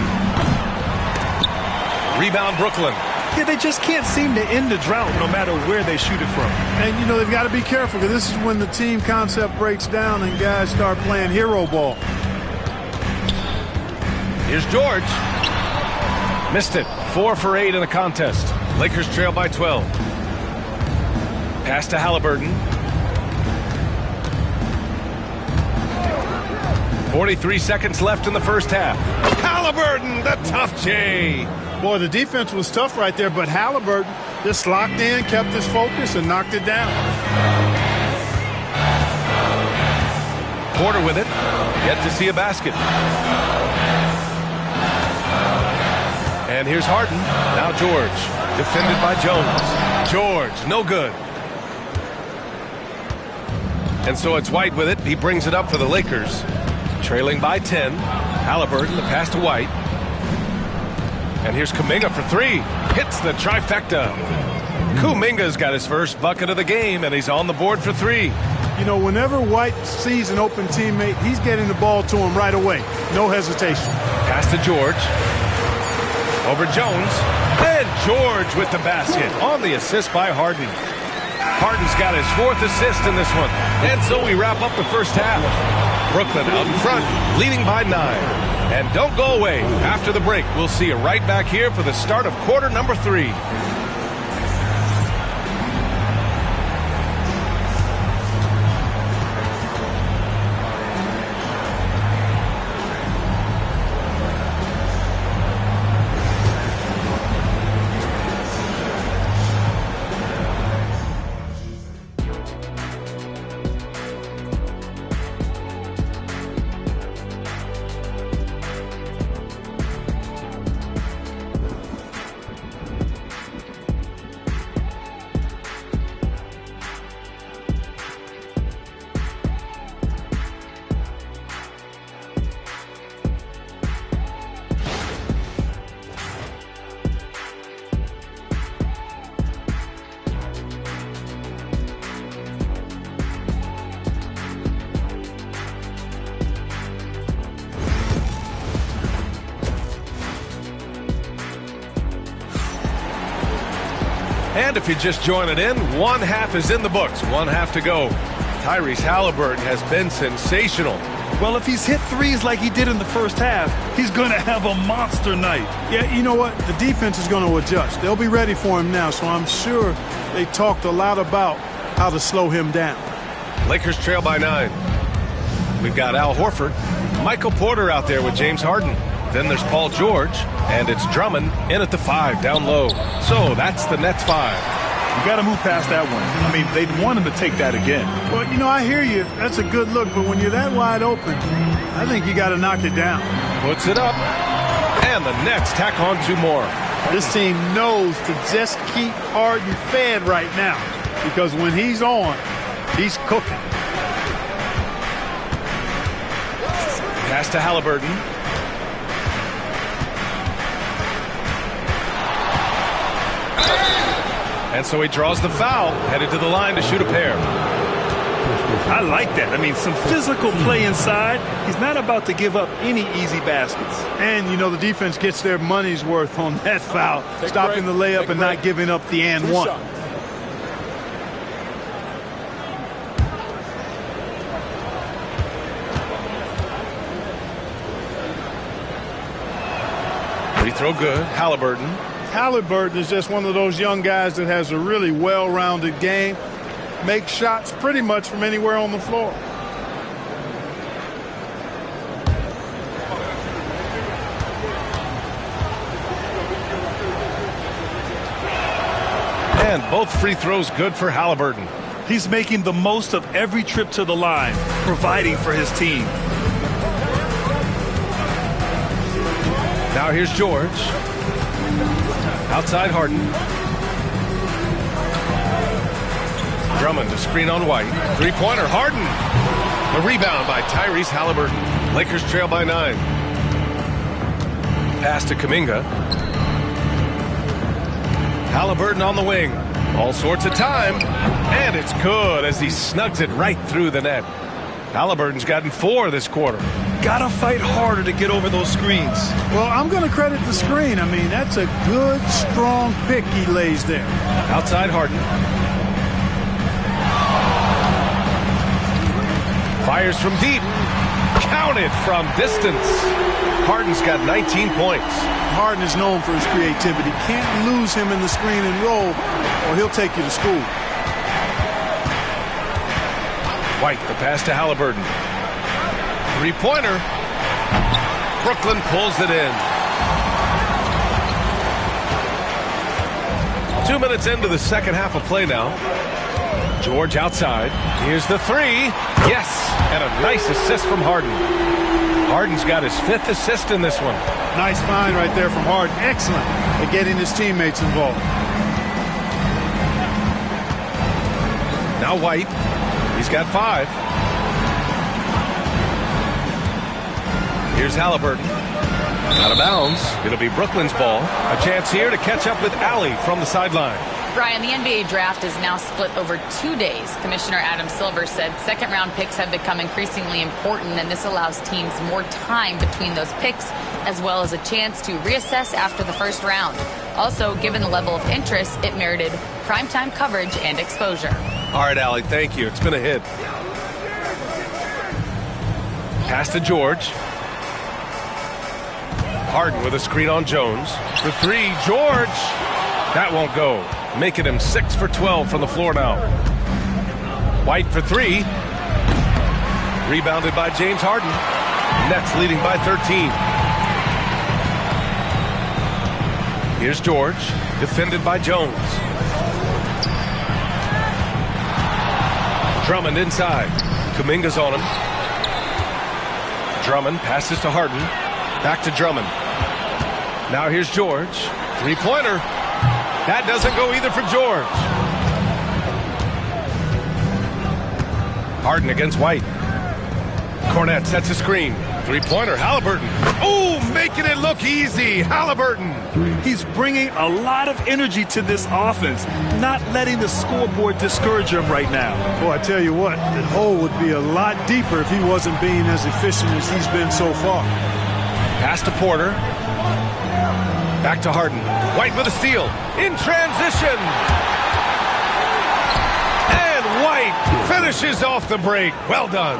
Rebound, Brooklyn. Yeah, they just can't seem to end the drought no matter where they shoot it from. And, you know, they've got to be careful because this is when the team concept breaks down and guys start playing hero ball. Here's George. Missed it. 4 for 8 in the contest. Lakers trail by 12. Pass to Halliburton. 43 seconds left in the first half. Halliburton, the tough J. Boy, the defense was tough right there, but Halliburton just locked in, kept his focus, and knocked it down. Porter with it. Yet to see a basket. And here's Harden. Now George. Defended by Jones. George, no good. And so it's White with it. He brings it up for the Lakers. Trailing by 10. Halliburton, the pass to White. And here's Kuminga for three. Hits the trifecta. Kuminga's got his first bucket of the game, and he's on the board for three. You know, whenever White sees an open teammate, he's getting the ball to him right away. No hesitation. Pass to George. Over Jones. And George with the basket on the assist by Harden. Harden's got his 4th assist in this one. And so we wrap up the first half. Brooklyn out in front, leading by 9. And don't go away. After the break, we'll see you right back here for the start of quarter number 3. And if you're just joining in, one half is in the books. One half to go. Tyrese Halliburton has been sensational. Well, if he's hit threes like he did in the first half, he's going to have a monster night. Yeah, you know what? The defense is going to adjust. They'll be ready for him now, so I'm sure they talked a lot about how to slow him down. Lakers trail by 9. We've got Al Horford, Michael Porter out there with James Harden. Then there's Paul George, and it's Drummond in at the 5 down low. So that's the Nets 5. You got to move past that one. I mean, they'd want him to take that again. Well, you know, I hear you. That's a good look, but when you're that wide open, I think you got to knock it down. Puts it up, and the Nets tack on 2 more. This team knows to just keep Harden fed right now, because when he's on, he's cooking. Pass to Halliburton. And so he draws the foul, headed to the line to shoot a pair. I like that. I mean, some physical play inside. He's not about to give up any easy baskets. And, you know, the defense gets their money's worth on that foul, stopping the layup and not giving up the and one. Free throw good. Halliburton. Halliburton is just one of those young guys that has a really well-rounded game. Makes shots pretty much from anywhere on the floor. And both free throws good for Halliburton. He's making the most of every trip to the line, providing for his team. Now here's George. Outside Harden. Drummond to screen on White. Three-pointer Harden. The rebound by Tyrese Halliburton. Lakers trail by 9. Pass to Kuminga. Halliburton on the wing. All sorts of time. And it's good as he snugs it right through the net. Halliburton's gotten 4 this quarter. Gotta fight harder to get over those screens. Well, I'm going to credit the screen. I mean, that's a good, strong pick he lays there. Outside Harden. Fires from deep. Counted from distance. Harden's got 19 points. Harden is known for his creativity. Can't lose him in the screen and roll, or he'll take you to school. White, the pass to Halliburton. Three-pointer. Brooklyn pulls it in. 2 minutes into the second half of play now. George outside. Here's the 3. Yes, and a nice assist from Harden. Harden's got his 5th assist in this one. Nice find right there from Harden. Excellent at getting his teammates involved. Now White. He's got 5. Here's Halliburton. Out of bounds. It'll be Brooklyn's ball. A chance here to catch up with Alley from the sideline. Brian, the NBA draft is now split over 2 days. Commissioner Adam Silver said second-round picks have become increasingly important, and this allows teams more time between those picks, as well as a chance to reassess after the first round. Also, given the level of interest, it merited primetime coverage and exposure. All right, Allie, thank you. It's been a hit. Pass to George. Harden with a screen on Jones. For three, George. That won't go. Making him 6 for 12 from the floor now. White for three. Rebounded by James Harden. Nets leading by 13. Here's George. Defended by Jones. Drummond inside. Kuminga's on him. Drummond passes to Harden. Back to Drummond. Now here's George. Three-pointer. That doesn't go either for George. Harden against White. Cornette sets a screen. Three-pointer. Halliburton. Oh, making it look easy. Halliburton. He's bringing a lot of energy to this offense, not letting the scoreboard discourage him right now. Well, I tell you what, the hole would be a lot deeper if he wasn't being as efficient as he's been so far. Pass to Porter. Back to Harden. White with a steal. In transition. And White finishes off the break. Well done.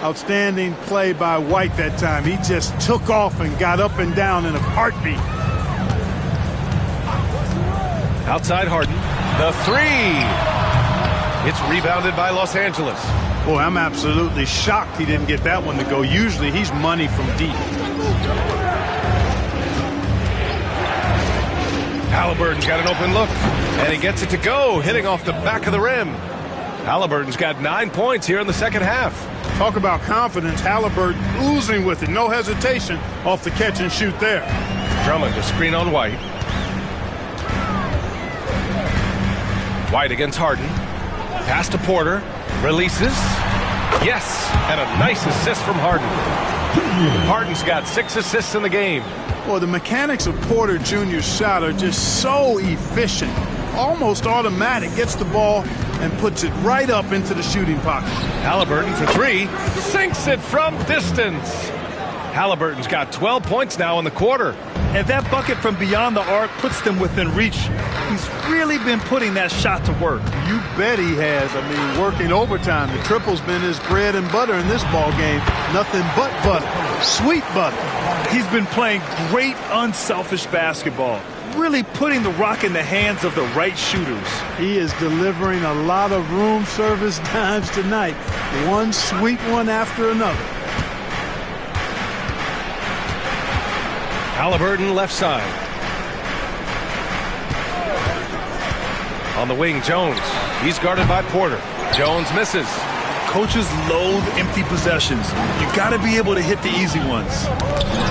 Outstanding play by White that time. He just took off and got up and down in a heartbeat. Outside Harden. The three. It's rebounded by Los Angeles. Boy, I'm absolutely shocked he didn't get that one to go. Usually he's money from deep. Halliburton's got an open look, and he gets it to go, hitting off the back of the rim. Halliburton's got 9 points here in the second half. Talk about confidence. Halliburton oozing with it. No hesitation off the catch and shoot there. Drummond to screen on White. White against Harden. Pass to Porter. Releases. Yes, and a nice assist from Harden. Harden's got 6 assists in the game. Well, the mechanics of Porter Jr.'s shot are just so efficient. Almost automatic. Gets the ball and puts it right up into the shooting pocket. Halliburton for three. Sinks it from distance. Halliburton's got 12 points now in the quarter. And that bucket from beyond the arc puts them within reach. He's really been putting that shot to work. You bet he has. I mean, working overtime. The triple's been his bread and butter in this ball game. Nothing but butter. Sweet butter. He's been playing great, unselfish basketball. Really putting the rock in the hands of the right shooters. He is delivering a lot of room service dimes tonight. One sweet one after another. Halliburton left side. On the wing, Jones. He's guarded by Porter. Jones misses. Coaches loathe empty possessions. You got to be able to hit the easy ones.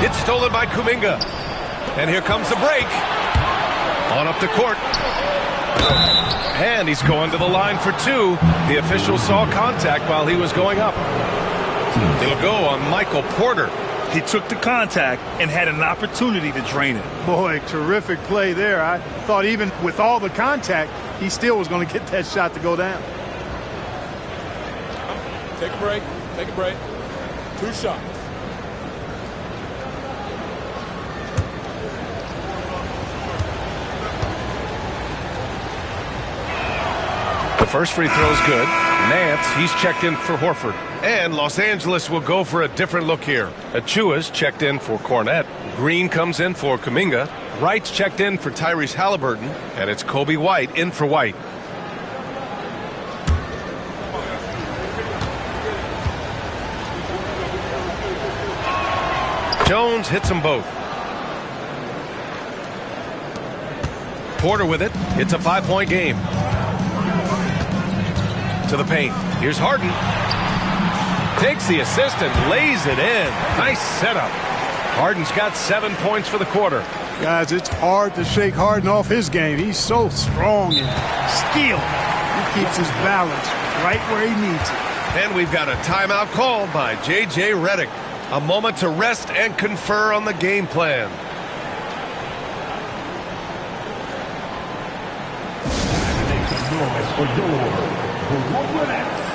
It's stolen by Kuminga. And here comes the break. On up the court. And he's going to the line for two. The official saw contact while he was going up. It'll go on Michael Porter. He took the contact and had an opportunity to drain it. Boy, terrific play there. I thought even with all the contact, he still was going to get that shot to go down. Take a break. Take a break. 2 shots. The first free throw is good. Nance, he's checked in for Horford. And Los Angeles will go for a different look here. Achua's checked in for Cornette. Green comes in for Kuminga. Wright's checked in for Tyrese Halliburton. And it's Kobe White in for White. Jones hits them both. Porter with it. It's a 5-point game. To the paint. Here's Harden. Takes the assist and lays it in. Nice setup. Harden's got 7 points for the quarter. Guys, it's hard to shake Harden off his game. He's so strong and skilled. He keeps his balance right where he needs it. And we've got a timeout called by J.J. Redick. A moment to rest and confer on the game plan. noise for your Brooklyn Nets.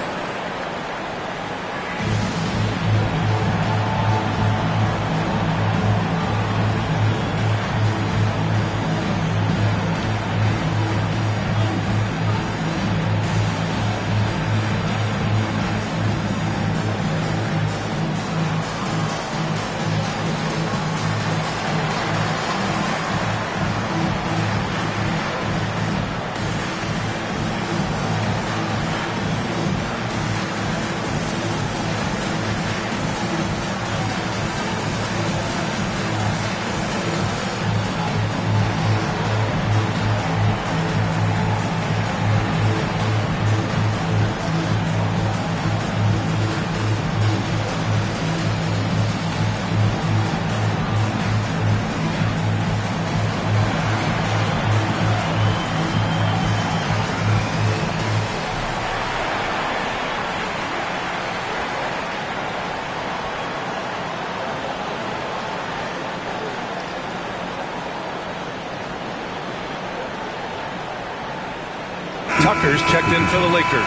Tucker's checked in for the Lakers.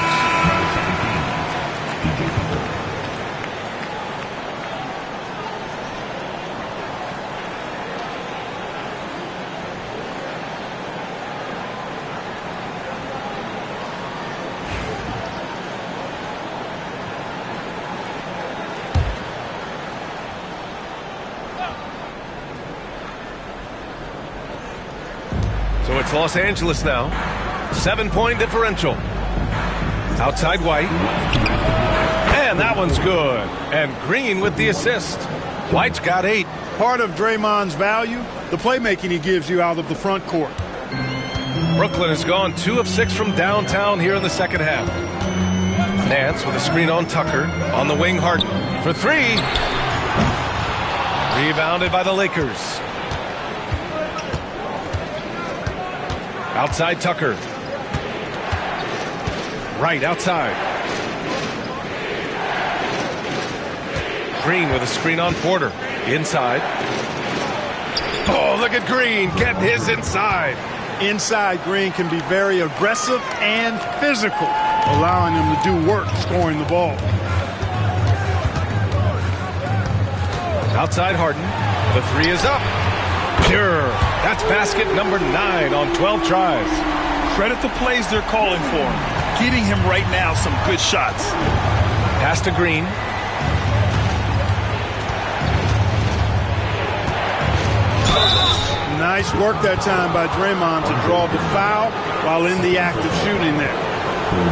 So it's Los Angeles now. 7-point differential. Outside White. And that one's good. And Green with the assist. White's got 8. Part of Draymond's value, the playmaking he gives you out of the front court. Brooklyn has gone 2 of 6 from downtown here in the second half. Nance with a screen on Tucker. On the wing, Harden for 3. Rebounded by the Lakers. Outside Tucker. Right outside. Green with a screen on Porter. Inside. Oh, look at Green getting his inside. Inside, Green can be very aggressive and physical, allowing him to do work scoring the ball. Outside Harden. The 3 is up. Pure. That's basket number 9 on 12 tries. Credit the plays they're calling for him. Getting him right now some good shots. Pass to Green. Nice work that time by Draymond to draw the foul while in the act of shooting there.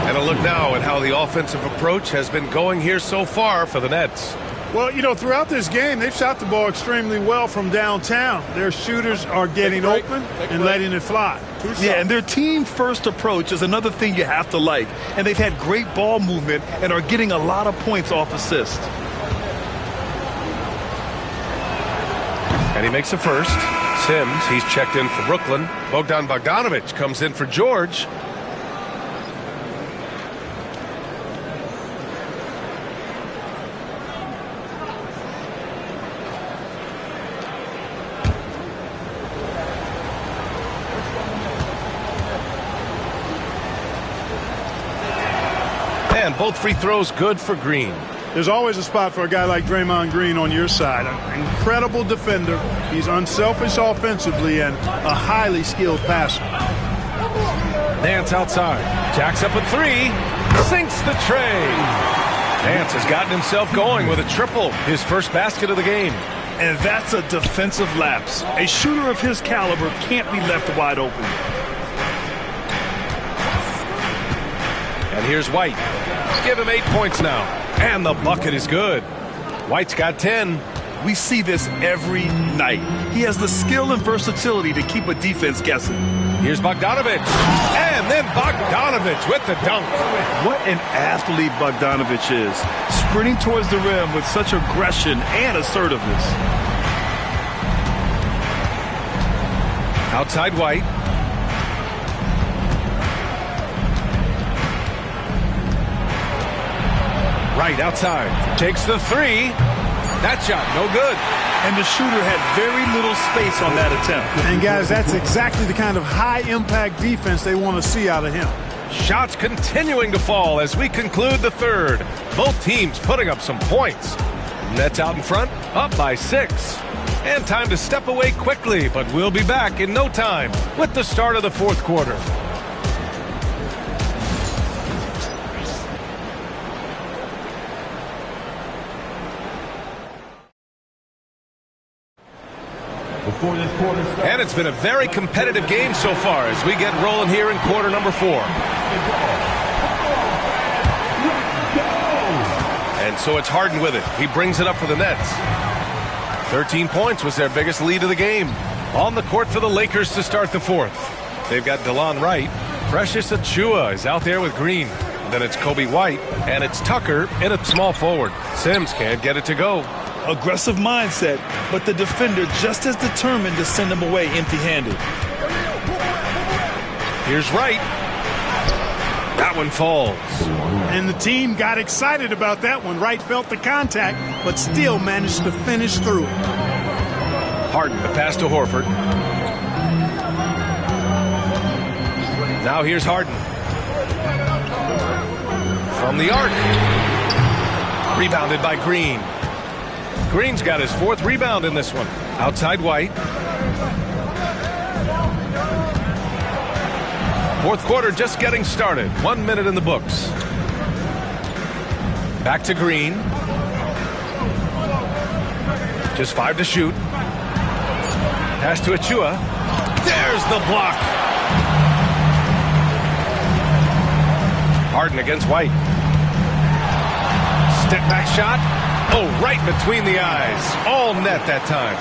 And a look now at how the offensive approach has been going here so far for the Nets. Well, you know, throughout this game, they've shot the ball extremely well from downtown. Their shooters are getting open and letting it fly. Yeah, and their team-first approach is another thing you have to like. And they've had great ball movement and are getting a lot of points off assist. And he makes a first. Sims, he's checked in for Brooklyn. Bogdanovich comes in for George. And both free throws good for Green. There's always a spot for a guy like Draymond Green on your side. An incredible defender. He's unselfish offensively and a highly skilled passer. Nance outside. Jacks up at 3. Sinks the tray. Nance has gotten himself going with a triple. His first basket of the game. And that's a defensive lapse. A shooter of his caliber can't be left wide open. And here's White. Give him 8 points now. And the bucket is good. White's got 10. We see this every night. He has the skill and versatility to keep a defense guessing. Here's Bogdanovich. And then Bogdanovich with the dunk. What an athlete Bogdanovich is. Sprinting towards the rim with such aggression and assertiveness. Outside White. Right outside. Takes the 3. That shot, no good. And the shooter had very little space on that attempt. And guys, that's exactly the kind of high-impact defense they want to see out of him. Shots continuing to fall as we conclude the third. Both teams putting up some points. Nets out in front, up by 6. And time to step away quickly, but we'll be back in no time with the start of the fourth quarter. And it's been a very competitive game so far as we get rolling here in quarter number 4. And so it's Harden with it. He brings it up for the Nets. 13 points was their biggest lead of the game. On the court for the Lakers to start the fourth. They've got DeLon Wright. Precious Achiuwa is out there with Green. Then it's Kobe White, and it's Tucker in a small forward. Sims can't get it to go. Aggressive mindset, but the defender just as determined to send him away empty-handed. Here's Wright. That one falls. And the team got excited about that one. Wright felt the contact, but still managed to finish through it. Harden, the pass to Horford. Now here's Harden. From the arc. Rebounded by Green. Green's got his 4th rebound in this one. Outside White. Fourth quarter just getting started. 1 minute in the books. Back to Green. Just 5 to shoot. Pass to Achiuwa. There's the block. Harden against White. Step back shot. Oh, right between the eyes. All net that time.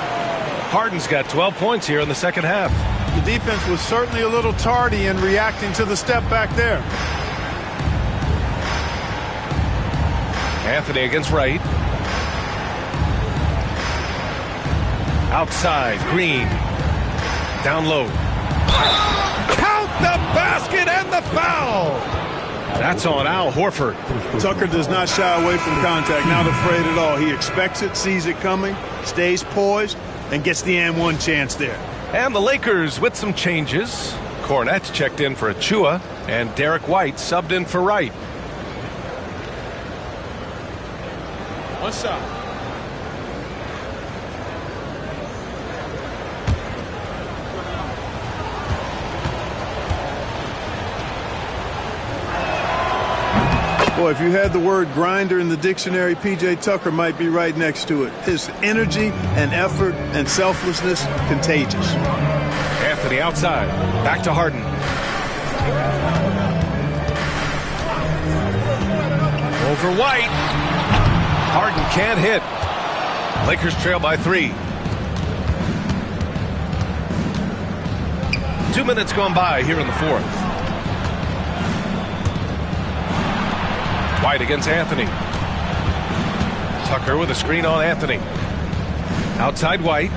Harden's got 12 points here in the second half. The defense was certainly a little tardy in reacting to the step back there. Anthony against Wright. Outside, Green. Down low. Count the basket and the foul. That's on Al Horford. Tucker does not shy away from contact, not afraid at all. He expects it, sees it coming, stays poised, and gets the and one chance there. And the Lakers with some changes. Cornette checked in for Achiuwa, and Derek White subbed in for Wright. One shot. Boy, if you had the word grinder in the dictionary, P.J. Tucker might be right next to it. His energy and effort and selflessness, contagious. Anthony outside. Back to Harden. Over White. Harden can't hit. Lakers trail by 3. 2 minutes gone by here in the fourth. White against Anthony. Tucker with a screen on Anthony. Outside White.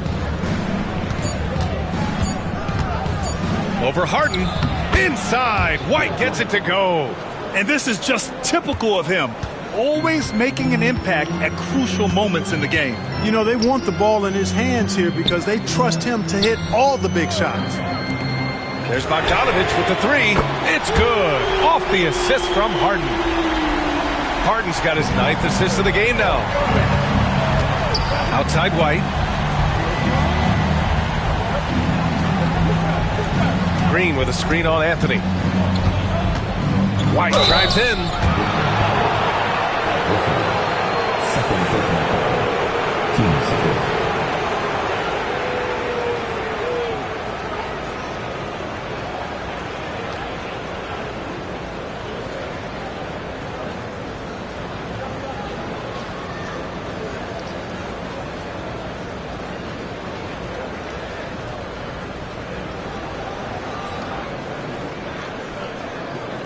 Over Harden. Inside. White gets it to go. And this is just typical of him. Always making an impact at crucial moments in the game. You know, they want the ball in his hands here because they trust him to hit all the big shots. There's Bogdanovich with the 3. It's good. Off the assist from Harden. Harden's got his 9th assist of the game now. Outside White. Green with a screen on Anthony. White drives in.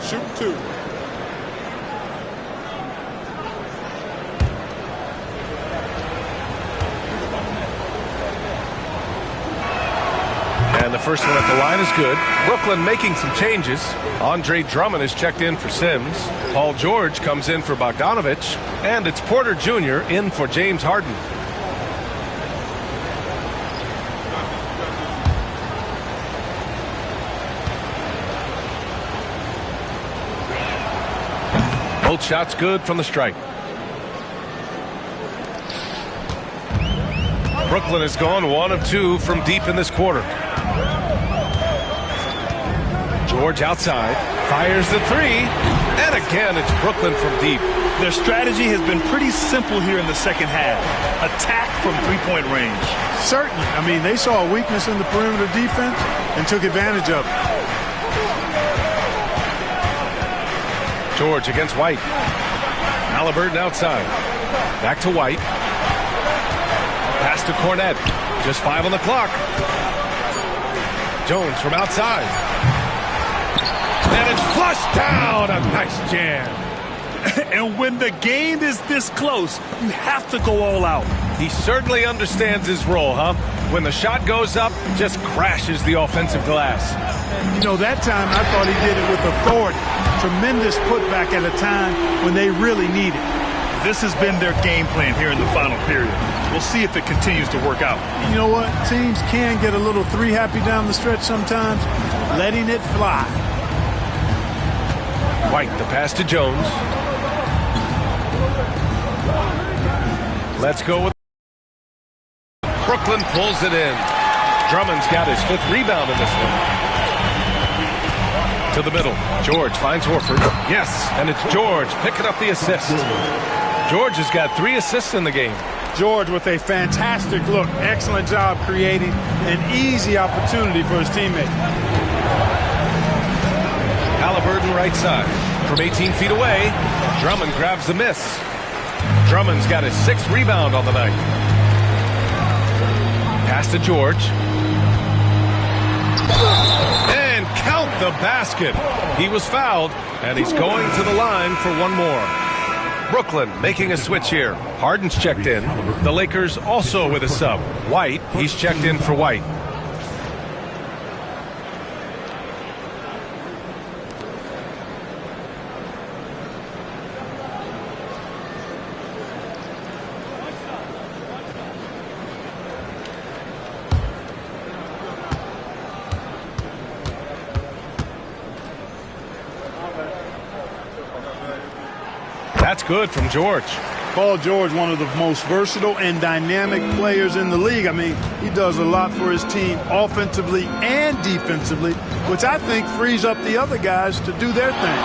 Shoot 2. And the first one at the line is good. Brooklyn making some changes. Andre Drummond is checked in for Sims. Paul George comes in for Bogdanovich. And it's Porter Jr. in for James Harden. Both shots good from the stripe. Brooklyn has gone 1 of 2 from deep in this quarter. George outside, fires the 3, and again it's Brooklyn from deep. Their strategy has been pretty simple here in the second half. Attack from three-point range. Certainly. I mean, they saw a weakness in the perimeter defense and took advantage of it. George against White. Halliburton outside. Back to White. Pass to Cornette. Just 5 on the clock. Jones from outside. And it's flushed down. A nice jam. And when the game is this close, you have to go all out. He certainly understands his role, huh? When the shot goes up, just crashes the offensive glass. You know, that time I thought he did it with authority. Tremendous putback at a time when they really need it. This has been their game plan here in the final period. We'll see if it continues to work out. You know what? Teams can get a little three-happy down the stretch sometimes, letting it fly. White, the pass to Jones. Let's go with Brooklyn pulls it in. Drummond's got his 5th rebound in this one. To the middle. George finds Horford. Yes, and it's George picking up the assist. George has got 3 assists in the game. George with a fantastic look. Excellent job creating an easy opportunity for his teammate. Halliburton right side. From 18 feet away, Drummond grabs the miss. Drummond's got his 6th rebound on the night. Pass to George. And count the basket. He was fouled, and he's going to the line for one more. Brooklyn making a switch here. Harden's checked in. The Lakers also with a sub. White, he's checked in for White. That's good from George. Paul George, one of the most versatile and dynamic players in the league. I mean, he does a lot for his team offensively and defensively, which I think frees up the other guys to do their thing.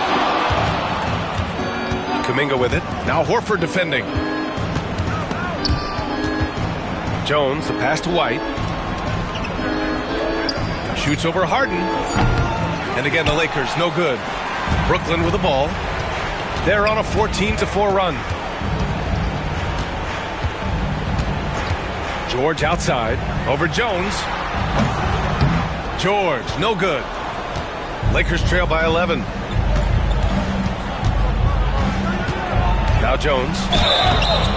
Kuminga with it. Now Horford defending. Jones, the pass to White. Shoots over Harden. And again, the Lakers, no good. Brooklyn with the ball. They're on a 14-4 run. George outside. Over Jones. George, no good. Lakers trail by 11. Now Jones.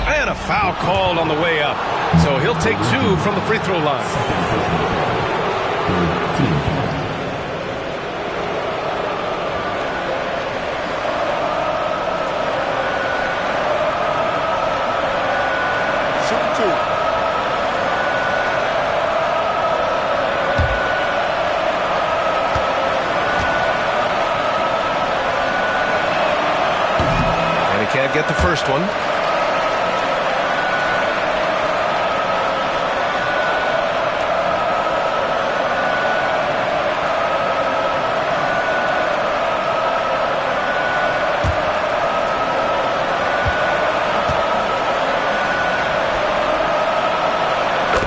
And a foul called on the way up. So he'll take 2 from the free throw line. Can't get the first one.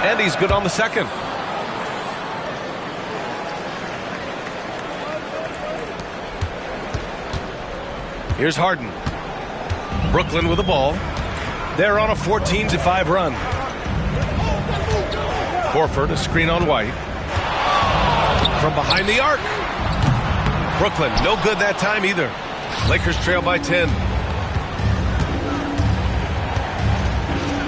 And he's good on the second. Here's Harden. Brooklyn with the ball. They're on a 14-5 run. Horford, a screen on White. From behind the arc. Brooklyn, no good that time either. Lakers trail by 10.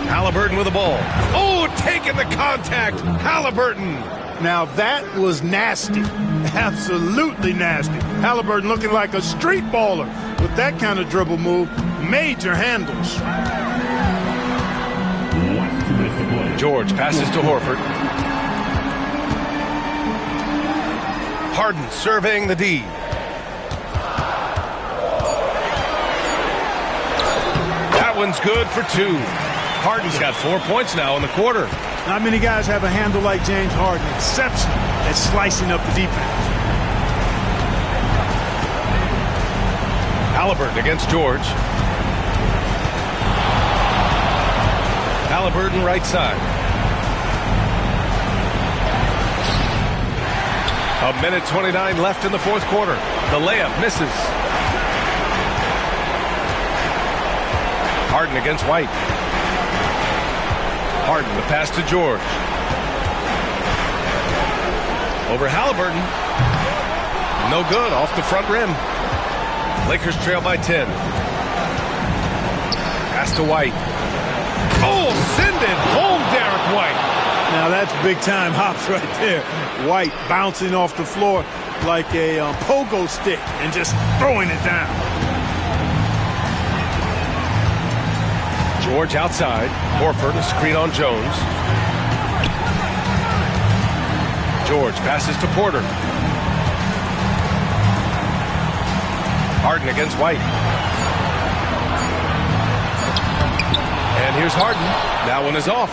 Halliburton with the ball. Oh, taking the contact. Halliburton. Now that was nasty. Absolutely nasty. Halliburton looking like a street baller with that kind of dribble move. Major handles. George passes to Horford. Harden surveying the D. That one's good for 2. Harden's got 4 points now in the quarter. Not many guys have a handle like James Harden. Exceptional at slicing up the defense. Halliburton against George. Halliburton right side. 1:29 left in the fourth quarter. The layup misses. Harden against White. Harden, the pass to George. Over Halliburton. No good, off the front rim. Lakers trail by 10. Pass to White. Oh, send it home, Derek White. Now that's big-time hops right there. White bouncing off the floor like a pogo stick and just throwing it down. George outside. Horford, a screen on Jones. George passes to Porter. Harden against White. And here's Harden. That one is off.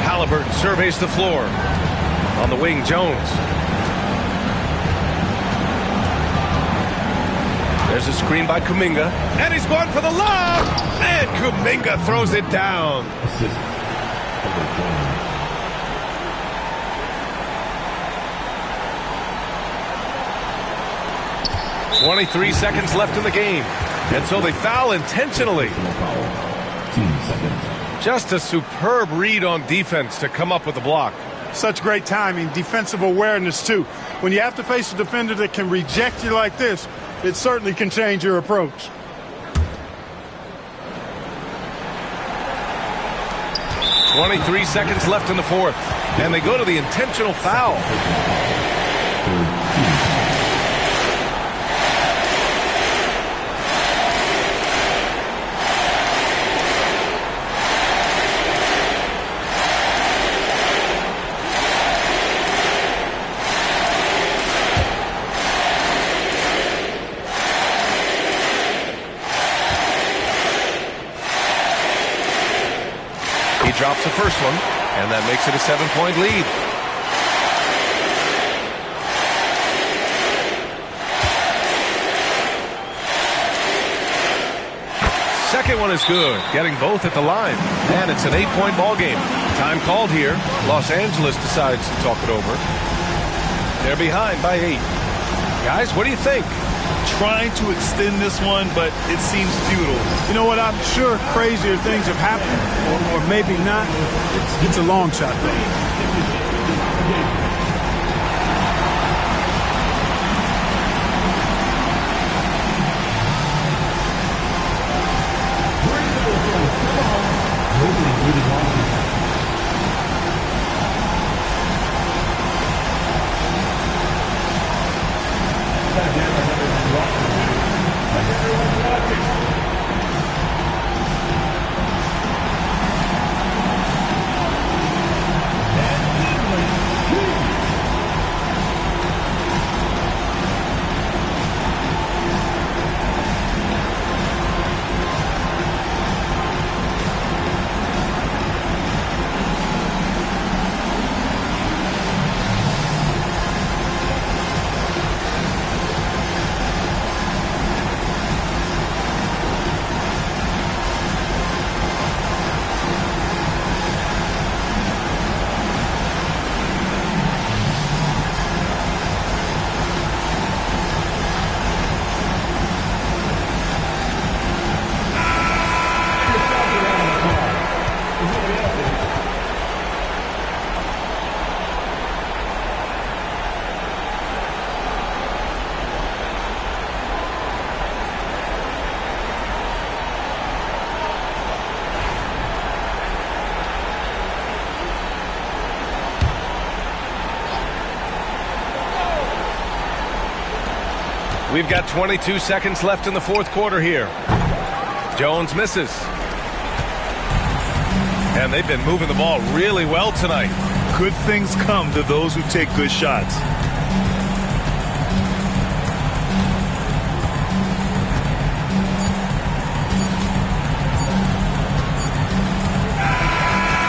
Halliburton surveys the floor. On the wing, Jones. There's a screen by Kuminga. And he's going for the lob. And Kuminga throws it down. 23 seconds left in the game. And so they foul intentionally. Just a superb read on defense to come up with the block. Such great timing, defensive awareness too. When you have to face a defender that can reject you like this, it certainly can change your approach. .23 seconds left in the fourth. And they go to the intentional foul. Drops the first one, and that makes it a 7-point lead. Second one is good, getting both at the line. And it's an 8-point ball game. Time called here. Los Angeles decides to talk it over. They're behind by 8. Guys, what do you think? Trying to extend this one, but it seems futile. You know what? I'm sure crazier things have happened, or maybe not. It's a long shot, though. We've got 22 seconds left in the fourth quarter here. Jones misses. And they've been moving the ball really well tonight. Good things come to those who take good shots.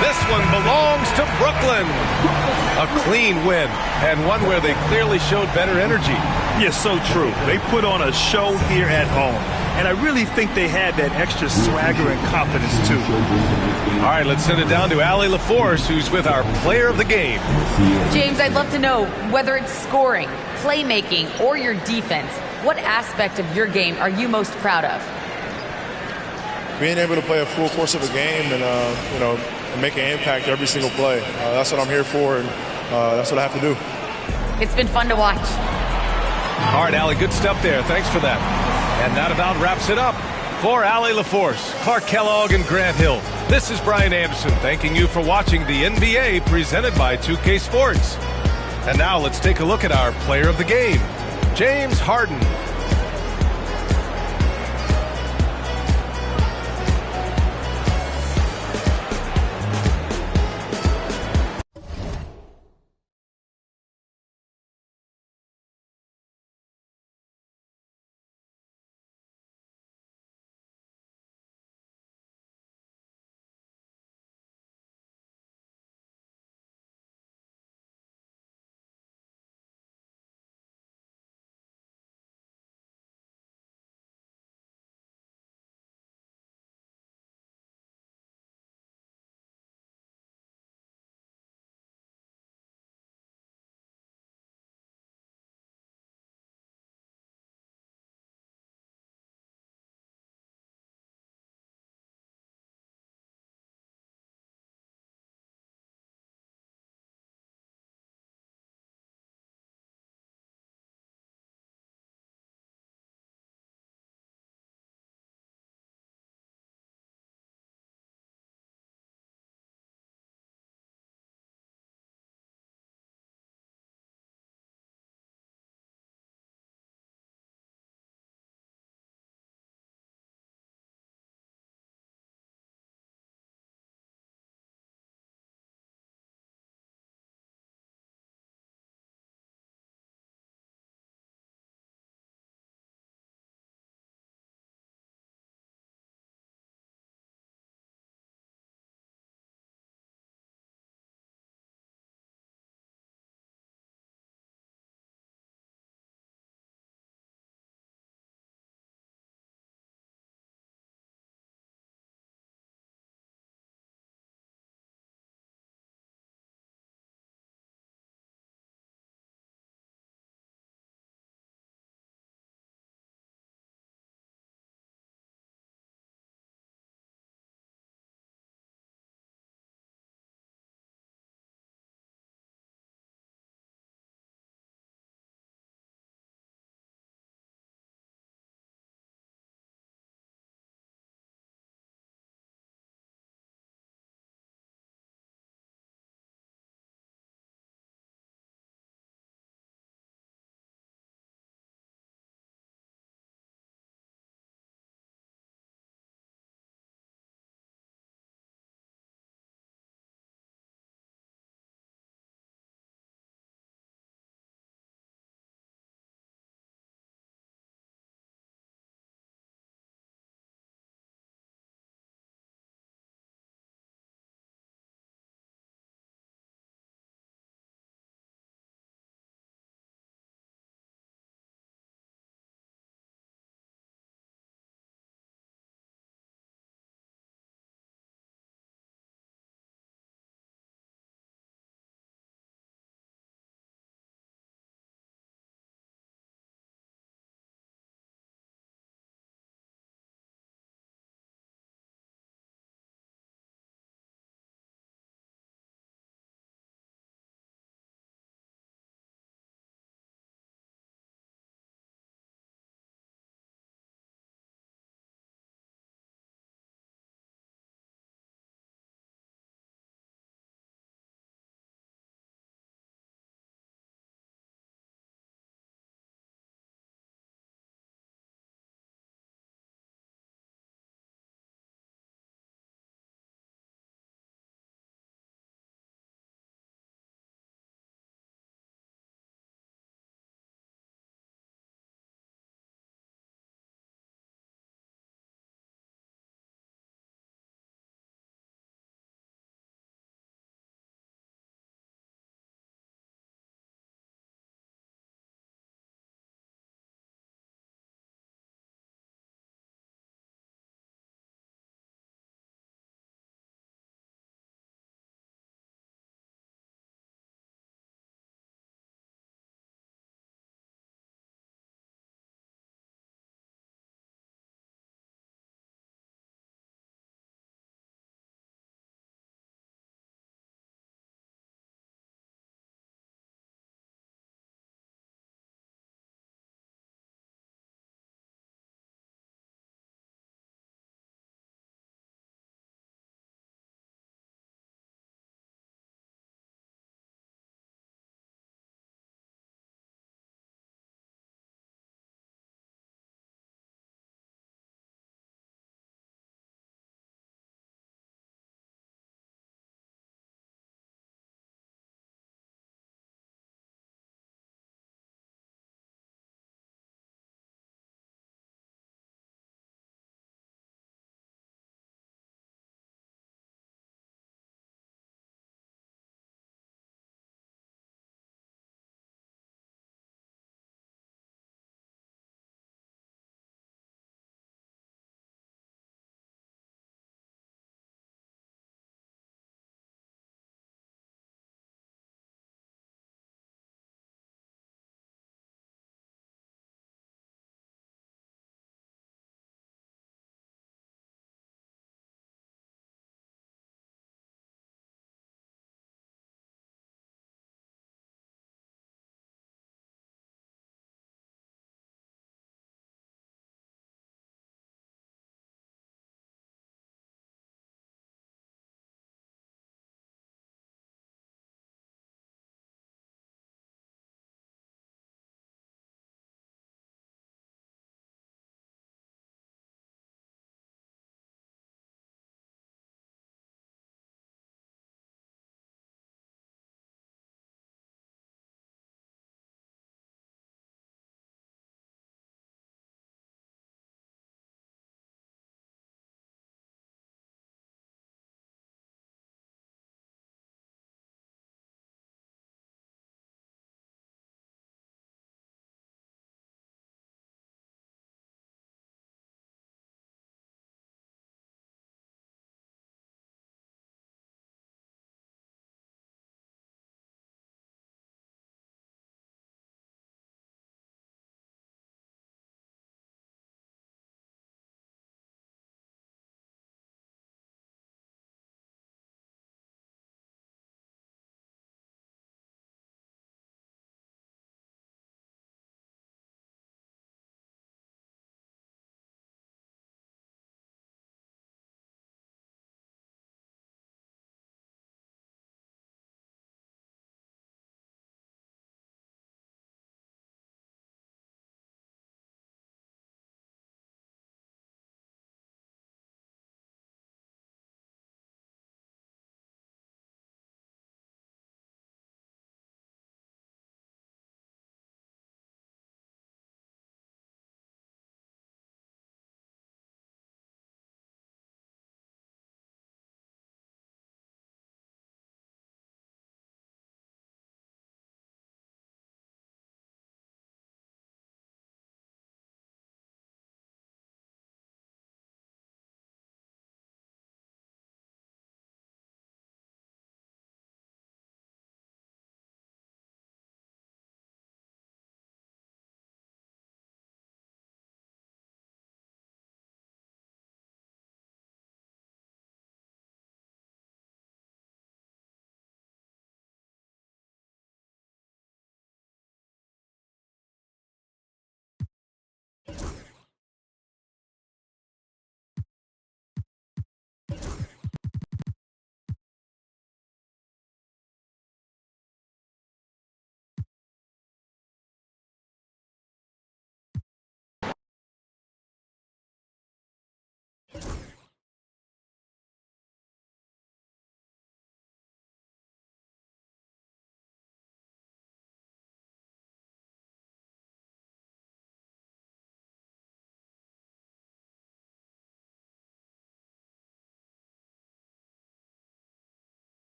This one belongs to Brooklyn. A clean win, and one where they clearly showed better energy. Yes, so true. They put on a show here at home, and I really think they had that extra swagger and confidence, too. All right, let's send it down to Allie LaForce, who's with our player of the game. James, I'd love to know whether it's scoring, playmaking, or your defense. What aspect of your game are you most proud of? Being able to play a full course of a game and, and make an impact every single play. That's what I'm here for, and that's what I have to do. It's been fun to watch. All right, Allie, good stuff there. Thanks for that. And that about wraps it up. For Allie LaForce, Clark Kellogg, and Grant Hill, this is Brian Anderson thanking you for watching the NBA presented by 2K Sports. And now let's take a look at our player of the game, James Harden.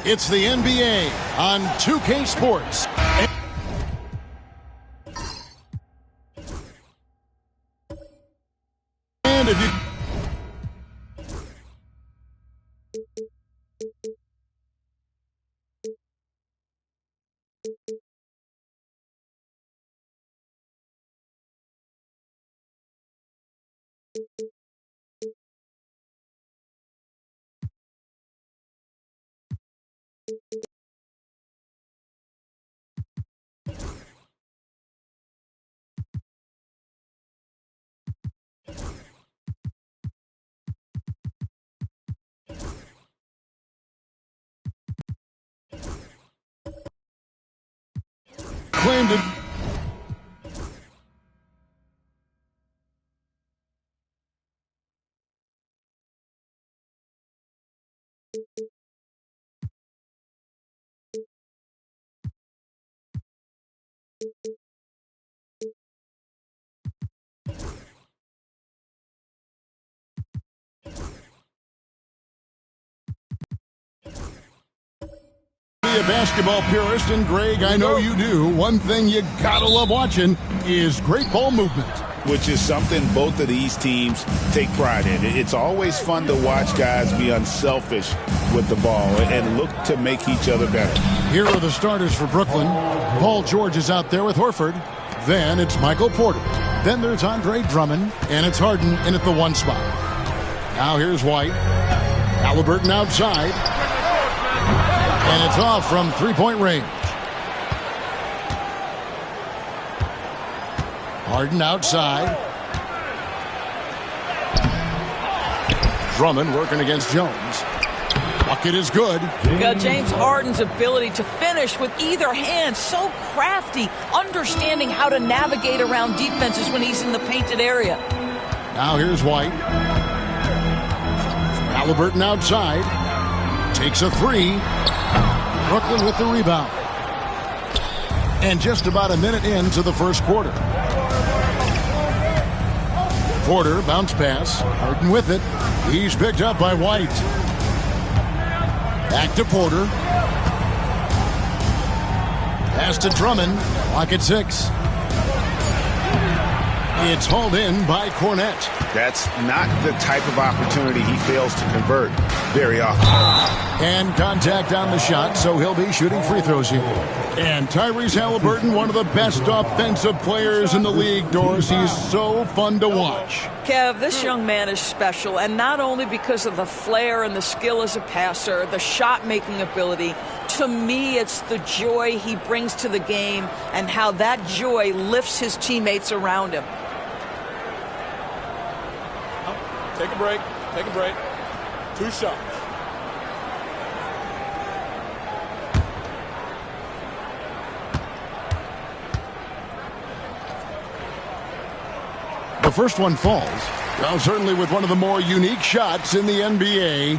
It's the NBA on 2K Sports. And if you... claimed it. A basketball purist, and Greg, I know you do. One thing you gotta love watching is great ball movement. Which is something both of these teams take pride in. It's always fun to watch guys be unselfish with the ball and look to make each other better. Here are the starters for Brooklyn. Paul George is out there with Horford. Then it's Michael Porter. Then there's Andre Drummond, and it's Harden in at the 1 spot. Now here's White. Halliburton outside. And it's off from three-point range. Harden outside. Drummond working against Jones. Bucket is good. James Harden's ability to finish with either hand, so crafty, understanding how to navigate around defenses when he's in the painted area. Now here's White. Halliburton outside. Takes a three. Brooklyn with the rebound. And just about a minute into the first quarter. Porter, bounce pass. Harden with it. He's picked up by White. Back to Porter. Pass to Drummond. Lock at 6. It's hauled in by Cornette. That's not the type of opportunity he fails to convert very often. And contact on the shot, so he'll be shooting free throws here. And Tyrese Halliburton, one of the best offensive players in the league, Doris. He's so fun to watch. Kev, this young man is special, and not only because of the flair and the skill as a passer, the shot-making ability. To me, it's the joy he brings to the game and how that joy lifts his teammates around him. Take a break. Take a break. 2 shots. The first one falls. Well, certainly with one of the more unique shots in the NBA,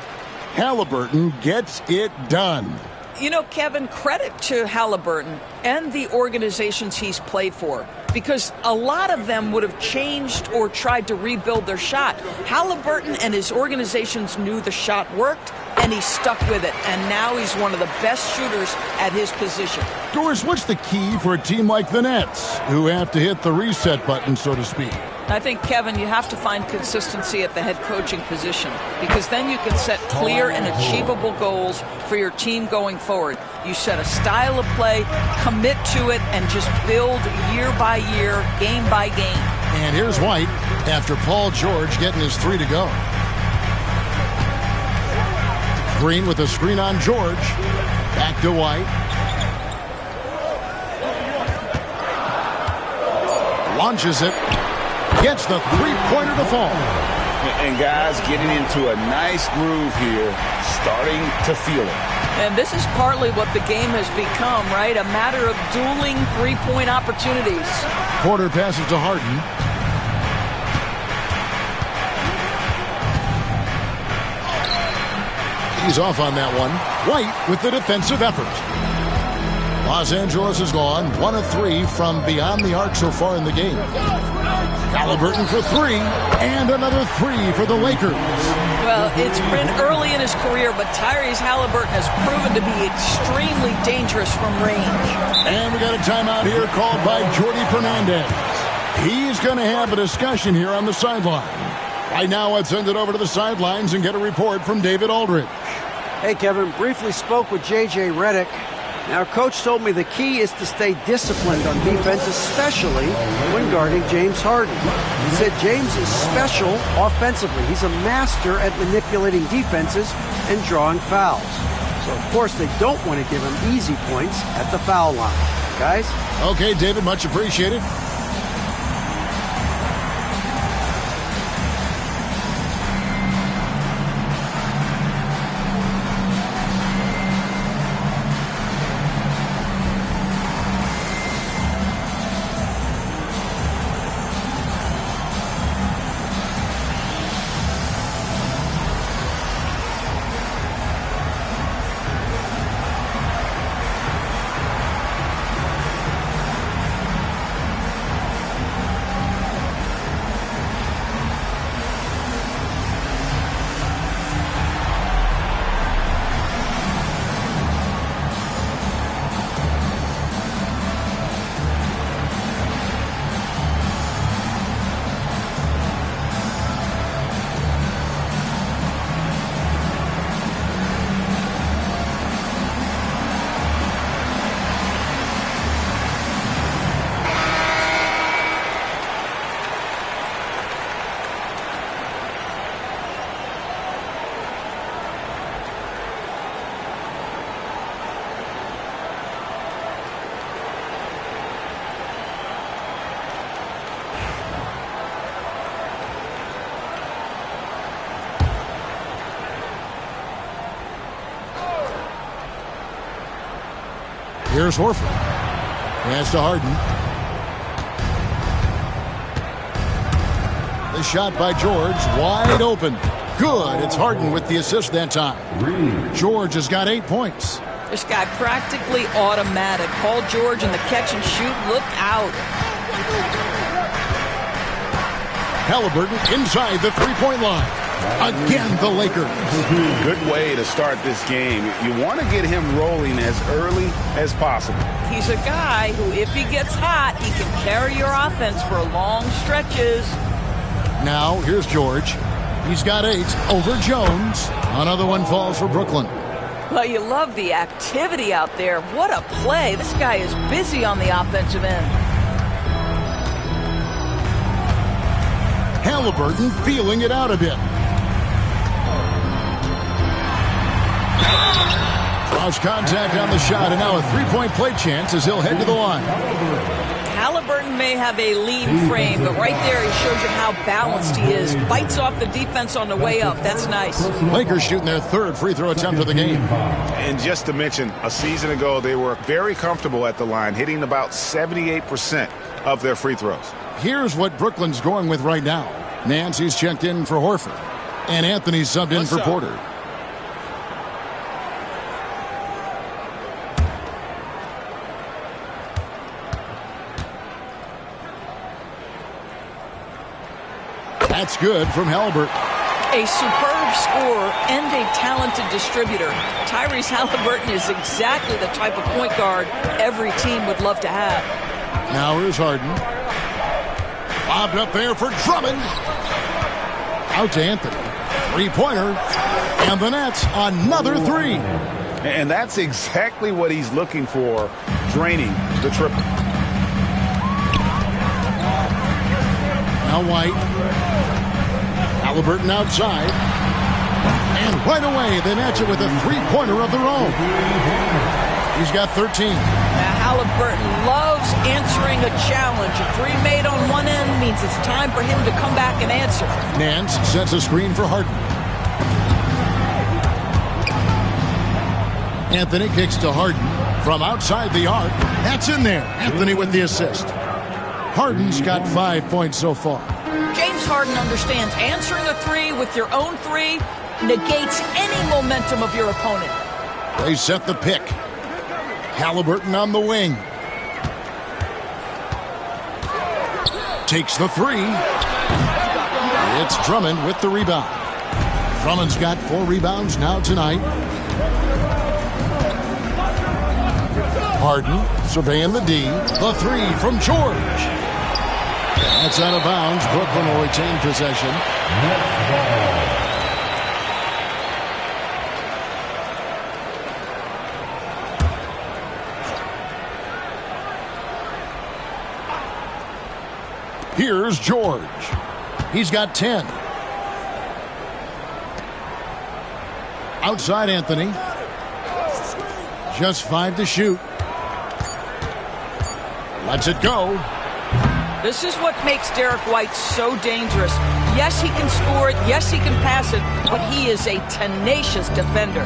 Halliburton gets it done. You know, Kevin, credit to Halliburton and the organizations he's played for, because a lot of them would have changed or tried to rebuild their shot. Halliburton and his organizations knew the shot worked, and he stuck with it. And now he's one of the best shooters at his position. Doris, what's the key for a team like the Nets, who have to hit the reset button, so to speak? I think, Kevin, you have to find consistency at the head coaching position, because then you can set clear and achievable goals for your team going forward. You set a style of play, commit to it, and just build year by year, game by game. And here's White after Paul George getting his 3 to go. Green with a screen on George. Back to White. Launches it. Gets the three-pointer to fall. And guys getting into a nice groove here, starting to feel it. And this is partly what the game has become, right? A matter of dueling three-point opportunities. Porter passes to Harden. He's off on that one. White with the defensive effort. Los Angeles has gone 1 of 3 from beyond the arc so far in the game. Halliburton for 3, and another 3 for the Lakers. Well, it's been early in his career, but Tyrese Halliburton has proven to be extremely dangerous from range. And we got a timeout here called by Jordi Fernandez. He's going to have a discussion here on the sideline. Right now, let's send it over to the sidelines and get a report from David Aldridge. Hey, Kevin, briefly spoke with J.J. Redick. Now, Coach told me the key is to stay disciplined on defense, especially when guarding James Harden. He said James is special offensively. He's a master at manipulating defenses and drawing fouls. So, of course, they don't want to give him easy points at the foul line. Guys? Okay, David, much appreciated. Here's Horford. Pass to Harden. The shot by George, wide open. Good. It's Harden with the assist that time. George has got 8 points. This guy practically automatic. Paul George in the catch and shoot. Look out. Halliburton inside the three-point line. Again, the Lakers. Good way to start this game. You want to get him rolling as early as possible. He's a guy who, if he gets hot, he can carry your offense for long stretches. Now, here's George. He's got 8 over Jones. Another one falls for Brooklyn. Well, you love the activity out there. What a play. This guy is busy on the offensive end. Halliburton feeling it out a bit. Draws contact on the shot, and now a three-point play chance as he'll head to the line. Halliburton may have a lean frame, but right there he shows you how balanced he is. Bites off the defense on the way up. That's nice. Lakers shooting their third free throw attempt of the game. And just to mention, a season ago they were very comfortable at the line, hitting about 78% of their free throws. Here's what Brooklyn's going with right now. Nancy's checked in for Horford, and Anthony's subbed in for Porter. That's good from Halliburton. A superb scorer and a talented distributor. Tyrese Halliburton is exactly the type of point guard every team would love to have. Now here's Harden. Lobbed up there for Drummond. Out to Anthony. Three-pointer. And the Nets, another three. And that's exactly what he's looking for, draining the triple. Now White. Halliburton outside. And right away, they match it with a three-pointer of their own. He's got 13. Now Halliburton loves answering a challenge. A three made on one end means it's time for him to come back and answer. Nance sets a screen for Harden. Anthony kicks to Harden from outside the arc. That's in there. Anthony with the assist. Harden's got 5 points so far. James Harden understands answering a three with your own three negates any momentum of your opponent. They set the pick. Halliburton on the wing. Takes the three. It's Drummond with the rebound. Drummond's got 4 rebounds now tonight. Harden surveying the D. The three from George. That's out of bounds. Brooklyn will retain possession. Here's George. He's got 10. Outside Anthony. Just 5 to shoot. Lets it go. This is what makes Derek White so dangerous. Yes, he can score it. Yes, he can pass it. But he is a tenacious defender.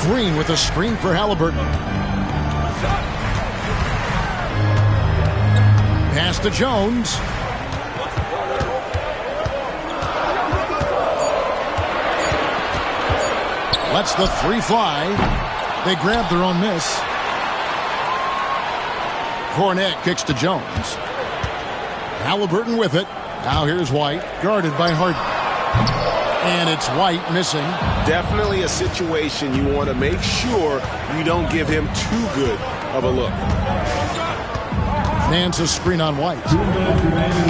Green with a screen for Halliburton. Pass to Jones. Lets the three fly. They grab their own miss. Cornette kicks to Jones. Halliburton with it. Now here's White, guarded by Harden. And it's White missing. Definitely a situation you want to make sure you don't give him too good of a look. Nance's screen on White.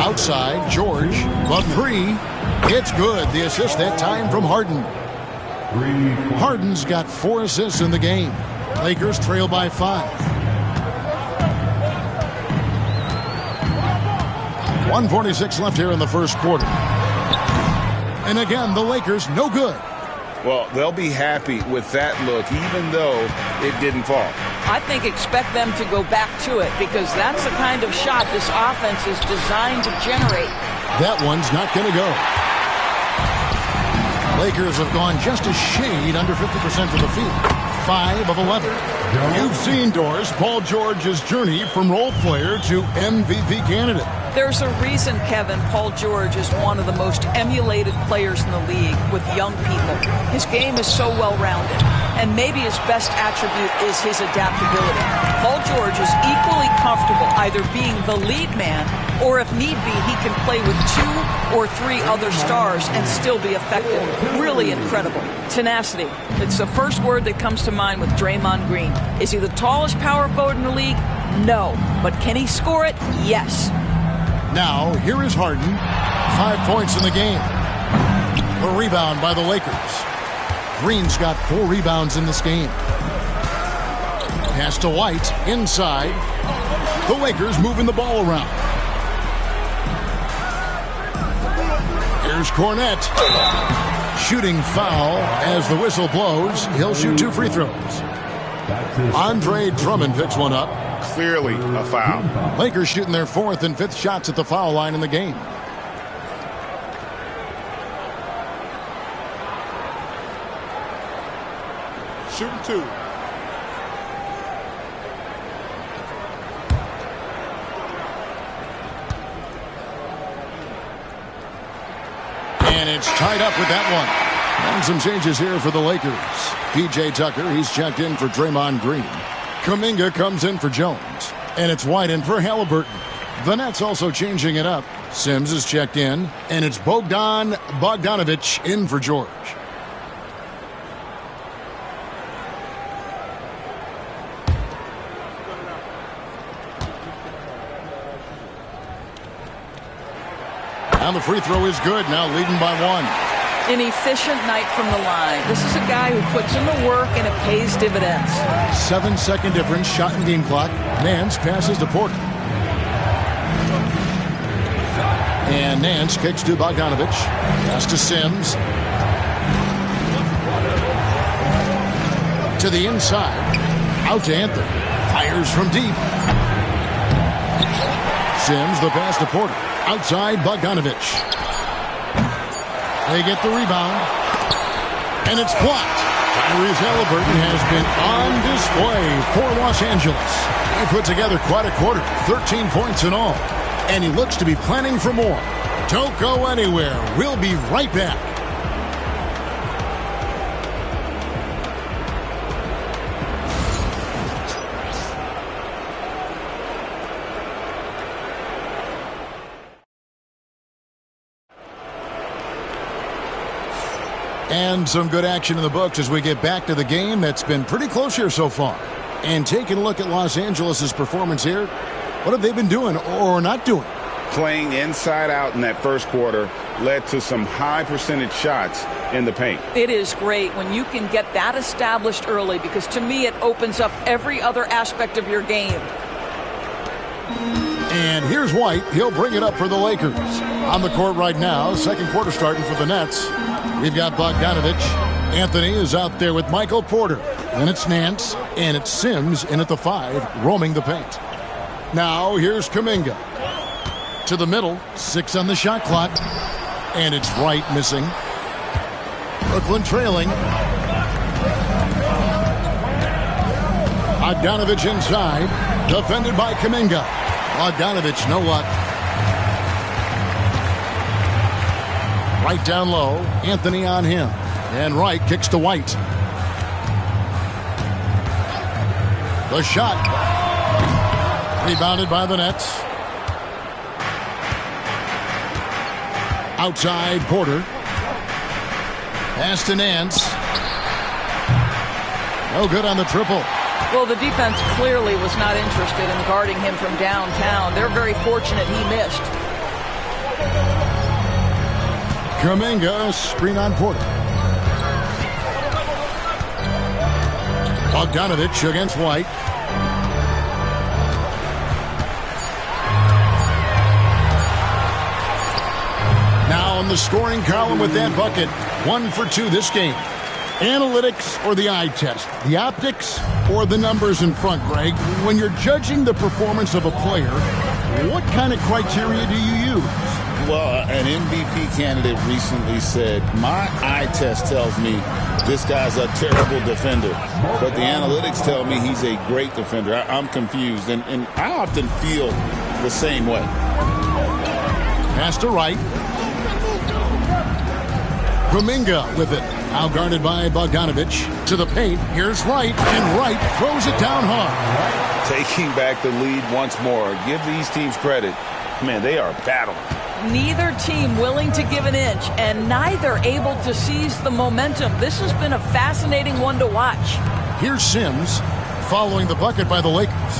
Outside, George. The three. It's good. The assist that time from Harden. Harden's got 4 assists in the game. Lakers trail by 5. 1:46 left here in the first quarter. And again, the Lakers no good. Well, they'll be happy with that look, even though it didn't fall. I think expect them to go back to it because that's the kind of shot this offense is designed to generate. That one's not going to go. Lakers have gone just a shade under 50% from the field. 5 of 11. You've seen, Doris, Paul George's journey from role player to MVP candidate. There's a reason, Kevin, Paul George is one of the most emulated players in the league with young people. His game is so well-rounded, and maybe his best attribute is his adaptability. Paul George is equally comfortable either being the lead man or, if need be, he can play with 2 or 3 other stars and still be effective. Really incredible. Tenacity. It's the first word that comes to mind with Draymond Green. Is he the tallest power forward in the league? No. But can he score it? Yes. Now, here is Harden. 5 points in the game. A rebound by the Lakers. Green's got 4 rebounds in this game. Pass to White, inside. The Lakers moving the ball around. Here's Cornette. Shooting foul as the whistle blows. He'll shoot 2 free throws. Andre Drummond picks one up. Clearly a foul. Lakers shooting their 4th and 5th shots at the foul line in the game. Shooting 2. And it's tied up with that one. And some changes here for the Lakers. P.J. Tucker, he's checked in for Draymond Green. Kuminga comes in for Jones. And it's White in for Halliburton. The Nets also changing it up. Sims is checked in. And it's Bogdanović in for George. And the free throw is good, now leading by 1. An efficient night from the line. This is a guy who puts in the work and it pays dividends. 7-second difference, shot and game clock. Nance passes to Porter. And Nance kicks to Bogdanović. Pass to Sims. To the inside. Out to Anthony. Fires from deep. Sims, the pass to Porter. Outside, Bogdanović. They get the rebound. And it's blocked. Tyrese Halliburton has been on display for Los Angeles. He put together quite a quarter, 13 points in all. And he looks to be planning for more. Don't go anywhere. We'll be right back. And some good action in the books as we get back to the game that's been pretty close here so far. And taking a look at Los Angeles' performance here, what have they been doing or not doing? Playing inside out in that first quarter led to some high percentage shots in the paint. It is great when you can get that established early because to me it opens up every other aspect of your game. And here's White. He'll bring it up for the Lakers. On the court right now, second quarter starting for the Nets. We've got Bogdanović. Anthony is out there with Michael Porter. Then it's Nance, and it's Sims in at the 5, roaming the paint. Now here's Kuminga. To the middle, 6 on the shot clock. And it's Wright missing. Brooklyn trailing. Bogdanović inside. Defended by Kuminga. Bogdanović, no luck. Right down low. Anthony on him. And Wright kicks to White. The shot. Rebounded by the Nets. Outside, Porter. Pass to Nance. No good on the triple. Well, the defense clearly was not interested in guarding him from downtown. They're very fortunate he missed. Kuminga, screen on Porter. Bogdanović against White. Now in the scoring column with that bucket. 1 for 2 this game. Analytics or the eye test? The optics or the numbers in front, Greg? When you're judging the performance of a player, what kind of criteria do you use? Well, an MVP candidate recently said, my eye test tells me this guy's a terrible defender, but the analytics tell me he's a great defender. I'm confused, and I often feel the same way. Pass to Wright. Kuminga with it. Now guarded by Bogdanović. To the paint. Here's Wright, and Wright throws it down hard. Taking back the lead once more. Give these teams credit. Man, they are battling. Neither team willing to give an inch, and neither able to seize the momentum. This has been a fascinating one to watch. Here's Sims following the bucket by the Lakers.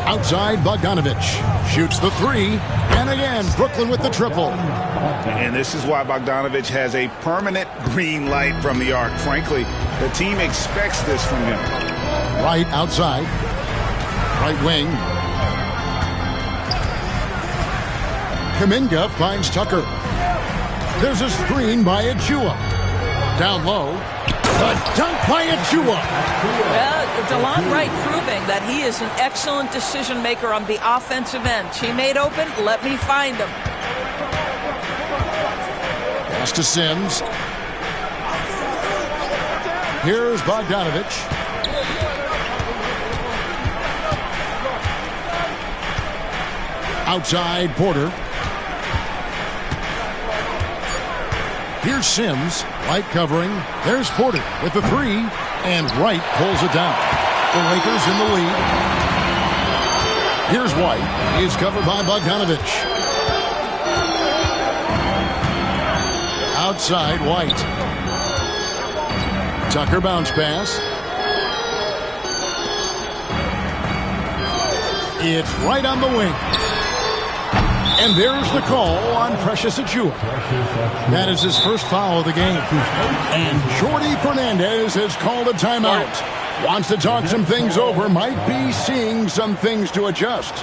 Outside, Bogdanović shoots the 3, and again, Brooklyn with the triple. And this is why Bogdanović has a permanent green light from the arc. Frankly, the team expects this from him. Right outside. Right wing. Kuminga finds Tucker. There's a screen by Ajua. Down low. The dunk by Achua. Well, DeLon Wright proving that he is an excellent decision maker on the offensive end. Teammate open, let me find him. Pass to Sims. Here's Bogdanovich. Outside Porter. Here's Sims. White covering. There's Porter with the three. And Wright pulls it down. The Lakers in the lead. Here's White. He's covered by Bogdanovich. Outside White. Tucker bounce pass. It's right on the wing. And there's the call on Precious Achua. That is his first foul of the game. And Jordy Fernandez has called a timeout. Wants to talk some things over. Might be seeing some things to adjust.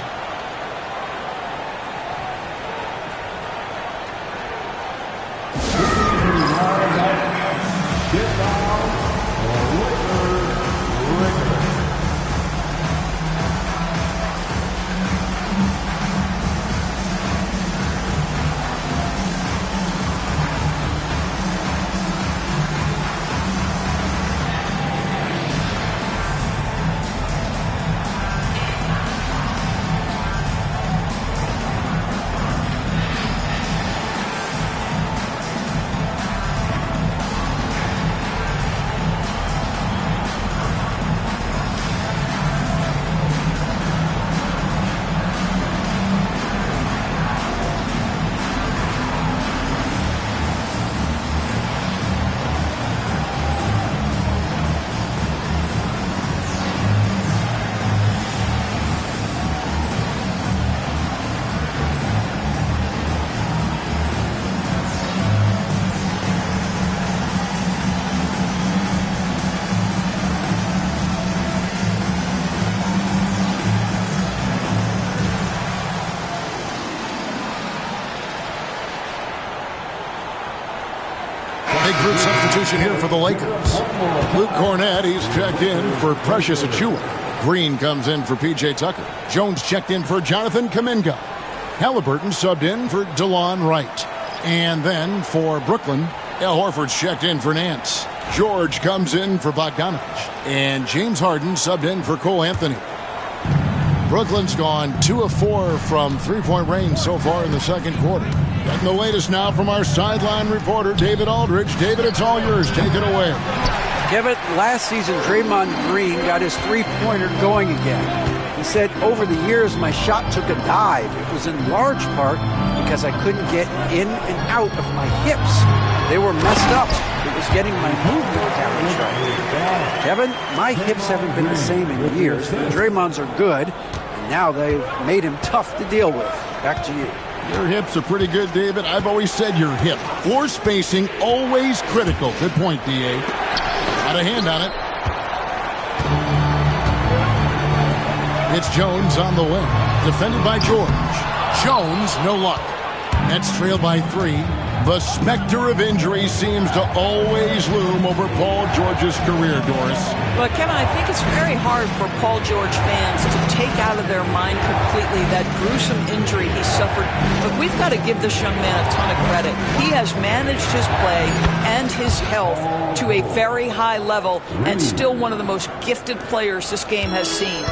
Group substitution here for the Lakers. Luke Cornett, he's checked in for Precious Achua. Green comes in for P.J. Tucker. Jones checked in for Jonathan Kuminga. Halliburton subbed in for DeLon Wright. And then for Brooklyn, Al Horford's checked in for Nance. George comes in for Bogdanovich. And James Harden subbed in for Cole Anthony. Brooklyn's gone 2 of 4 from three-point range so far in the second quarter. Getting the latest now from our sideline reporter, David Aldridge. David, it's all yours. Take it away. Kevin, last season, Draymond Green got his three-pointer going again. He said, over the years, my shot took a dive. It was in large part because I couldn't get in and out of my hips. They were messed up. It was getting my movement damage right. Kevin, my hips haven't been the same in years. Draymond's are good, and now they've made him tough to deal with. Back to you. Your hips are pretty good, David. I've always said your hip. Floor spacing, always critical. Good point, D.A. Got a hand on it. It's Jones on the wing. Defended by George. Jones, no luck. Nets trail by 3. The specter of injury seems to always loom over Paul George's career, Doris. But Kevin, I think it's very hard for Paul George fans to take out of their mind completely that gruesome injury he suffered. But we've got to give this young man a ton of credit. He has managed his play and his health to a very high level and still one of the most gifted players this game has seen.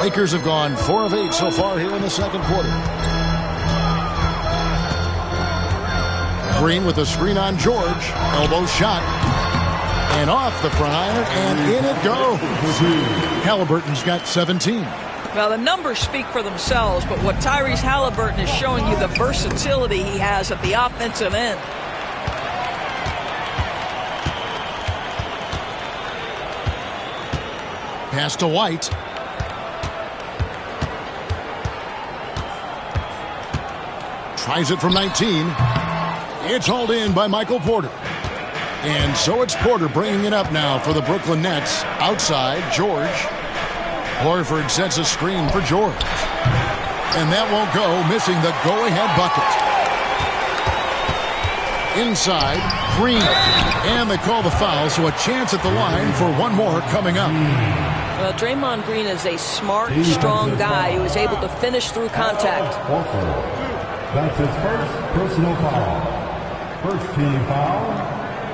Lakers have gone 4 of 8 so far here in the second quarter. Green with a screen on George. Elbow shot. And off the front iron, and in it goes. Halliburton's got 17. Well, the numbers speak for themselves, but what Tyrese Halliburton is showing you, the versatility he has at the offensive end. Pass to White. Tries it from 19. It's hauled in by Michael Porter. And so it's Porter bringing it up now for the Brooklyn Nets. Outside, George. Horford sets a screen for George. And that won't go, missing the go-ahead bucket. Inside, Green. And they call the foul, so a chance at the line for one more coming up. Well, Draymond Green is a smart, strong guy who is able to finish through contact. That's his first personal foul. First team foul.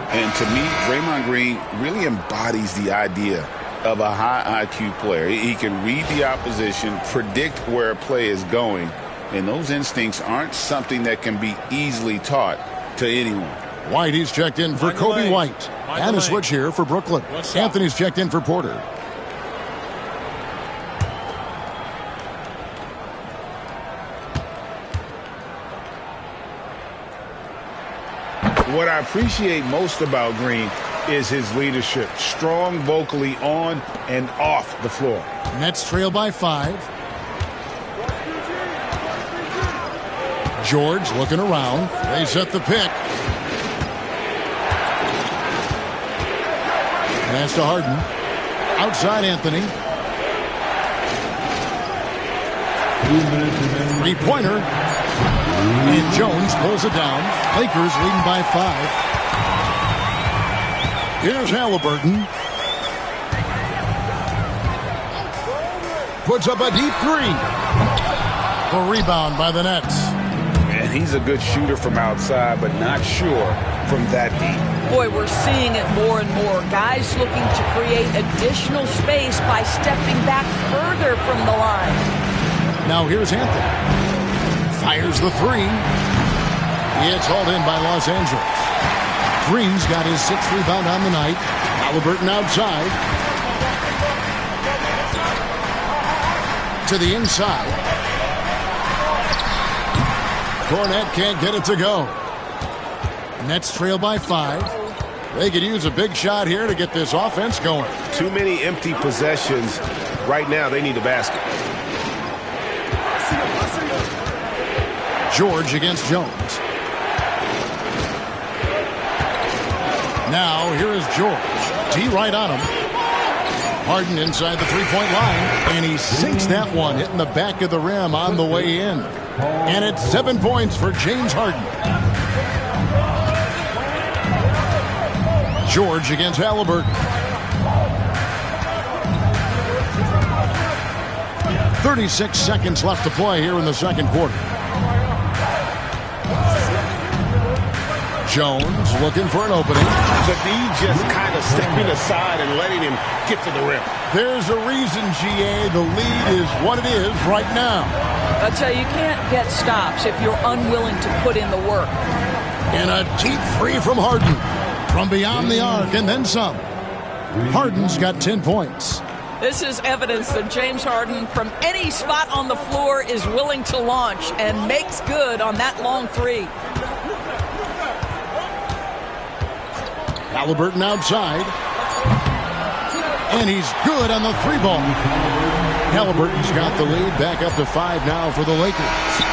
And to me, Draymond Green really embodies the idea of a high IQ player. He can read the opposition, predict where a play is going, and those instincts aren't something that can be easily taught to anyone. White, he's checked in for Kobe White. And a switch here for Brooklyn. Anthony's checked in for Porter. What I appreciate most about Green is his leadership. Strong vocally on and off the floor. Nets trail by 5. George looking around. They set the pick. Pass to Harden. Outside Anthony. 3-pointer. And Jones pulls it down. Lakers leading by 5. Here's Halliburton. Puts up a deep 3. The rebound by the Nets. And he's a good shooter from outside, but not sure from that deep. Boy, we're seeing it more and more. Guys looking to create additional space by stepping back further from the line. Now here's Anthony. Fires the 3. It's hauled in by Los Angeles. Green's got his 6th rebound on the night. Halliburton outside. To the inside. Cornette can't get it to go. Nets trail by 5. They could use a big shot here to get this offense going. Too many empty possessions. Right now, they need a basket. George against Jones. Now, here is George. T right on him. Harden inside the three-point line. And he sinks that one, hitting the back of the rim on the way in. And it's 7 points for James Harden. George against Halliburton. 36 seconds left to play here in the second quarter. Jones looking for an opening. The D just kind of stepping aside and letting him get to the rim. There's a reason, GA, the lead is what it is right now. I'll tell you, you can't get stops if you're unwilling to put in the work. And a deep 3 from Harden. From beyond the arc and then some. Harden's got 10 points. This is evidence that James Harden, from any spot on the floor, is willing to launch and makes good on that long 3. Halliburton outside. And he's good on the 3-ball. Halliburton's got the lead back up to 5 now for the Lakers.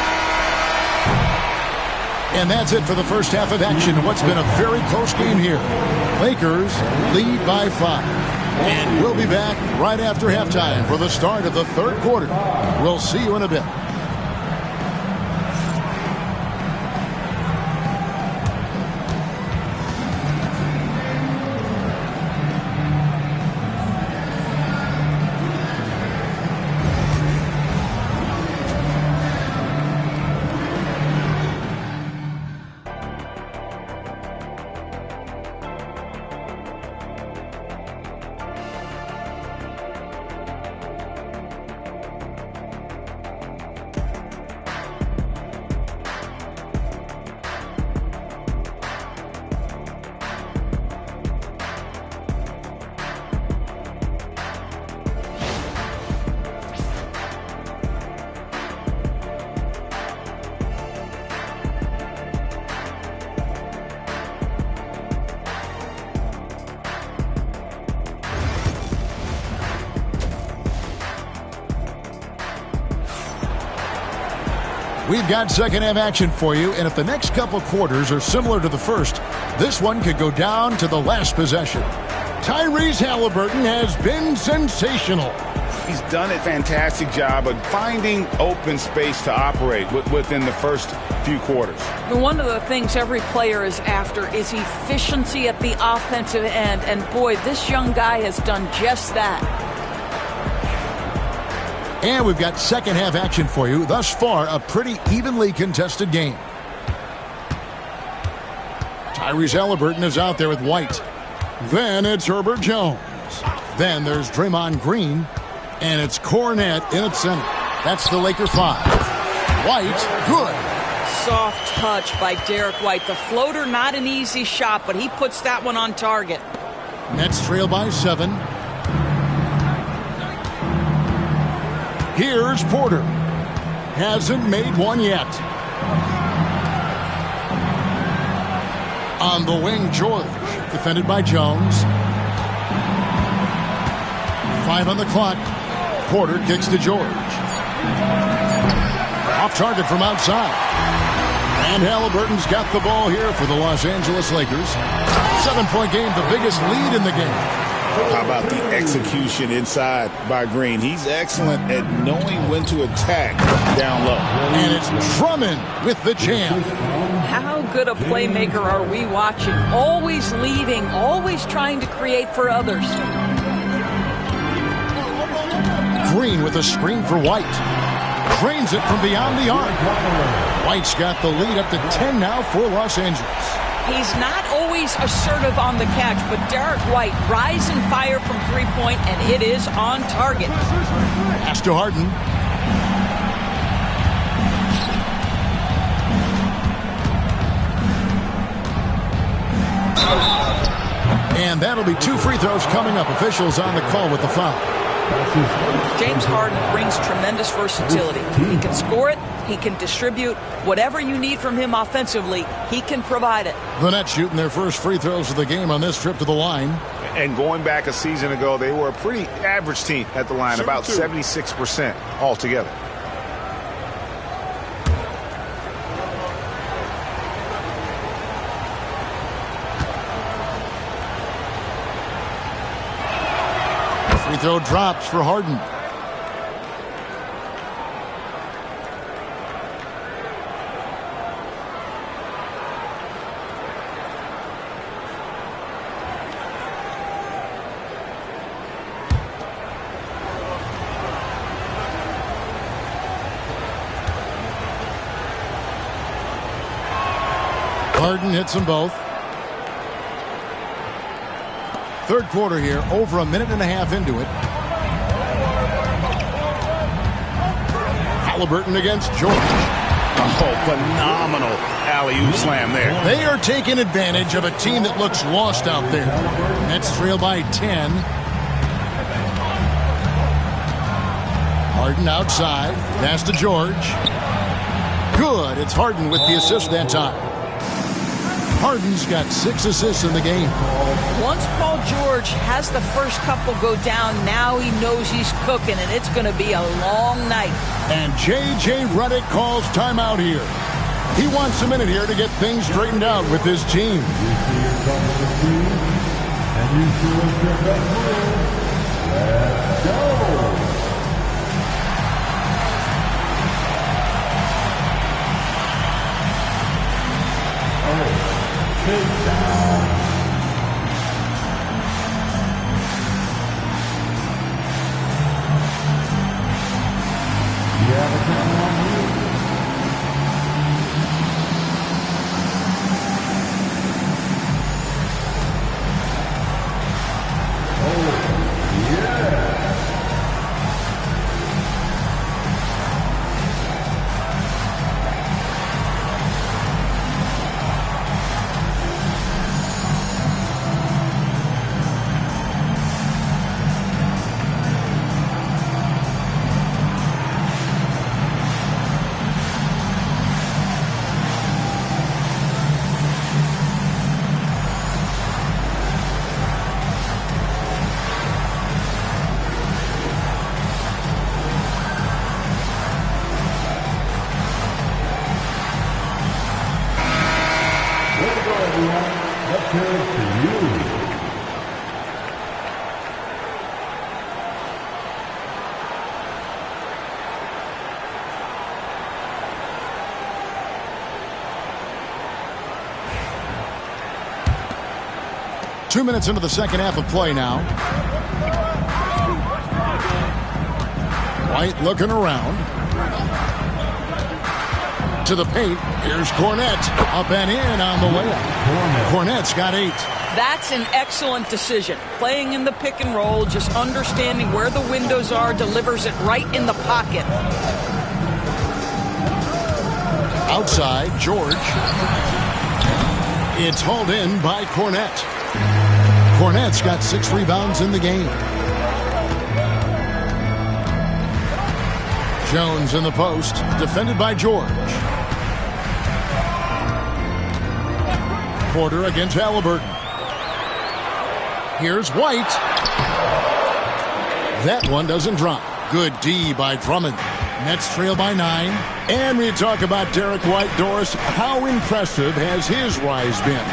And that's it for the first half of action. What's been a very close game here. Lakers lead by 5. And we'll be back right after halftime for the start of the third quarter. We'll see you in a bit. We've got second half action for you, and if the next couple quarters are similar to the first, this one could go down to the last possession. Tyrese Halliburton has been sensational. He's done a fantastic job of finding open space to operate within the first few quarters. One of the things every player is after is efficiency at the offensive end. And boy, this young guy has done just that. And we've got second half action for you. Thus far, a pretty evenly contested game. Tyrese Halliburton is out there with White. Then it's Herbert Jones. Then there's Draymond Green. And it's Cornette in its center. That's the Laker 5. White, good. Soft touch by Derek White. The floater, not an easy shot, but he puts that one on target. Nets trail by 7. Here's Porter. Hasn't made one yet. On the wing, George. Defended by Jones. 5 on the clock. Porter kicks to George. Off target from outside. And Halliburton's got the ball here for the Los Angeles Lakers. 7-point game, the biggest lead in the game. How about the execution inside by Green? He's excellent at knowing when to attack down low. And it's Drummond with the jam. How good a playmaker are we watching? Always leading, always trying to create for others. Green with a screen for White. Drains it from beyond the arc. White's got the lead up to 10 now for Los Angeles. He's not always assertive on the catch, but Derek White, rise and fire from three-point, and it is on target. Pass to Harden. And that'll be 2 free throws coming up. Officials on the call with the foul. James Harden brings tremendous versatility. He can score it. He can distribute. Whatever you need from him offensively, he can provide it. The Nets shooting their first free throws of the game on this trip to the line. And going back a season ago, they were a pretty average team at the line, about 76% altogether. Free throw drops for Harden. Harden hits them both. Third quarter here, over a minute and a half into it. Halliburton against George. Oh, phenomenal alley-oop slam there. They are taking advantage of a team that looks lost out there. Nets trail by 10. Harden outside. Pass to George. Good. It's Harden with the assist that time. Harden's got 6 assists in the game. Once Paul George has the first couple go down, now he knows he's cooking, and it's going to be a long night. And J.J. Redick calls timeout here. He wants a minute here to get things straightened out with his team. Let's go. 2 minutes into the second half of play now. White looking around. To the paint. Here's Cornette. Up and in on the layup. Cornette's got 8. That's an excellent decision. Playing in the pick and roll, just understanding where the windows are, delivers it right in the pocket. Outside, George. It's hauled in by Cornette. Cornette's got 6 rebounds in the game. Jones in the post, defended by George. Porter against Halliburton. Here's White. That one doesn't drop. Good D by Drummond. Nets trail by 9. And we talk about Derek White. Doris, how impressive has his rise been?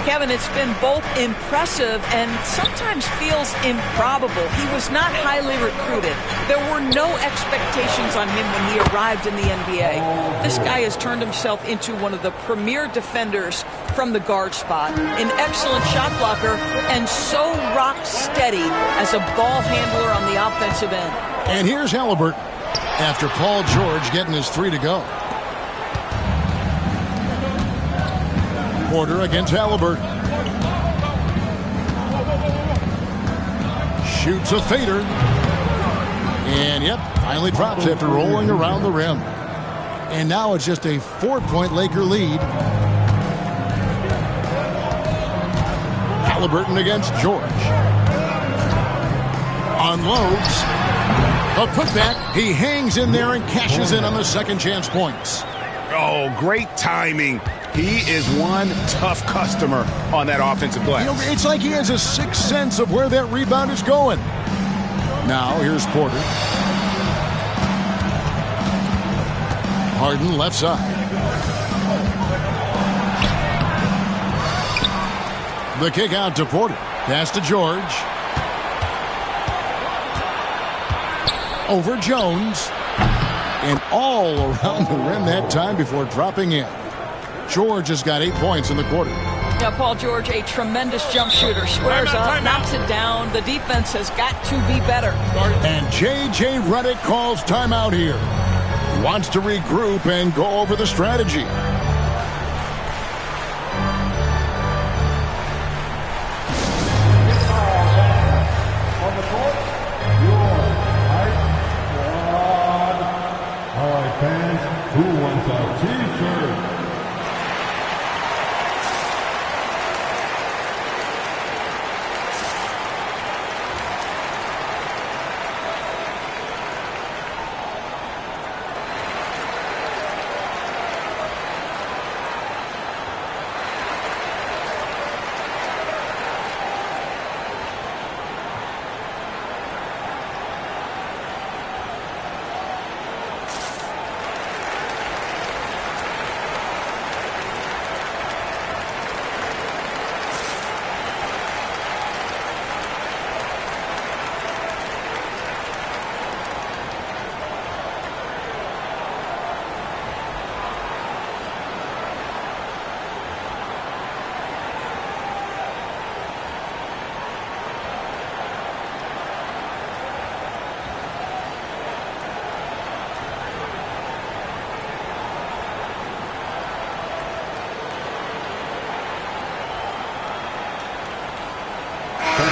Kevin, it's been both impressive and sometimes feels improbable. He was not highly recruited. There were no expectations on him when he arrived in the NBA. This guy has turned himself into one of the premier defenders from the guard spot. An excellent shot blocker and so rock steady as a ball handler on the offensive end. And here's Halliburton after Paul George getting his 3 to go. Porter against Halliburton. Shoots a fader. And, yep, finally drops after rolling around the rim. And now it's just a 4-point Laker lead. Halliburton against George. Unloads. A putback. He hangs in there and cashes in on the second chance points. Oh, great timing. He is one tough customer on that offensive glass. You know, it's like he has a sixth sense of where that rebound is going. Now, here's Porter. Harden left side. The kick out to Porter. Pass to George. Over Jones. And all around the rim that time before dropping in. George has got 8 points in the quarter. Yeah, Paul George, a tremendous jump shooter. Squares up, knocks it down. The defense has got to be better. And J.J. Redick calls timeout here. He wants to regroup and go over the strategy. On the court, your height squad. All right, fans, who wants a T-shirt?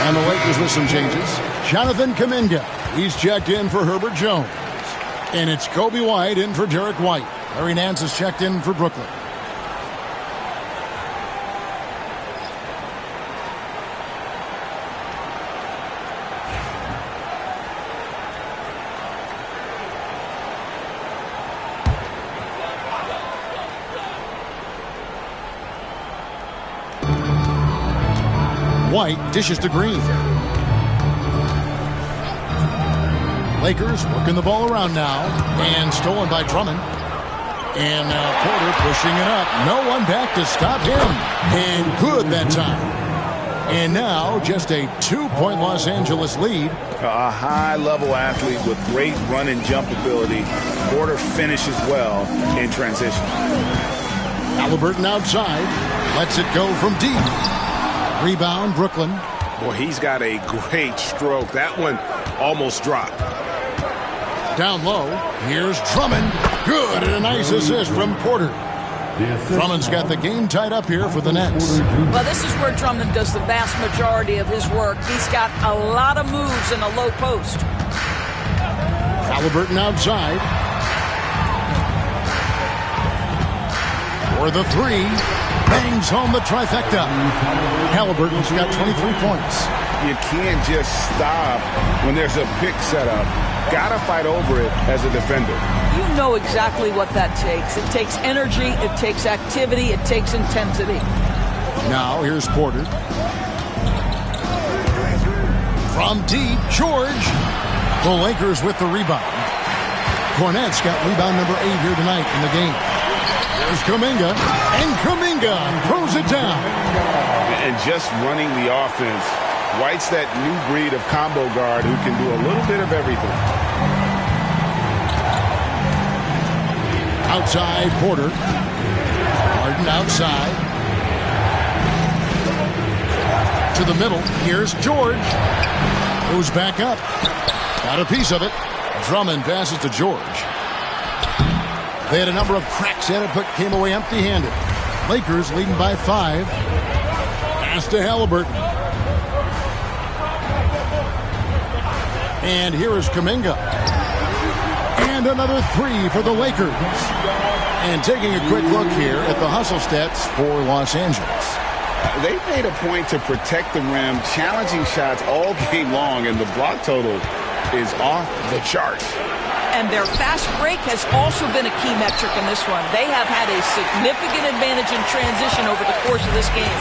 And the Lakers with some changes. Jonathan Kuminga. He's checked in for Herbert Jones. And it's Kobe White in for Derek White. Larry Nance is checked in for Brooklyn. White dishes to Green. Lakers working the ball around now. And stolen by Drummond. And now Porter pushing it up. No one back to stop him. And good that time. And now just a 2-point Los Angeles lead. A high-level athlete with great run and jump ability. Porter finishes well in transition. Halliburton outside. Lets it go from deep. Rebound, Brooklyn. Boy, he's got a great stroke. That one almost dropped. Down low, here's Drummond. Good, and a nice assist from Porter. Drummond's got the game tied up here for the Nets. Well, this is where Drummond does the vast majority of his work. He's got a lot of moves in a low post. Halliburton outside. For the three. Bangs home the trifecta. Halliburton's got 23 points. You can't just stop when there's a pick set up. Gotta fight over it as a defender. You know exactly what that takes. It takes energy, it takes activity, it takes intensity. Now here's Porter. From deep, George. The Lakers with the rebound. Cornette's got rebound number 8 here tonight in the game. There's Kuminga, and Kuminga throws it down. And just running the offense, White's that new breed of combo guard who can do a little bit of everything. Outside, Porter. Harden outside. To the middle. Here's George. Goes back up. Got a piece of it. Drummond passes to George. They had a number of cracks at it, but came away empty-handed. Lakers leading by 5. Pass to Halliburton. And here is Kuminga. And another 3 for the Lakers. And taking a quick look here at the hustle stats for Los Angeles. They made a point to protect the rim, challenging shots all game long, and the block total is off the charts. And their fast break has also been a key metric in this one. They have had a significant advantage in transition over the course of this game.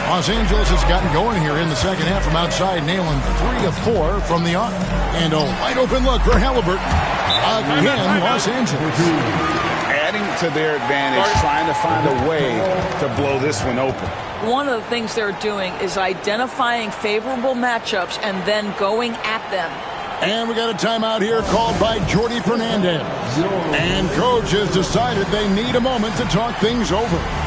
Los Angeles has gotten going here in the second half from outside, nailing 3 of 4 from the arc. And a wide open look for Halliburton. Again, Los Angeles. Adding to their advantage, trying to find a way to blow this one open. One of the things they're doing is identifying favorable matchups and then going at them. And we got a timeout here called by Jordi Fernandez. And coach has decided they need a moment to talk things over.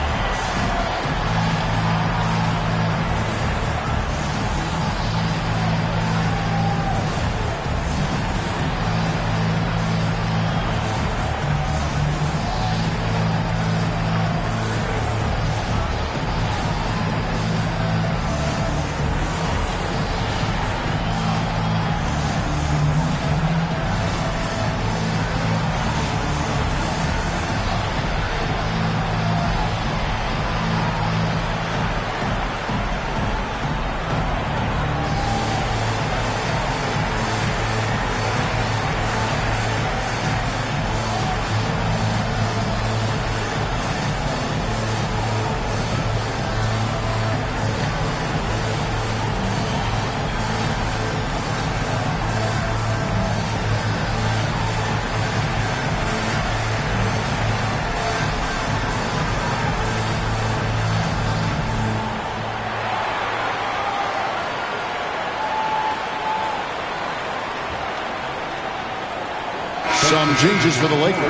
Some changes for the Lakers.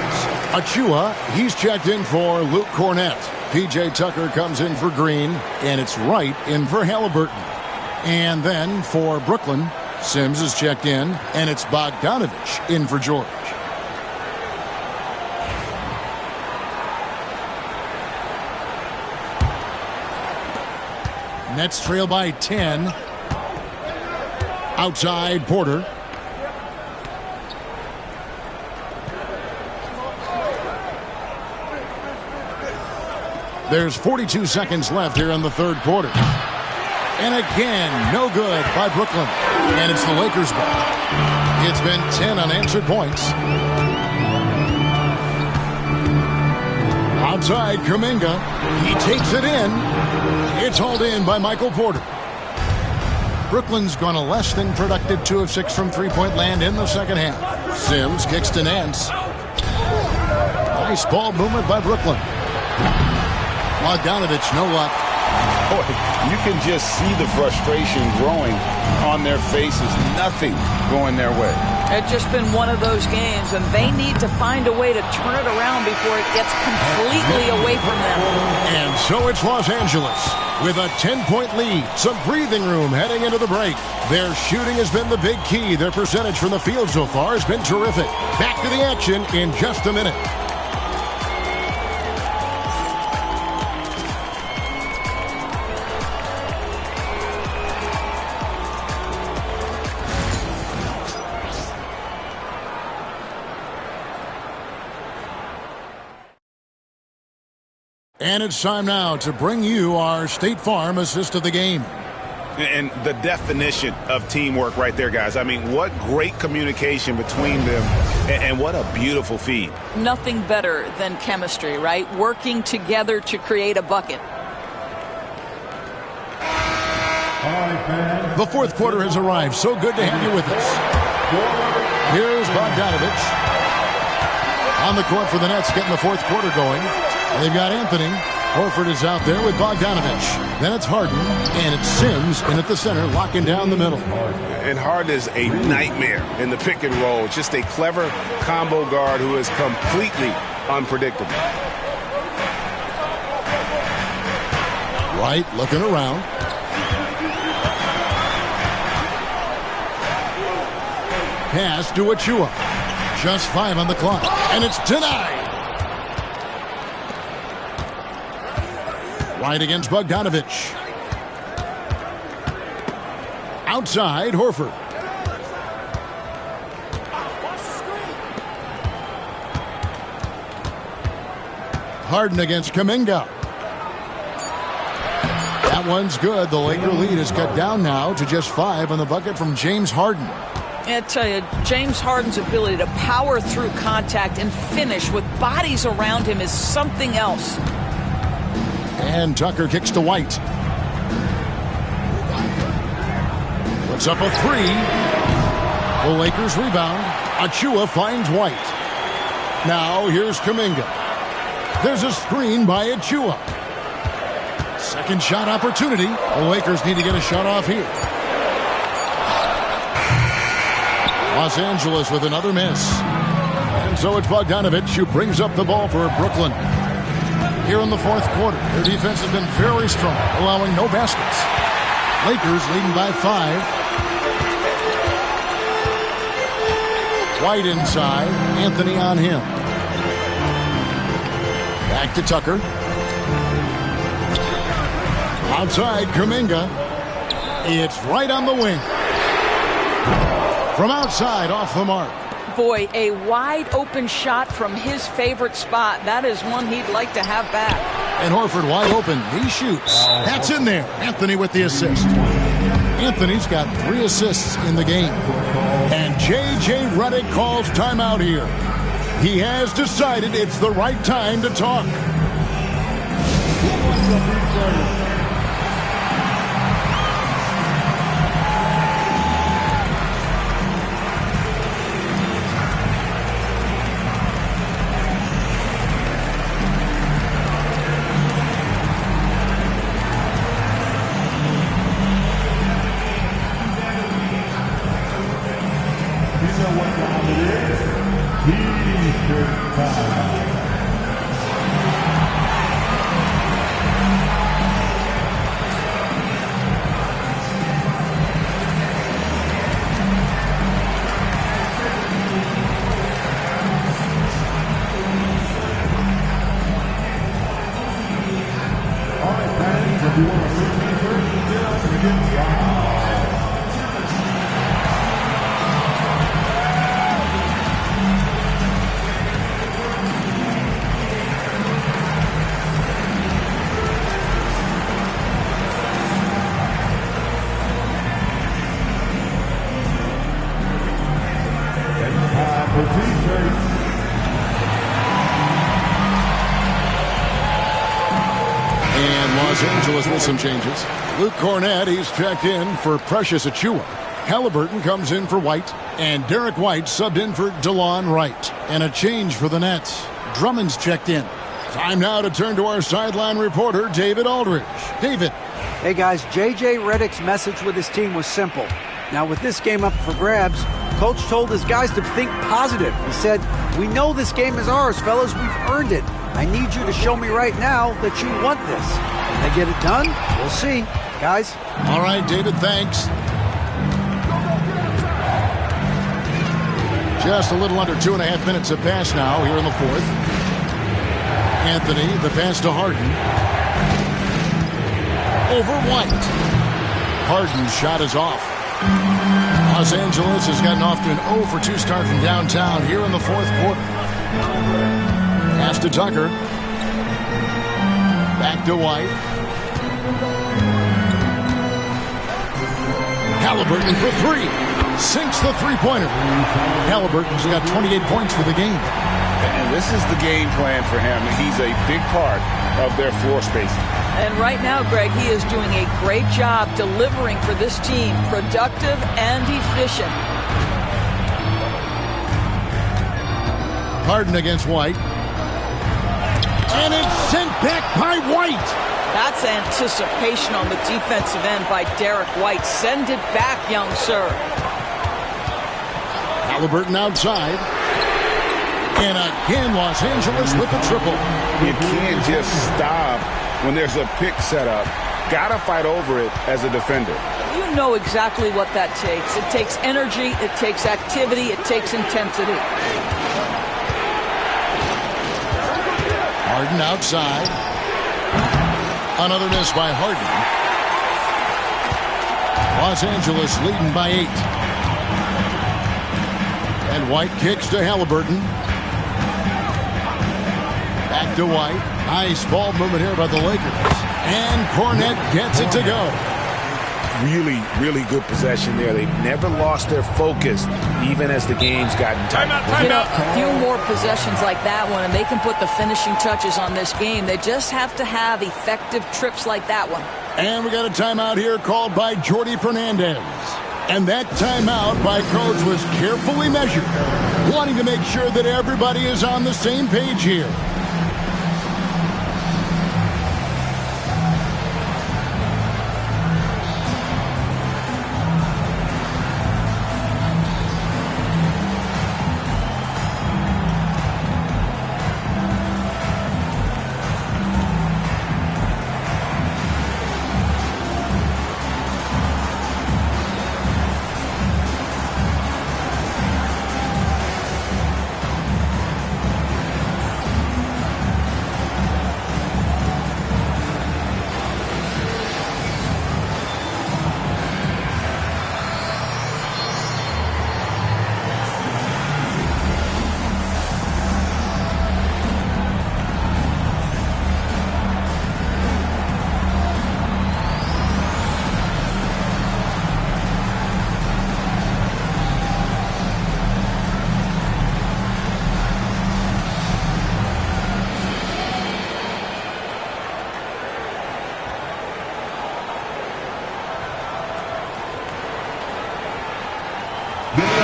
Achua, he's checked in for Luke Cornett. P.J. Tucker comes in for Green, and it's Wright in for Halliburton. And then for Brooklyn, Sims is checked in, and it's Bogdanovich in for George. Nets trail by 10. Outside, Porter. There's 42 seconds left here in the third quarter. And again, no good by Brooklyn. And it's the Lakers' ball. It's been 10 unanswered points. Outside, Kuminga. He takes it in. It's hauled in by Michael Porter. Brooklyn's gone a less than productive 2 of 6 from three-point land in the second half. Sims kicks to Nance. Nice ball movement by Brooklyn. Bogdanovich, no luck. Boy, you can just see the frustration growing on their faces. Nothing going their way. It's just been one of those games, and they need to find a way to turn it around before it gets completely away from them. And so it's Los Angeles with a 10-point lead. Some breathing room heading into the break. Their shooting has been the big key. Their percentage from the field so far has been terrific. Back to the action in just a minute. And it's time now to bring you our State Farm assist of the game. And the definition of teamwork right there, guys. I mean, what great communication between them, and what a beautiful feed. Nothing better than chemistry, right? Working together to create a bucket. The fourth quarter has arrived. So good to have you with us. Here's Bogdanovich on the court for the Nets, getting the fourth quarter going. They've got Anthony. Horford is out there with Bogdanovich. Then it's Harden, and it's Sims in at the center, locking down the middle. And Harden is a nightmare in the pick and roll. Just a clever combo guard who is completely unpredictable. White looking around. Pass to Achua. Just 5 on the clock, and it's denied. White against Bogdanovich. Outside, Horford. Harden against Kuminga. That one's good. The Laker lead is cut down now to just 5 on the bucket from James Harden. I tell you, James Harden's ability to power through contact and finish with bodies around him is something else. And Tucker kicks to White. Puts up a 3. The Lakers rebound. Achua finds White. Now here's Kuminga. There's a screen by Achua. Second shot opportunity. The Lakers need to get a shot off here. Los Angeles with another miss. And so it's Bogdanovich who brings up the ball for Brooklyn. Here in the fourth quarter, their defense has been very strong, allowing no baskets. Lakers leading by 5. White inside, Anthony on him. Back to Tucker. Outside, Kuminga. It's right on the wing. From outside, off the mark. Boy, a wide open shot from his favorite spot. That is one he'd like to have back. And Horford wide open. He shoots. That's in there. Anthony with the assist. Anthony's got 3 assists in the game. And J.J. Redick calls timeout here. He has decided it's the right time to talk. Los Angeles with some changes. Luke Cornett, he's checked in for Precious Achua. Halliburton comes in for White, and Derek White subbed in for DeLon Wright. And a change for the Nets. Drummond's checked in. Time now to turn to our sideline reporter, David Aldridge. David. Hey, guys, J.J. Redick's message with his team was simple. Now, with this game up for grabs, Coach told his guys to think positive. He said, "We know this game is ours, fellas. We've earned it. I need you to show me right now that you want this." When they get it done, we'll see. Guys? All right, David, thanks. Just a little under 2.5 minutes have passed now here in the fourth. Anthony, the pass to Harden. Over White. Harden's shot is off. Los Angeles has gotten off to an 0 for 2 start from downtown here in the fourth quarter. Pass to Tucker. Back to White. Halliburton for 3. Sinks the three-pointer. Halliburton's got 28 points for the game. And this is the game plan for him. He's a big part of their floor spacing. And right now, Greg, he is doing a great job delivering for this team. Productive and efficient. Harden against White. And it's sent back by White. That's anticipation on the defensive end by Derek White. Send it back, young sir. Halliburton outside. And again, Los Angeles with the triple. You can't just stop when there's a pick set up. Gotta fight over it as a defender. You know exactly what that takes. It takes energy, it takes activity, it takes intensity. Harden outside. Another miss by Harden. Los Angeles leading by 8. And White kicks to Halliburton. Back to White. Nice ball movement here by the Lakers. And Cornette gets it to go. Really, really good possession there. They've never lost their focus, even as the game's gotten tight. You know, a few more possessions like that one, and they can put the finishing touches on this game. They just have to have effective trips like that one. And we got a timeout here called by Jordi Fernandez. And that timeout by Coach was carefully measured, wanting to make sure that everybody is on the same page here.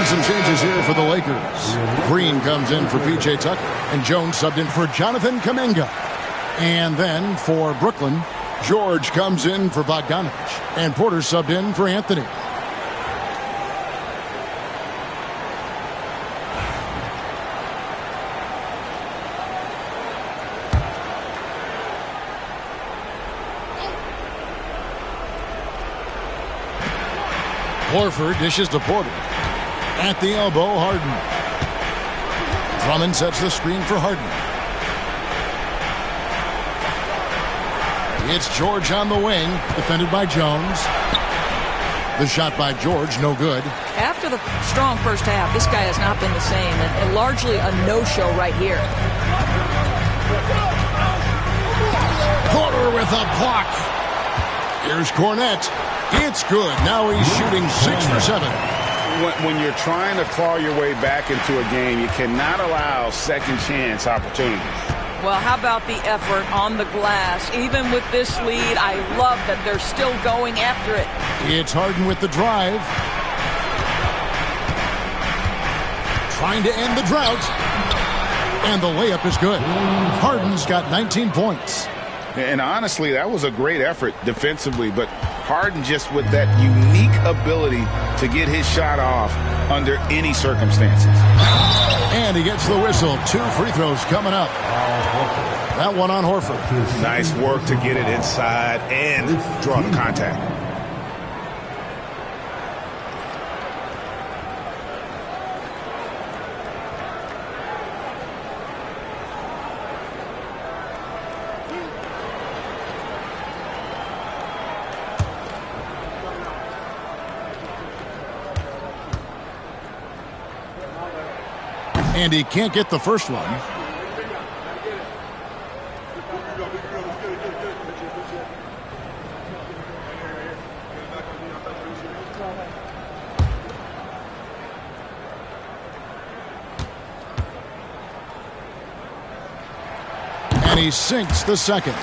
Some changes here for the Lakers. Green comes in for P.J. Tucker, and Jones subbed in for Jonathan Kuminga. And then for Brooklyn, George comes in for Bogdanovich, and Porter subbed in for Anthony. Horford dishes to Porter. At the elbow, Harden. Drummond sets the screen for Harden. It's George on the wing, defended by Jones. The shot by George, no good. After the strong first half, this guy has not been the same, and largely a no-show right here. Porter with a block. Here's Cornette. It's good. Now he's shooting 6 for 7. When you're trying to claw your way back into a game, you cannot allow second chance opportunities. Well, how about the effort on the glass? Even with this lead, I love that they're still going after it. It's Harden with the drive. Trying to end the drought. And the layup is good. Harden's got 19 points. And honestly, that was a great effort defensively, but Harden just with that unique ability to get his shot off under any circumstances. And he gets the whistle. 2 free throws coming up. That one on Horford. Nice work to get it inside and draw the contact. And he can't get the first one. And he sinks the second.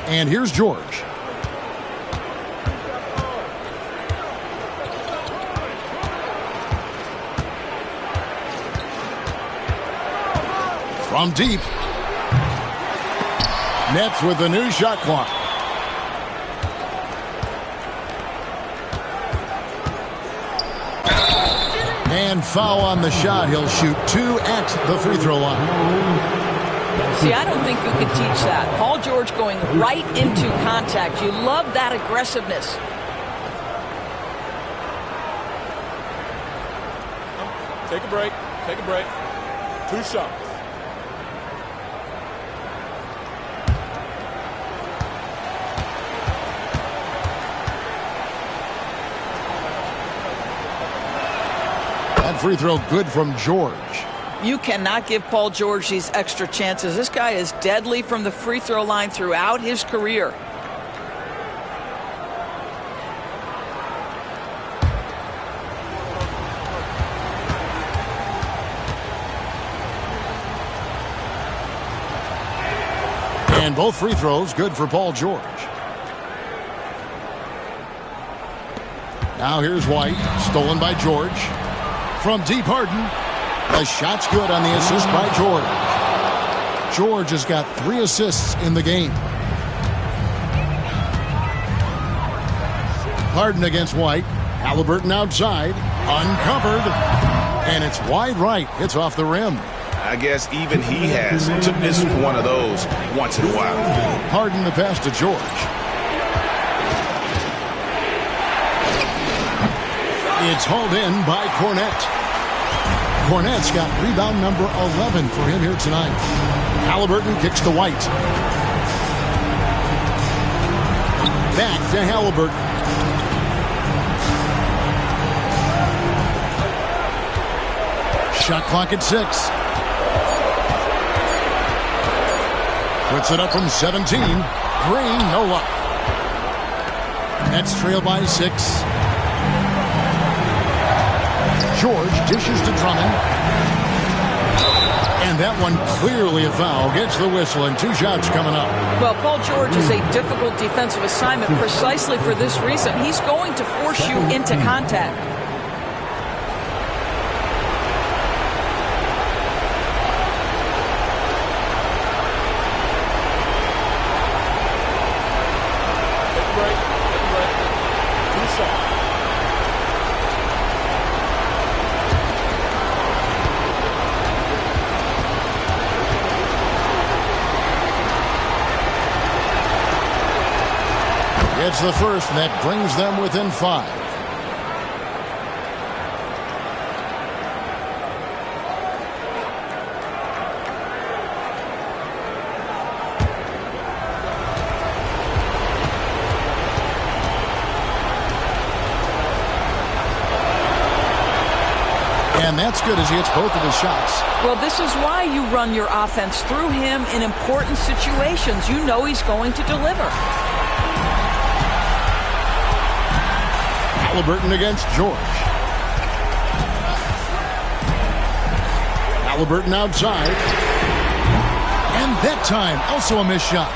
And here's George. From deep. Nets with the new shot clock. And foul on the shot. He'll shoot 2 at the free throw line. See, I don't think you can teach that. Paul George going right into contact. You love that aggressiveness. Take a break. Take a break. 2 shots. That free throw good from George. You cannot give Paul George these extra chances. This guy is deadly from the free throw line throughout his career. And both free throws good for Paul George. Now here's White. Stolen by George. From deep, Harden. The shot's good on the assist by George. George has got 3 assists in the game. Harden against White. Halliburton outside. Uncovered. And it's wide right. It's off the rim. I guess even he has to miss one of those once in a while. Harden the pass to George. It's hauled in by Cornette. Cornette's got rebound number 11 for him here tonight. Halliburton kicks to White. Back to Halliburton. Shot clock at 6. Puts it up from 17. Green, no luck. Nets trail by 6. George dishes to Drummond. And that one clearly a foul. Gets the whistle and 2 shots coming up. Well, Paul George is a difficult defensive assignment precisely for this reason. He's going to force you into contact. It's the first, and that brings them within 5. And that's good as he hits both of his shots. Well, this is why you run your offense through him in important situations. You know he's going to deliver. Halliburton against George. Halliburton outside. And that time, also a missed shot.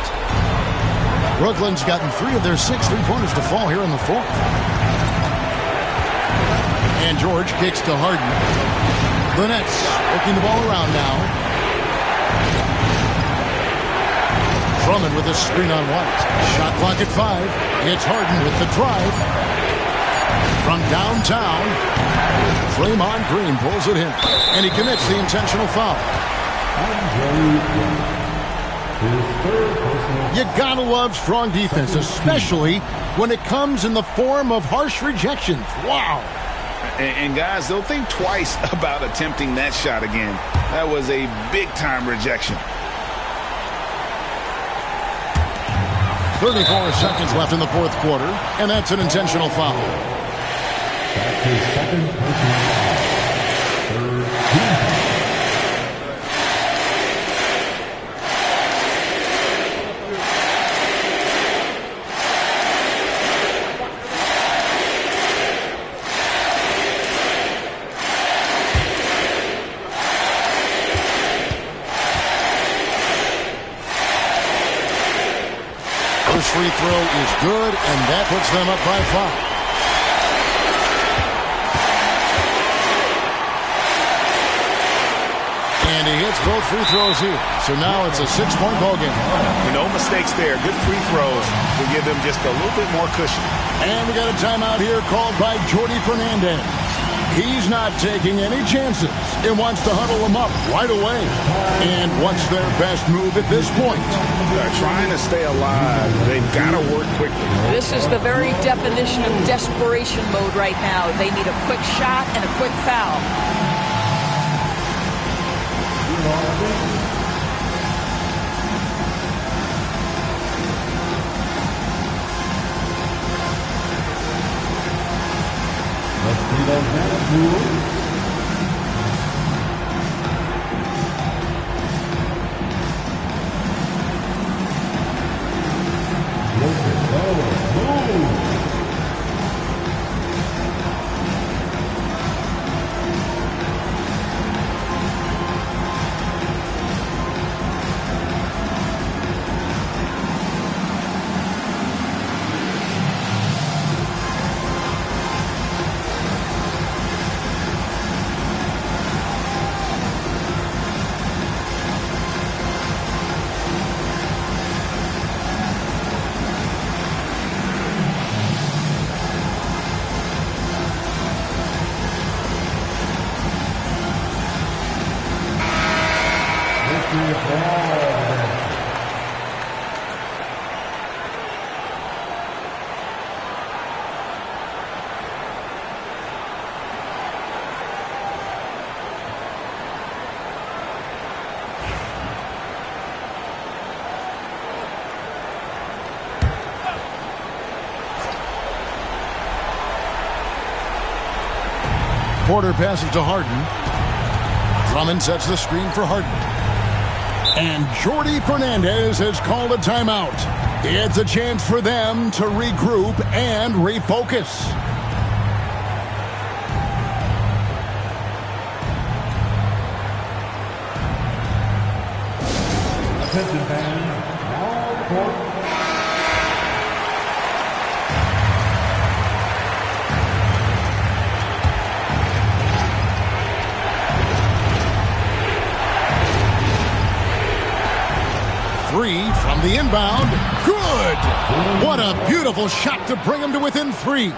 Brooklyn's gotten 3 of their 6 3-pointers to fall here in the 4th. And George kicks to Harden. The Nets working the ball around now. Drummond with a screen on White. Shot clock at 5. It's Harden with the drive. From downtown, Draymond Green pulls it in. And he commits the intentional foul. You gotta love strong defense, especially when it comes in the form of harsh rejections. Wow. And guys, they'll think twice about attempting that shot again. That was a big-time rejection. 34 seconds left in the fourth quarter, and that's an intentional foul. That's his second personal foul. Third team. Free throw is good, and that puts them up by 5. And he hits both free throws here. So now it's a 6-point ball game. No mistakes there. Good free throws to give them just a little bit more cushion. And we got a timeout here called by Jordi Fernandez. He's not taking any chances and wants to huddle them up right away. And what's their best move at this point? They're trying to stay alive. They've got to work quickly. This is the very definition of desperation mode right now. They need a quick shot and a quick foul. Let's see those hands move. Porter passes to Harden. Drummond sets the screen for Harden. And Jordi Fernandez has called a timeout. It's a chance for them to regroup and refocus. Attention fans, now court. 3 from the inbound. Good! What a beautiful shot to bring him to within 3.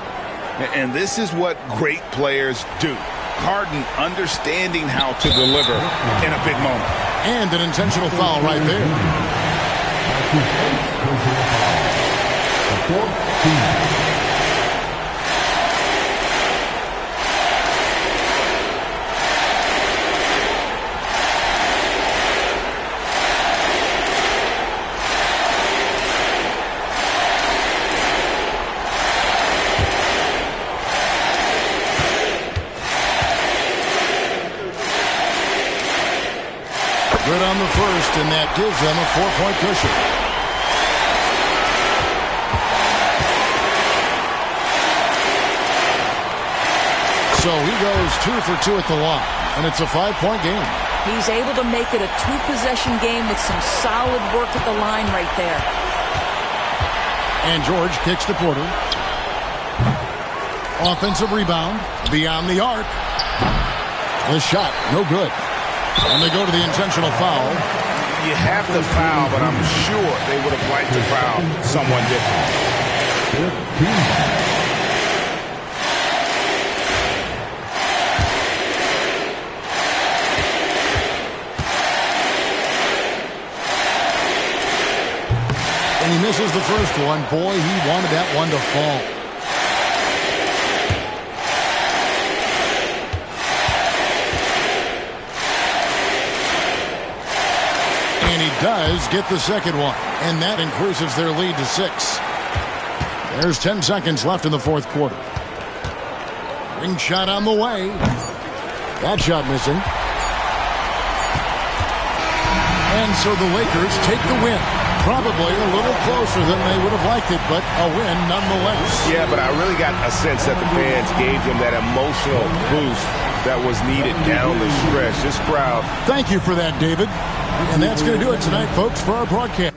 And this is what great players do. Harden understanding how to deliver in a big moment. And an intentional foul right there. Good on the first, and that gives them a 4-point cushion. So he goes 2 for 2 at the line, and it's a 5-point game. He's able to make it a 2-possession game with some solid work at the line right there. And George kicks to Porter. Offensive rebound, beyond the arc. The shot, no good. And they go to the intentional foul. You have to foul, but I'm sure they would have liked to foul someone different. And he misses the first one. Boy, he wanted that one to fall. And he does get the second one. And that increases their lead to 6. There's 10 seconds left in the fourth quarter. Ring shot on the way. That shot missing. And so the Lakers take the win. Probably a little closer than they would have liked it, but a win nonetheless. Yeah, but I really got a sense that the fans gave them that emotional boost that was needed down the stretch. This crowd. Thank you for that, David. And that's going to do it tonight, folks, for our broadcast.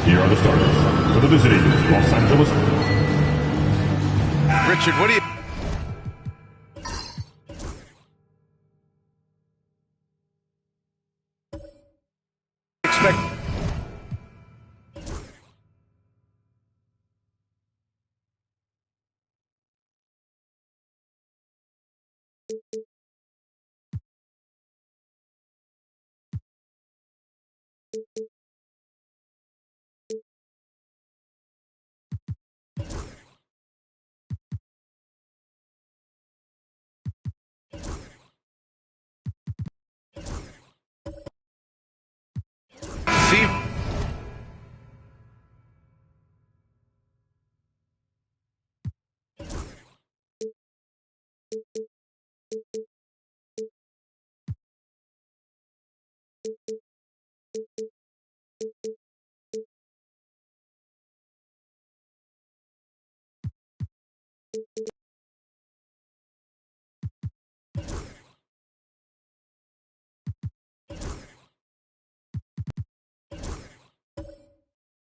Here are the starters for the visiting Los Angeles. Richard, what do you expect?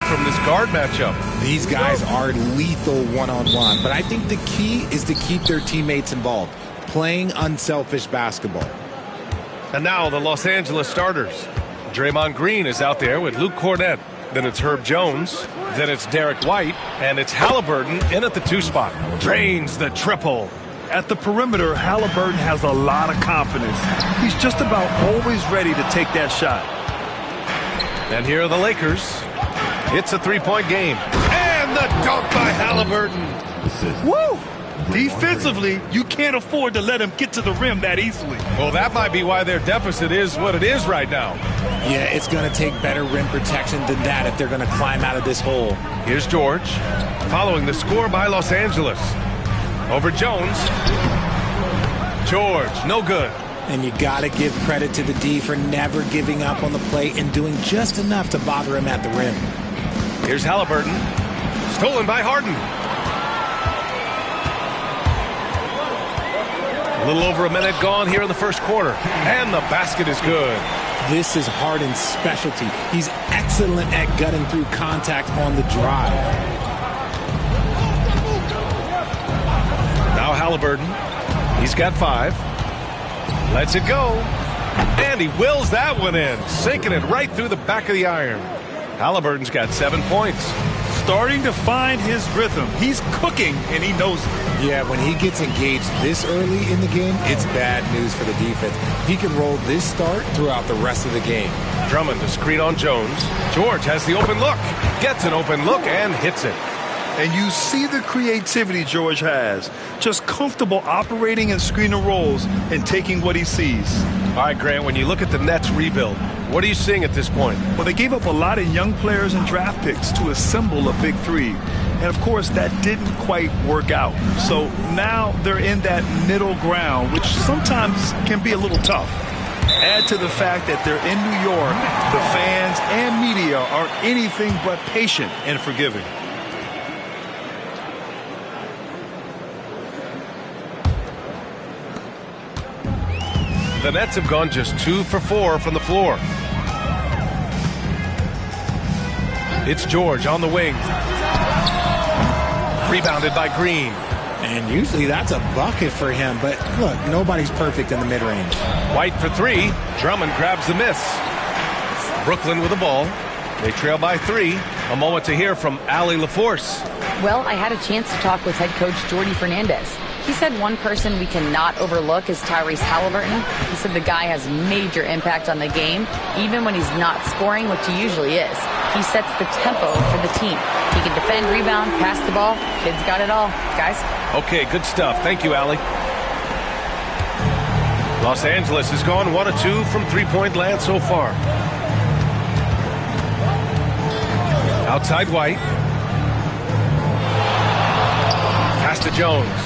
From this guard matchup. These guys are lethal one-on-one, but I think the key is to keep their teammates involved, playing unselfish basketball. And now the Los Angeles starters. Draymond Green is out there with Luke Cornett. Then it's Herb Jones. Then it's Derek White. And it's Halliburton in at the 2 spot. Drains the triple. At the perimeter, Halliburton has a lot of confidence. He's just about always ready to take that shot. And here are the Lakers. It's a 3-point game. And the dunk by Halliburton. Woo! Defensively, you can't afford to let him get to the rim that easily. Well, that might be why their deficit is what it is right now. Yeah, it's going to take better rim protection than that if they're going to climb out of this hole. Here's George, following the score by Los Angeles. Over Jones. George, no good. And you got to give credit to the D for never giving up on the play and doing just enough to bother him at the rim. Here's Halliburton. Stolen by Harden. A little over a minute gone here in the first quarter. And the basket is good. This is Harden's specialty. He's excellent at gutting through contact on the drive. Now Halliburton. He's got 5. Lets it go. And he wills that one in. Sinking it right through the back of the iron. Halliburton's got 7 points. Starting to find his rhythm. He's cooking, and he knows it. Yeah, when he gets engaged this early in the game, it's bad news for the defense. He can roll this start throughout the rest of the game. Drummond to screen on Jones. George has the open look. Gets an open look and hits it. And you see the creativity George has. Just comfortable operating in screen and rolls and taking what he sees. All right, Grant, when you look at the Nets rebuild, what are you seeing at this point? Well, they gave up a lot of young players and draft picks to assemble a big 3. And, of course, that didn't quite work out. So now they're in that middle ground, which sometimes can be a little tough. Add to the fact that they're in New York, the fans and media are anything but patient and forgiving. The Nets have gone just 2 for 4 from the floor. It's George on the wing. Rebounded by Green. And usually that's a bucket for him, but look, nobody's perfect in the mid-range. White for 3. Drummond grabs the miss. Brooklyn with the ball. They trail by 3. A moment to hear from Allie LaForce. Well, I had a chance to talk with head coach Jordy Fernandez. He said one person we cannot overlook is Tyrese Halliburton. He said the guy has major impact on the game, even when he's not scoring, which he usually is. He sets the tempo for the team. He can defend, rebound, pass the ball. Kid's got it all, guys. Okay, good stuff. Thank you, Allie. Los Angeles has gone 1 of 2 from 3-point land so far. Outside White. Pass to Jones.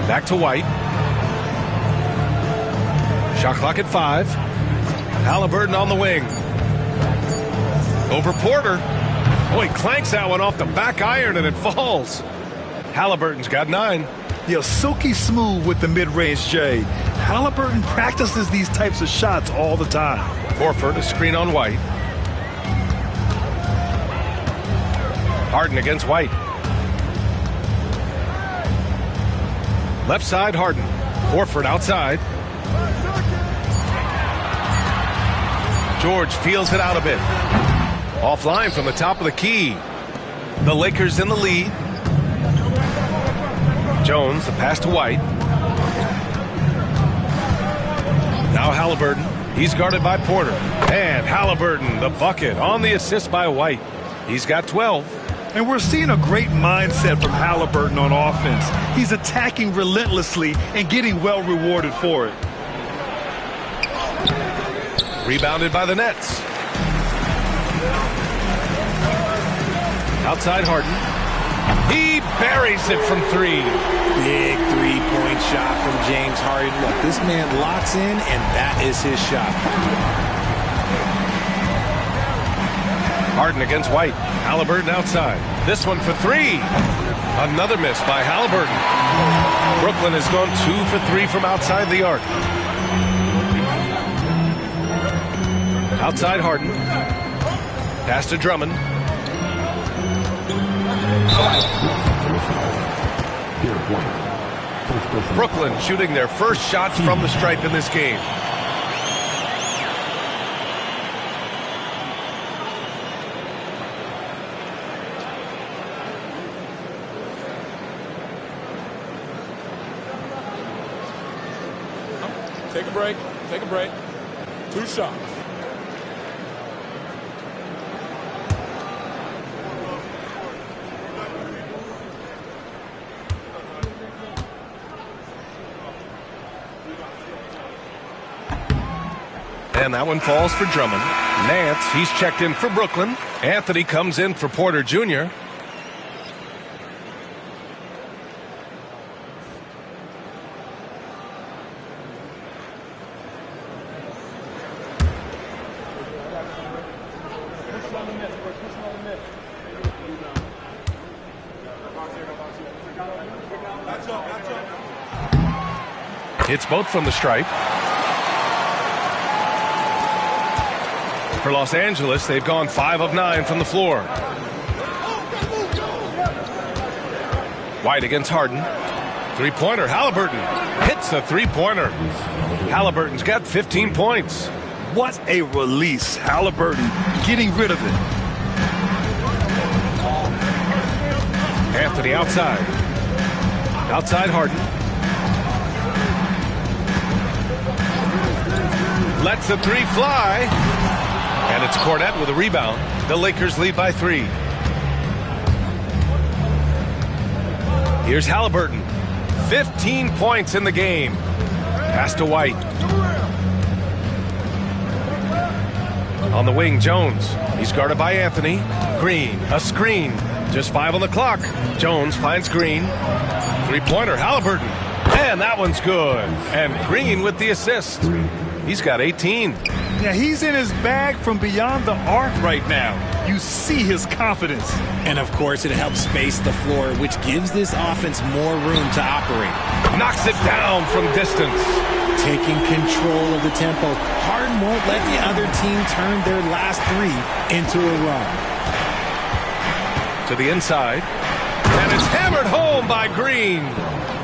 Back to White. Shot clock at 5. Halliburton on the wing. Over Porter. Oh, he clanks that one off the back iron and it falls. Halliburton's got 9. Yeah, silky smooth with the mid-range, Jay. Halliburton practices these types of shots all the time. Horford a screen on White. Harden against White. Left side, Harden. Horford outside. George feels it out a bit. Offline from the top of the key. The Lakers in the lead. Jones, the pass to White. Now Halliburton. He's guarded by Porter. And Halliburton, the bucket on the assist by White. He's got 12. And we're seeing a great mindset from Halliburton on offense. He's attacking relentlessly and getting well rewarded for it. Rebounded by the Nets. Outside Harden. He buries it from 3. Big three-point shot from James Harden. Look, this man locks in, and that is his shot. Harden against White. Halliburton outside. This one for three. Another miss by Halliburton. Brooklyn has gone 2 for 3 from outside the arc. Outside Harden. Pass to Drummond. Brooklyn shooting their first shots from the stripe in this game. Take a break. Take a break. 2 shots. And that one falls for Drummond. Nance, he's checked in for Brooklyn. Anthony comes in for Porter Jr. Hits both from the stripe. For Los Angeles, they've gone 5 of 9 from the floor. White against Harden. Three-pointer, Halliburton. Hits a three-pointer. Halliburton's got 15 points. What a release. Halliburton getting rid of it. Anthony outside. Outside Harden. Lets the three fly. And it's Cornette with a rebound. The Lakers lead by 3. Here's Halliburton. 15 points in the game. Pass to White. On the wing, Jones. He's guarded by Anthony. Green, a screen. Just 5 on the clock. Jones finds Green. Three-pointer, Halliburton. And that one's good. And Green with the assist. He's got 18. Yeah, he's in his bag from beyond the arc right now. You see his confidence. And, of course, it helps space the floor, which gives this offense more room to operate. Knocks it down from distance. Taking control of the tempo. Harden won't let the other team turn their last 3 into a run. To the inside. And it's hammered home by Green.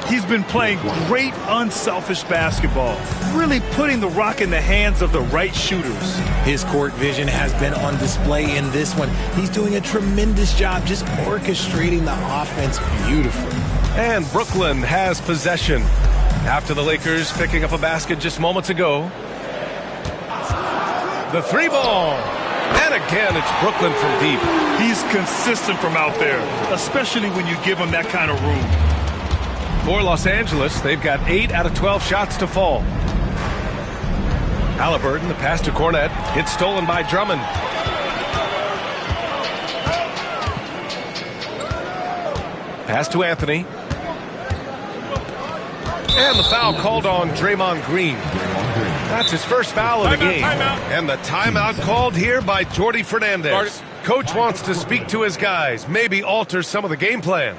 He's been playing great unselfish basketball, really putting the rock in the hands of the right shooters. His court vision has been on display in this one. He's doing a tremendous job just orchestrating the offense beautifully. And Brooklyn has possession after the Lakers picking up a basket just moments ago. The 3-ball. And again, it's Brooklyn from deep. He's consistent from out there, especially when you give him that kind of room. For Los Angeles, they've got 8 out of 12 shots to fall. Halliburton, the pass to Cornette. It's stolen by Drummond. Pass to Anthony. And the foul called on Draymond Green. That's his first foul of the game. And the timeout called here by Jordi Fernandez. Coach wants to speak to his guys, maybe alter some of the game plan.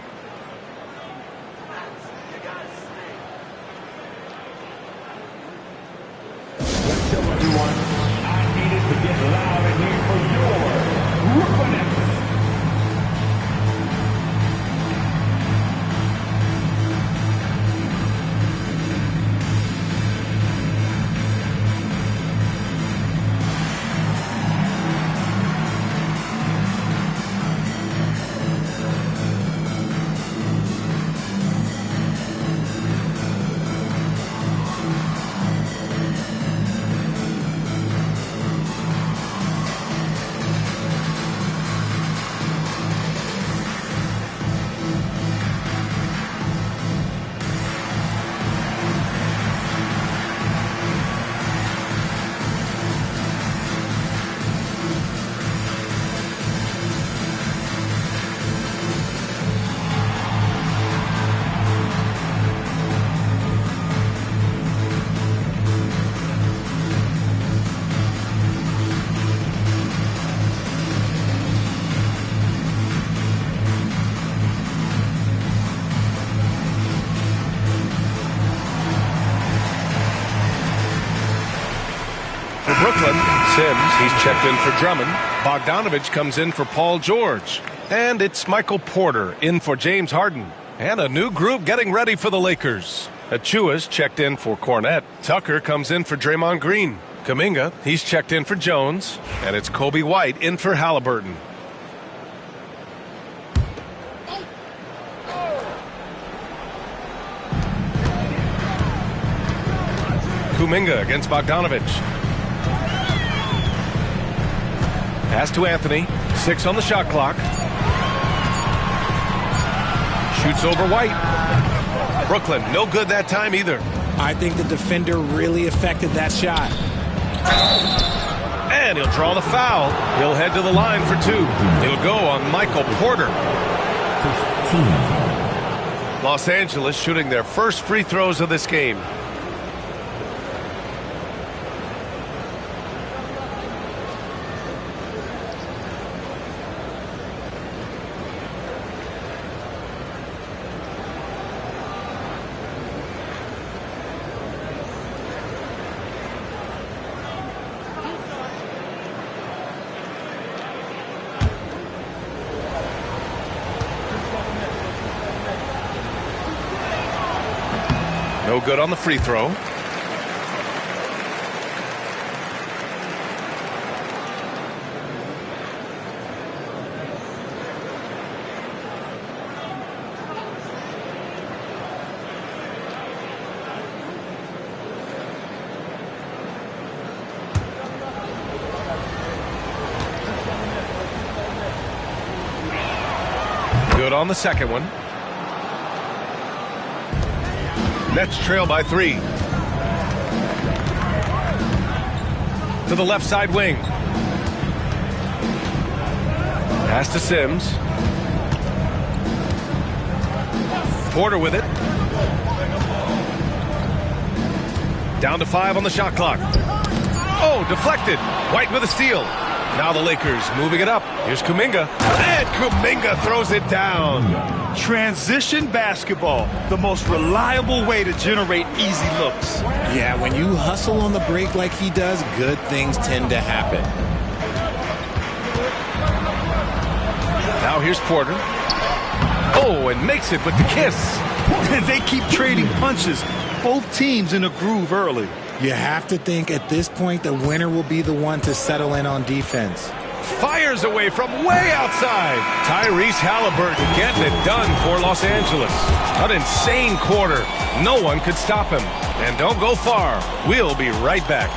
for Brooklyn. Sims, he's checked in for Drummond. Bogdanovich comes in for Paul George. And it's Michael Porter in for James Harden. And a new group getting ready for the Lakers. Achua's checked in for Cornette. Tucker comes in for Draymond Green. Kuminga, he's checked in for Jones. And it's Kobe White in for Halliburton. Kuminga against Bogdanovich. Pass to Anthony. 6 on the shot clock. Shoots over White. Brooklyn, no good that time either. I think the defender really affected that shot. And he'll draw the foul. He'll head to the line for 2. He'll go on Michael Porter. 15. Los Angeles shooting their first free throws of this game. No good on the free throw. Good on the second one. Nets trail by 3. To the left side wing. Pass to Sims. Porter with it. Down to 5 on the shot clock. Oh, deflected. White with a steal. Now the Lakers moving it up. Here's Kuminga. And Kuminga throws it down. Transition basketball, the most reliable way to generate easy looks. Yeah, when you hustle on the break like he does, good things tend to happen. Now here's Porter. Oh, and makes it with the kiss. They keep trading punches. Both teams in a groove early. You have to think at this point the winner will be the one to settle in on defense. Fires away from way outside. Tyrese Halliburton getting it done for Los Angeles. An insane quarter. No one could stop him. And don't go far. We'll be right back.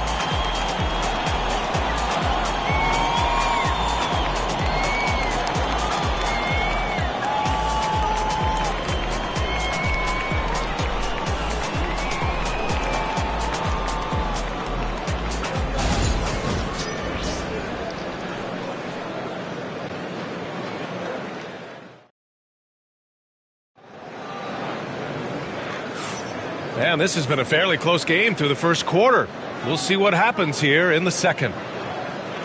And this has been a fairly close game through the first quarter. We'll see what happens here in the second.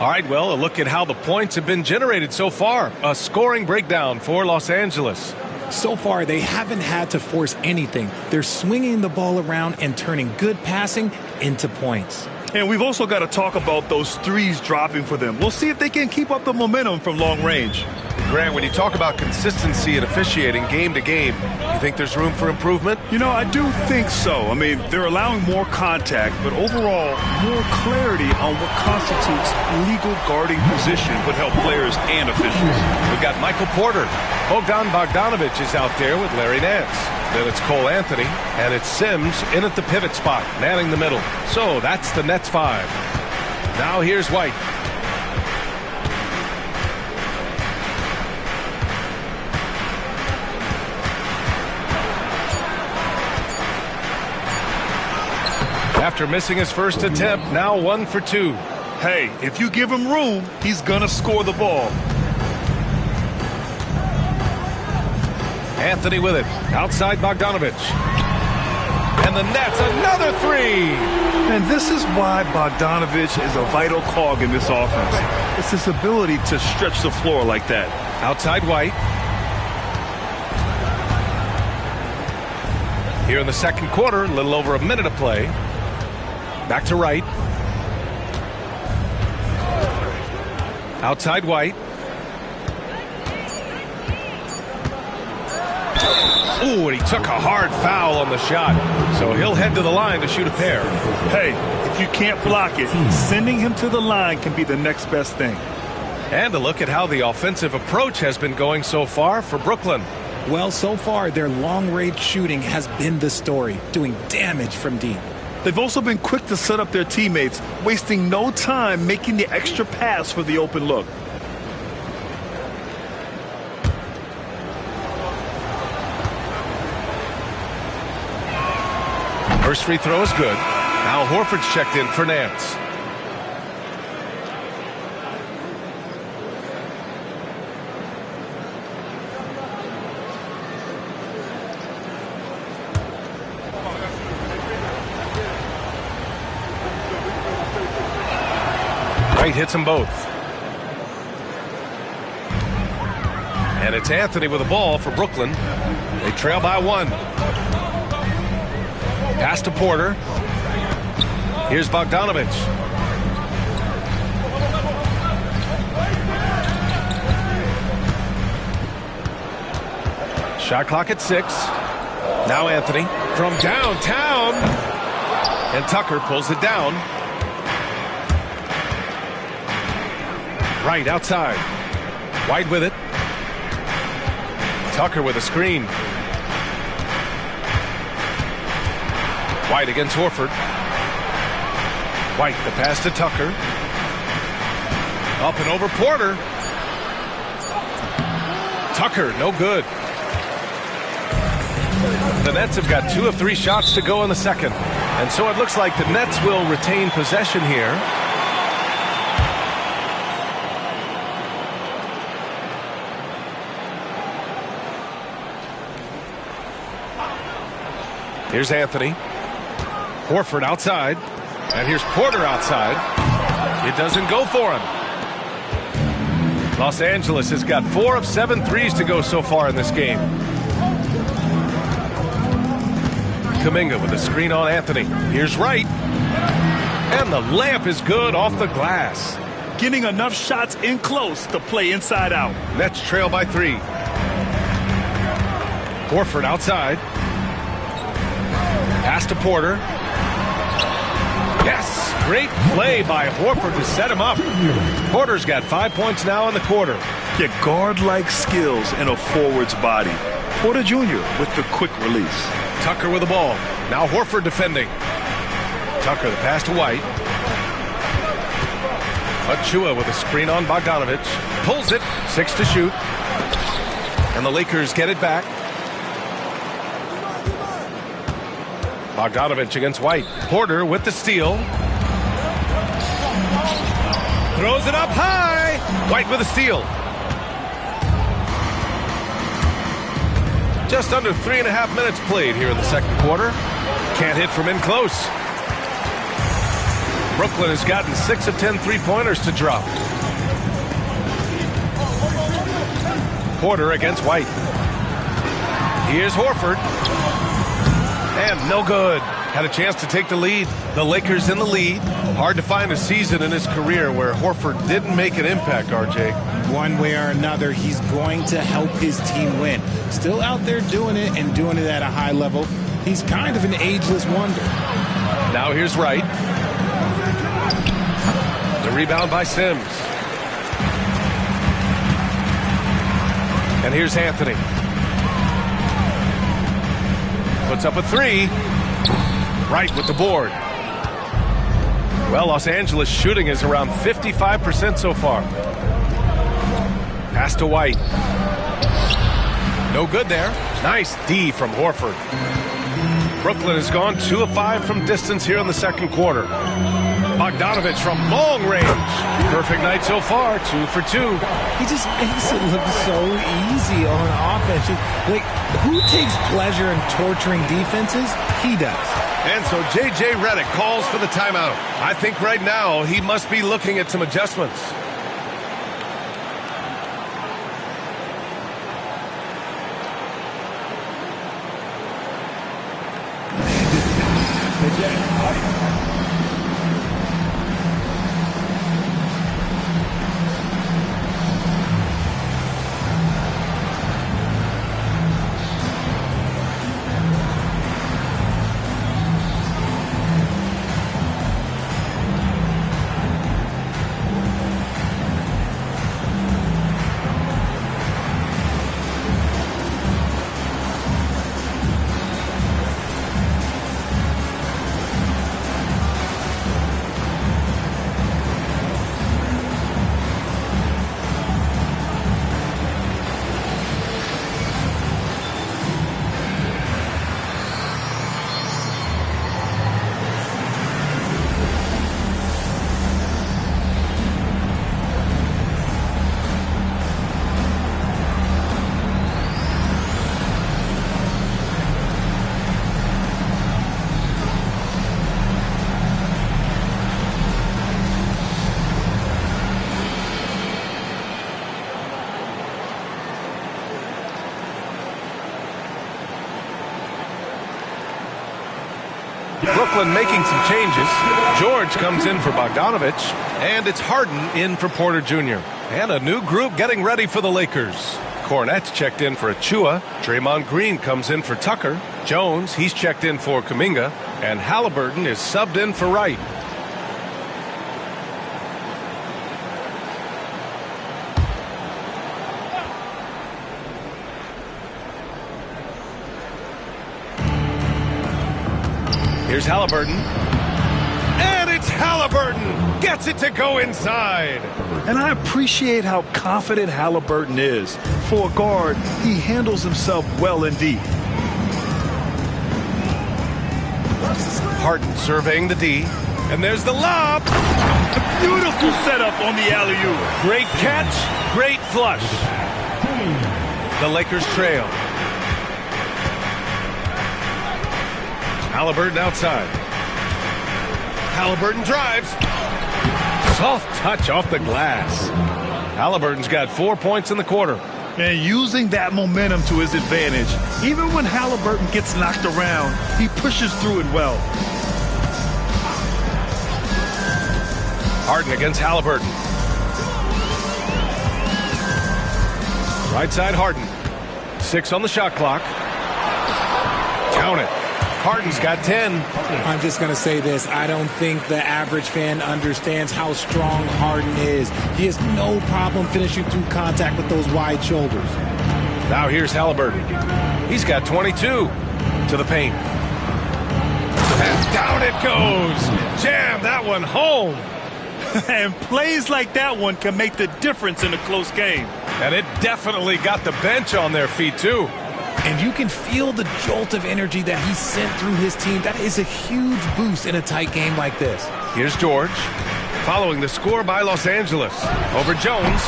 All right, well, a look at how the points have been generated so far. A scoring breakdown for Los Angeles. So far, they haven't had to force anything. They're swinging the ball around and turning good passing into points. And we've also got to talk about those threes dropping for them. We'll see if they can keep up the momentum from long range. Grant, when you talk about consistency and officiating game to game, you think there's room for improvement? You know, I do think so. I mean, they're allowing more contact, but overall, more clarity on what constitutes legal guarding position would help players and officials. We've got Michael Porter. Bogdanovich is out there with Larry Nance. Then it's Cole Anthony, and it's Sims in at the pivot spot, manning the middle. So that's the Nets 5. Now here's White. After missing his first attempt, now 1 for 2. Hey, if you give him room, he's gonna score the ball. Anthony with it. Outside Bogdanovich. And the Nets, another 3. And this is why Bogdanovich is a vital cog in this offense. It's his ability to stretch the floor like that. Outside White. Here in the second quarter, a little over a minute of play. Back to Wright. Outside White. Ooh, and he took a hard foul on the shot. So he'll head to the line to shoot a pair. Hey, if you can't block it, sending him to the line can be the next best thing. And a look at how the offensive approach has been going so far for Brooklyn. Well, so far, their long-range shooting has been the story, doing damage from deep. They've also been quick to set up their teammates, wasting no time making the extra pass for the open look. First free throw is good. Now Horford's checked in for Nance. White hits them both. And it's Anthony with the ball for Brooklyn. They trail by 1. Pass to Porter. Here's Bogdanovich. Shot clock at 6. Now Anthony from downtown. And Tucker pulls it down. Right outside. White with it. Tucker with a screen. White against Horford. White, the pass to Tucker. Up and over Porter. Tucker, no good. The Nets have got 2 of 3 shots to go in the second. And so it looks like the Nets will retain possession here. Here's Anthony. Horford outside. And here's Porter outside. It doesn't go for him. Los Angeles has got 4 of 7 threes to go so far in this game. Kuminga with a screen on Anthony. Here's Wright. And the layup is good off the glass. Getting enough shots in close to play inside out. Nets trail by 3. Horford outside. Pass to Porter. Yes! Great play by Horford to set him up. Porter's got 5 points now in the quarter. Get guard-like skills in a forward's body. Porter Jr. with the quick release. Tucker with the ball. Now Horford defending. Tucker the pass to White. Achua with a screen on Bogdanovich. Pulls it. 6 to shoot. And the Lakers get it back. Bogdanovich against White. Porter with the steal. Throws it up high. White with a steal. Just under 3.5 minutes played here in the second quarter. Can't hit from in close. Brooklyn has gotten 6 of 10 3-pointers to drop. Porter against White. Here's Horford. And no good. Had a chance to take the lead. The Lakers in the lead. Hard to find a season in his career where Horford didn't make an impact, RJ. One way or another, he's going to help his team win. Still out there doing it and doing it at a high level. He's kind of an ageless wonder. Now here's Wright. The rebound by Sims. And here's Anthony. Puts up a 3. Wright with the board. Well, Los Angeles shooting is around 55% so far. Pass to White. No good there. Nice D from Horford. Brooklyn has gone 2 of 5 from distance here in the second quarter. Bogdanovich from long range. Perfect night so far, 2 for 2. He just makes it look so easy on offense. Like, who takes pleasure in torturing defenses? He does. And so J.J. Redick calls for the timeout. I think right now he must be looking at some adjustments. Brooklyn making some changes. George comes in for Bogdanovich, and it's Harden in for Porter Jr. And a new group getting ready for the Lakers. Cornette's checked in for Achua. Draymond Green comes in for Tucker. Jones, he's checked in for Kuminga. And Halliburton is subbed in for Wright. Here's Halliburton. And it's Halliburton! Gets it to go inside. And I appreciate how confident Halliburton is. For a guard, he handles himself well indeed. Harden surveying the D. And there's the lob. A beautiful setup on the alley-oop. Great catch, great flush. The Lakers trail. Halliburton outside. Halliburton drives. Soft touch off the glass. Halliburton's got 4 points in the quarter. And using that momentum to his advantage. Even when Halliburton gets knocked around, he pushes through it well. Harden against Halliburton. Right side Harden. 6 on the shot clock. Count it. Harden's got 10. I'm just going to say this. I don't think the average fan understands how strong Harden is. He has no problem finishing through contact with those wide shoulders. Now here's Halliburton. He's got 22 to the paint. And down it goes. Jam that one home. And plays like that one can make the difference in a close game. And it definitely got the bench on their feet, too. And you can feel the jolt of energy that he sent through his team. That is a huge boost in a tight game like this. Here's George, following the score by Los Angeles. Over Jones.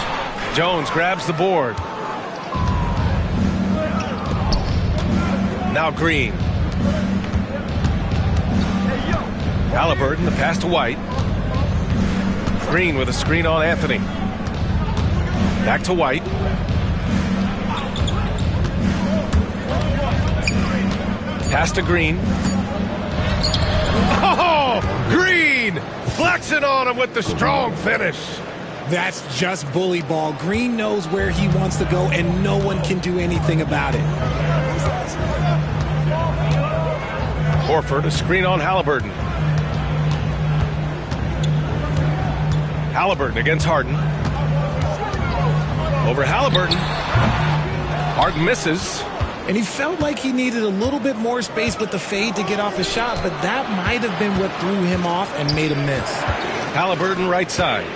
Jones grabs the board. Now Green. Halliburton, the pass to White. Green with a screen on Anthony. Back to White. Pass to Green. Oh, Green flexing on him with the strong finish. That's just bully ball. Green knows where he wants to go, and no one can do anything about it. Horford, a screen on Halliburton. Halliburton against Harden. Over Halliburton. Harden misses. And he felt like he needed a little bit more space with the fade to get off a shot, but that might have been what threw him off and made him miss. Halliburton right side.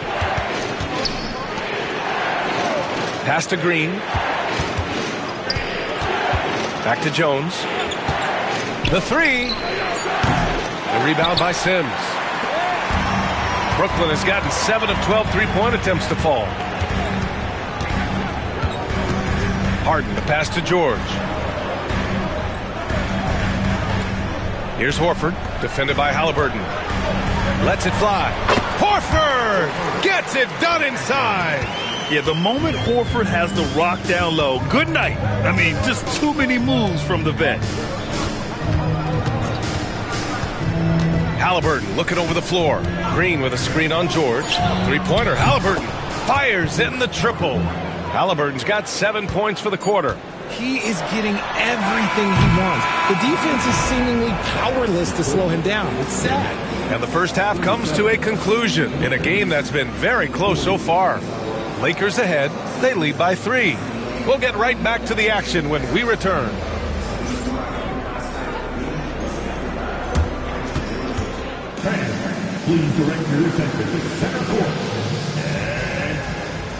Pass to Green. Back to Jones. The three. The rebound by Sims. Brooklyn has gotten 7 of 12 three-point attempts to fall. Harden, the pass to George. Here's Horford, defended by Halliburton. Lets it fly. Horford gets it done inside. Yeah, the moment Horford has the rock down low, good night. I mean, just too many moves from the vet. Halliburton looking over the floor. Green with a screen on George. Three-pointer. Halliburton fires in the triple. Halliburton's got 7 points for the quarter. He is getting everything he wants. The defense is seemingly powerless to slow him down. It's sad. And the first half comes to a conclusion in a game that's been very close so far. Lakers ahead. They lead by 3. We'll get right back to the action when we return. Fans, please direct your attention to center court. And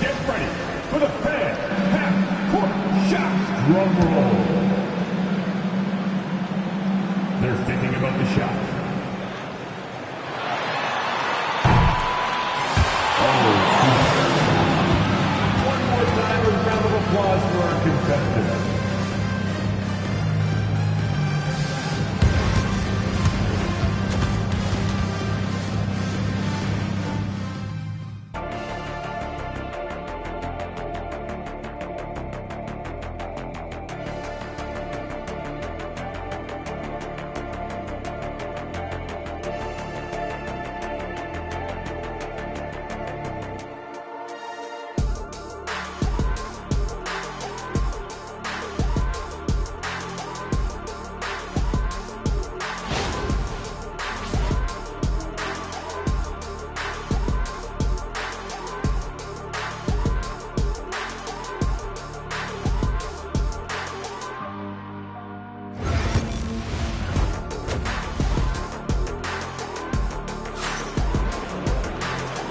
get ready for the fan half-court shot. Drum roll. They're thinking about the shot. One more time, a round of applause for our contestants.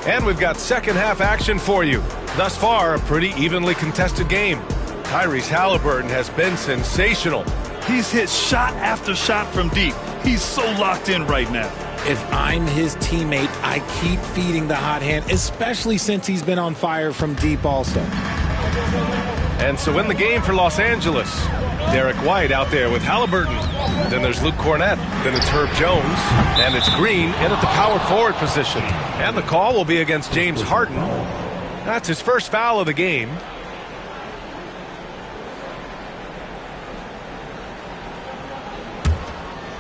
And we've got second half action for you. Thus far, a pretty evenly contested game. Tyrese Halliburton has been sensational. He's hit shot after shot from deep. He's so locked in right now. If I'm his teammate, I keep feeding the hot hand, especially since he's been on fire from deep also. And so in the game for Los Angeles, Derek White out there with Halliburton. Then there's Luke Cornett. Then it's Herb Jones. And it's Green in at the power forward position. And the call will be against James Harden. That's his first foul of the game.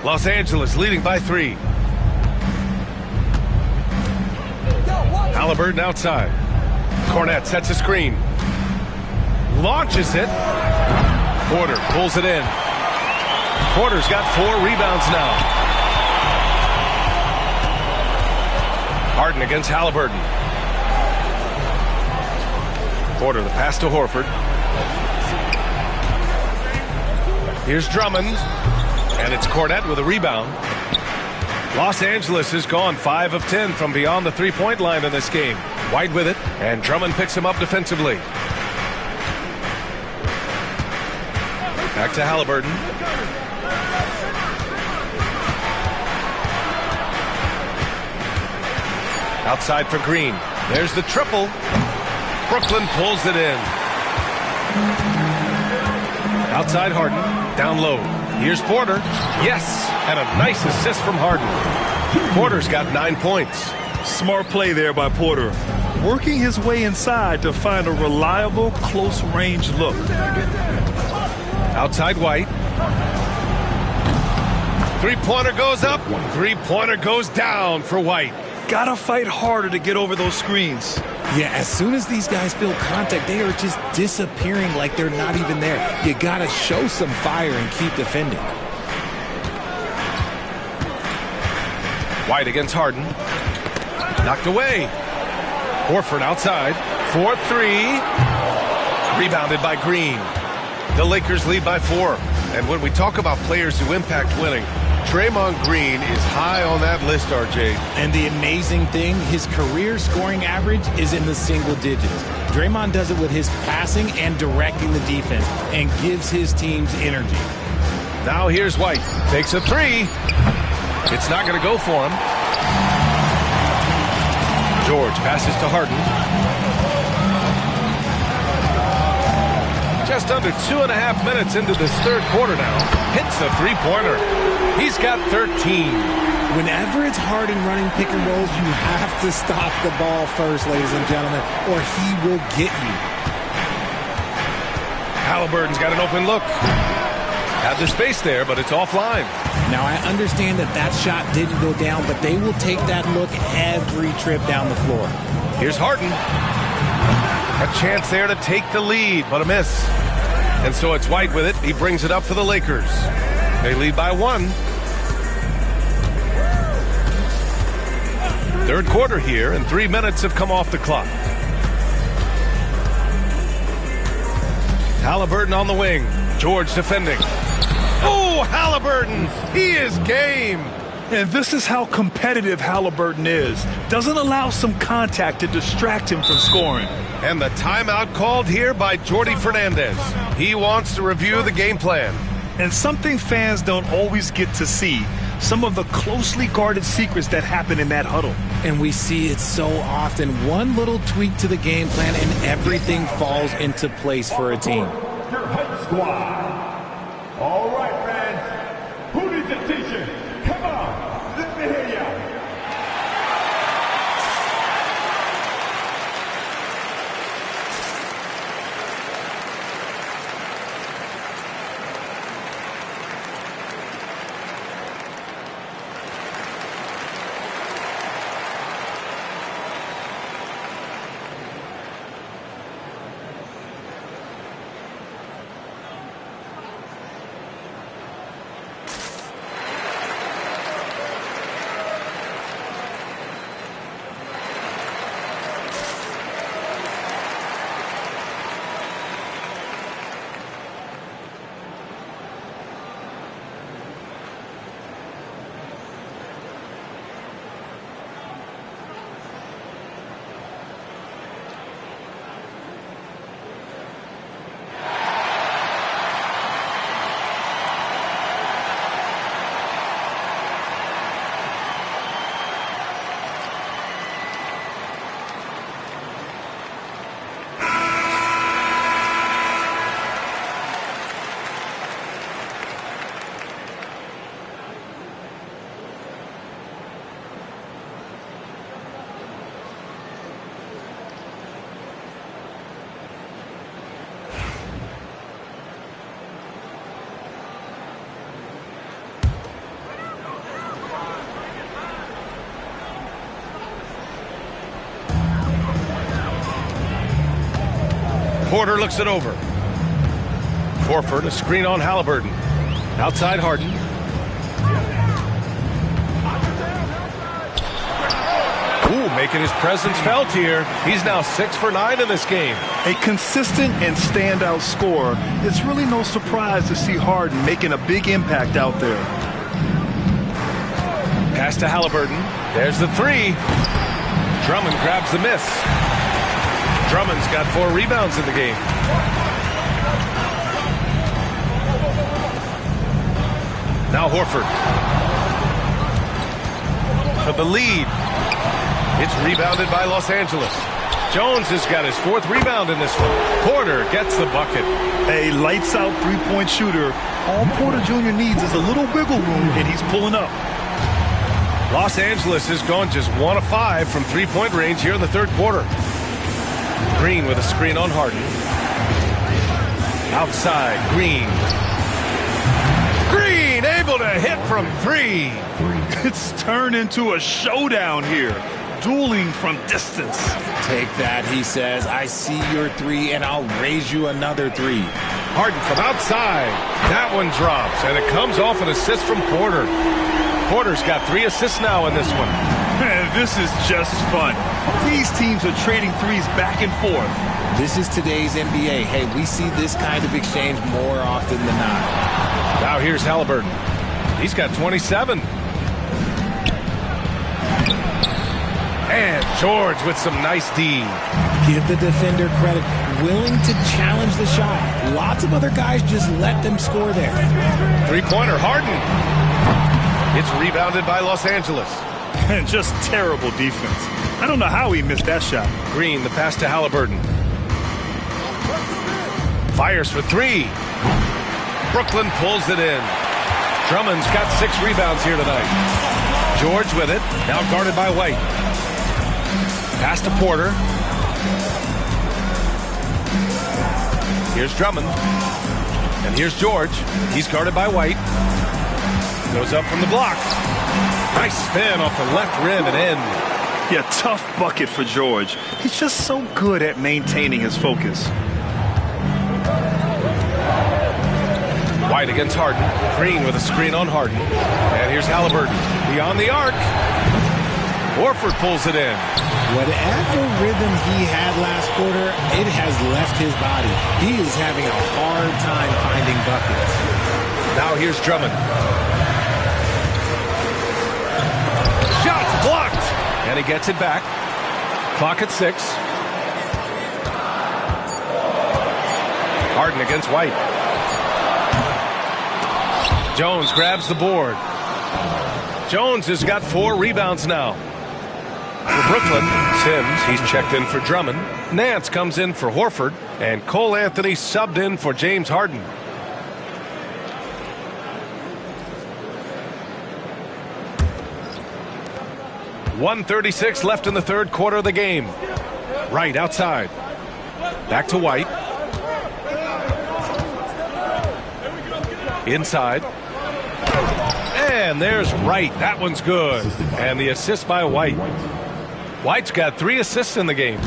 Los Angeles leading by 3. Halliburton outside. Cornett sets a screen. Launches it. Porter pulls it in. Porter's got 4 rebounds now. Harden against Halliburton. Porter, the pass to Horford. Here's Drummond. And it's Cornett with a rebound. Los Angeles has gone 5 of 10 from beyond the three-point line in this game. White with it, and Drummond picks him up defensively. Back to Halliburton. Outside for Green. There's the triple. Brooklyn pulls it in. Outside Harden. Down low. Here's Porter. Yes, and a nice assist from Harden. Porter's got 9 points. Smart play there by Porter. Working his way inside to find a reliable, close-range look. Outside White. Three-pointer goes up. Three-pointer goes down for White. Gotta fight harder to get over those screens. Yeah, as soon as these guys feel contact, they are just disappearing like they're not even there. You gotta show some fire and keep defending. White against Harden. Knocked away. Horford outside. 4-3. Rebounded by Green. The Lakers lead by 4. And when we talk about players who impact winning, Draymond Green is high on that list, RJ. And the amazing thing, his career scoring average is in the single digits. Draymond does it with his passing and directing the defense and gives his teams energy. Now here's White. Takes a 3. It's not going to go for him. George passes to Harden. Just under 2.5 minutes into this third quarter now. Hits the three-pointer. He's got 13. Whenever it's Harden running pick and rolls, you have to stop the ball first, ladies and gentlemen, or he will get you. Halliburton's got an open look. Had their space there, but it's offline. Now, I understand that that shot didn't go down, but they will take that look every trip down the floor. Here's Harden. A chance there to take the lead, but a miss. And so it's White with it. He brings it up for the Lakers. They lead by 1. Third quarter here, and 3 minutes have come off the clock. Halliburton on the wing. George defending. Oh, Halliburton! He is game! And this is how competitive Halliburton is. Doesn't allow some contact to distract him from scoring. And the timeout called here by Jordi Fernandez. He wants to review the game plan. And something fans don't always get to see, some of the closely guarded secrets that happen in that huddle. And we see it so often. One little tweak to the game plan and everything falls into place for a team. Your head squad. All right, fans. Who needs a t-shirt? Come on, let me hear ya. Porter looks it over. Horford, a screen on Halliburton. Outside Harden. Ooh, making his presence felt here. He's now 6 for 9 in this game. A consistent and standout scorer. It's really no surprise to see Harden making a big impact out there. Pass to Halliburton. There's the three. Drummond grabs the miss. Drummond's got 4 rebounds in the game. Now Horford. For the lead. It's rebounded by Los Angeles. Jones has got his 4th rebound in this one. Porter gets the bucket. A lights-out three-point shooter. All Porter Jr. needs is a little wiggle room, and he's pulling up. Los Angeles has gone just 1 of 5 from three-point range here in the third quarter. Green with a screen on Harden. Outside, Green. Green able to hit from 3. It's turned into a showdown here. Dueling from distance. Take that, he says. I see your 3, and I'll raise you another 3. Harden from outside. That one drops, and it comes off an assist from Porter. Porter's got 3 assists now in this one. This is just fun. These teams are trading threes back and forth. This is today's NBA. Hey, we see this kind of exchange more often than not. Now here's Halliburton. He's got 27. And George with some nice D. Give the defender credit. Willing to challenge the shot. Lots of other guys just let them score there. Three-pointer, Harden. It's rebounded by Los Angeles. And just terrible defense. I don't know how he missed that shot. Green, the pass to Halliburton. Fires for 3. Brooklyn pulls it in. Drummond's got 6 rebounds here tonight. George with it. Now guarded by White. Pass to Porter. Here's Drummond. And here's George. He's guarded by White. Goes up from the block. Nice spin off the left rim and in. Yeah, tough bucket for George. He's just so good at maintaining his focus. White against Harden. Green with a screen on Harden. And here's Halliburton. Beyond the arc. Horford pulls it in. Whatever rhythm he had last quarter, it has left his body. He is having a hard time finding buckets. Now here's Drummond. Shots blocked. And he gets it back. Clock at 6. Harden against White. Jones grabs the board. Jones has got 4 rebounds now. For Brooklyn, Sims, he's checked in for Drummond. Nance comes in for Horford. And Cole Anthony subbed in for James Harden. .136 left in the third quarter of the game. Wright outside. Back to White. Inside. And there's Wright. That one's good. And the assist by White. White's got 3 assists in the game.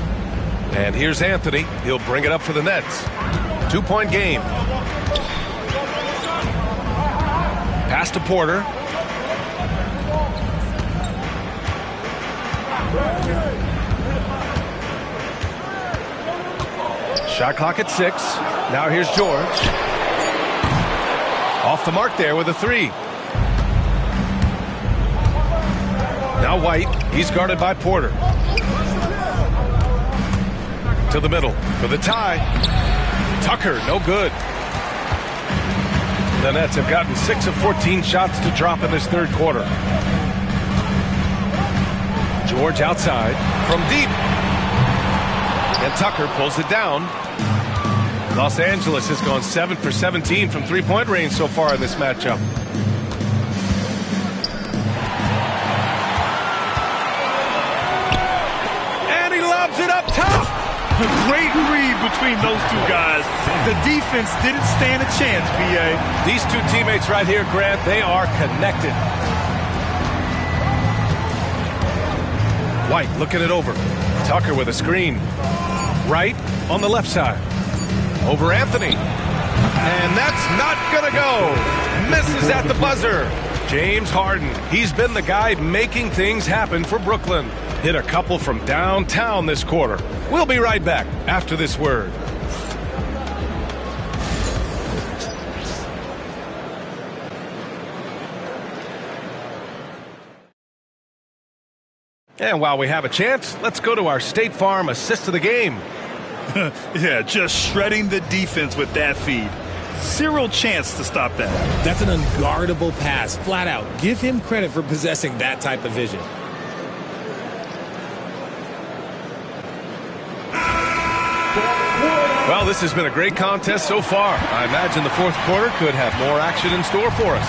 And here's Anthony. He'll bring it up for the Nets. 2-point game. Pass to Porter. Shot clock at 6. Now here's George. Off the mark there with a 3. Now White. He's guarded by Porter. To the middle for the tie. Tucker, no good. The Nets have gotten 6 of 14 shots to drop in this third quarter. George outside from deep. And Tucker pulls it down. Los Angeles has gone 7 for 17 from three-point range so far in this matchup. And he lobs it up top. A great read between those 2 guys. The defense didn't stand a chance, B.A. These 2 teammates right here, Grant, they are connected. White looking it over. Tucker with a screen. Right on the left side. over Anthony. And that's not going to go. Misses at the buzzer. James Harden, he's been the guy making things happen for Brooklyn. Hit a couple from downtown this quarter. We'll be right back after this word. And while we have a chance, let's go to our State Farm assist of the game. Yeah, just shredding the defense with that feed. Zero chance to stop that. That's an unguardable pass, flat out. Give him credit for possessing that type of vision. Well, this has been a great contest so far. I imagine the fourth quarter could have more action in store for us.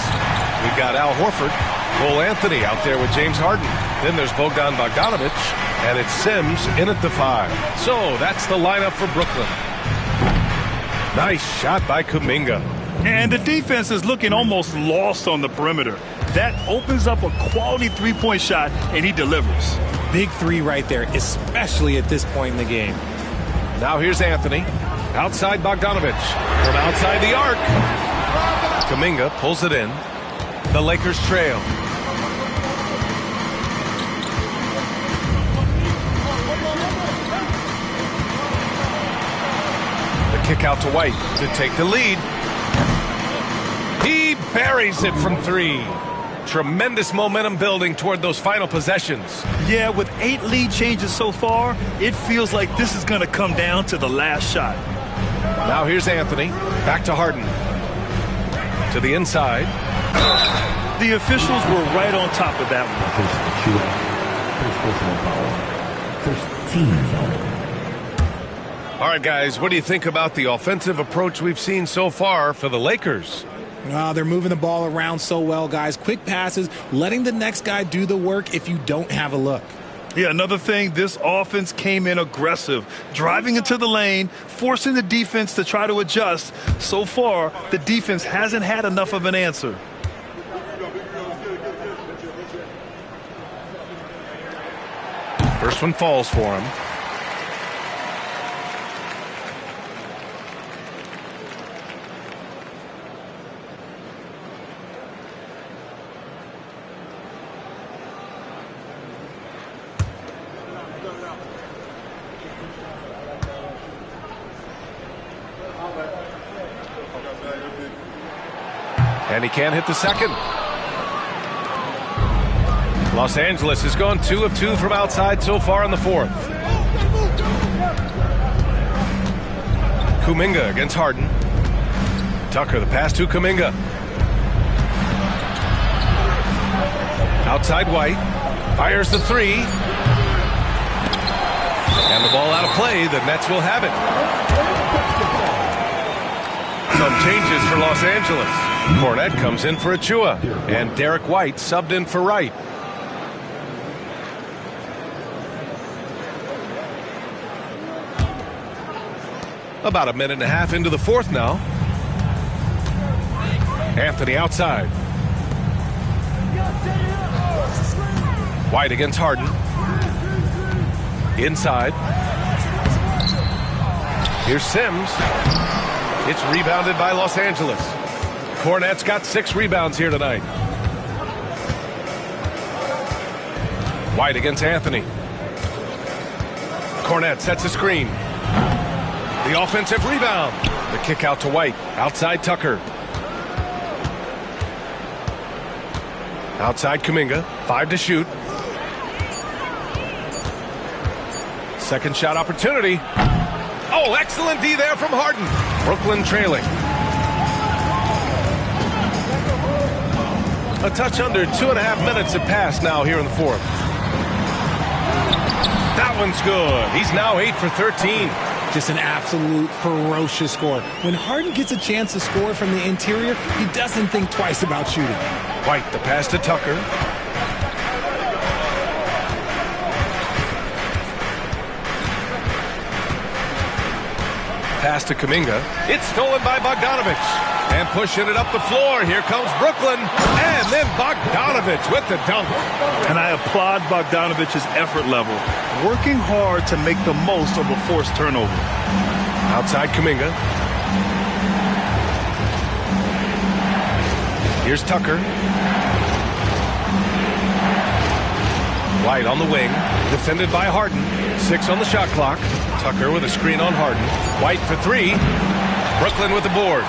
We've got Al Horford, Cole Anthony out there with James Harden. Then there's Bogdanovich, and it's Sims in at the 5. So that's the lineup for Brooklyn. Nice shot by Kuminga. And the defense is looking almost lost on the perimeter. That opens up a quality three-point shot, and he delivers. Big three right there, especially at this point in the game. Now here's Anthony. Outside Bogdanovich. From outside the arc. Kuminga pulls it in. The Lakers trail. The kick out to White to take the lead. He buries it from 3. Tremendous momentum building toward those final possessions. Yeah, with 8 lead changes so far, it feels like this is going to come down to the last shot. Now here's Anthony. Back to Harden. To the inside. The officials were right on top of that one. All right, guys, what do you think about the offensive approach we've seen so far for the Lakers? They're moving the ball around so well, guys. Quick passes, letting the next guy do the work if you don't have a look. Yeah, another thing, this offense came in aggressive, driving into the lane, forcing the defense to try to adjust. So far, the defense hasn't had enough of an answer. First one falls for him. And he can't hit the second. Los Angeles has gone 2 of 2 from outside so far in the fourth. Kuminga against Harden. Tucker, the pass to Kuminga. Outside White. Fires the 3. And the ball out of play. The Nets will have it. Some changes for Los Angeles. Cornette comes in for Achua. And Derek White subbed in for Wright. About a minute and a half into the fourth now. Anthony outside. White against Harden. Inside. Here's Sims. It's rebounded by Los Angeles. Cornette's got 6 rebounds here tonight. White against Anthony. Cornette sets a screen. The offensive rebound. The kick out to White. Outside Tucker. Outside Kuminga. 5 to shoot. Second shot opportunity. Oh, excellent D there from Harden. Brooklyn trailing. A touch under 2.5 minutes have passed now here in the fourth. That one's good. He's now 8 for 13. Just an absolute ferocious score. When Harden gets a chance to score from the interior, he doesn't think twice about shooting. White, the pass to Tucker. Pass to Kuminga. It's stolen by Bogdanovich. And pushing it up the floor. Here comes Brooklyn. And then Bogdanovich with the dunk. And I applaud Bogdanovich's effort level. Working hard to make the most of a forced turnover. Outside Kuminga. Here's Tucker. White on the wing, defended by Harden. 6 on the shot clock. Tucker with a screen on Harden. White for 3. Brooklyn with the board.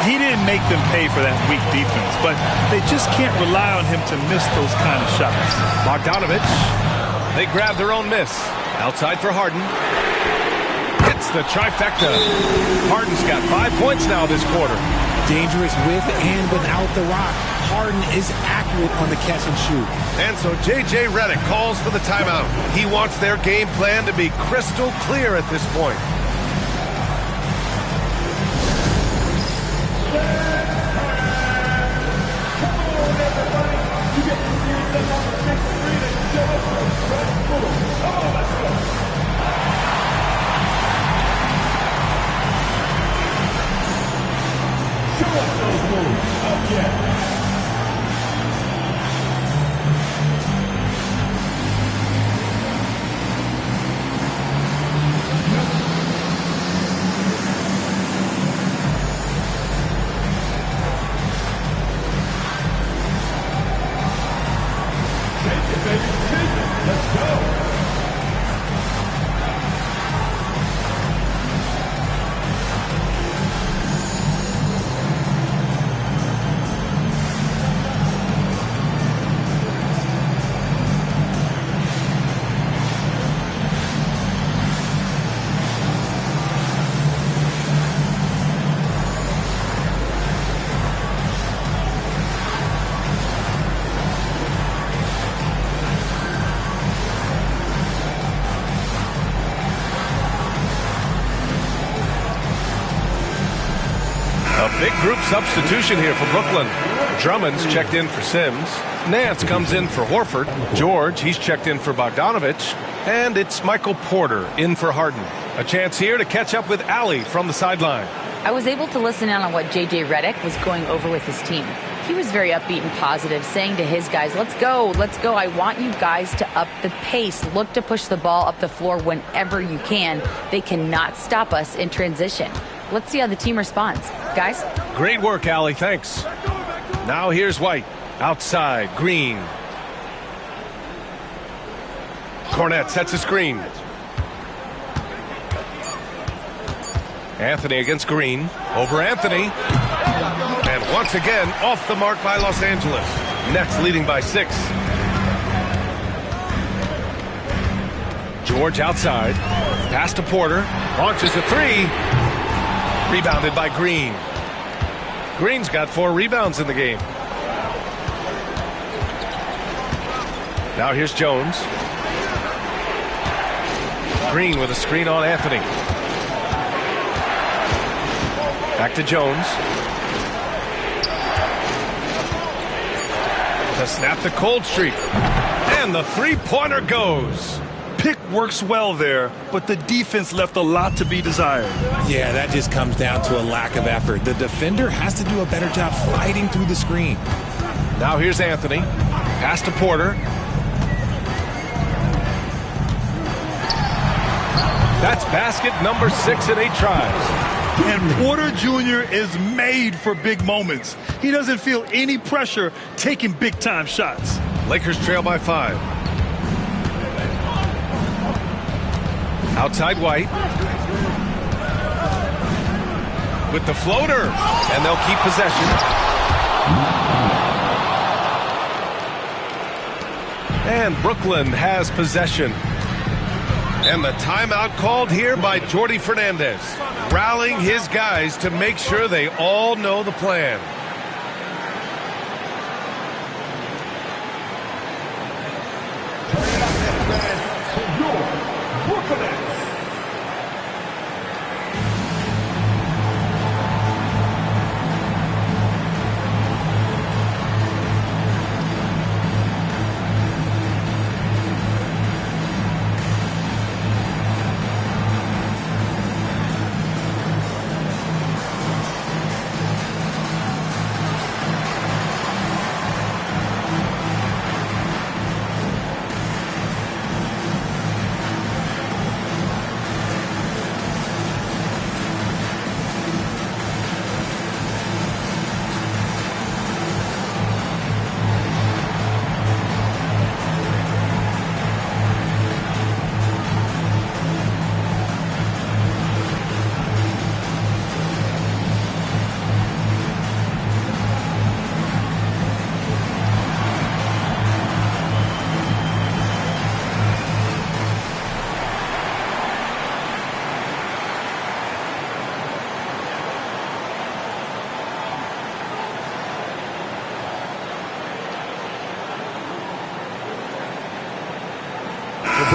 He didn't make them pay for that weak defense, but they just can't rely on him to miss those kind of shots. Bogdanovich. They grab their own miss. Outside for Harden. Hits the trifecta. Harden's got 5 points now this quarter. Dangerous with and without the rock. Harden is accurate on the catch and shoot. And so J.J. Redick calls for the timeout. He wants their game plan to be crystal clear at this point. Big group substitution here for Brooklyn. Drummond's checked in for Sims. Nance comes in for Horford. George, he's checked in for Bogdanovich. And it's Michael Porter in for Harden. A chance here to catch up with Allie from the sideline. I was able to listen in on what J.J. Redick was going over with his team. He was very upbeat and positive, saying to his guys, let's go. I want you guys to up the pace. Look to push the ball up the floor whenever you can. They cannot stop us in transition. Let's see how the team responds. Guys? Great work, Allie. Thanks. Now here's White. Outside. Green. Cornette sets a screen. Anthony against Green. Over Anthony. And once again, off the mark by Los Angeles. Nets leading by 6. George outside. Pass to Porter. Launches a 3. Rebounded by Green. Green's got 4 rebounds in the game. Now here's Jones. Green with a screen on Anthony. Back to Jones. To snap the cold streak. And the three-pointer goes. Pick works well there, but the defense left a lot to be desired. Yeah, that just comes down to a lack of effort. The defender has to do a better job fighting through the screen. Now here's Anthony. Pass to Porter. That's basket number 6 in 8 tries. And Porter Jr. is made for big moments. He doesn't feel any pressure taking big-time shots. Lakers trail by 5. Outside White. With the floater. And they'll keep possession. And Brooklyn has possession. And the timeout called here by Jordi Fernandez. Rallying his guys to make sure they all know the plan.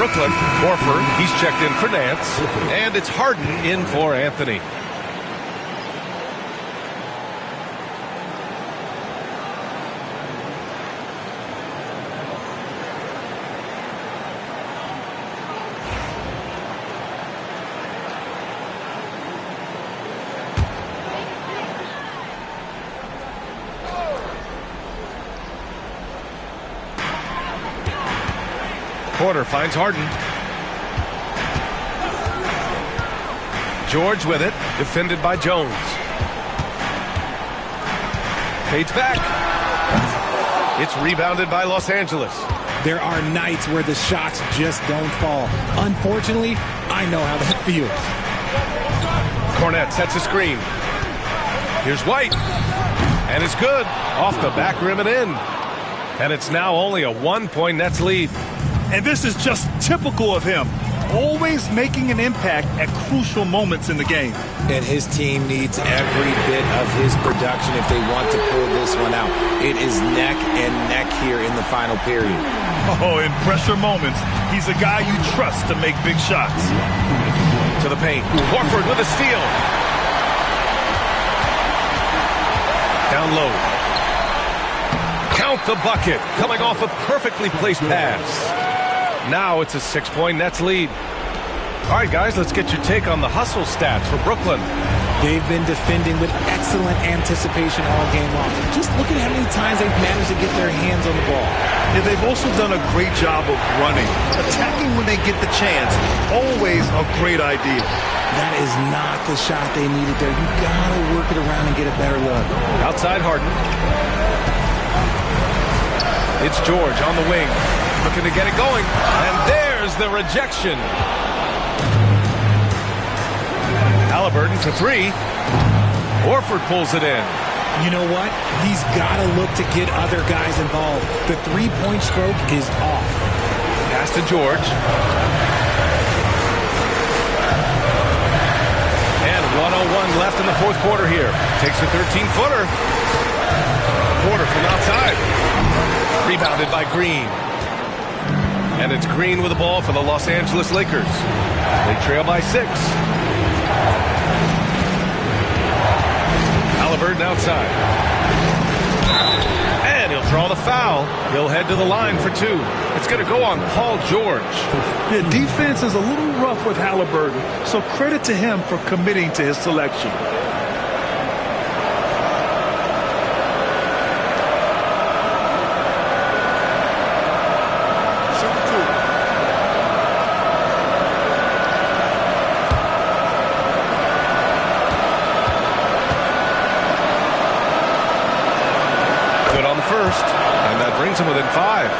Brooklyn. Horford, he's checked in for Nance. And it's Harden in for Anthony. Porter finds Harden. George with it, defended by Jones. Fades back. It's rebounded by Los Angeles. There are nights where the shots just don't fall. Unfortunately, I know how that feels. Cornette sets a screen. Here's White. And it's good. Off the back rim and in. And it's now only a 1-point Nets lead. And this is just typical of him. Always making an impact at crucial moments in the game. And his team needs every bit of his production if they want to pull this one out. It is neck and neck here in the final period. Oh, in pressure moments, he's a guy you trust to make big shots. To the paint. Horford with a steal. Down low. Count the bucket. Coming off a perfectly placed pass. Now it's a 6-point Nets lead. All right, guys, let's get your take on the hustle stats for Brooklyn. They've been defending with excellent anticipation all game long. Just look at how many times they've managed to get their hands on the ball. Yeah, they've also done a great job of running. Attacking when they get the chance. Always a great idea. That is not the shot they needed there. You gotta work it around and get a better look. Outside Harden. It's George on the wing. Looking to get it going. And there's the rejection. Halliburton for three. Horford pulls it in. You know what? He's got to look to get other guys involved. The three-point stroke is off. Pass to George. And 1:01 left in the fourth quarter here. Takes a 13-footer. Porter from outside. Rebounded by Green. And it's Green with the ball for the Los Angeles Lakers. They trail by 6. Halliburton outside. And he'll draw the foul. He'll head to the line for 2. It's going to go on Paul George. The defense is a little rough with Halliburton, so credit to him for committing to his selection. First, and that brings him within 5.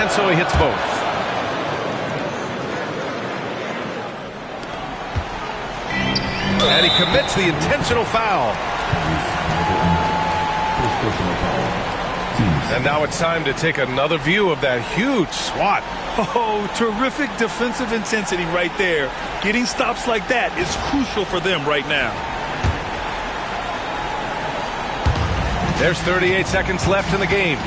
And so he hits both. And he commits the intentional foul. And now it's time to take another view of that huge swat. Oh, terrific defensive intensity right there. Getting stops like that is crucial for them right now. There's 38 seconds left in the game.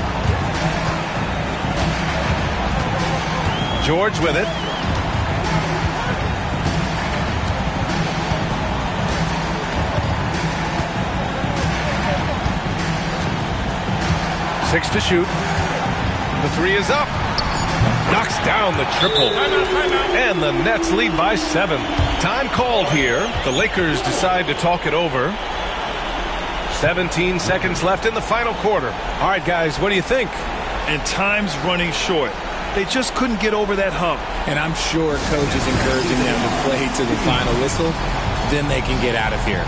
George with it. Six to shoot. The 3 is up. Knocks down the triple. And the Nets lead by 7. Time called here. The Lakers decide to talk it over. 17 seconds left in the final quarter. All right, guys, what do you think? And time's running short. They just couldn't get over that hump. And I'm sure coach is encouraging them to play to the final whistle. Then they can get out of here.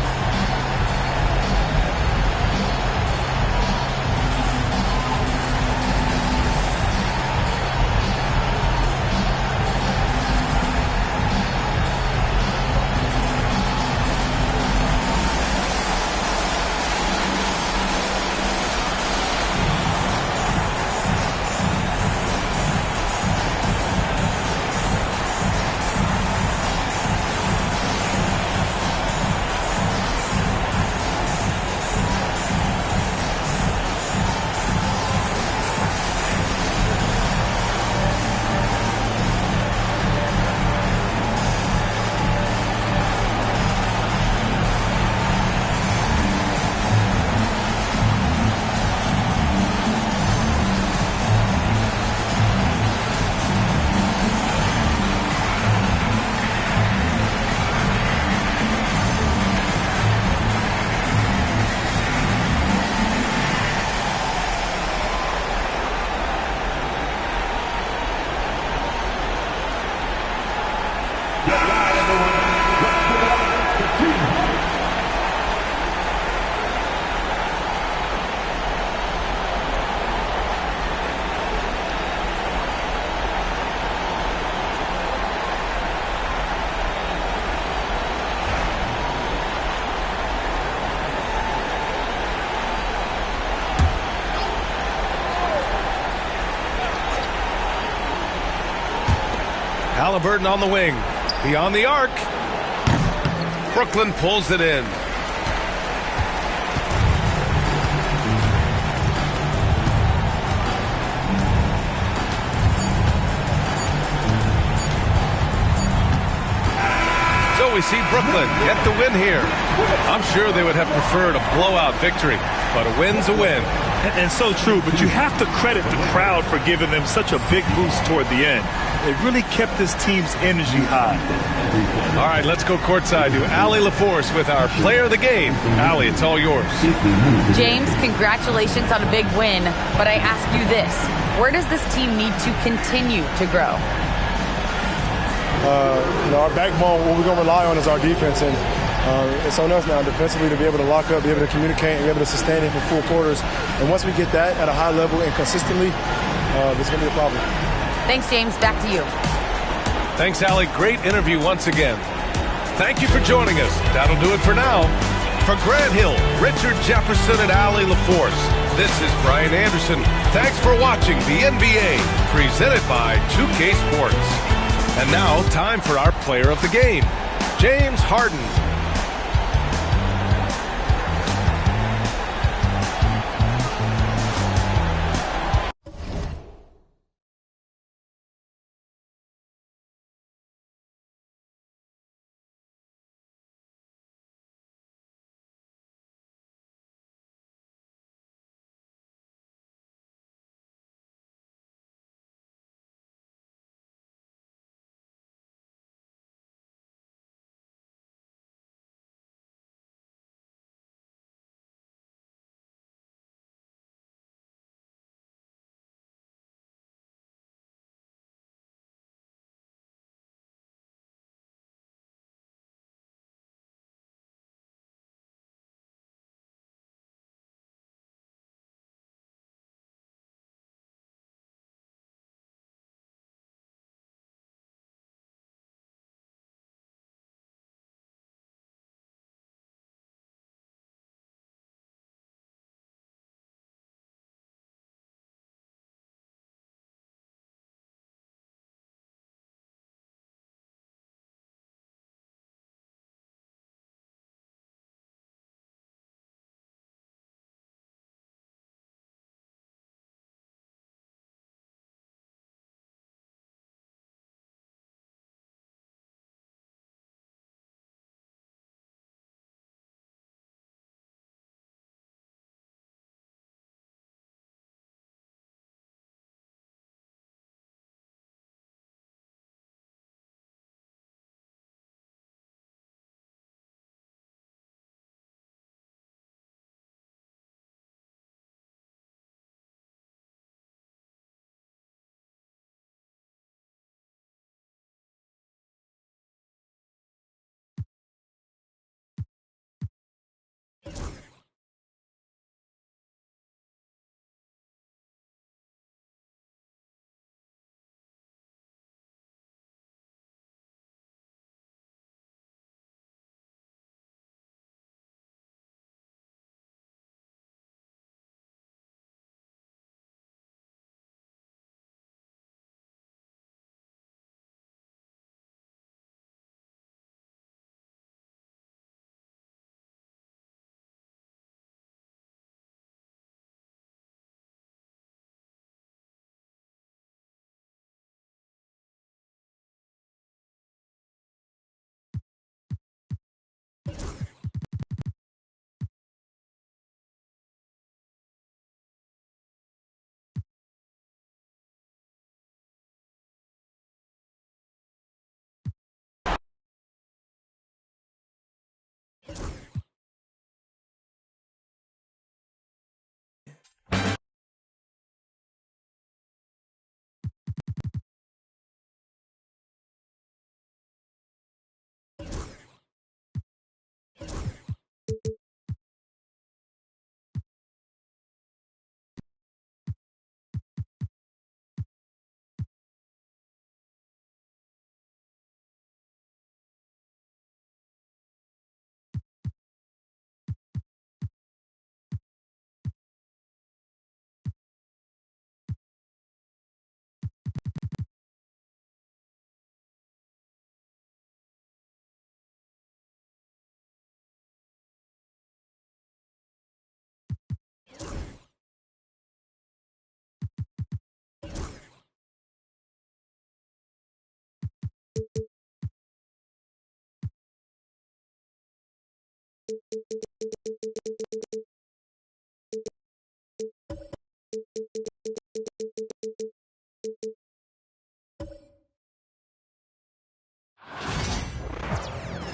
Halliburton on the wing. Beyond the arc. Brooklyn pulls it in. So we see Brooklyn get the win here. I'm sure they would have preferred a blowout victory, but a win's a win. And so true, but you have to credit the crowd for giving them such a big boost toward the end. It really kept this team's energy high. All right, let's go courtside to Allie LaForce with our player of the game. Allie, it's all yours. James, congratulations on a big win, but I ask you this. Where does this team need to continue to grow? Our backbone, what we're going to rely on is our defense, and it's on us now defensively to be able to lock up, be able to communicate, and be able to sustain it for full quarters. And once we get that at a high level and consistently, it's going to be a problem. Thanks, James. Back to you. Thanks, Allie. Great interview once again. Thank you for joining us. That'll do it for now. For Grant Hill, Richard Jefferson, and Allie LaForce, this is Brian Anderson. Thanks for watching the NBA, presented by 2K Sports. And now, time for our player of the game, James Harden.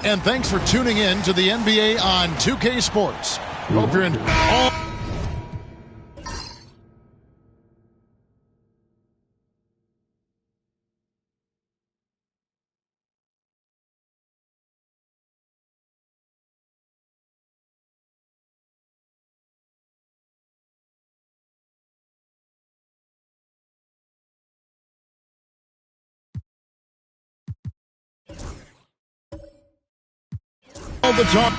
And thanks for tuning in to the NBA on 2K Sports. Hope you're in all... all the time.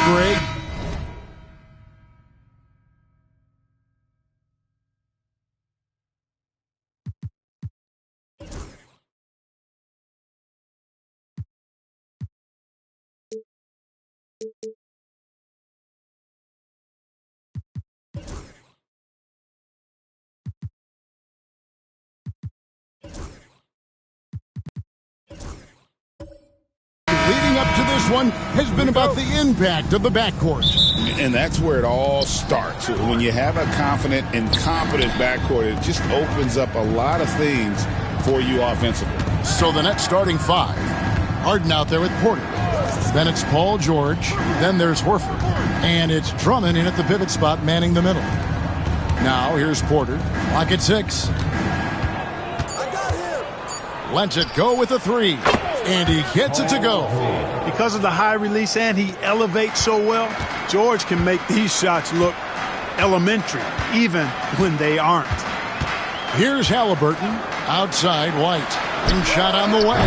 Great. Leading up to this one has been about the impact of the backcourt. And that's where it all starts. When you have a confident and competent backcourt, it just opens up a lot of things for you offensively. So the Nets starting five. Harden out there with Porter. Then it's Paul George. Then there's Horford. And it's Drummond in at the pivot spot, manning the middle. Now here's Porter. Lock at 6. Lets it go with a 3. And he gets it to go. Because of the high release and he elevates so well, George can make these shots look elementary, even when they aren't. Here's Halliburton. Outside White. And shot on the way.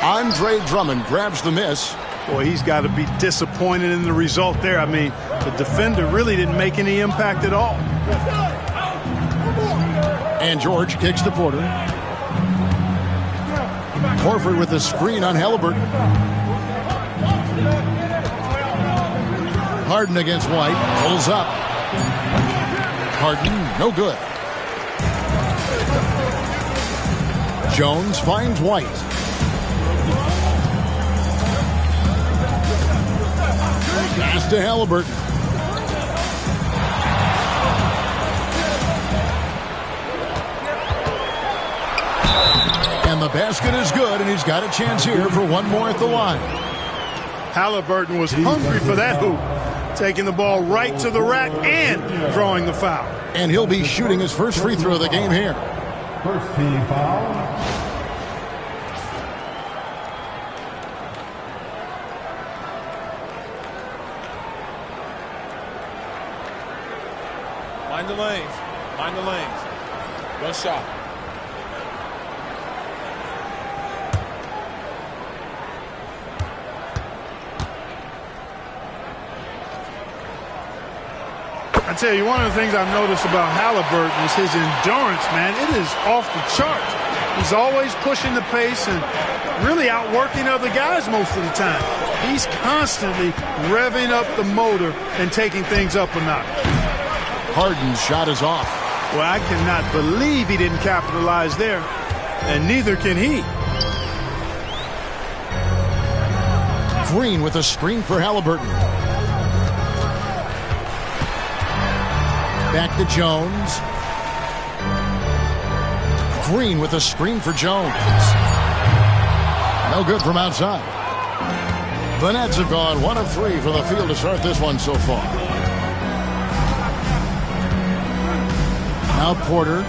Andre Drummond grabs the miss. Boy, he's got to be disappointed in the result there. I mean, the defender really didn't make any impact at all. And George kicks to Porter. Horford with a screen on Halliburton. Harden against White. Pulls up. Harden, no good. Jones finds White. Pass to Halliburton. And the basket is good, and he's got a chance here for one more at the line. Halliburton was hungry for that hoop, taking the ball right to the rack and drawing the foul. And he'll be shooting his first free throw of the game here. First team foul. Mind the lanes. Mind the lanes. One shot. I tell you, one of the things I've noticed about Halliburton is his endurance, man. It is off the chart. He's always pushing the pace and really outworking other guys most of the time. He's constantly revving up the motor and taking things up a notch. Harden's shot is off. Well, I cannot believe he didn't capitalize there, and neither can he. Green with a screen for Halliburton. Back to Jones. Green with a screen for Jones. No good from outside. The Nets have gone 1 of 3 for the field to start this one so far. Now Porter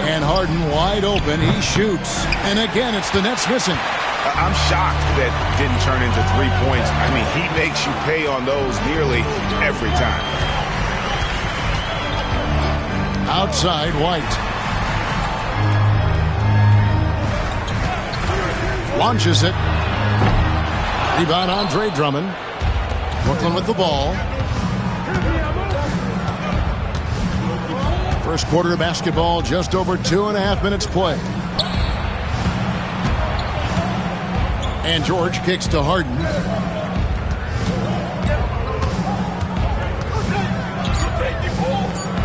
and Harden wide open. He shoots. And again, it's the Nets missing. I'm shocked that didn't turn into 3 points. I mean, he makes you pay on those nearly every time. Outside, White. Launches it. Rebound, Andre Drummond. Brooklyn with the ball. First quarter of basketball, just over 2.5 minutes play. And George kicks to Harden.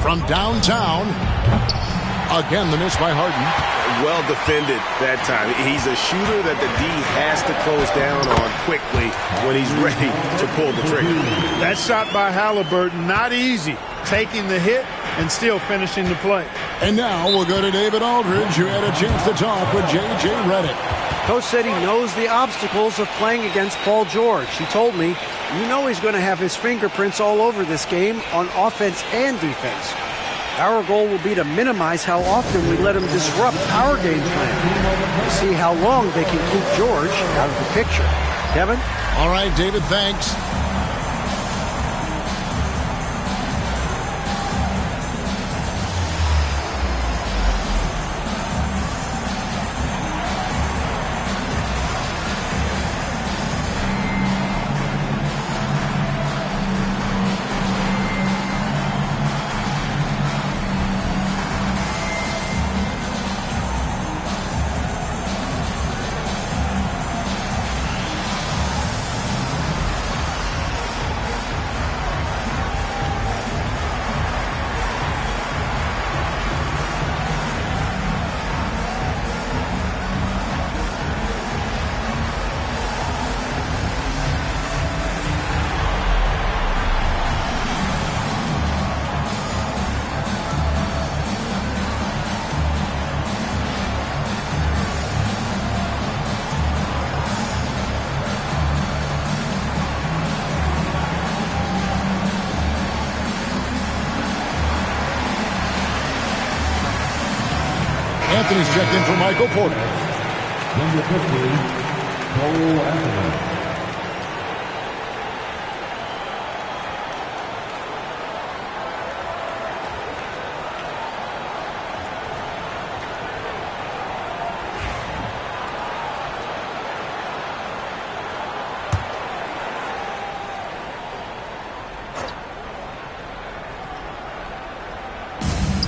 From downtown. Again, the miss by Harden. Well defended that time. He's a shooter that the D has to close down on quickly when he's ready to pull the trigger. That shot by Halliburton, not easy. Taking the hit and still finishing the play. And now we'll go to David Aldridge, who had a chance to talk with J.J. Redick. Coach said he knows the obstacles of playing against Paul George. He told me, you know he's going to have his fingerprints all over this game on offense and defense. Our goal will be to minimize how often we let him disrupt our game plan. We'll see how long they can keep George out of the picture. Kevin? All right, David, thanks. Anthony's checked in for Michael Porter. Number 50, Cole Anthony.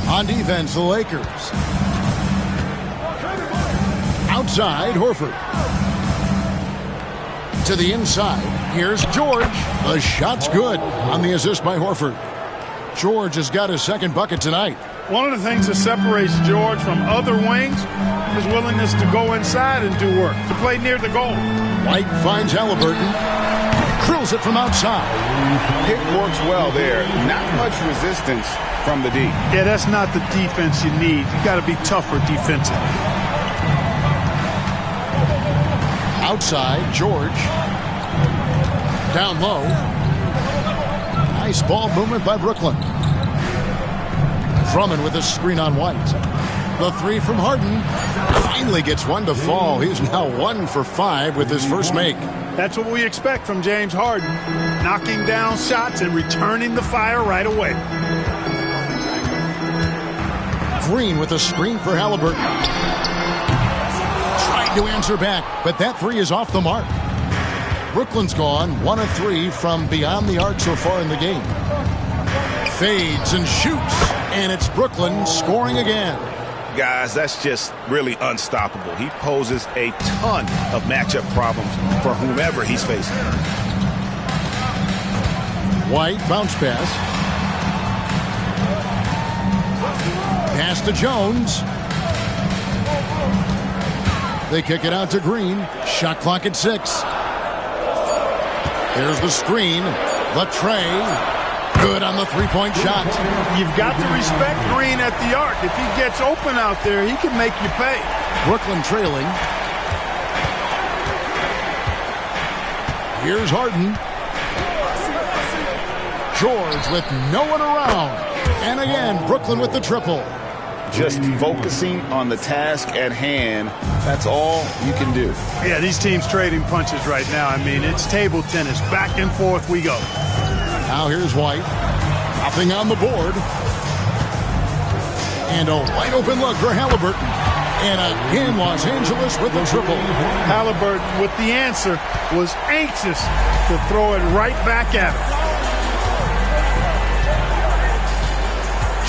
On defense, the Lakers. Outside, Horford. To the inside, here's George. The shot's good on the assist by Horford. George has got his second bucket tonight. One of the things that separates George from other wings is willingness to go inside and do work, to play near the goal. White finds Halliburton. Drills it from outside. Pick works well there. Not much resistance from the D. Yeah, that's not the defense you need. You got to be tougher defensively. Outside, George. Down low. Nice ball movement by Brooklyn. Drummond with a screen on White. The three from Harden. Finally gets one to fall. He's now 1 for 5 with his first make. That's what we expect from James Harden. Knocking down shots and returning the fire right away. Green with a screen for Halliburton. Trying to answer back, but that three is off the mark. Brooklyn's gone 1 of 3 from beyond the arc so far in the game. Fades and shoots, and it's Brooklyn scoring again. Guys, that's just really unstoppable. He poses a ton of matchup problems for whomever he's facing. White bounce pass. Pass to Jones. They kick it out to Green. Shot clock at 6. There's the screen. The tray. Good on the three-point shot. You've got to respect Green at the arc. If he gets open out there, he can make you pay. Brooklyn trailing. Here's Harden. George with no one around. And again, Brooklyn with the triple. just focusing on the task at hand. That's all you can do. Yeah, these teams trading punches right now. I mean, it's table tennis. Back and forth we go. Now here's White. Nothing on the board. And a wide open look for Halliburton. And again, Los Angeles with the triple. Halliburton with the answer was anxious to throw it right back at him.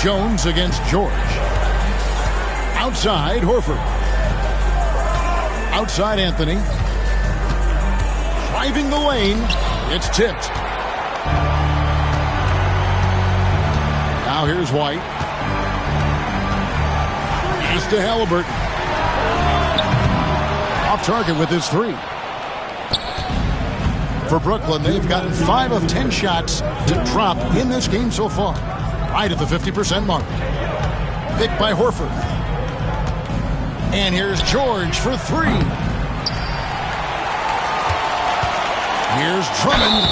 Jones against George. Outside, Horford. Outside, Anthony. Driving the lane. It's tipped. Now here's White. Pass to Halliburton. Off target with his three. For Brooklyn, they've gotten 5 of 10 shots to drop in this game so far. Right at the 50% mark. Picked by Horford. And here's George for 3. Here's Drummond.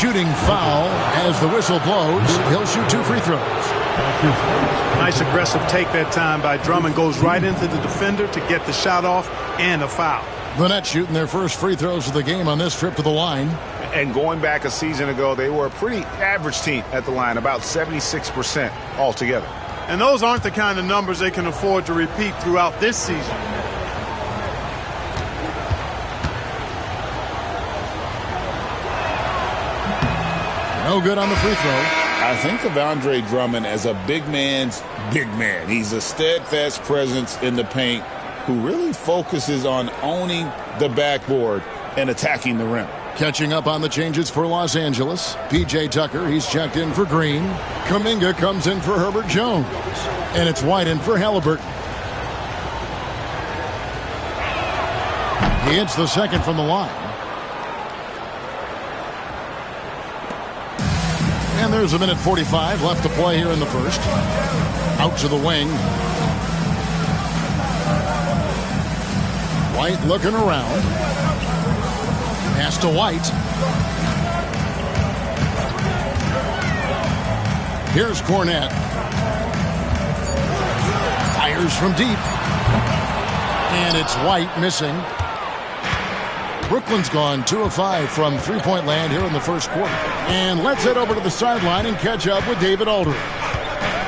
Shooting foul as the whistle blows. He'll shoot 2 free throws. Nice aggressive take that time by Drummond. Goes right into the defender to get the shot off and a foul. The Nets shooting their first free throws of the game on this trip to the line. And going back a season ago, they were a pretty average team at the line, about 76% altogether. And those aren't the kind of numbers they can afford to repeat throughout this season. No good on the free throw. I think of Andre Drummond as a big man's big man. He's a steadfast presence in the paint who really focuses on owning the backboard and attacking the rim. Catching up on the changes for Los Angeles. P.J. Tucker, he's checked in for Green. Kuminga comes in for Herbert Jones. And it's White in for Halliburton. He hits the second from the line. And there's 1:45 left to play here in the first. Out to the wing. White looking around. Pass to White. Here's Cornette. Fires from deep. And it's White missing. Brooklyn's gone 2 of 5 from three-point land here in the first quarter. And let's head over to the sideline and catch up with David Aldridge.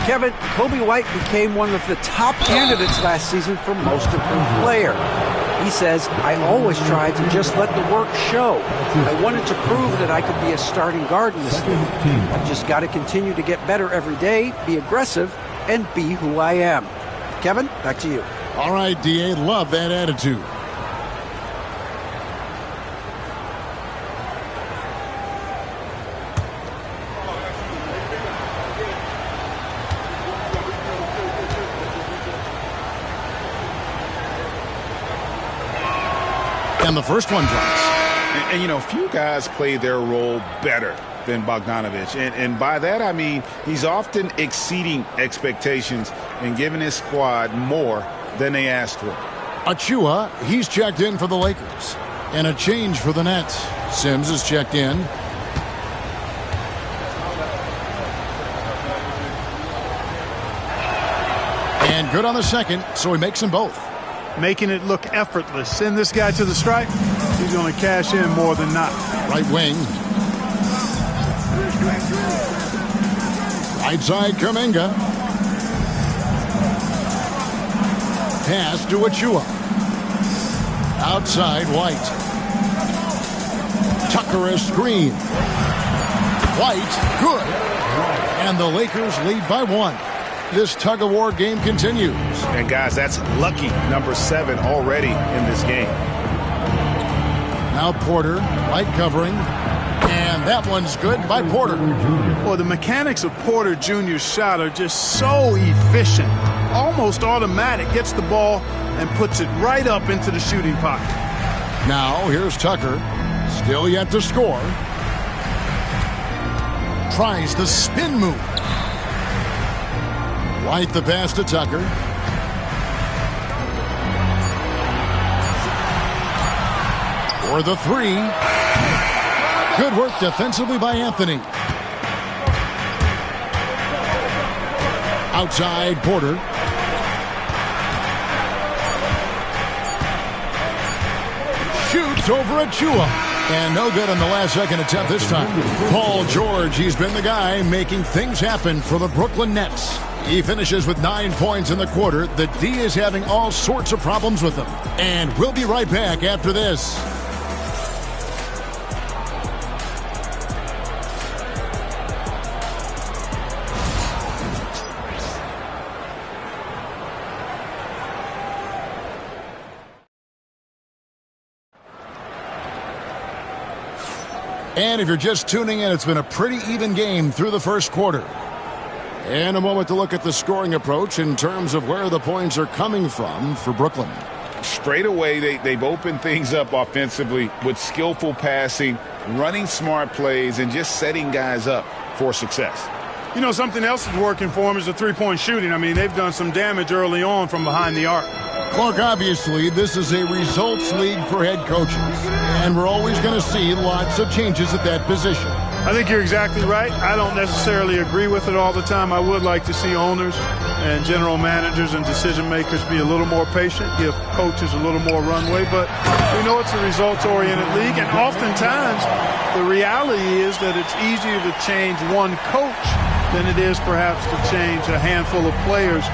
Kevin, Kobe White became one of the top candidates last season for most improved player. He says, I always tried to just let the work show. I wanted to prove that I could be a starting guard in this league. I've just got to continue to get better every day, be aggressive, and be who I am. Kevin, back to you. All right, D.A., love that attitude. And the first one drops. And you know, few guys play their role better than Bogdanović. And by that, I mean he's often exceeding expectations and giving his squad more than they asked for. Achua, he's checked in for the Lakers. And a change for the Nets. Sims is checked in. And good on the second, so he makes them both. Making it look effortless. Send this guy to the stripe. He's going to cash in more than not. Right wing. Right side, Kuminga. Pass to Achua. Outside, White. Tucker a screen. White, good. And the Lakers lead by 1. This tug-of-war game continues. And guys, that's lucky number 7 already in this game. Now Porter, light covering. And that one's good by Porter. Well, the mechanics of Porter Jr.'s shot are just so efficient. Almost automatic. Gets the ball and puts it right up into the shooting pocket. Now here's Tucker. Still yet to score. Tries the spin move. White the pass to Tucker. For the 3. Good work defensively by Anthony. Outside Porter. shoots over Achua. And no good on the last second attempt this time. Paul George, he's been the guy making things happen for the Brooklyn Nets. He finishes with 9 points in the quarter. The D is having all sorts of problems with him. And we'll be right back after this. And if you're just tuning in, it's been a pretty even game through the first quarter. And a moment to look at the scoring approach in terms of where the points are coming from for Brooklyn. Straight away, they've opened things up offensively with skillful passing, running smart plays, and just setting guys up for success. You know, something else is working for them is the three-point shooting. I mean, they've done some damage early on from behind the arc. Clark, obviously, this is a results league for head coaches, and we're always going to see lots of changes at that position. I think you're exactly right. I don't necessarily agree with it all the time. I would like to see owners and general managers and decision makers be a little more patient, give coaches a little more runway, but we know it's a results-oriented league, and oftentimes the reality is that it's easier to change one coach than it is perhaps to change a handful of players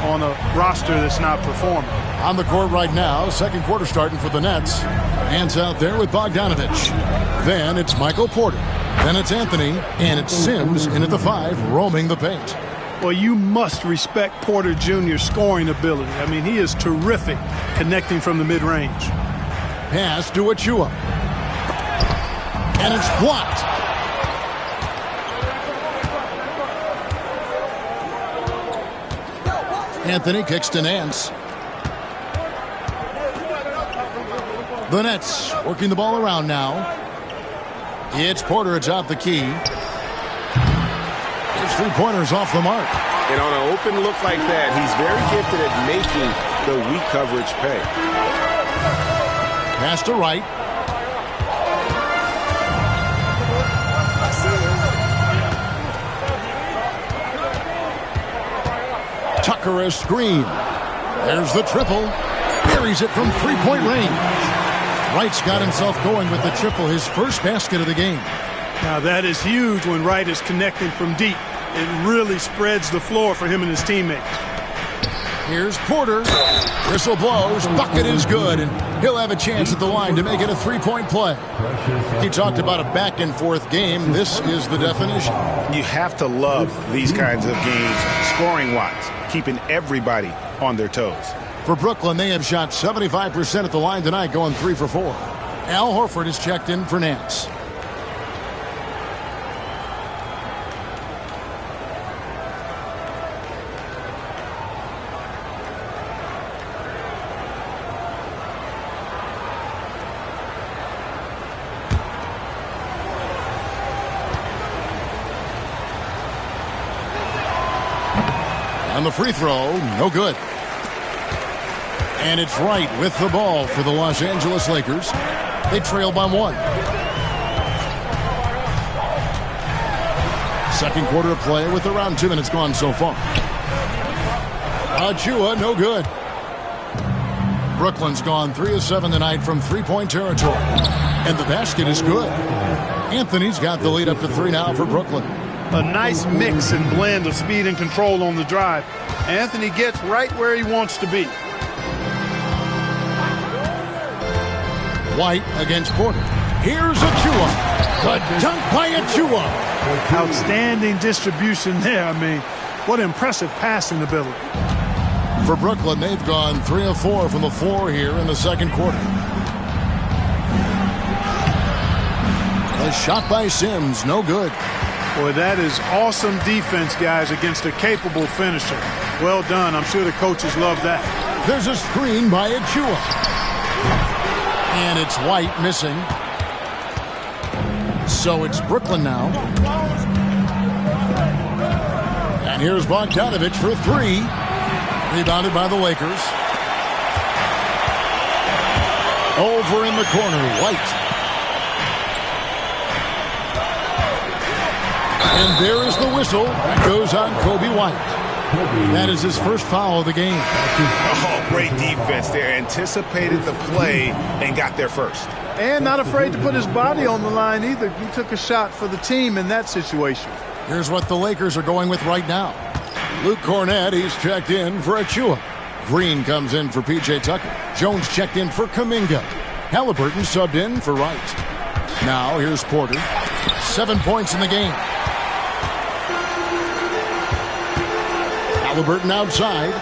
on a roster that's not performing. On the court right now, second quarter starting for the Nets. Hands out there with Bogdanovich. Then it's Michael Porter. Then it's Anthony, and it's Sims in at the 5, roaming the paint. Well, you must respect Porter Jr.'s scoring ability. I mean, he is terrific connecting from the mid-range. Pass to Achua. And it's blocked. Anthony kicks to Nance. The Nets working the ball around now. It's Porter atop the key. His three-pointers off the mark. And on an open look like that, he's very gifted at making the weak coverage pay. Pass to Wright. Tucker a screen. There's the triple. Buries it from three-point range. Wright's got himself going with the triple, his first basket of the game. Now that is huge when Wright is connecting from deep. It really spreads the floor for him and his teammates. Here's Porter. Whistle blows. Bucket is good, and he'll have a chance at the line to make it a three-point play. He talked about a back-and-forth game. This is the definition. You have to love these kinds of games, scoring-wise, keeping everybody on their toes. For Brooklyn, they have shot 75% at the line tonight, going 3 for 4. Al Horford is checked in for Nance. On the free throw, no good. And it's Wright with the ball for the Los Angeles Lakers. They trail by 1. Second quarter of play with around 2 minutes gone so far. Achua, no good. Brooklyn's gone 3 of 7 tonight from three-point territory. And the basket is good. Anthony's got the lead up to 3 now for Brooklyn. A nice mix and blend of speed and control on the drive. Anthony gets right where he wants to be. White against Porter. Here's Achua. The dunk by Achua. Outstanding distribution there. I mean, what impressive passing ability. For Brooklyn, they've gone 3 of 4 from the floor here in the second quarter. A shot by Sims, no good. Boy, that is awesome defense, guys, against a capable finisher. Well done. I'm sure the coaches love that. There's a screen by Achua. And it's White missing. So it's Brooklyn now. And here's Bogdanovich for 3. Rebounded by the Lakers. Over in the corner, White. And there is the whistle. That goes on Kobe White. That is his first foul of the game. Oh, great defense there. Anticipated the play and got there first. And not afraid to put his body on the line either. He took a shot for the team in that situation. Here's what the Lakers are going with right now. Luke Cornett, he's checked in for Achua. Green comes in for P.J. Tucker. Jones checked in for Kuminga. Halliburton subbed in for Wright. Now here's Porter. 7 points in the game. Halliburton outside.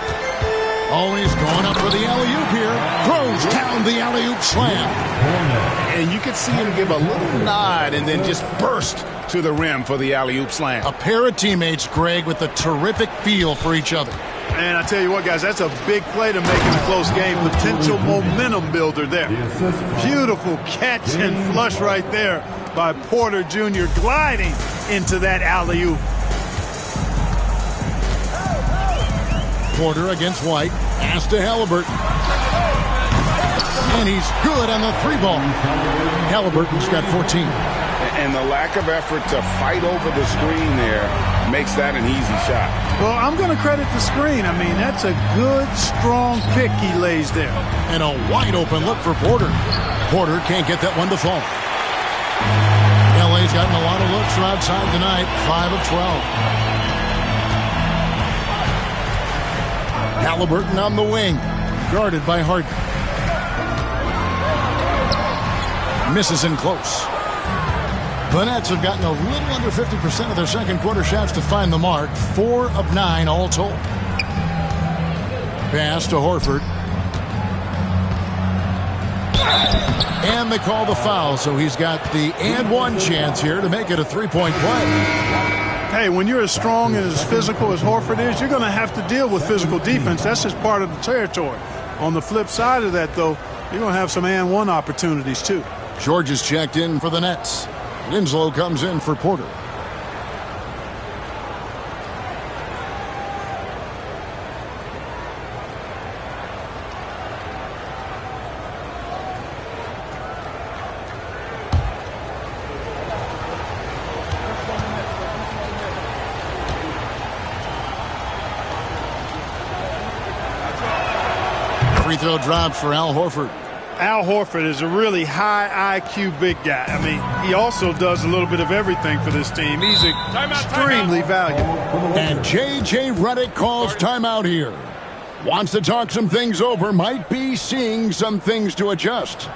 Oh, he's going up for the alley-oop here. Throws down the alley-oop slam. And you could see him give a little nod and then just burst to the rim for the alley-oop slam. A pair of teammates, Greg, with a terrific feel for each other. And I tell you what, guys, that's a big play to make in a close game. Potential momentum builder there. Beautiful catch and flush right there by Porter Jr. gliding into that alley-oop. Porter against White. Pass to Halliburton. And he's good on the three ball. Halliburton's got 14. And the lack of effort to fight over the screen there makes that an easy shot. Well, I'm going to credit the screen. I mean, that's a good, strong pick he lays there. And a wide open look for Porter. Porter can't get that one to fall. LA's gotten a lot of looks from outside tonight. 5 of 12. Halliburton on the wing, guarded by Harden. Misses in close. The Nets have gotten a little under 50% of their second quarter shots to find the mark. 4 of 9 all told. Pass to Horford. And they call the foul, so he's got the and one chance here to make it a three-point play. Hey, when you're as strong and as physical as Horford is, you're going to have to deal with physical defense. That's just part of the territory. On the flip side of that, though, you're going to have some and one opportunities, too. George is checked in for the Nets. Winslow comes in for Porter. Free throw dropped for Al Horford. Al Horford is a really high IQ big guy. I mean, he also does a little bit of everything for this team. He's extremely valuable. And J.J. Redick calls timeout here. Wants to talk some things over. Might be seeing some things to adjust.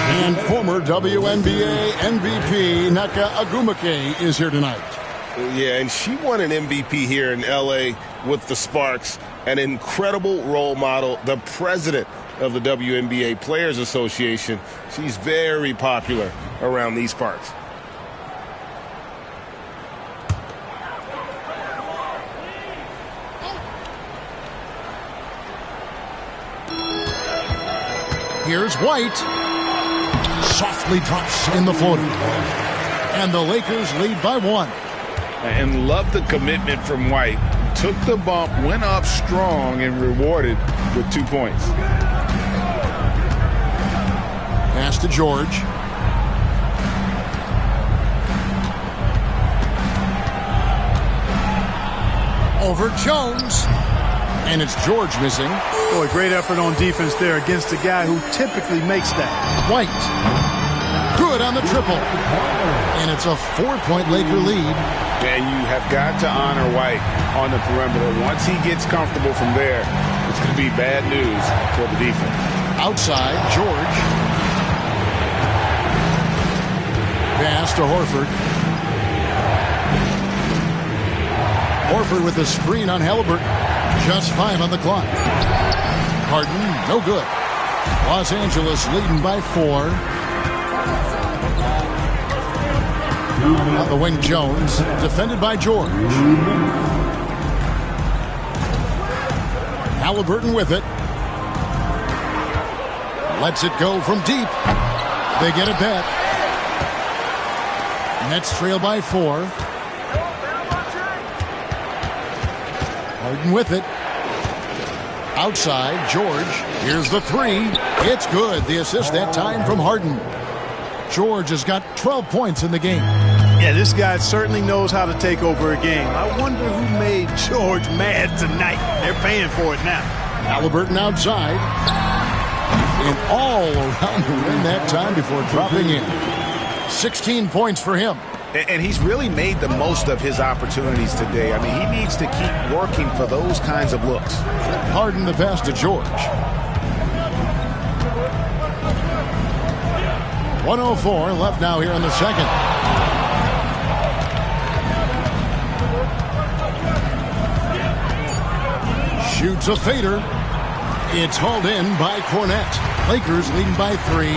And former WNBA MVP Naka Agumake is here tonight. Yeah, and she won an MVP here in L.A. with the Sparks, an incredible role model, the president of the WNBA Players Association. She's very popular around these parts. Here's White. Softly drops in the floater. And the Lakers lead by 1. And love the commitment from White. Took the bump, went up strong, and rewarded with 2 points. Pass to George. Over Jones. And it's George missing. Boy, great effort on defense there against a guy who typically makes that. White. Good on the triple. And it's a 4-point Laker lead. And you have got to honor White on the perimeter. Once he gets comfortable from there, it's going to be bad news for the defense. Outside, George. Pass to Horford. Horford with the screen on Halliburton. Just 5 on the clock. Harden, no good. Los Angeles leading by 4. On the wing, Jones, defended by George. Halliburton with it. Lets it go from deep. They get it back. Nets trail by 4. Harden with it. Outside, George. Here's the 3. It's good. The assist that time from Harden. George has got 12 points in the game. Yeah, this guy certainly knows how to take over a game. I wonder who made George mad tonight. They're paying for it now. Halliburton outside. And all around the rim that time before dropping in. 16 points for him. And he's really made the most of his opportunities today. I mean, he needs to keep working for those kinds of looks. Harden the pass to George. 1:04 left now here in the second. Shoots a fader. It's hauled in by Cornette. Lakers leading by 3.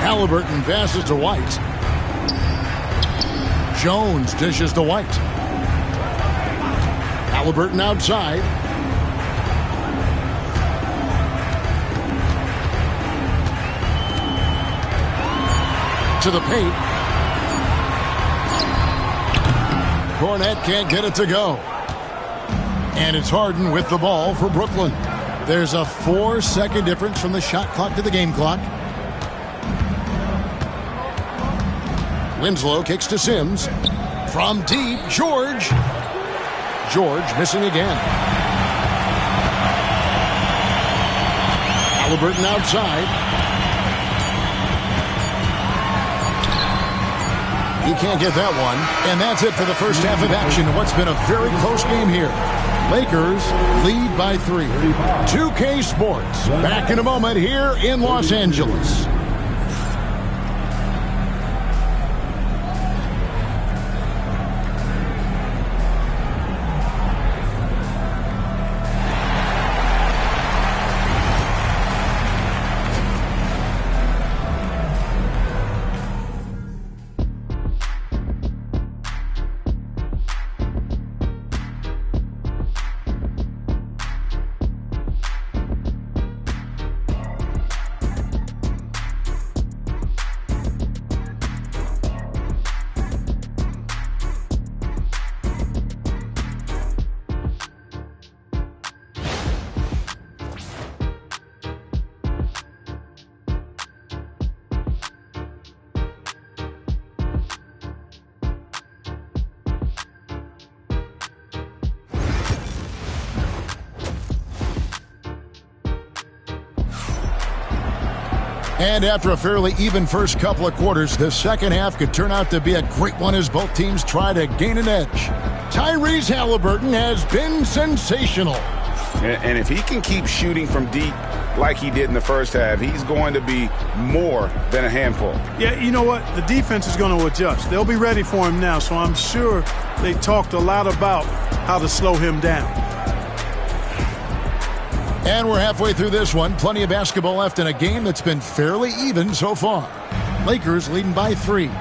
Halliburton passes to White. Jones dishes to White. Halliburton outside. To the paint. Cornette can't get it to go. And it's Harden with the ball for Brooklyn. There's a 4-second difference from the shot clock to the game clock. Winslow kicks to Sims. From deep, George. George missing again. Halliburton outside. He can't get that one. And that's it for the first half of action. What's been a very close game here. Lakers lead by 3. 2K Sports. Back in a moment here in Los Angeles. And after a fairly even first couple of quarters, the second half could turn out to be a great one as both teams try to gain an edge. Tyrese Halliburton has been sensational. And if he can keep shooting from deep like he did in the first half, he's going to be more than a handful. Yeah, you know what? The defense is going to adjust. They'll be ready for him now, so I'm sure they talked a lot about how to slow him down. And we're halfway through this one. Plenty of basketball left in a game that's been fairly even so far. Lakers leading by 3. You've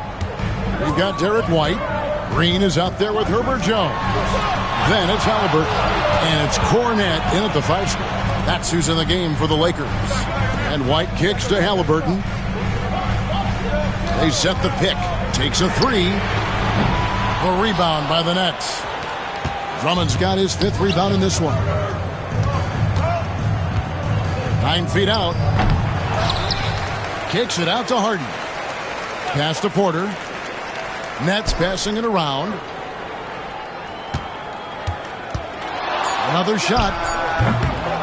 got Derek White. Green is out there with Herbert Jones. Then it's Halliburton. And it's Cornette in at the 5 spot. That's who's in the game for the Lakers. And White kicks to Halliburton. They set the pick. Takes a 3. A rebound by the Nets. Drummond's got his 5th rebound in this one. 9 feet out. Kicks it out to Harden. Pass to Porter. Nets passing it around. Another shot.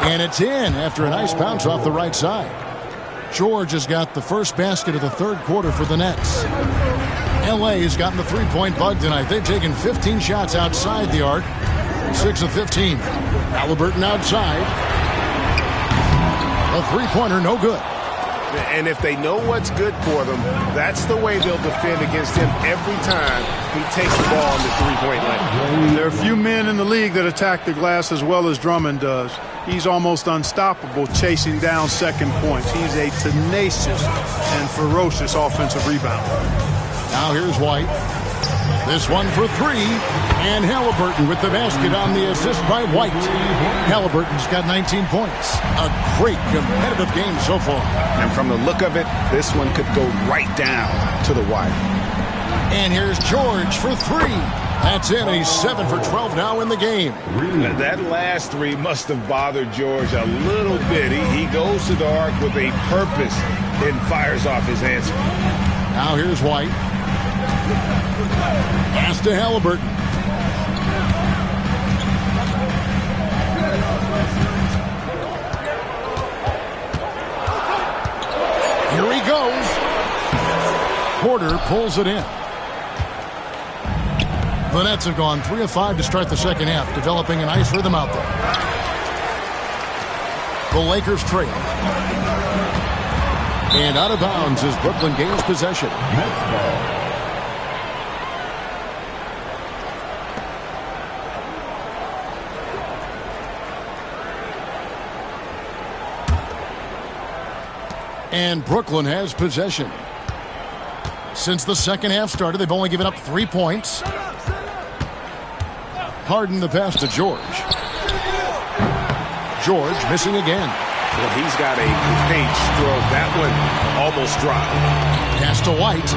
And it's in after a nice bounce off the right side. George has got the first basket of the third quarter for the Nets. LA has gotten the three-point bug tonight. They've taken 15 shots outside the arc. 6 of 15. Halliburton outside. A three-pointer, no good. And if they know what's good for them, that's the way they'll defend against him every time he takes the ball on the three-point line. There are a few men in the league that attack the glass as well as Drummond does. He's almost unstoppable chasing down second points. He's a tenacious and ferocious offensive rebounder. Now here's White. This one for three. And Halliburton with the basket on the assist by White. Halliburton's got 19 points. A great competitive game so far. And from the look of it, this one could go right down to the wire. And here's George for three. That's in. He's 7 for 12 now in the game. That last three must have bothered George a little bit. He goes to the arc with a purpose and fires off his answer. Now here's White. Pass to Halliburton. Here he goes. Porter pulls it in. The Nets have gone 3 of 5 to start the second half, developing a nice rhythm out there. The Lakers trail. And out of bounds as Brooklyn gains possession. And Brooklyn has possession. Since the second half started, they've only given up 3 points. Harden the pass to George. George missing again. Well, he's got a page stroke. That one almost dropped. Pass to White.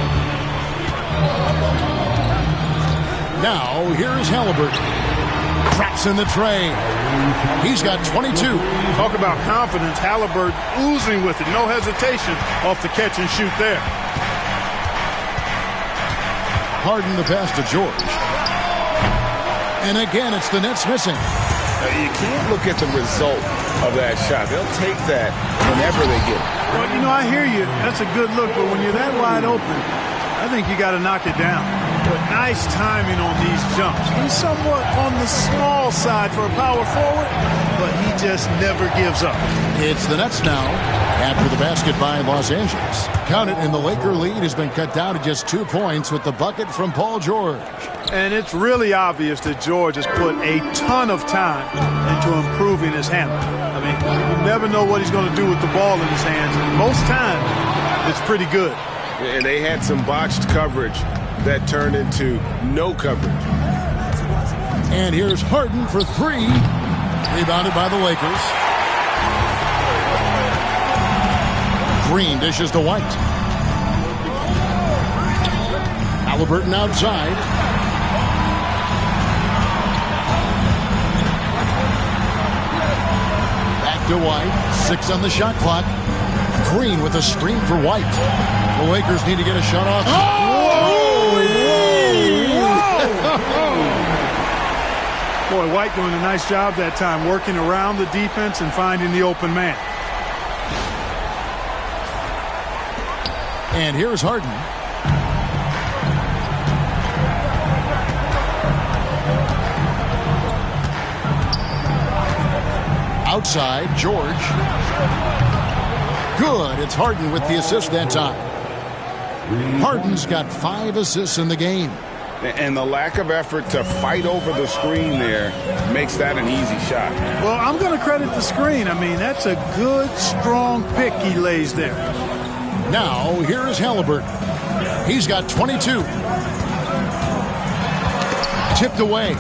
Now here's Halliburton. Traps in the tray. He's got 22. Talk about confidence. Halliburton oozing with it. No hesitation off the catch and shoot there. Harden the pass to George. And again, it's the Nets missing. You can't look at the result of that shot. They'll take that whenever they get it. Well, you know, I hear you. That's a good look. But when you're that wide open, I think you got to knock it down. But nice timing on these jumps. He's somewhat on the small side for a power forward, but he just never gives up. It's the Nets now after the basket by Los Angeles. Count it, and the Laker lead has been cut down to just 2 points with the bucket from Paul George. And it's really obvious that George has put a ton of time into improving his handle. I mean, you never know what he's going to do with the ball in his hands. And most times, it's pretty good. And they had some botched coverage that turned into no coverage. And here's Harden for three. Rebounded by the Lakers. Green dishes to White. Halliburton outside. Back to White. 6 on the shot clock. Green with a screen for White. The Lakers need to get a shot off. Boy, White doing a nice job that time, working around the defense and finding the open man. And here's Harden. Outside, George. Good. It's Harden with the assist that time. Harden's got 5 assists in the game. And the lack of effort to fight over the screen there makes that an easy shot. Well, I'm going to credit the screen. I mean, that's a good, strong pick he lays there. Now, here is Halliburton. He's got 22. Tipped away.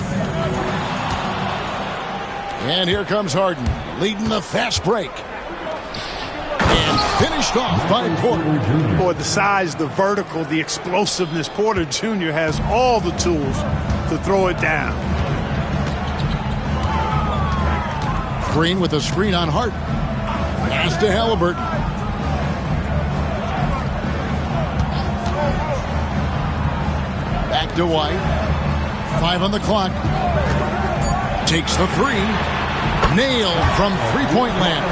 And here comes Harden, leading the fast break. And finished off by Porter. Boy, the size, the vertical, the explosiveness. Porter Jr. has all the tools to throw it down. Green with a screen on Harden. Pass to Halliburton. Back to White. 5 on the clock. Takes the three. Nailed from three-point land.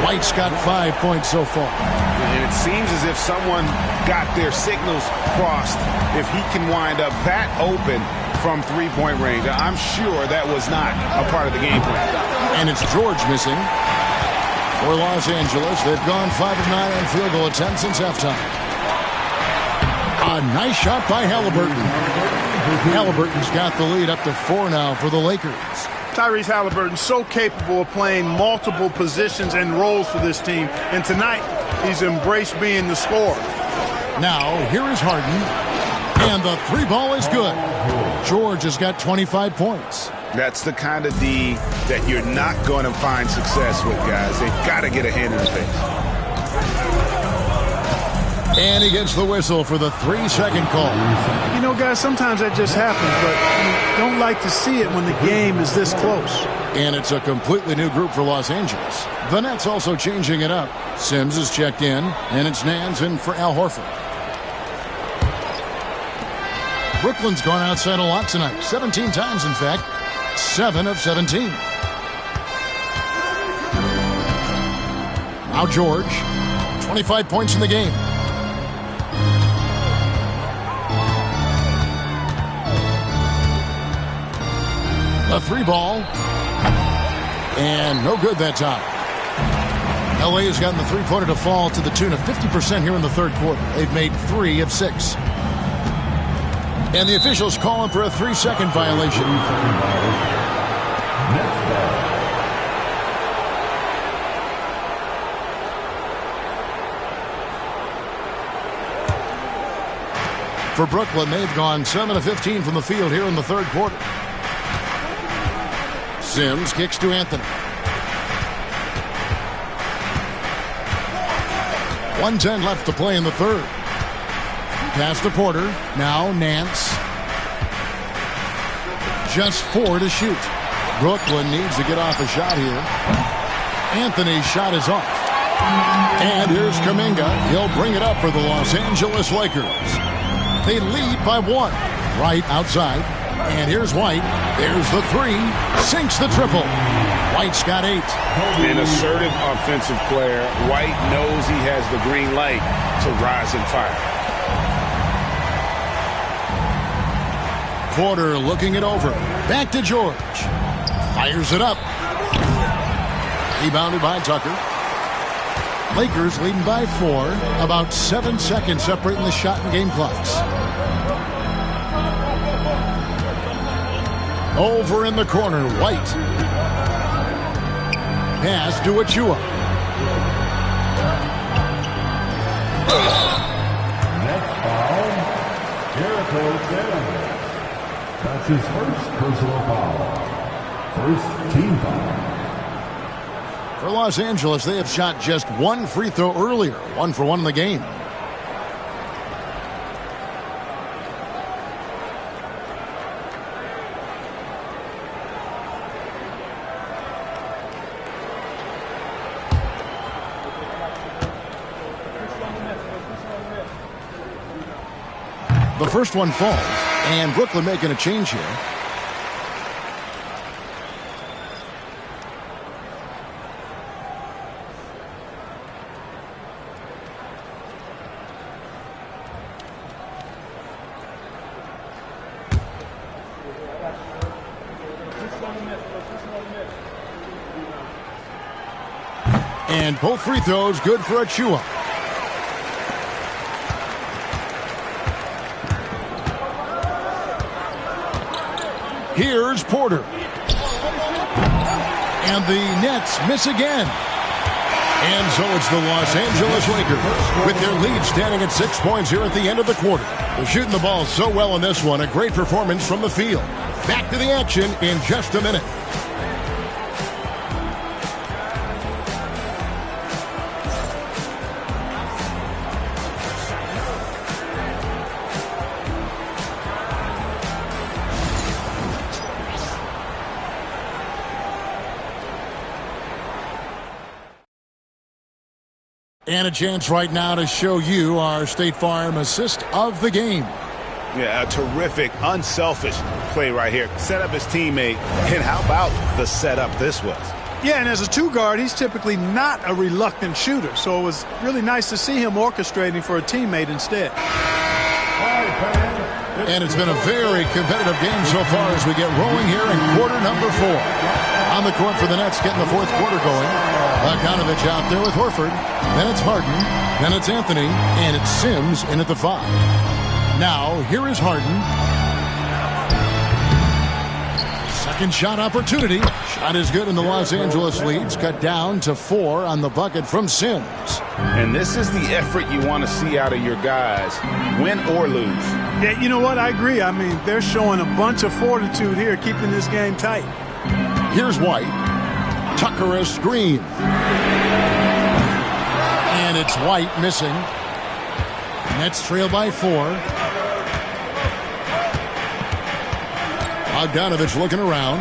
White's got 5 points so far. And it seems as if someone got their signals crossed if he can wind up that open from three-point range. I'm sure that was not a part of the game plan. And it's George missing for Los Angeles. They've gone 5 of 9 on field goal attempts since halftime. A nice shot by Halliburton. Halliburton's got the lead up to 4 now for the Lakers. Tyrese Halliburton so capable of playing multiple positions and roles for this team. And tonight, he's embraced being the scorer. Now, here is Harden. And the three ball is good. George has got 25 points. That's the kind of D that you're not going to find success with, guys. They've got to get a hand in the face. And he gets the whistle for the 3-second call. You know, guys, sometimes that just happens, but you don't like to see it when the game is this close. And it's a completely new group for Los Angeles. The Nets also changing it up. Sims is checked in, and it's Nance in for Al Horford. Brooklyn's gone outside a lot tonight. 17 times, in fact. 7 of 17. Now George. 25 points in the game. A three ball. And no good that time. LA has gotten the three-pointer to fall to the tune of 50% here in the third quarter. They've made 3 of 6. And the officials calling for a 3-second violation. For Brooklyn, they've gone 7 of 15 from the field here in the third quarter. Sims kicks to Anthony. 1:10 left to play in the third. Pass to Porter. Now Nance. Just 4 to shoot. Brooklyn needs to get off a shot here. Anthony's shot is off. And here's Kuminga. He'll bring it up for the Los Angeles Lakers. They lead by 1. Right outside. And here's White. There's the 3. Sinks the triple. White's got 8. An assertive offensive player. White knows he has the green light to rise and fire. Porter looking it over. Back to George. Fires it up. Rebounded by Tucker. Lakers leading by 4. About 7 seconds separating the shot and game clocks. Over in the corner, White. Pass to Achua. Next foul, Jericho Sims. That's his first personal foul. First team foul. For Los Angeles, they have shot just 1 free throw earlier. 1 for 1 in the game. The first one falls, and Brooklyn making a change here. And both free throws good for Achua. Here's Porter. And the Nets miss again. And so it's the Los Angeles Lakers with their lead standing at 6 points here at the end of the quarter. They're shooting the ball so well in this one. A great performance from the field. Back to the action in just a minute. And a chance right now to show you our State Farm assist of the game. Yeah, a terrific, unselfish play right here. Set up his teammate. And how about the setup this was? Yeah, and as a two-guard, he's typically not a reluctant shooter. So it was really nice to see him orchestrating for a teammate instead. And it's been a very competitive game so far as we get rolling here in quarter number 4. On the court for the Nets, getting the fourth quarter going. Bogdanovich out there with Horford. Then it's Harden. Then it's Anthony. And it's Sims in at the 5. Now, here is Harden. Second shot opportunity. Shot is good, and the Los Angeles leads cut down to 4 on the bucket from Sims. And this is the effort you want to see out of your guys, win or lose. Yeah, you know what? I agree. I mean, they're showing a bunch of fortitude here, keeping this game tight. Here's White. Tucker a screen. And it's White missing. Nets trail by 4. Bogdanovich looking around.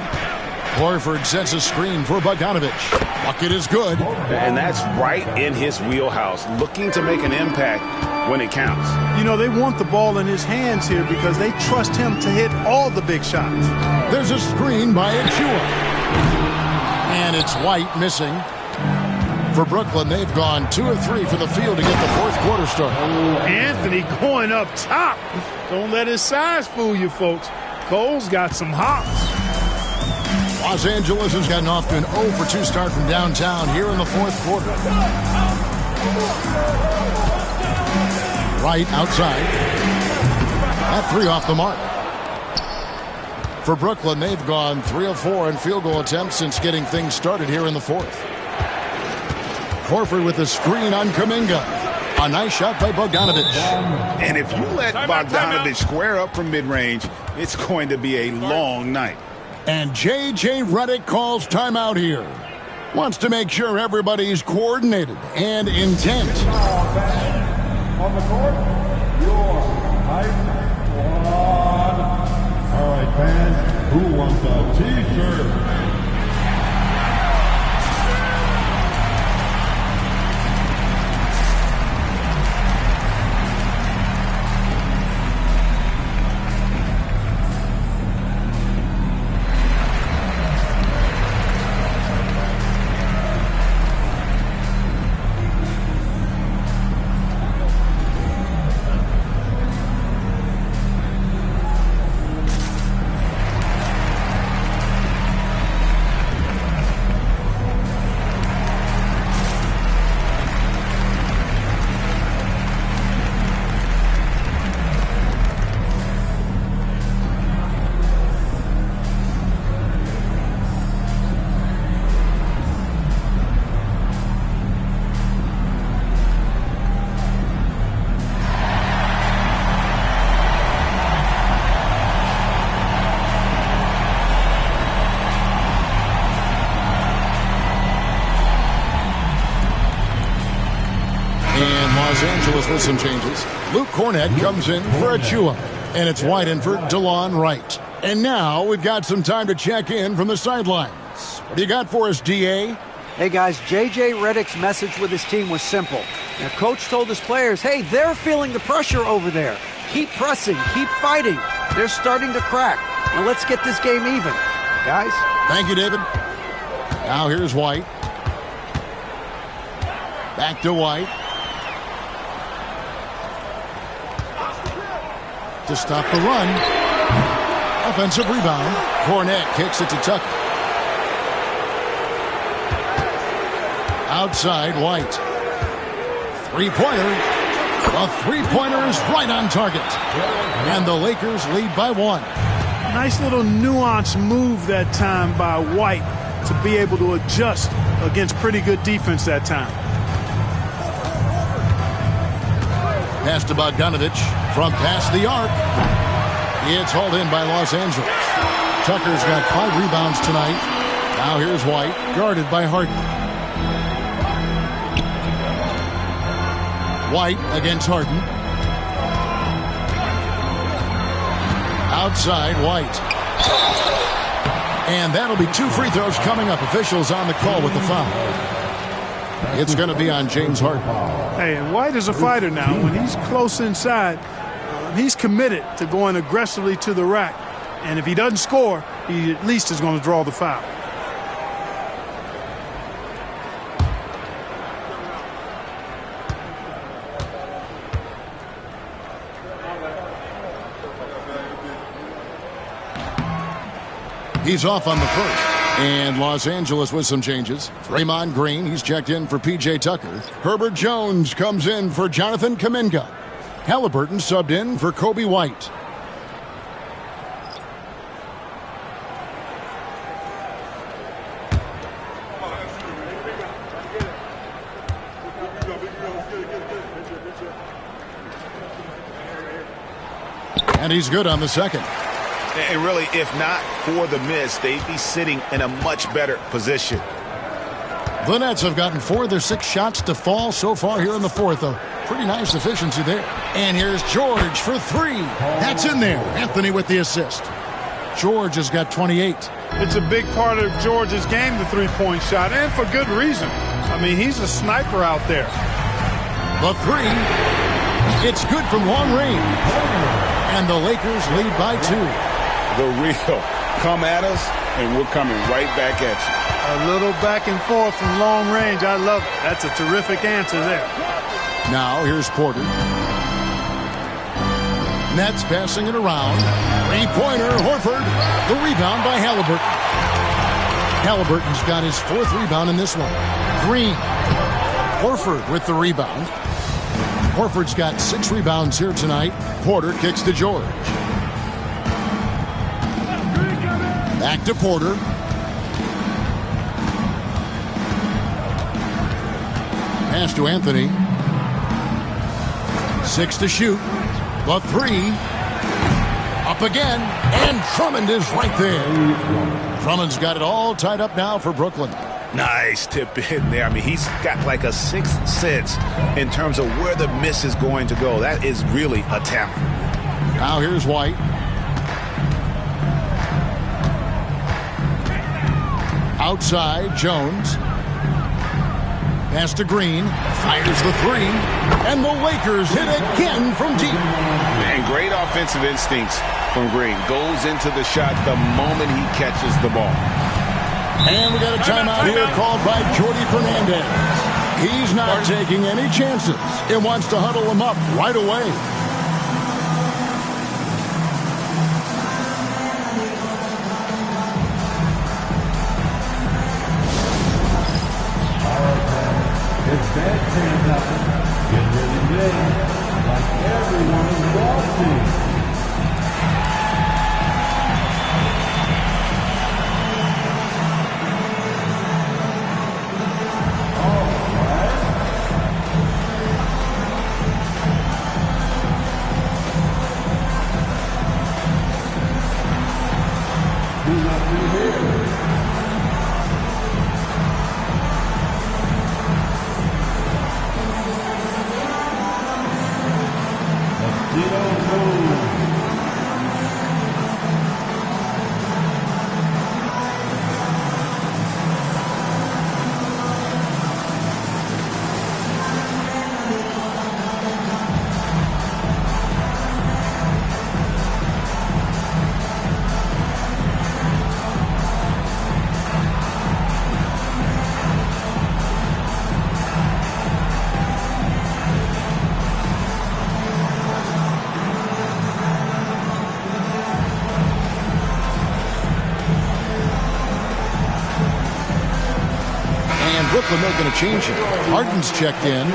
Horford sets a screen for Bogdanovich. Bucket is good. And that's right in his wheelhouse, looking to make an impact when it counts. You know, they want the ball in his hands here because they trust him to hit all the big shots. There's a screen by Achua. And it's White missing. For Brooklyn, they've gone 2 of 3 from the field to get the fourth quarter started. Anthony going up top. Don't let his size fool you, folks. Cole's got some hops. Los Angeles has gotten off to an 0 for 2 start from downtown here in the fourth quarter. Right outside. That 3 off the mark. For Brooklyn, they've gone 3 of 4 in field goal attempts since getting things started here in the fourth. Horford with the screen on Kuminga. A nice shot by Bogdanovich. And if you let Bogdanovich square up from mid-range, it's going to be a long night. And J.J. Redick calls timeout here. Wants to make sure everybody's coordinated and intent. On the court, your hype squad. All right, fans, who wants a T-shirt? With some changes. Luke Cornett comes in for Achua. And it's White in for DeLon Wright. And now we've got some time to check in from the sidelines. What do you got for us, DA? Hey, guys, J.J. Redick's message with his team was simple. Now, Coach told his players, hey, they're feeling the pressure over there. Keep pressing. Keep fighting. They're starting to crack. Now let's get this game even. Guys? Thank you, David. Now here's White. Back to White. To stop the run. Offensive rebound. Cornett kicks it to Tucker. Outside, White. Three-pointer. A three-pointer is right on target. And the Lakers lead by 1. Nice little nuanced move that time by White to be able to adjust against pretty good defense that time. Pass to Bogdanovich from past the arc. It's hauled in by Los Angeles. Tucker's got 5 rebounds tonight. Now here's White, guarded by Harden. White against Harden. Outside, White. And that'll be 2 free throws coming up. Officials on the call with the foul. It's going to be on James Harden. Hey, and White is a fighter now. When he's close inside, He's committed to going aggressively to the rack. And if he doesn't score, he at least is going to draw the foul. He's off on the first. And Los Angeles with some changes. Draymond Green, he's checked in for P.J. Tucker. Herbert Jones comes in for Jonathan Kuminga. Halliburton subbed in for Kobe White. And he's good on the second. And really, if not for the miss, they'd be sitting in a much better position. The Nets have gotten 4 of their 6 shots to fall so far here in the fourth, though. Pretty nice efficiency there. And here's George for 3. That's in there. Anthony with the assist. George has got 28. It's a big part of George's game, the three-point shot, and for good reason. I mean, he's a sniper out there. The 3. It's good from long range. And the Lakers lead by 2. The real. Come at us, and we're coming right back at you. A little back and forth from long range. I love it. That's a terrific answer there. Now here's Porter. Nets passing it around. Three-pointer, Horford. The rebound by Halliburton. Halliburton's got his 4th rebound in this one. Green. Horford with the rebound. Horford's got 6 rebounds here tonight. Porter kicks to George. Back to Porter. Pass to Anthony. 6 to shoot. The 3. Up again. And Drummond is right there. Drummond's got it all tied up now for Brooklyn. Nice tip in there. I mean, he's got like a sixth sense in terms of where the miss is going to go. That is really a talent. Now here's White. Outside, Jones. Pass to Green. Fires the 3. And the Lakers hit again from deep. Man, great offensive instincts from Green. Goes into the shot the moment he catches the ball. And we got a timeout here called by Jordi Fernandez. He's not taking any chances. He wants to huddle him up right away. It's that fans out there. Get ready today, like everyone in the golf team. Who's up in here? Brooklyn making a change here. Harden's checked in.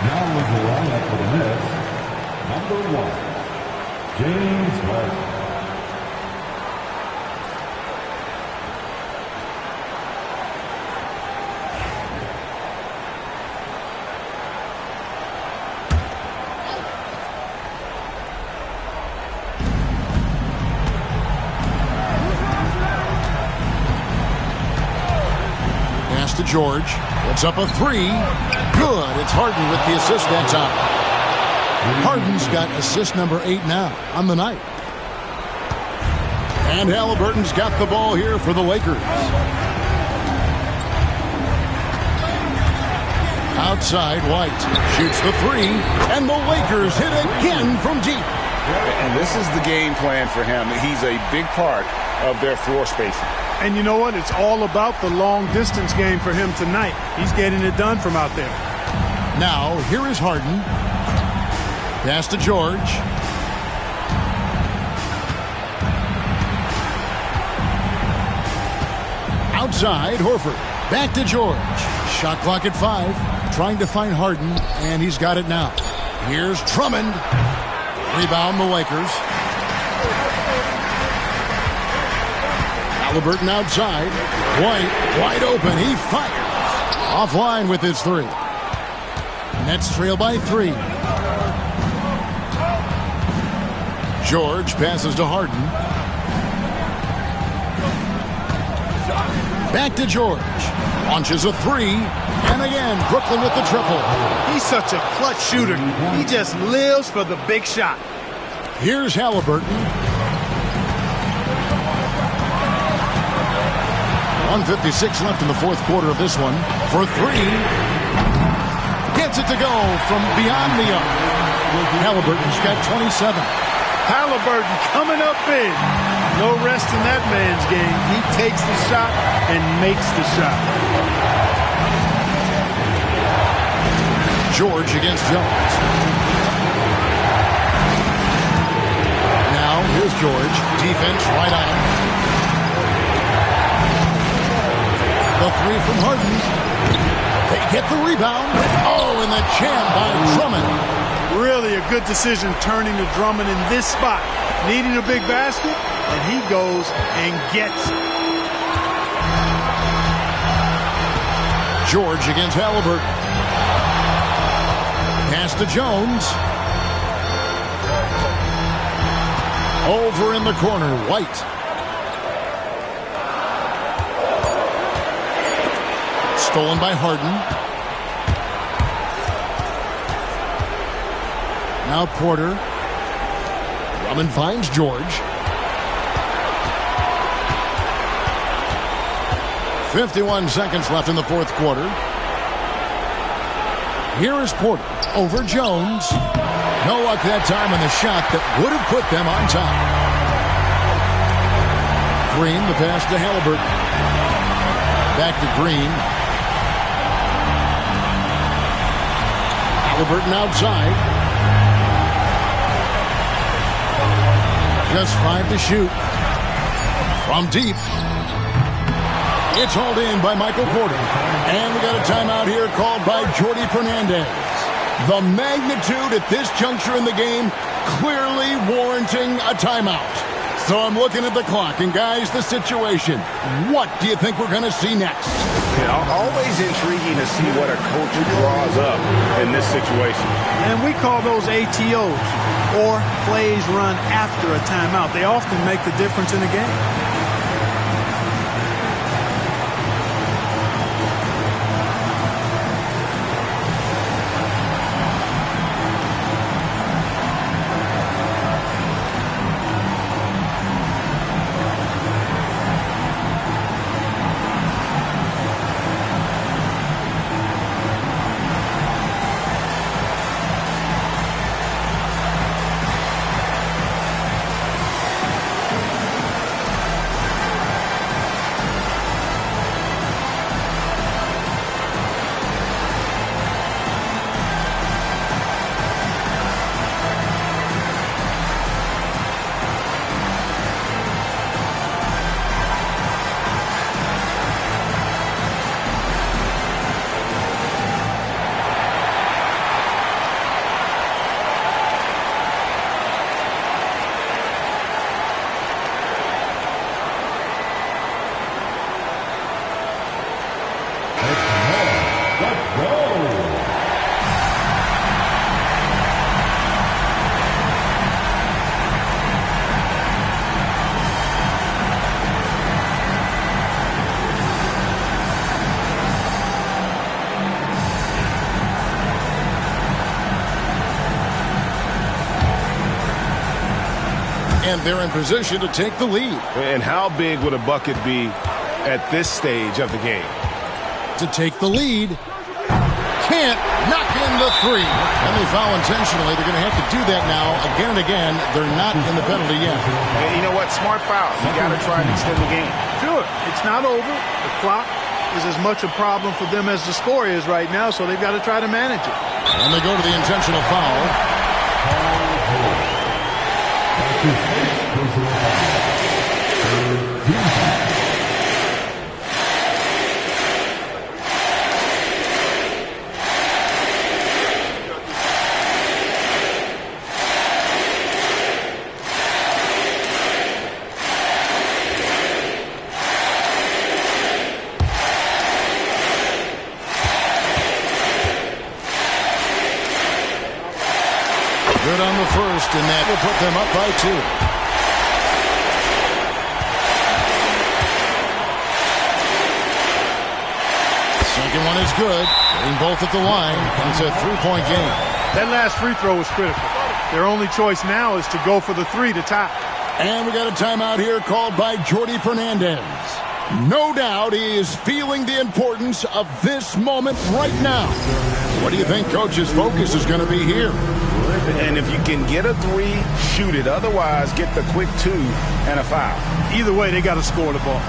Now with the lineup for the Nets, number 1, James Harden. To George. It's up a 3. Good. It's Harden with the assist that time. Harden's got assist number 8 now on the night. And Halliburton's got the ball here for the Lakers. Outside, White shoots the three, and the Lakers hit again from deep. And this is the game plan for him. He's a big part of their floor spacing. And you know what? It's all about the long-distance game for him tonight. He's getting it done from out there. Now, here is Harden. Pass to George. Outside, Horford. Back to George. Shot clock at 5. Trying to find Harden, and he's got it now. Here's Drummond. Rebound the Lakers. Halliburton outside. White wide open. He fires. Offline with his three. Nets trail by 3. George passes to Harden. Back to George. Launches a 3. And again, Brooklyn with the triple. He's such a clutch shooter. He just lives for the big shot. Here's Halliburton. 1:56 left in the fourth quarter of this one. For 3. Gets it to go from beyond the arc. Halliburton's got 27. Halliburton coming up big. No rest in that man's game. He takes the shot and makes the shot. George against Jones. Now, here's George. Defense right on him. The 3 from Harden. They get the rebound. Oh, and the jam by Drummond. Really a good decision turning to Drummond in this spot. Needing a big basket, and he goes and gets it. George against Halliburton. Pass to Jones. Over in the corner, White. Stolen by Harden. Now Porter. Drummond finds George. 51 seconds left in the fourth quarter. Here is Porter over Jones. No luck that time on the shot that would have put them on top. Green, the pass to Halliburton. Back to Green. Halliburton outside. Just 5 to shoot. From deep. It's hauled in by Michael Porter. And we got a timeout here called by Jordi Fernandez. The magnitude at this juncture in the game clearly warranting a timeout. So I'm looking at the clock, and guys, the situation. What do you think we're going to see next? Yeah, always intriguing to see what a coach draws up in this situation. And we call those ATOs, or plays run after a timeout. They often make the difference in a game. And they're in position to take the lead. And how big would a bucket be at this stage of the game? To take the lead. can't knock in the three. And they foul intentionally. They're going to have to do that now again and again. They're not in the penalty yet. And you know what? Smart foul. You got to try and extend the game. Sure. It's not over. The clock is as much a problem for them as the score is right now, so they've got to try to manage it. And they go to the intentional foul. Good on the first, and that will put them up by 2. Second one is good. Getting both at the line, and it's a 3-point game. That last free throw was critical. Their only choice now is to go for the 3 to tie. And we got a timeout here called by Jordi Fernandez. No doubt he is feeling the importance of this moment right now. What do you think Coach's focus is going to be here? And if you can get a 3, shoot it. Otherwise, get the quick 2 and a foul. Either way, they got to score the ball.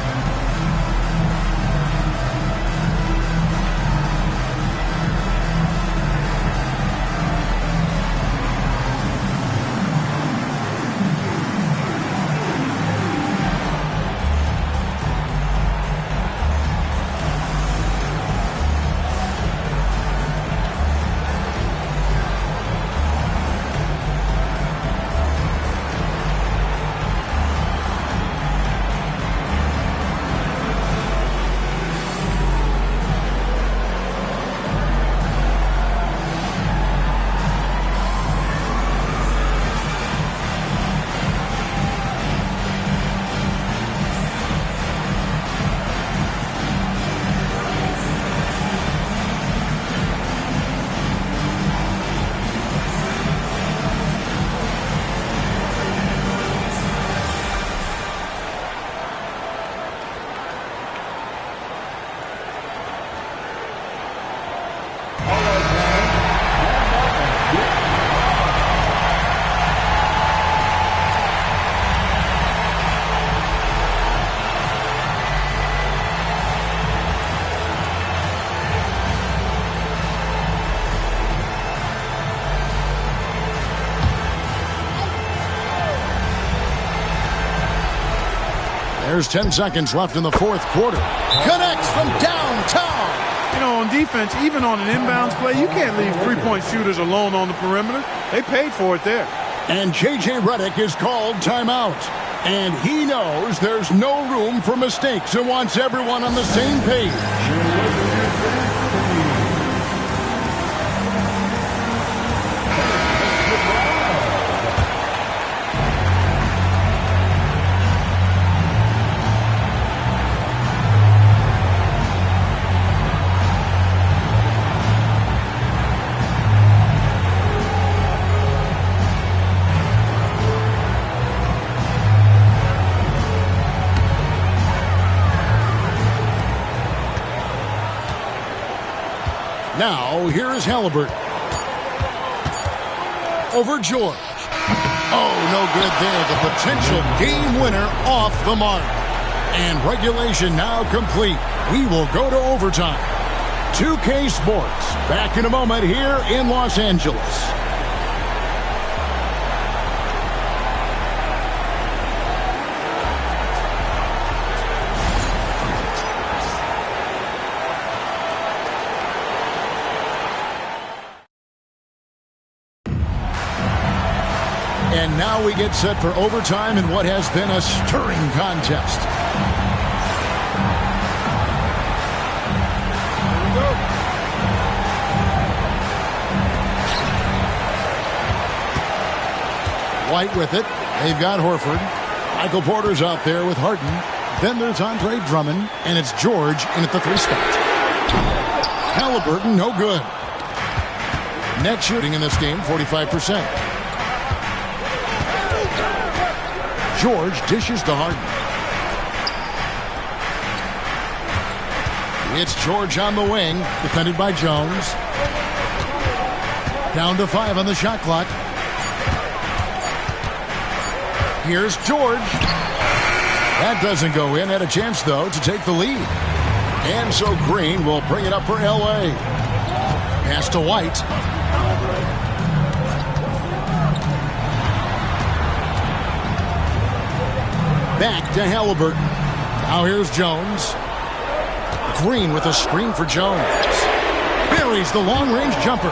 There's 10 seconds left in the fourth quarter. Connects from downtown. You know, on defense, even on an inbounds play, you can't leave three-point shooters alone on the perimeter. They paid for it there. And J.J. Redick is called timeout. And he knows there's no room for mistakes and wants everyone on the same page. Now, here is Halliburton. Over George. Oh, no good there. The potential game winner off the mark. And regulation now complete. We will go to overtime. 2K Sports, back in a moment here in Los Angeles. And now we get set for overtime in what has been a stirring contest. White with it. They've got Horford. Michael Porter's out there with Harden. Then there's Andre Drummond, and it's George in at the 3 spot. Halliburton, no good. Net shooting in this game, 45%. George dishes to Harden. It's George on the wing, defended by Jones. Down to 5 on the shot clock. Here's George. That doesn't go in. Had a chance, though, to take the lead. And so Green will bring it up for L.A. Pass to White. Back to Halliburton. Now here's Jones. Green with a screen for Jones. Buries the long-range jumper.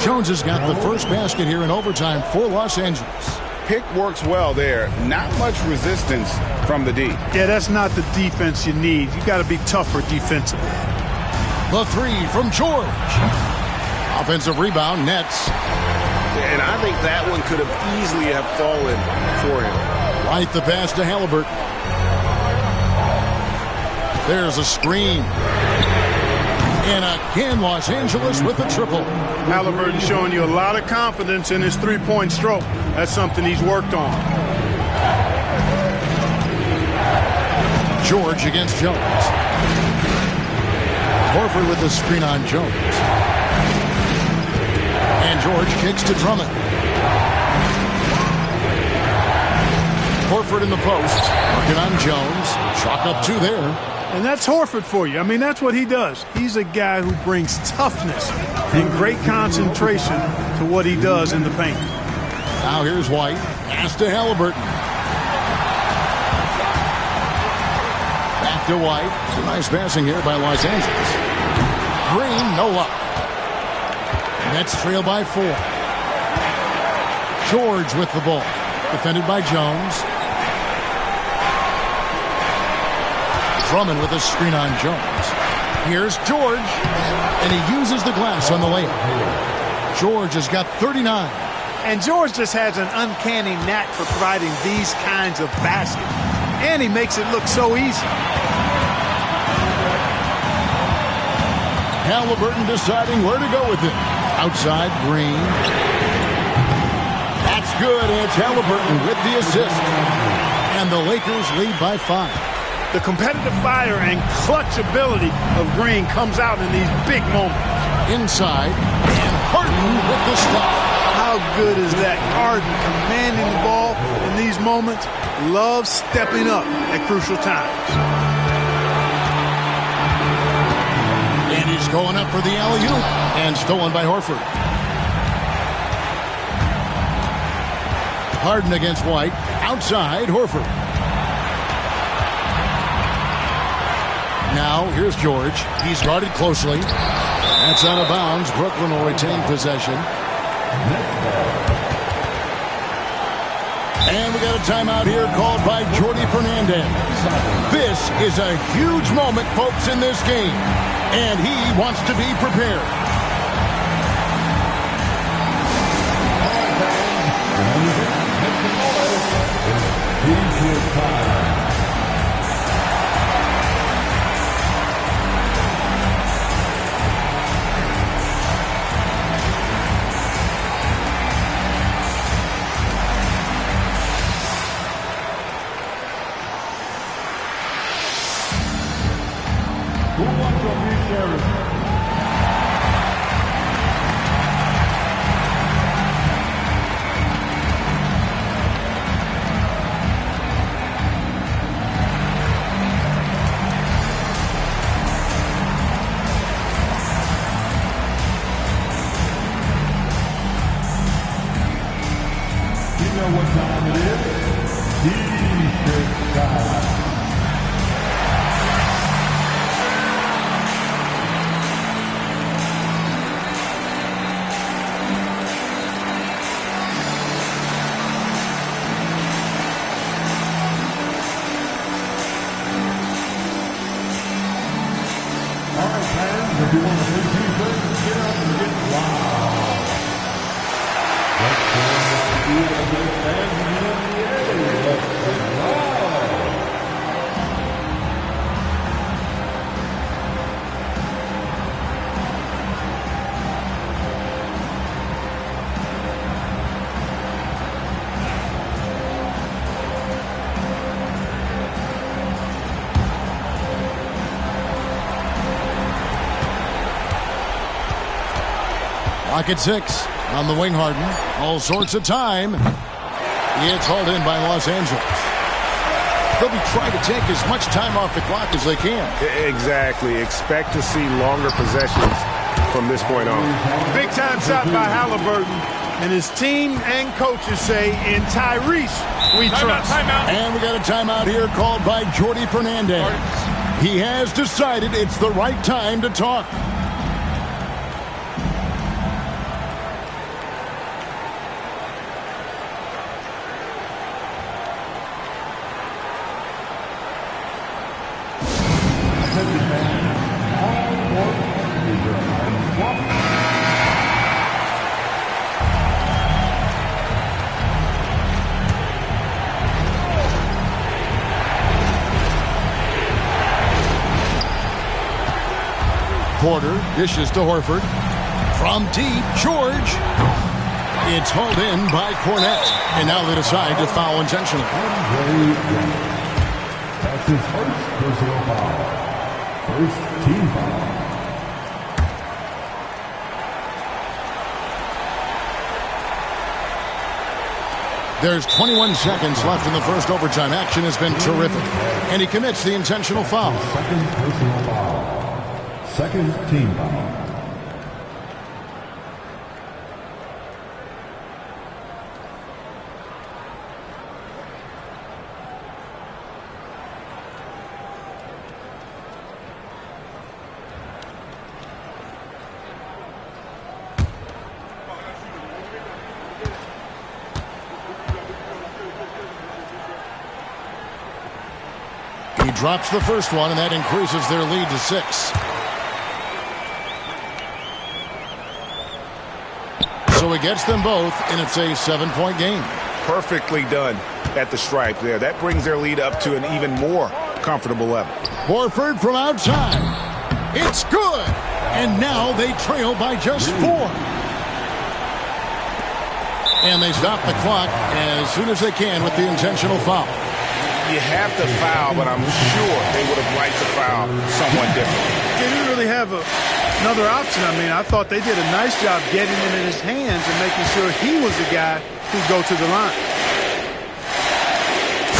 Jones has got the first basket here in overtime for Los Angeles. Pick works well there. Not much resistance from the D. Yeah, that's not the defense you need. You got to be tougher defensively. The three from George. Offensive rebound, Nets. And I think that one could have easily have fallen for him. Right, the pass to Halliburton. There's a screen. And again, Los Angeles with a triple. Halliburton showing you a lot of confidence in his three-point stroke. That's something he's worked on. George against Jones. Horford with the screen on Jones. And George kicks to Drummond. Horford in the post. Working on Jones. Chalk up 2 there. And that's Horford for you. I mean, that's what he does. He's a guy who brings toughness and great concentration to what he does in the paint. Now here's White. Pass to Halliburton. Back to White. Some nice passing here by Los Angeles. Green, no luck. Nets trail by 4. George with the ball. Defended by Jones. Drummond with a screen on Jones. Here's George. And he uses the glass on the layup. George has got 39. And George just has an uncanny knack for providing these kinds of baskets. And he makes it look so easy. Halliburton deciding where to go with it. Outside, Green. That's good. And it's Halliburton with the assist. And the Lakers lead by 5. The competitive fire and clutch ability of Green comes out in these big moments. Inside, and Harden with the stop. How good is that? Harden commanding the ball in these moments. Loves stepping up at crucial times. And he's going up for the alley-oop. And stolen by Horford. Harden against White. Outside, Horford. Now, here's George. He's guarded closely. That's out of bounds. Brooklyn will retain possession. And we got a timeout here called by Jordi Fernandez. This is a huge moment, folks, in this game. And he wants to be prepared. Clock at 6 on the wing. Harden. All sorts of time. It's hauled in by Los Angeles. They'll be trying to take as much time off the clock as they can. Exactly. Expect to see longer possessions from this point on. Big time shot by Halliburton. And his team and coaches say, in Tyrese, we trust. Timeout. And we got a timeout here called by Jordi Fernandez. He has decided it's the right time to talk. Porter dishes to Horford. From deep, George. It's hauled in by Cornette. And now they decide to foul intentionally. That's his first personal foul. First team foul. There's 21 seconds left in the first overtime. Action has been terrific. And he commits the intentional foul. Second personal foul. Second team foul. He drops the first one, and that increases their lead to 6. So he gets them both, and it's a 7-point game. Perfectly done at the stripe there. That brings their lead up to an even more comfortable level. Horford from outside. It's good. And now they trail by just 4. And they stop the clock as soon as they can with the intentional foul. You have to foul, but I'm sure they would have liked to foul someone different. They didn't really have another option. I mean, I thought they did a nice job getting it in his hands and making sure he was the guy who'd go to the line.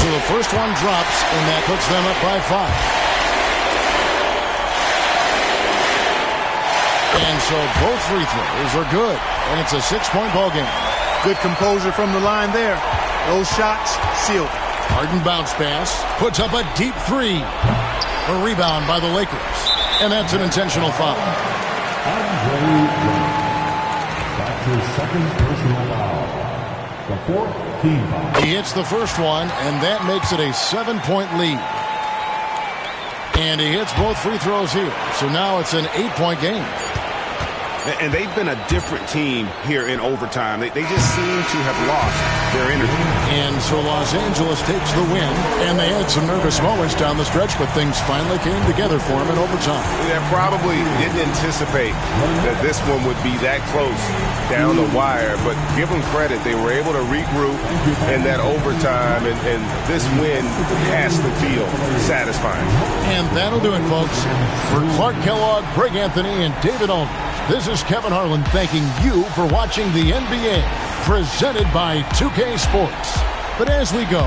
So the first one drops, and that puts them up by 5. And so both free throws are good, and it's a 6-point ball game. Good composure from the line there. Those shots sealed. Harden bounce pass, puts up a deep 3. A rebound by the Lakers. And that's an intentional foul. That's his second personal foul. The fourth team foul. He hits the first one, and that makes it a 7-point lead. And he hits both free throws here. So now it's an 8-point game. And they've been a different team here in overtime. They just seem to have lost their energy. And so Los Angeles takes the win, and they had some nervous moments down the stretch, but things finally came together for them in overtime. They probably didn't anticipate that this one would be that close down the wire, but give them credit. They were able to regroup in that overtime, and this win has to feel satisfying. And that'll do it, folks. For Clark Kellogg, Greg Anthony, and David Aldridge, this is Kevin Harlan thanking you for watching the NBA, presented by 2K Sports. But as we go,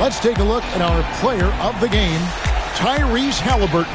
let's take a look at our player of the game, Tyrese Halliburton.